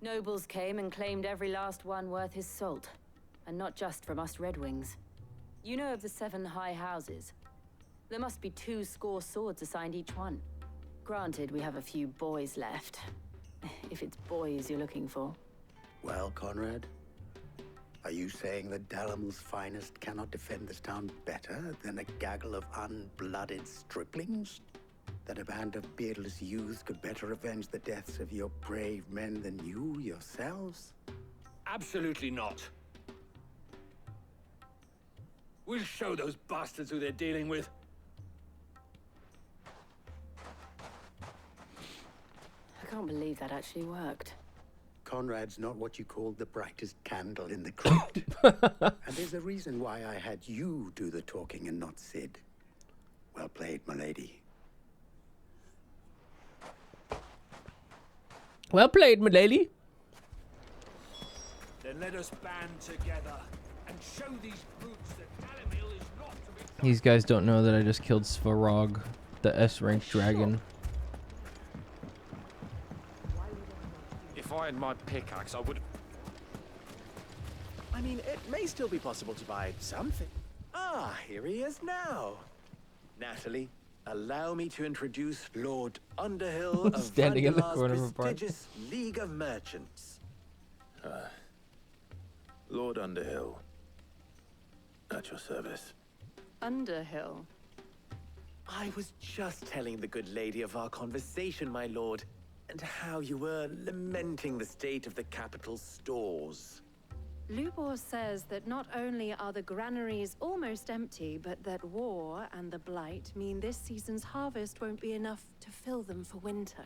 Nobles came and claimed every last one worth his salt. And not just from us Red Wings. You know of the 7 high houses. There must be 2 swords assigned each one. Granted, we have a few boys left. If it's boys you're looking for. Well, Conrad, are you saying that Dalamil's finest cannot defend this town better than a gaggle of unblooded striplings? That a band of beardless youths could better avenge the deaths of your brave men than you yourselves? Absolutely not. We'll show those bastards who they're dealing with. I can't believe that actually worked. Conrad's not what you call the brightest candle in the crypt. And there's a reason why I had you do the talking and not Sid. Well played, my lady. Well played, my lady. Then let us band together and show these brutes that Dalamil is not to be... These guys don't know that I just killed Svarog, the S-rank dragon. If I had my pickaxe, I would... I mean, it may still be possible to buy something. Ah, here he is now. Natalie, allow me to introduce Lord Underhill of Standing in the Vandalar's corner of a bar. prestigious League of Merchants. Lord Underhill. At your service. Underhill? I was just telling the good lady of our conversation, my lord, and how you were lamenting the state of the capital's stores. Lubor says that not only are the granaries almost empty, but that war and the Blight mean this season's harvest won't be enough to fill them for winter.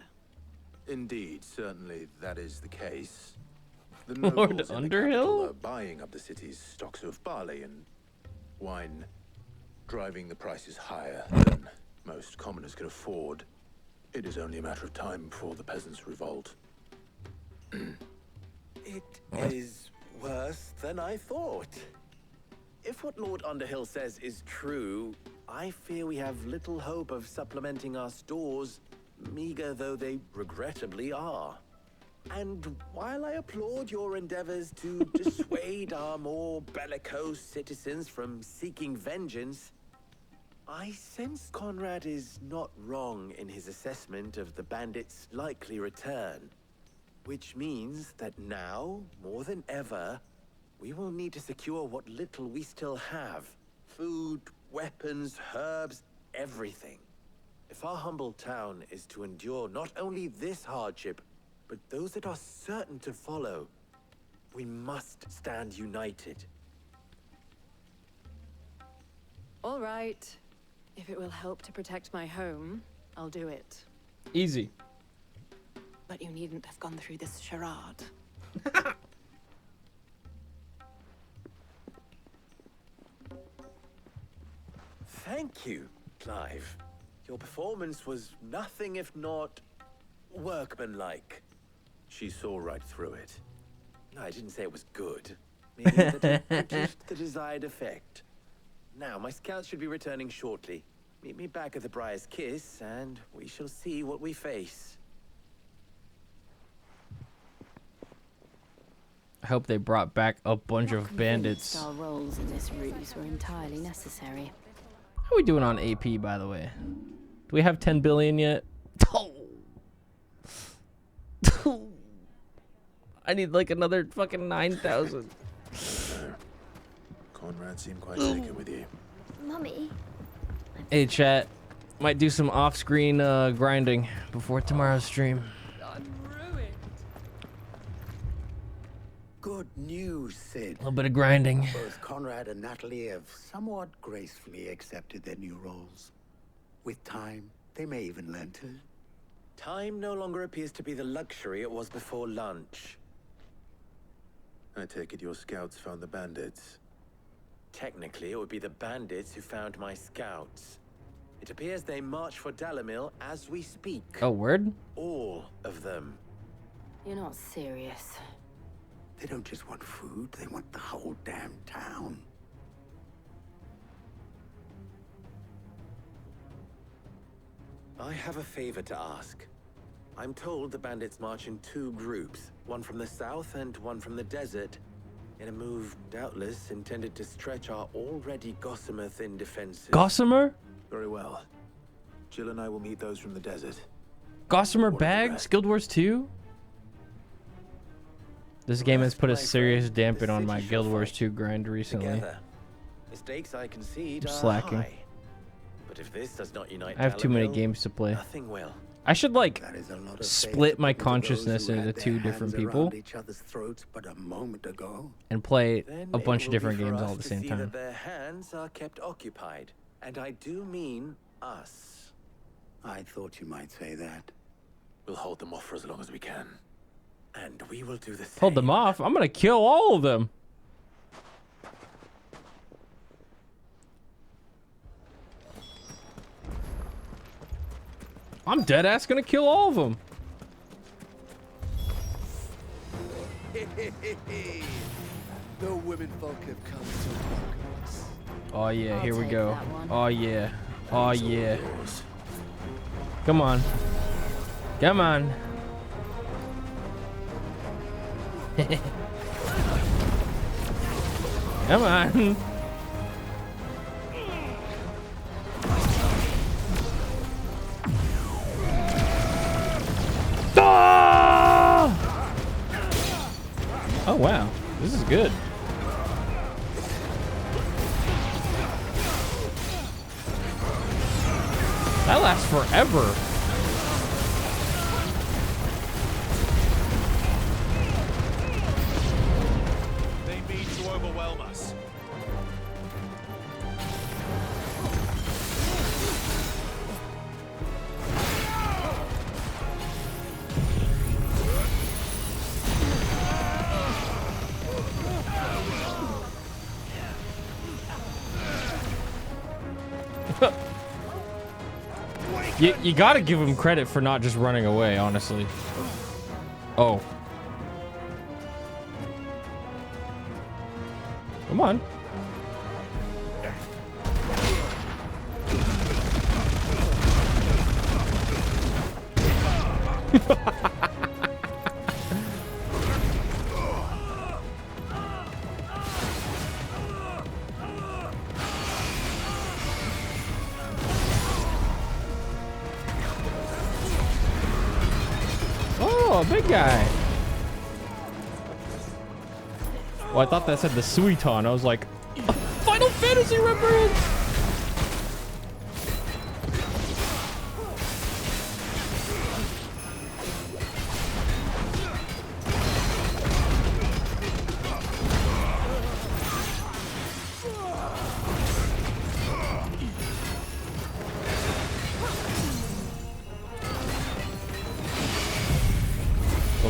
Indeed, certainly that is the case. The Lord nobles in the Underhill? capital are buying up the city's stocks of barley and wine, driving the prices higher than most commoners can afford. It is only a matter of time before the peasants revolt. It is worse than I thought. If what Lord Underhill says is true, I fear we have little hope of supplementing our stores, meager though they regrettably are. And while I applaud your endeavors to dissuade our more bellicose citizens from seeking vengeance, I sense Conrad is not wrong in his assessment of the bandits' likely return. Which means that now, more than ever, we will need to secure what little we still have. Food, weapons, herbs, everything. If our humble town is to endure not only this hardship, but those that are certain to follow, we must stand united. All right. If it will help to protect my home, I'll do it. Easy. But you needn't have gone through this charade. Thank you, Clive. Your performance was nothing if not workmanlike. She saw right through it. I didn't say it was good. Maybe that it produced the desired effect. Now, my scouts should be returning shortly. Meet me back at the Briar's Kiss, and we shall see what we face. I hope they brought back a bunch of bandits. Our roles in this ruse were entirely necessary. How are we doing on AP, by the way? Do we have 10 billion yet? I need like another fucking 9,000. Conrad seemed quite taken with you. Mummy. Hey, chat. Might do some off-screen grinding before tomorrow's stream. Good news, Sid. A little bit of grinding. Both Conrad and Natalie have somewhat gracefully accepted their new roles. With time, they may even learn to. Time no longer appears to be the luxury it was before lunch. I take it your scouts found the bandits. Technically, it would be the bandits who found my scouts. It appears they march for Dalamil as we speak. Oh, word? All of them. You're not serious. They don't just want food, they want the whole damn town. I have a favor to ask. I'm told the bandits march in 2 groups, one from the south and one from the desert, in a move doubtless intended to stretch our already gossamer-thin defenses. Gossamer? Very well. Jill and I will meet those from the desert. Gossamer bags? Guild Wars 2? This game has put a serious dampen on my Guild Wars 2 grind recently. Together. Mistakes I concede I'm are slacking. high. But if this does not unite I have too many Dalamil, games to play. nothing will. I should like split my consciousness into 2 different people Each other's throats but a moment ago. and play Then a it bunch of will be different for games us all at the to same see time. that their hands are kept occupied, and I do mean us. I thought you might say that. We'll hold them off for as long as we can. And we will do the same. Hold them off? I'm gonna kill all of them. I'm dead ass gonna kill all of them. The women folk have come to welcome us. Oh yeah, I'll here we take go. that one. Oh yeah. Oh yeah. Come on. Come on. Come on. Ah! Oh wow, this is good. That lasts forever. They mean to overwhelm us. You gotta give him credit for not just running away, honestly. Oh. Come on. Oh, big guy. Well, I thought that said the Suiton. I was like, a Final Fantasy reference.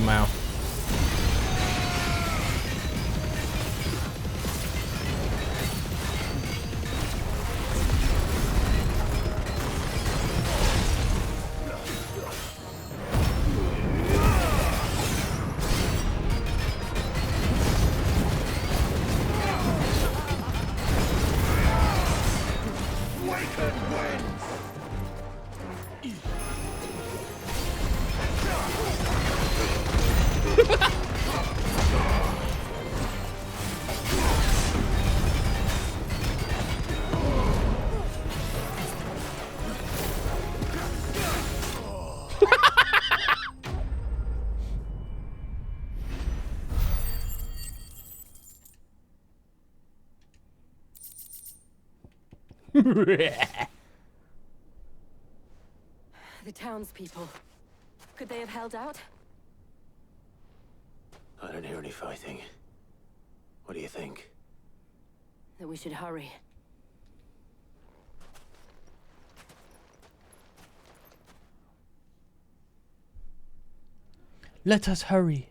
Wow. The townspeople. Could they have held out? I don't hear any fighting. What do you think? That we should hurry. Let us hurry.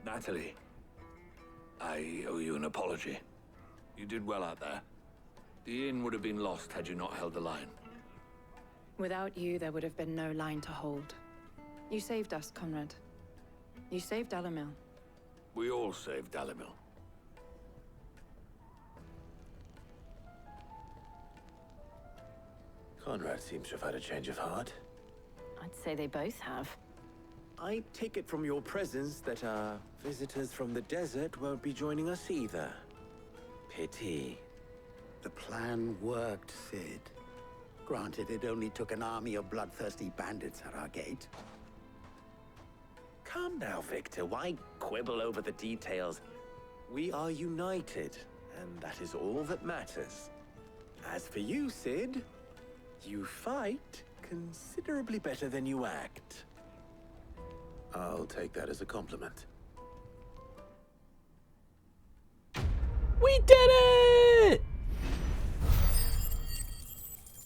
Natalie, I owe you an apology. You did well out there. The inn would have been lost had you not held the line. Without you, there would have been no line to hold. You saved us, Conrad. You saved Dalamil. We all saved Dalamil. Conrad seems to have had a change of heart. I'd say they both have. I take it from your presence that our visitors from the desert won't be joining us either. Pity. The plan worked, Sid. Granted, it only took an army of bloodthirsty bandits at our gate. Come now, Victor. Why quibble over the details? We are united, and that is all that matters. As for you, Sid, you fight considerably better than you act. I'll take that as a compliment. We did it!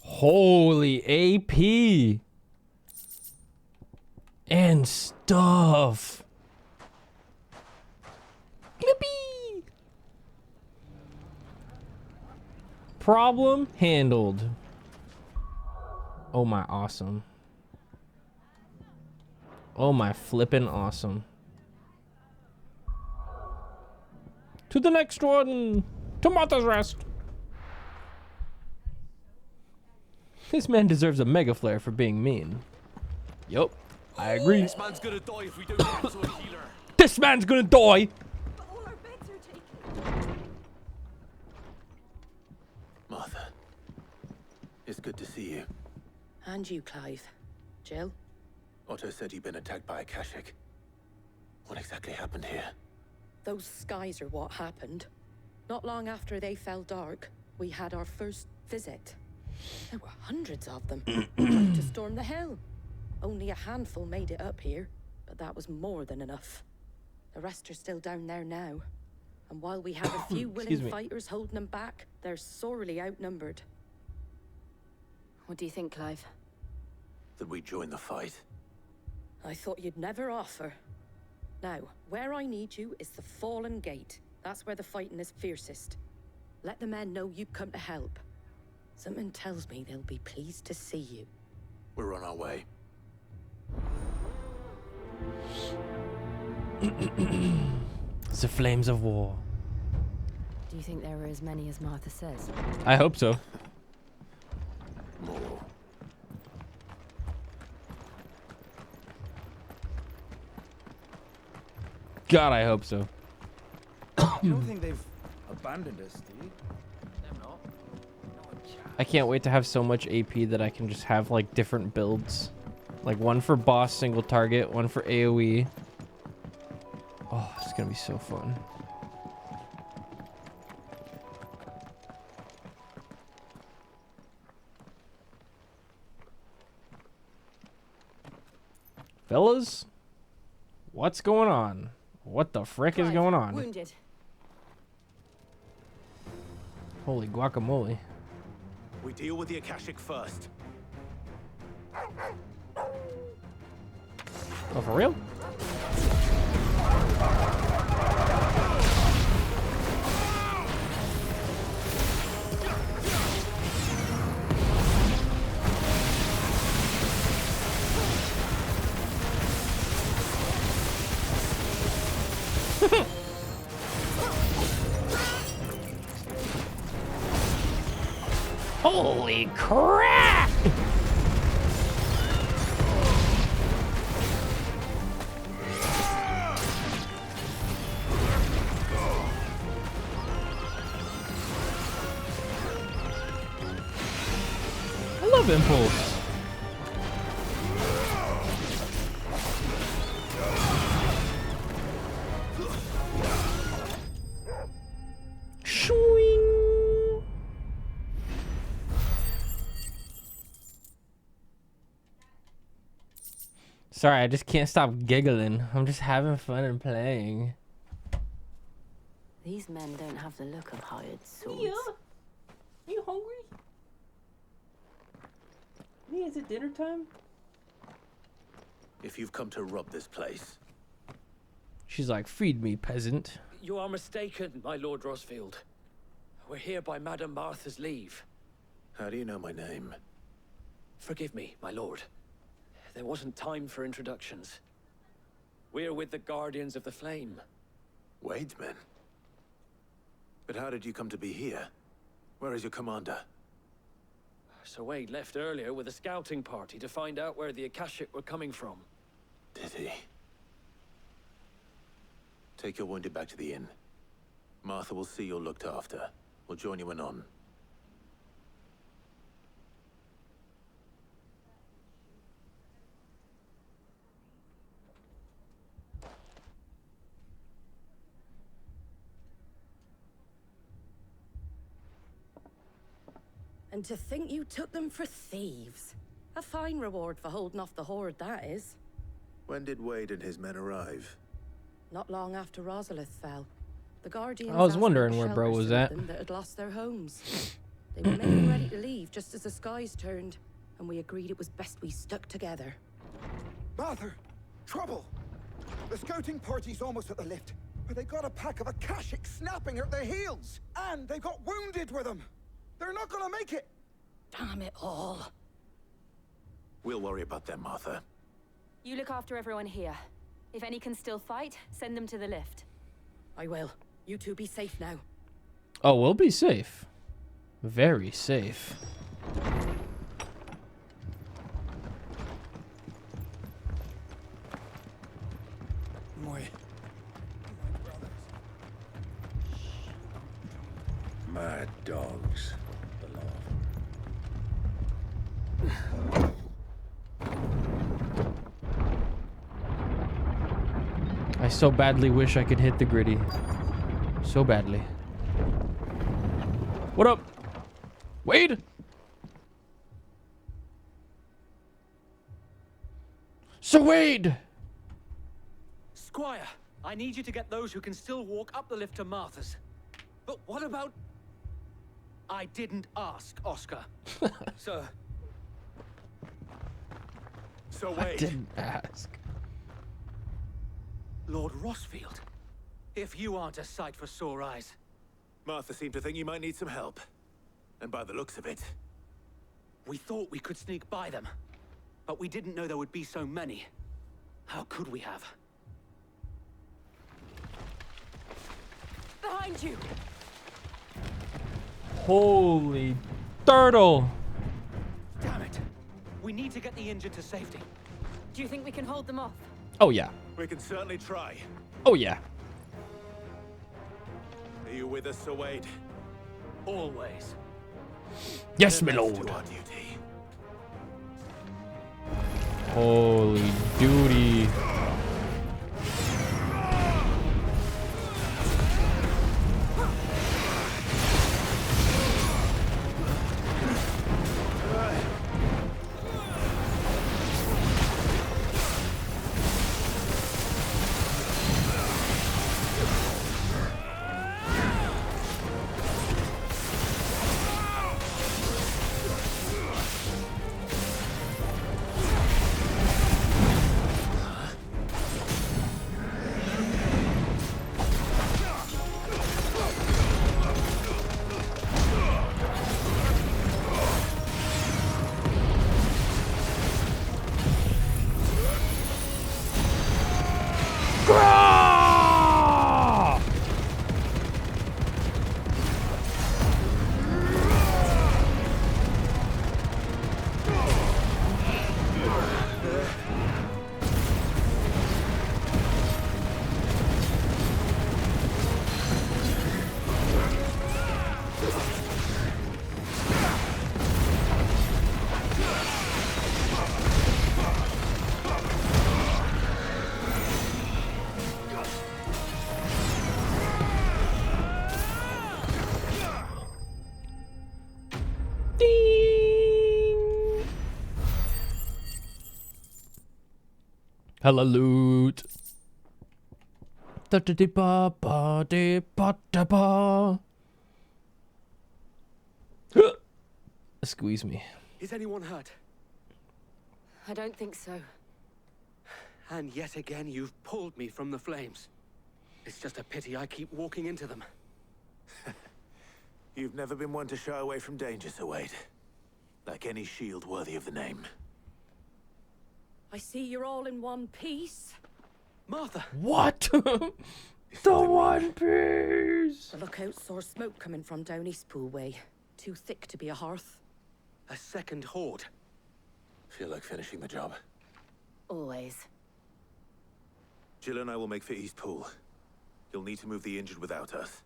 Holy AP. And stuff. Clippy. Problem handled. Oh my awesome. Oh my flippin' awesome. To the next one. To Martha's Rest. This man deserves a mega flare for being mean. Yup, I agree. This man's gonna die if we don't get him to a healer. This man's gonna die. Martha, it's good to see you. And you, Clive. Jill? Otto said you'd been attacked by a Kashik. What exactly happened here? Those skies are what happened. Not long after they fell dark, we had our first visit. There were hundreds of them, trying to storm the hill. Only a handful made it up here, but that was more than enough. The rest are still down there now. And while we have a few willing fighters holding them back, they're sorely outnumbered. What do you think, Clive? That we join the fight? I thought you'd never offer. Now, where I need you is the Fallen Gate. That's where the fighting is fiercest. Let the men know you've come to help. Something tells me they'll be pleased to see you. We're on our way. The flames of war. Do you think there were as many as Martha says? I hope so. More. God, I hope so. You don't think they've abandoned us, do you? Them not. I can't wait to have so much AP that I can just have like different builds. Like one for boss single target, one for AoE. Oh, it's gonna be so fun. Fellas, what's going on? What the frick is going on? Wounded. Holy guacamole. We deal with the Akashic first. Oh, for real? Holy crap! I love Impulse. Shwing. Sorry, I just can't stop giggling. I'm just having fun and playing. These men don't have the look of hired swords. Yeah. Are you hungry? Yeah, is it dinner time? If you've come to rob this place, She's like, feed me, peasant. You are mistaken, my Lord Rosfield. We're here by Madame Martha's leave. how do you know my name? Forgive me, my lord. There wasn't time for introductions. We're with the Guardians of the Flame. Wade's men? But how did you come to be here? Where is your commander? Sir Wade left earlier with a scouting party to find out where the Akashic were coming from. Did he? Take your wounded back to the inn. Martha will see you're looked after. We'll join you anon. And to think you took them for thieves. A fine reward for holding off the horde, that is. When did Wade and his men arrive? Not long after Rosalith fell. The Guardians I was asked wondering for where bro shelter was some of at. them that had lost their homes. They were making ready to leave just as the skies turned, and we agreed it was best we stuck together. Martha! Trouble! The scouting party's almost at the lift, but they got a pack of Akashic snapping at their heels! And they got wounded with them! They're not gonna make it! Damn it all. We'll worry about them, Martha. You look after everyone here. If any can still fight, send them to the lift. I will. You two be safe now. Oh, we'll be safe. Very safe. Mad dogs. I so badly wish I could hit the gritty. So badly. What up? Wade? Sir Wade! Squire, I need you to get those who can still walk up the lift to Martha's. But what about... I didn't ask, Oscar. Sir. So I didn't ask. Lord Rosfield, if you aren't a sight for sore eyes. Martha seemed to think you might need some help. And by the looks of it... We thought we could sneak by them, but we didn't know there would be so many. How could we have? Behind you! Holy turtle! Damn it! We need to get the injured to safety. Do you think we can hold them off? Oh, yeah. We can certainly try. Oh yeah. Are you with us, Sir Wade? Always. Yes, my Then let's lord. do our duty. Holy duty. Hella loot. Squeeze me. Is anyone hurt? I don't think so. And yet again, you've pulled me from the flames. It's just a pity I keep walking into them. You've never been one to shy away from danger, Sir Wade. Like any shield worthy of the name. I see you're all in one piece. Martha! What? The One Piece! The lookout saw smoke coming from down Eastpool way. Too thick to be a hearth. A second horde. Feel like finishing the job. Always. Jill and I will make for Eastpool. You'll need to move the injured without us.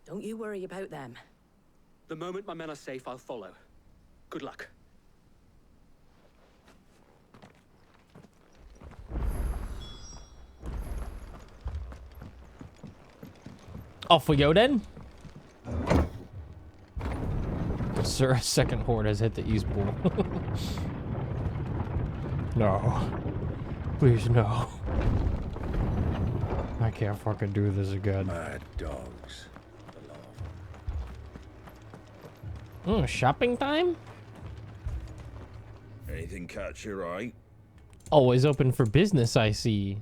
Don't you worry about them. The moment my men are safe, I'll follow. Good luck. Off we go then. Sir, a second horde has hit the East Pool. No. Please, no. I can't fucking do this again. Mad dogs. Shopping time? Anything catch your eye? Always open for business, I see.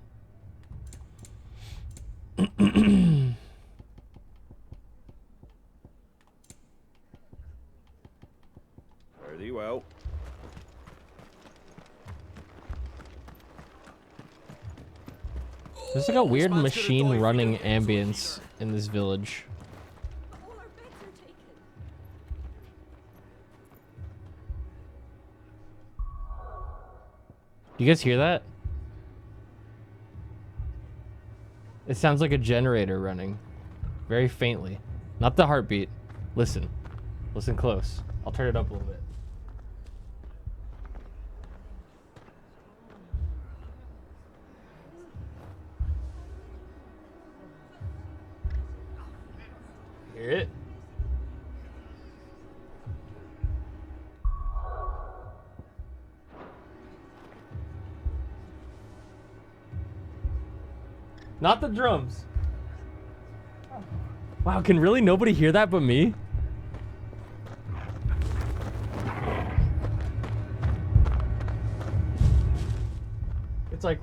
Very well. There's like a weird machine running ambience in this village. You guys hear that? It sounds like a generator running. Very faintly. Not the heartbeat. Listen. Listen close. I'll turn it up a little bit. Hear it? Not the drums. Wow, can really nobody hear that but me? It's like...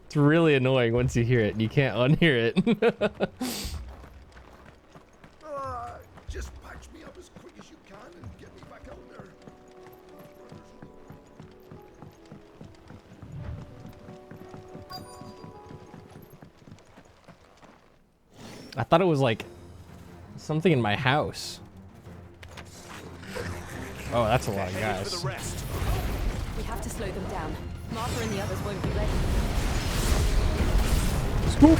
It's really annoying once you hear it. You can't unhear it. Just patch me up as quick as you can and get me back out there. I thought it was like something in my house. Oh, that's a lot of guys. We have to slow them down. Martha and the others won't be ready. Scoop.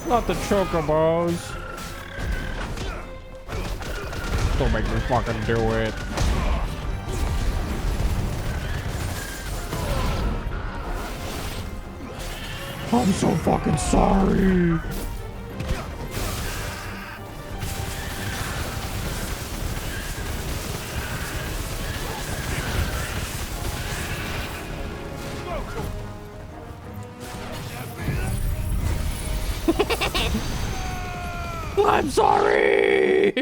Not the chocobos. Don't make me fucking do it. I'm so fucking sorry. I'm sorry.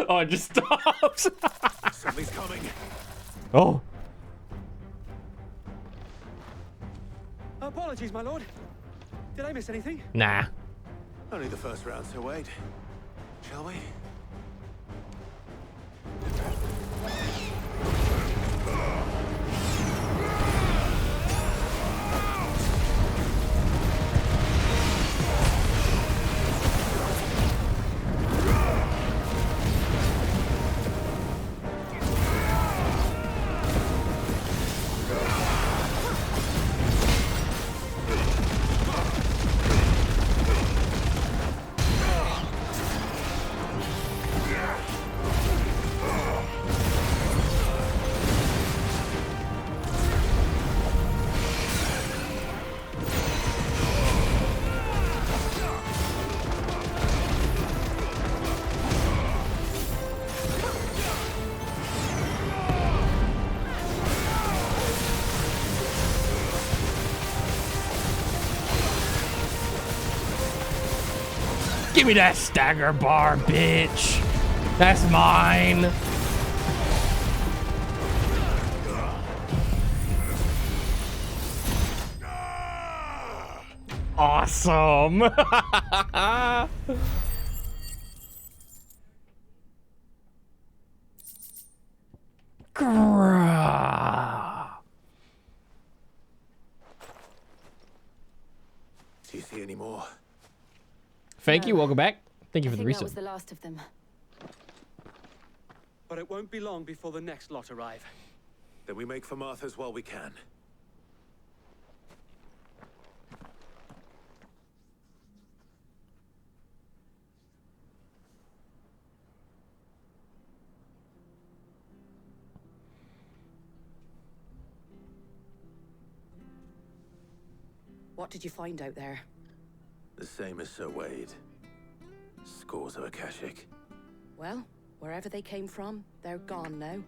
Oh, it just stops. Something's coming. Oh. Apologies, my lord. Did I miss anything? Nah. Only the first round, so wait. Shall we? Give me that stagger bar, bitch. That's mine. Awesome. Do you see any more? Thank you. Welcome back. Thank you for the That resub. was the last of them. But it won't be long before the next lot arrive. Then we make for Martha's while we can. What did you find out there? The same as Sir Wade. Scores of Akashic. Well, wherever they came from, they're gone now.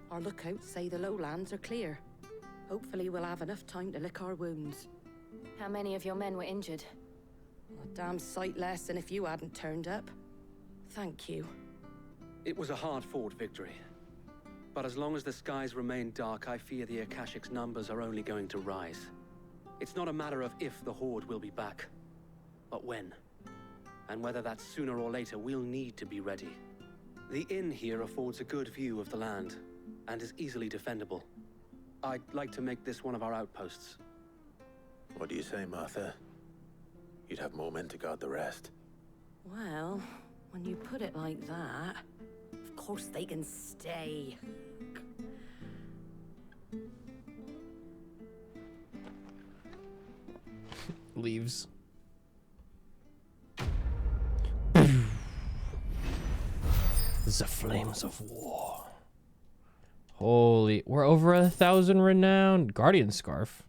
Our lookouts say the lowlands are clear. Hopefully we'll have enough time to lick our wounds. How many of your men were injured? A damn sight less than if you hadn't turned up. Thank you. It was a hard-fought victory. But as long as the skies remain dark, I fear the Akashic's numbers are only going to rise. It's not a matter of if the Horde will be back, but when. And whether that's sooner or later, we'll need to be ready. The inn here affords a good view of the land, and is easily defendable. I'd like to make this one of our outposts. What do you say, Martha? You'd have more men to guard the rest. Well, when you put it like that, of course they can stay. Leaves. The flames of war. Holy, we're over 1,000 renowned. Guardian scarf.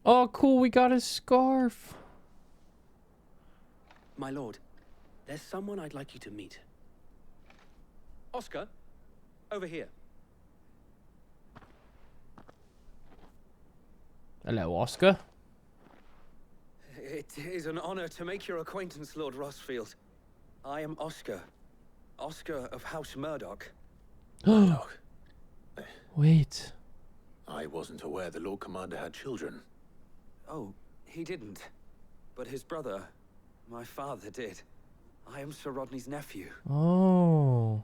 Oh, cool, we got a scarf. My lord, there's someone I'd like you to meet. Oscar, over here. Hello, Oscar. It is an honor to make your acquaintance, Lord Rossfield. I am Oscar. Oscar of House Murdoch. Murdoch? Wait. I wasn't aware the Lord Commander had children. Oh, he didn't. But his brother, my father, did. I am Sir Rodney's nephew. Oh.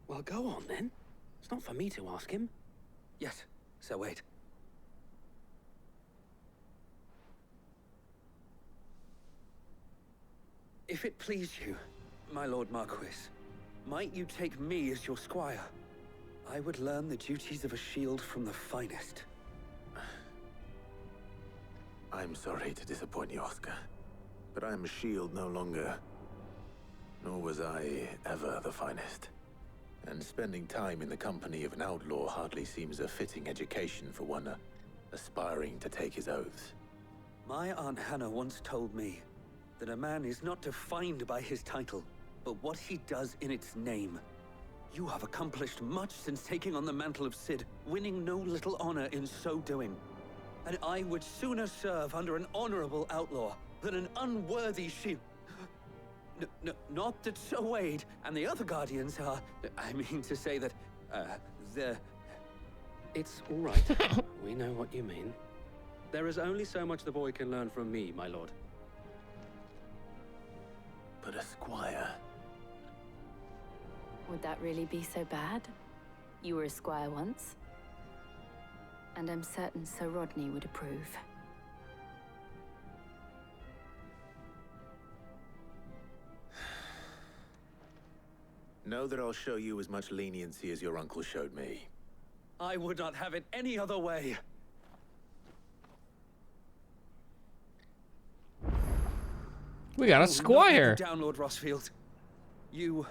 Well, go on then. It's not for me to ask him. Yes, so wait. If it please you, my Lord Marquis, might you take me as your squire? I would learn the duties of a shield from the finest. I'm sorry to disappoint you, Oscar, but I am a shield no longer. Nor was I ever the finest. And spending time in the company of an outlaw hardly seems a fitting education for one aspiring to take his oaths. My Aunt Hannah once told me that a man is not defined by his title, but what he does in its name. You have accomplished much since taking on the mantle of Cid, winning no little honor in so doing. And I would sooner serve under an honorable outlaw than an unworthy shield. Not that Sir Wade and the other guardians are... I mean to say that, It's all right. We know what you mean. There is only so much the boy can learn from me, my lord. But a squire... Would that really be so bad? You were a squire once. And I'm certain Sir Rodney would approve. Know that I'll show you as much leniency as your uncle showed me. I would not have it any other way. We got a squire. Down, Lord Rossfield. You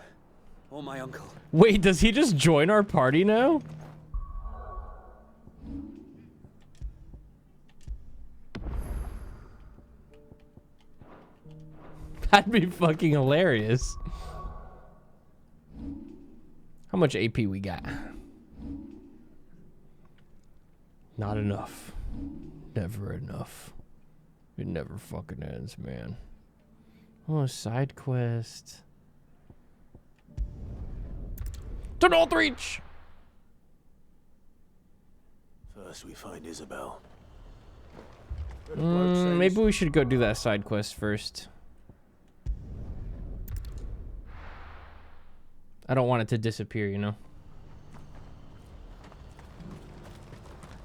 or my uncle. Wait, does he just join our party now? That'd be fucking hilarious. How much AP we got? Not enough. Never enough. It never fucking ends, man. Oh, side quest. To North Reach! First we find Isabel. Maybe we should go do that side quest first. I don't want it to disappear, you know?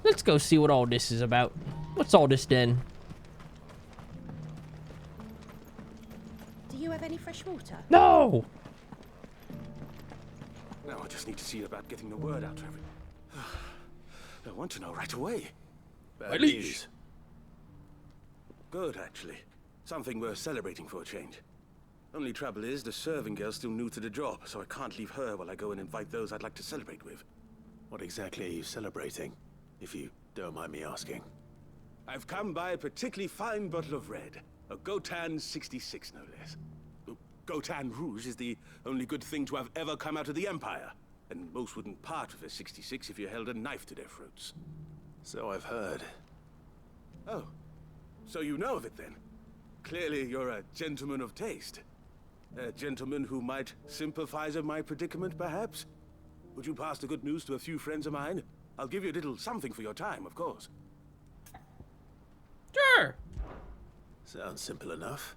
Let's go see what all this is about. What's all this then? Do you have any fresh water? No! Now I just need to see about getting the word out to everyone. I want to know right away. Bad news. Good, actually. Something worth celebrating for a change. Only trouble is, the serving girl's still new to the job, so I can't leave her while I go and invite those I'd like to celebrate with. What exactly are you celebrating, if you don't mind me asking? I've come by a particularly fine bottle of red. A Gotan 66, no less. Gotan Rouge is the only good thing to have ever come out of the Empire. And most wouldn't part with a 66 if you held a knife to their throats. So I've heard. Oh, so you know of it then? Clearly you're a gentleman of taste. A gentleman who might sympathize with my predicament, perhaps? Would you pass the good news to a few friends of mine? I'll give you a little something for your time, of course. Sure. Sounds simple enough.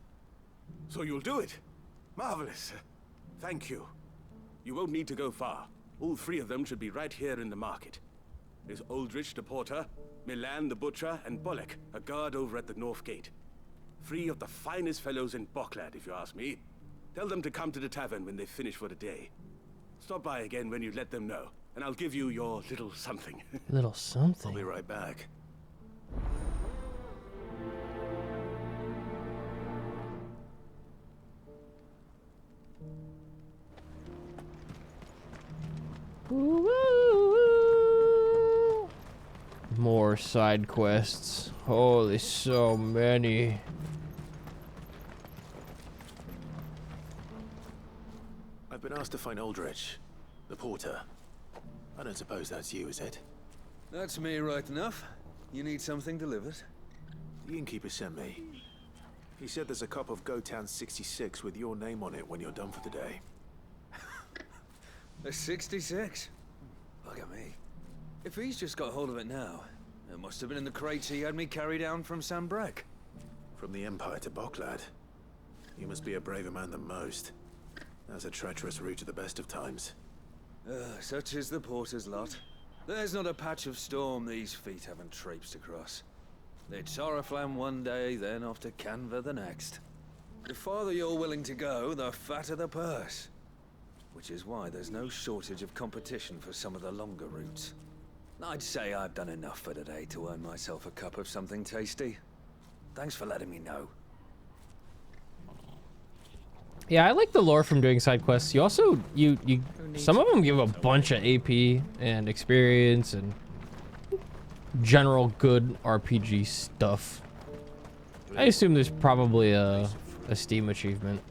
So you'll do it? Marvelous. Thank you. You won't need to go far. All three of them should be right here in the market. There's Aldrich the porter, Milan the butcher, and Bolek, a guard over at the north gate. Three of the finest fellows in Boklad, if you ask me. Tell them to come to the tavern when they finish for the day. Stop by again when you let them know, and I'll give you your little something. Little something? I'll be right back. More side quests. Holy, so many. I've been asked to find Aldrich, the porter. I don't suppose that's you, is it? That's me right enough. You need something delivered? The innkeeper sent me. He said there's a cup of Gotan 66 with your name on it when you're done for the day. A 66? Look at me. If he's just got hold of it now, it must have been in the crates he had me carry down from Sanbrek. From the Empire to Boklad. You must be a braver man than most. That's a treacherous route at the best of times. Such is the porter's lot. There's not a patch of storm these feet haven't traipsed across. It's Oriflamme one day, then off to Canva the next. The farther you're willing to go, the fatter the purse. Which is why there's no shortage of competition for some of the longer routes. I'd say I've done enough for today to earn myself a cup of something tasty. Thanks for letting me know. Yeah, I like the lore from doing side quests. You also, some of them give a bunch of AP and experience and general good RPG stuff. I assume there's probably a Steam achievement.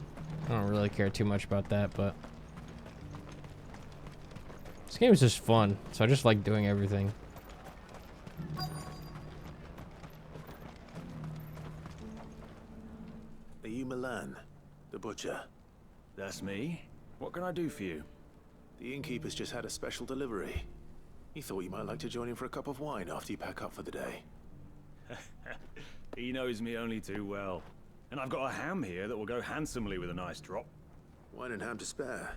I don't really care too much about that, but this game is just fun, so I just like doing everything. Are you Milan, the butcher? That's me. What can I do for you? The innkeeper's just had a special delivery. He thought you might like to join him for a cup of wine after you pack up for the day. He knows me only too well. And I've got a ham here that will go handsomely with a nice drop. Wine and ham to spare.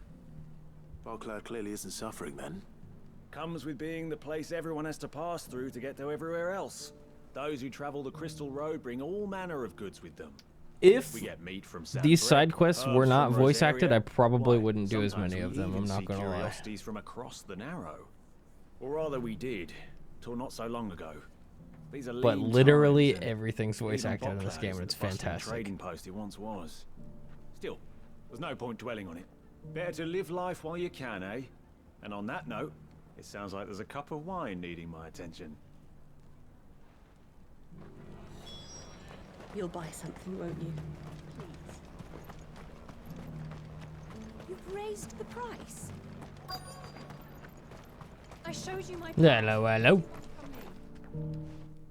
Barclad clearly isn't suffering then. Comes with being the place everyone has to pass through to get to everywhere else. Those who travel the Crystal Road bring all manner of goods with them. If we get meat from these side quests were not voice acted, I Rosaria, probably wouldn't do as sometimes many of we them. I'm even not see gonna lie. curiosities from across the Narrow. Or rather we did, till not so long ago. These are But lean literally times, everything's voice even acted in this Boclad game, isn't and it's the bustling fantastic. trading post it once was. Still, there's no point dwelling on it. Better to live life while you can, eh? And on that note, it sounds like there's a cup of wine needing my attention. You'll buy something, won't you? You've raised the price. I showed you my. Hello, hello.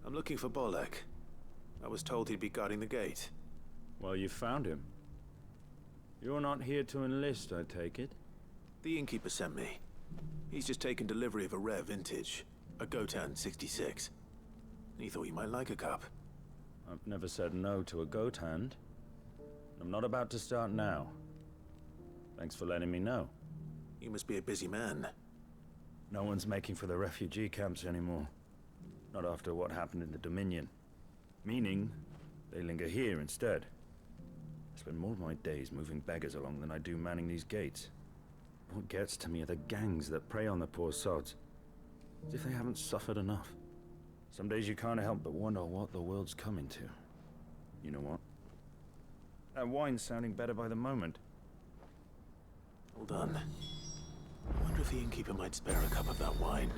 I'm looking for Bolek. I was told he'd be guarding the gate. Well, you found him. You're not here to enlist, I take it? The innkeeper sent me. He's just taken delivery of a rare vintage, a Gotan 66. He thought you might like a cup. I've never said no to a goat hand. I'm not about to start now. Thanks for letting me know. You must be a busy man. No one's making for the refugee camps anymore. Not after what happened in the Dominion. Meaning, they linger here instead. I spend more of my days moving beggars along than I do manning these gates. What gets to me are the gangs that prey on the poor sods. As if they haven't suffered enough. Some days you can't help but wonder what the world's coming to. You know what? That wine's sounding better by the moment. Hold on. I wonder if the innkeeper might spare a cup of that wine.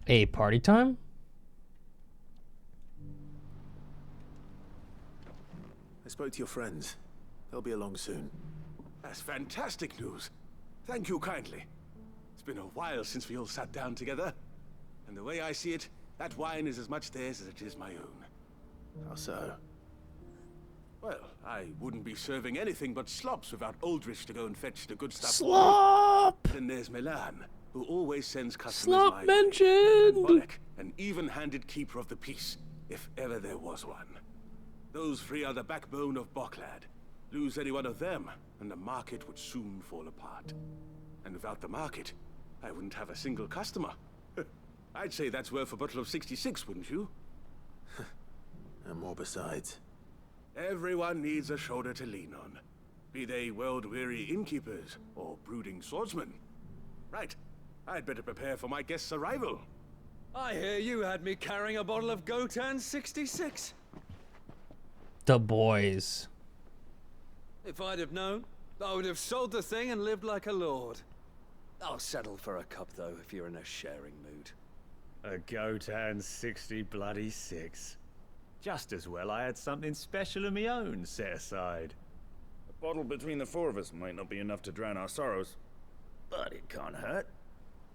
Hey, party time? I spoke to your friends. They'll be along soon. That's fantastic news. Thank you kindly. It's been a while since we all sat down together. And the way I see it, that wine is as much theirs as it is my own. How so? Well, I wouldn't be serving anything but slops without Aldrich to go and fetch the good stuff. Slop! Then there's Milan, who always sends customers Slop my way. mentioned! And Bolek, an even-handed keeper of the peace, if ever there was one. Those three are the backbone of Boclad. Lose any one of them, and the market would soon fall apart. And without the market, I wouldn't have a single customer. I'd say that's worth a bottle of 66, wouldn't you? And more besides. Everyone needs a shoulder to lean on. Be they world-weary innkeepers or brooding swordsmen. Right. I'd better prepare for my guest's arrival. I hear you had me carrying a bottle of Gotan 66. The boys. If I'd have known, I would have sold the thing and lived like a lord. I'll settle for a cup, though, if you're in a sharing mood. A Gotan 66. Just as well I had something special of my own set aside. A bottle between the four of us might not be enough to drown our sorrows, but it can't hurt.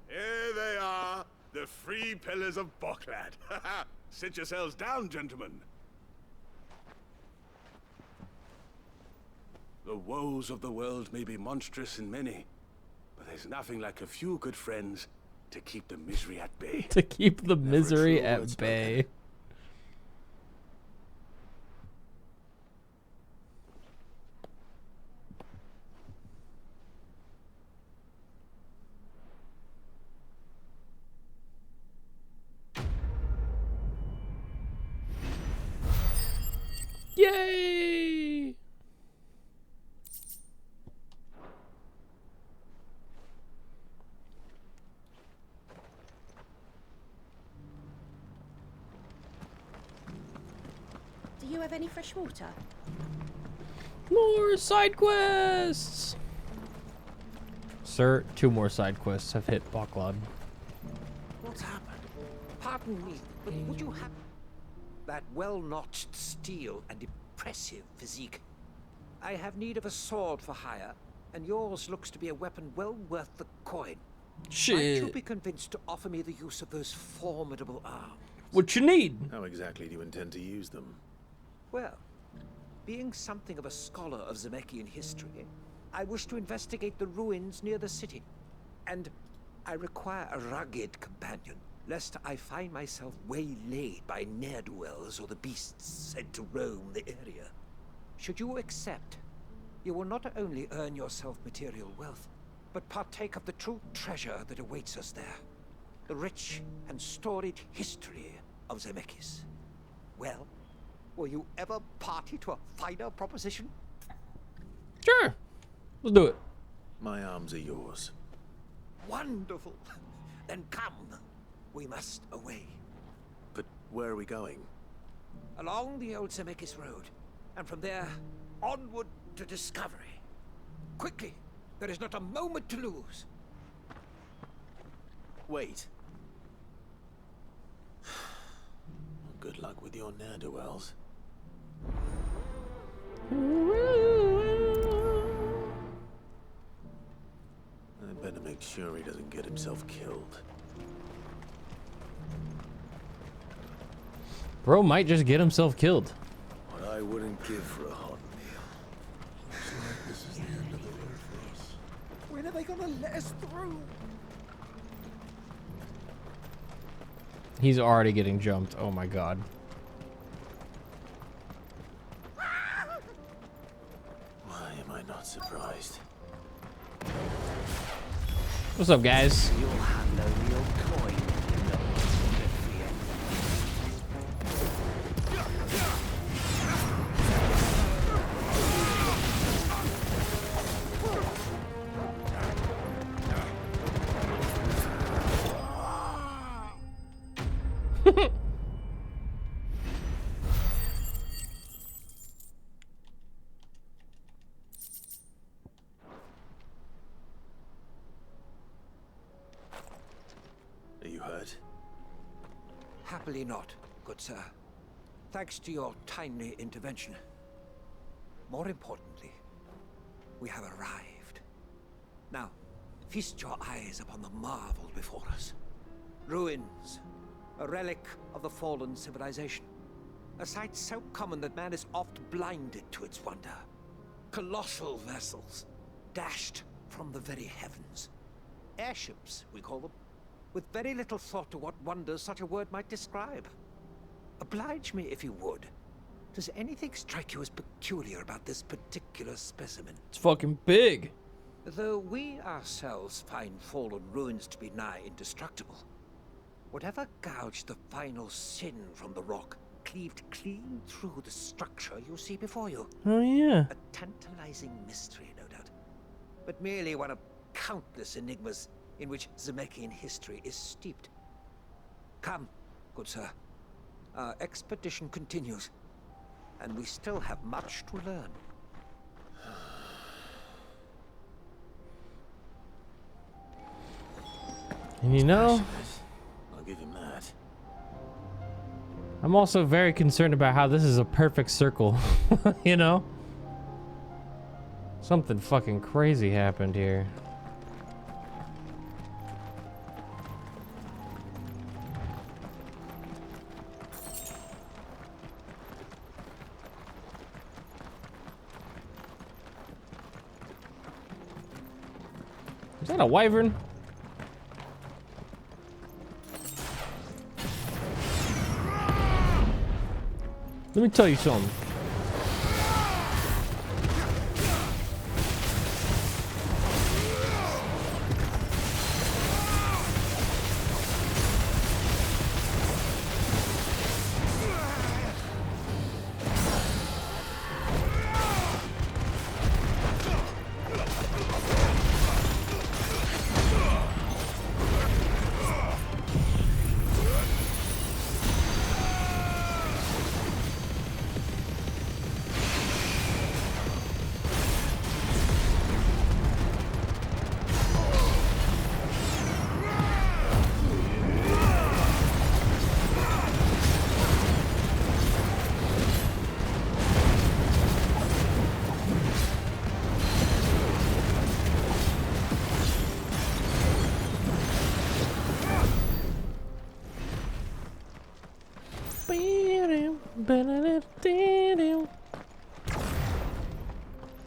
Here they are, the three pillars of Boclad. Sit yourselves down, gentlemen. The woes of the world may be monstrous in many, but there's nothing like a few good friends to keep the misery at bay. To keep the misery at bay. you have any fresh water? More side quests! Sir, 2 more side quests have hit Baklad. What's happened? Pardon me, but would you have that well-notched steel and impressive physique? I have need of a sword for hire, and yours looks to be a weapon well worth the coin. Shit. Might you be convinced to offer me the use of those formidable arms? What you need? How exactly do you intend to use them? Well, being something of a scholar of Zemeckien history, I wish to investigate the ruins near the city. And I require a rugged companion, lest I find myself waylaid by ne'er-do-wells or the beasts said to roam the area. Should you accept, you will not only earn yourself material wealth, but partake of the true treasure that awaits us there. The rich and storied history of Zemeckis. Well, will you ever party to a finer proposition? Sure. Let's do it. My arms are yours. Wonderful. Then come. We must away. But where are we going? Along the old Zemeckis Road. And from there, onward to discovery. Quickly. There is not a moment to lose. Wait. Good luck with your ne'er-do-wells. I better make sure he doesn't get himself killed. Bro might just get himself killed. What I wouldn't give for a hot meal. Looks like this is the end of the road for us. When are they gonna let us through? He's already getting jumped. Oh my god. Why am I not surprised? What's up, guys? You'll have no real coin in the Are you hurt? Happily not, good sir. Thanks to your timely intervention. More importantly, we have arrived. Now, feast your eyes upon the marvel before us. Ruins, a relic of the fallen civilization. A sight so common that man is oft blinded to its wonder. Colossal vessels, dashed from the very heavens. Airships, we call them, with very little thought to what wonders such a word might describe. Oblige me if you would. Does anything strike you as peculiar about this particular specimen? It's fucking big. Though we ourselves find fallen ruins to be nigh indestructible, whatever gouged the final sin from the rock cleaved clean through the structure you see before you. Oh yeah. A tantalizing mystery, no doubt, but merely one of countless enigmas in which Zemeckien history is steeped. Come, good sir. Our expedition continues, and we still have much to learn. And you know, I'll give him that. I'm also very concerned about how this is a perfect circle. You know? Something fucking crazy happened here. Is that a wyvern? Let me tell you something.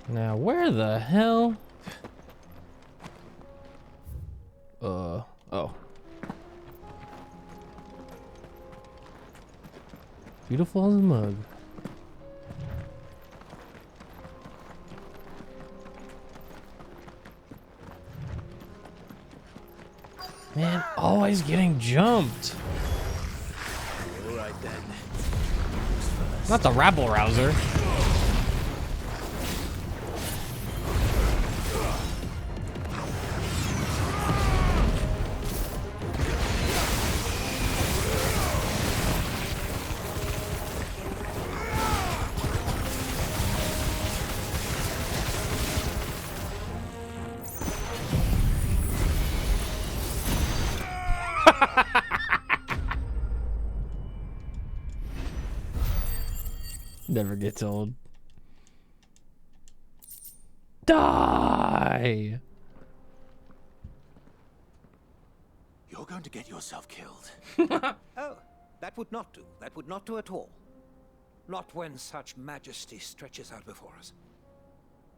Now, where the hell? Oh. Beautiful as a mug. Man, always getting jumped. All right then. Not the rabble rouser. Never gets old. Die! You're going to get yourself killed. Oh, that would not do. That would not do at all. Not when such majesty stretches out before us.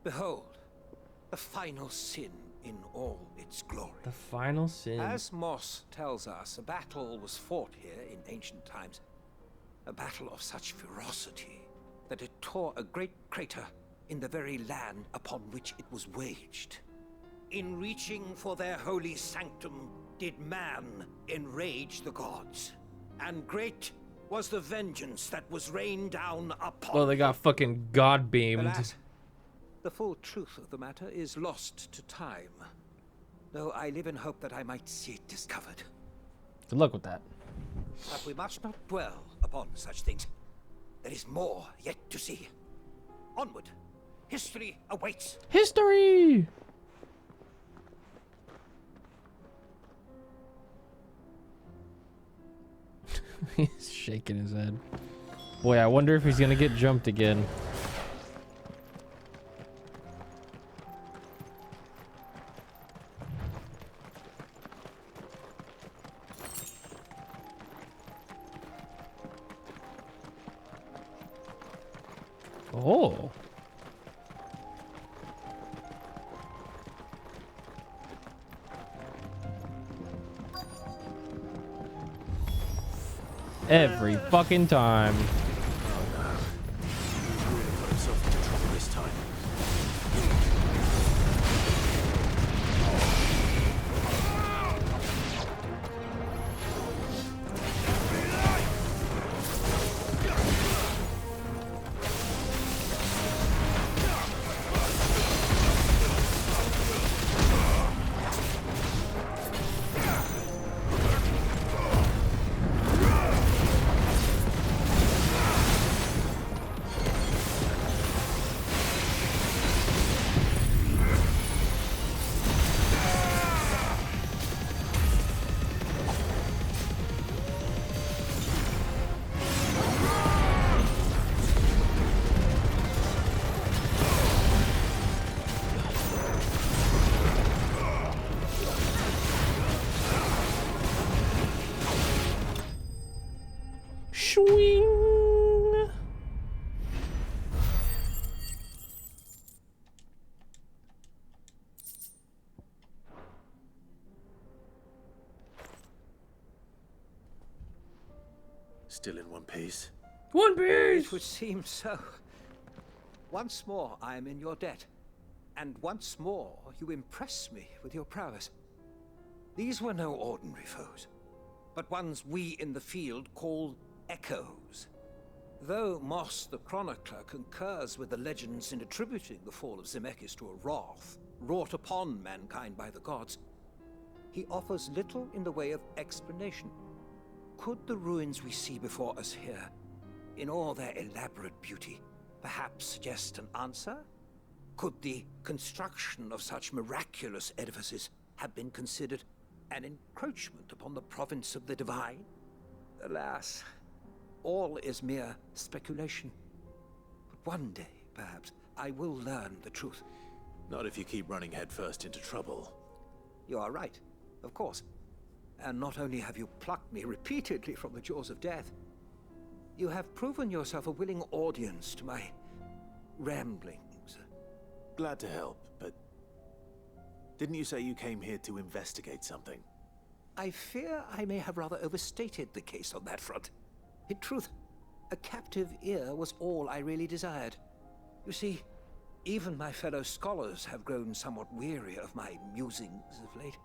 Behold, the final sin in all its glory. The final sin. As Moss tells us, a battle was fought here in ancient times. A battle of such ferocity that it tore a great crater in the very land upon which it was waged. In reaching for their holy sanctum, did man enrage the gods. And great was the vengeance that was rained down upon Well, they got fucking god beamed. Alas, the full truth of the matter is lost to time. Though I live in hope that I might see it discovered. Good luck with that. But we must not dwell upon such things. There is more yet to see. Onward. History awaits. History! He's shaking his head. Boy, I wonder if he's gonna get jumped again. Oh. Every fucking time. Really got himself into trouble this time. Swing. Still in one piece. One Piece! It would seem so. Once more I am in your debt. And once more you impress me with your prowess. These were no ordinary foes, but ones we in the field call echoes. Though Moss the Chronicler concurs with the legends in attributing the fall of Zemeckis to a wrath wrought upon mankind by the gods, he offers little in the way of explanation. Could the ruins we see before us here, in all their elaborate beauty, perhaps suggest an answer? Could the construction of such miraculous edifices have been considered an encroachment upon the province of the divine? Alas, all is mere speculation. But one day, perhaps, I will learn the truth. Not if you keep running headfirst into trouble. You are right, of course. And not only have you plucked me repeatedly from the jaws of death, You have proven yourself a willing audience to my ramblings. Glad to help, but didn't you say you came here to investigate something? I fear I may have rather overstated the case on that front. In truth, a captive ear was all I really desired. You see, even my fellow scholars have grown somewhat weary of my musings of late.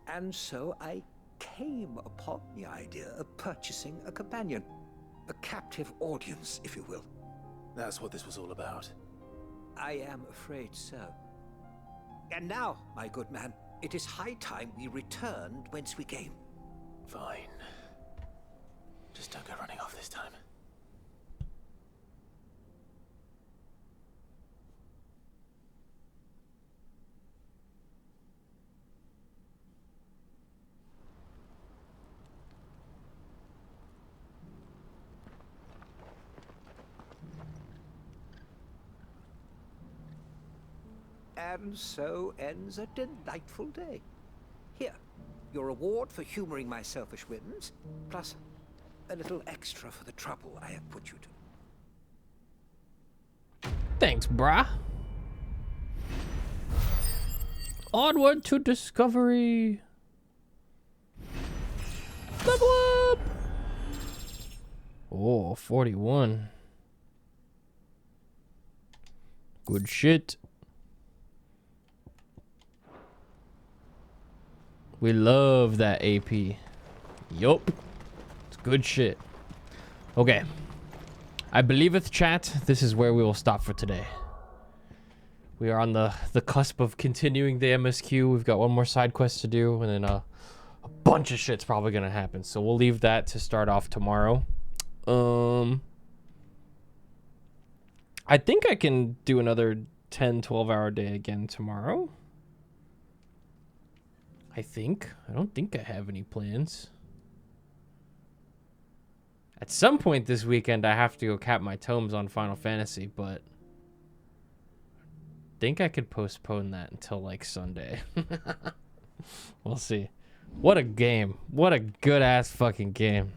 And so I came upon the idea of purchasing a companion. A captive audience, if you will. That's what this was all about. I am afraid so. And now, my good man, it is high time we returned whence we came. Fine. Just don't go running off this time. And so ends a delightful day. Here, your reward for humoring my selfish whims, plus a little extra for the trouble I have put you to. Thanks, brah. Onward to discovery. Level up. Oh, 41. Good shit. We love that AP. Yup. It's good shit. Okay. I believeth, chat, this is where we will stop for today. We are on the cusp of continuing the MSQ. We've got one more side quest to do, and then a bunch of shit's probably gonna happen. So we'll leave that to start off tomorrow. I think I can do another 10, 12-hour day again tomorrow. I don't think I have any plans. At some point this weekend, I have to go cap my tomes on Final Fantasy, but I think I could postpone that until like Sunday. We'll see. What a game. What a good-ass fucking game.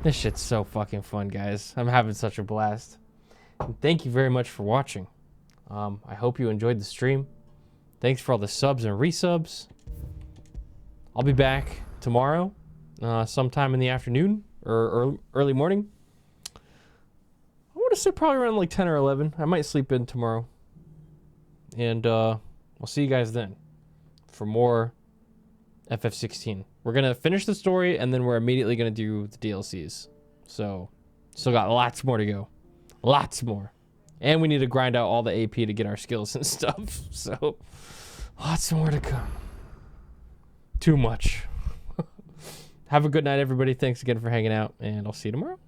This shit's so fucking fun, guys. I'm having such a blast. And thank you very much for watching. I hope you enjoyed the stream. Thanks for all the subs and resubs. I'll be back tomorrow, sometime in the afternoon or early morning. I want to say probably around like 10 or 11. I might sleep in tomorrow. And I'll see you guys then for more FF16. We're going to finish the story, and then we're immediately going to do the DLCs. So, still got lots more to go. Lots more. And we need to grind out all the AP to get our skills and stuff. So, lots more to come. Too much. Have a good night, everybody. Thanks again for hanging out, and I'll see you tomorrow.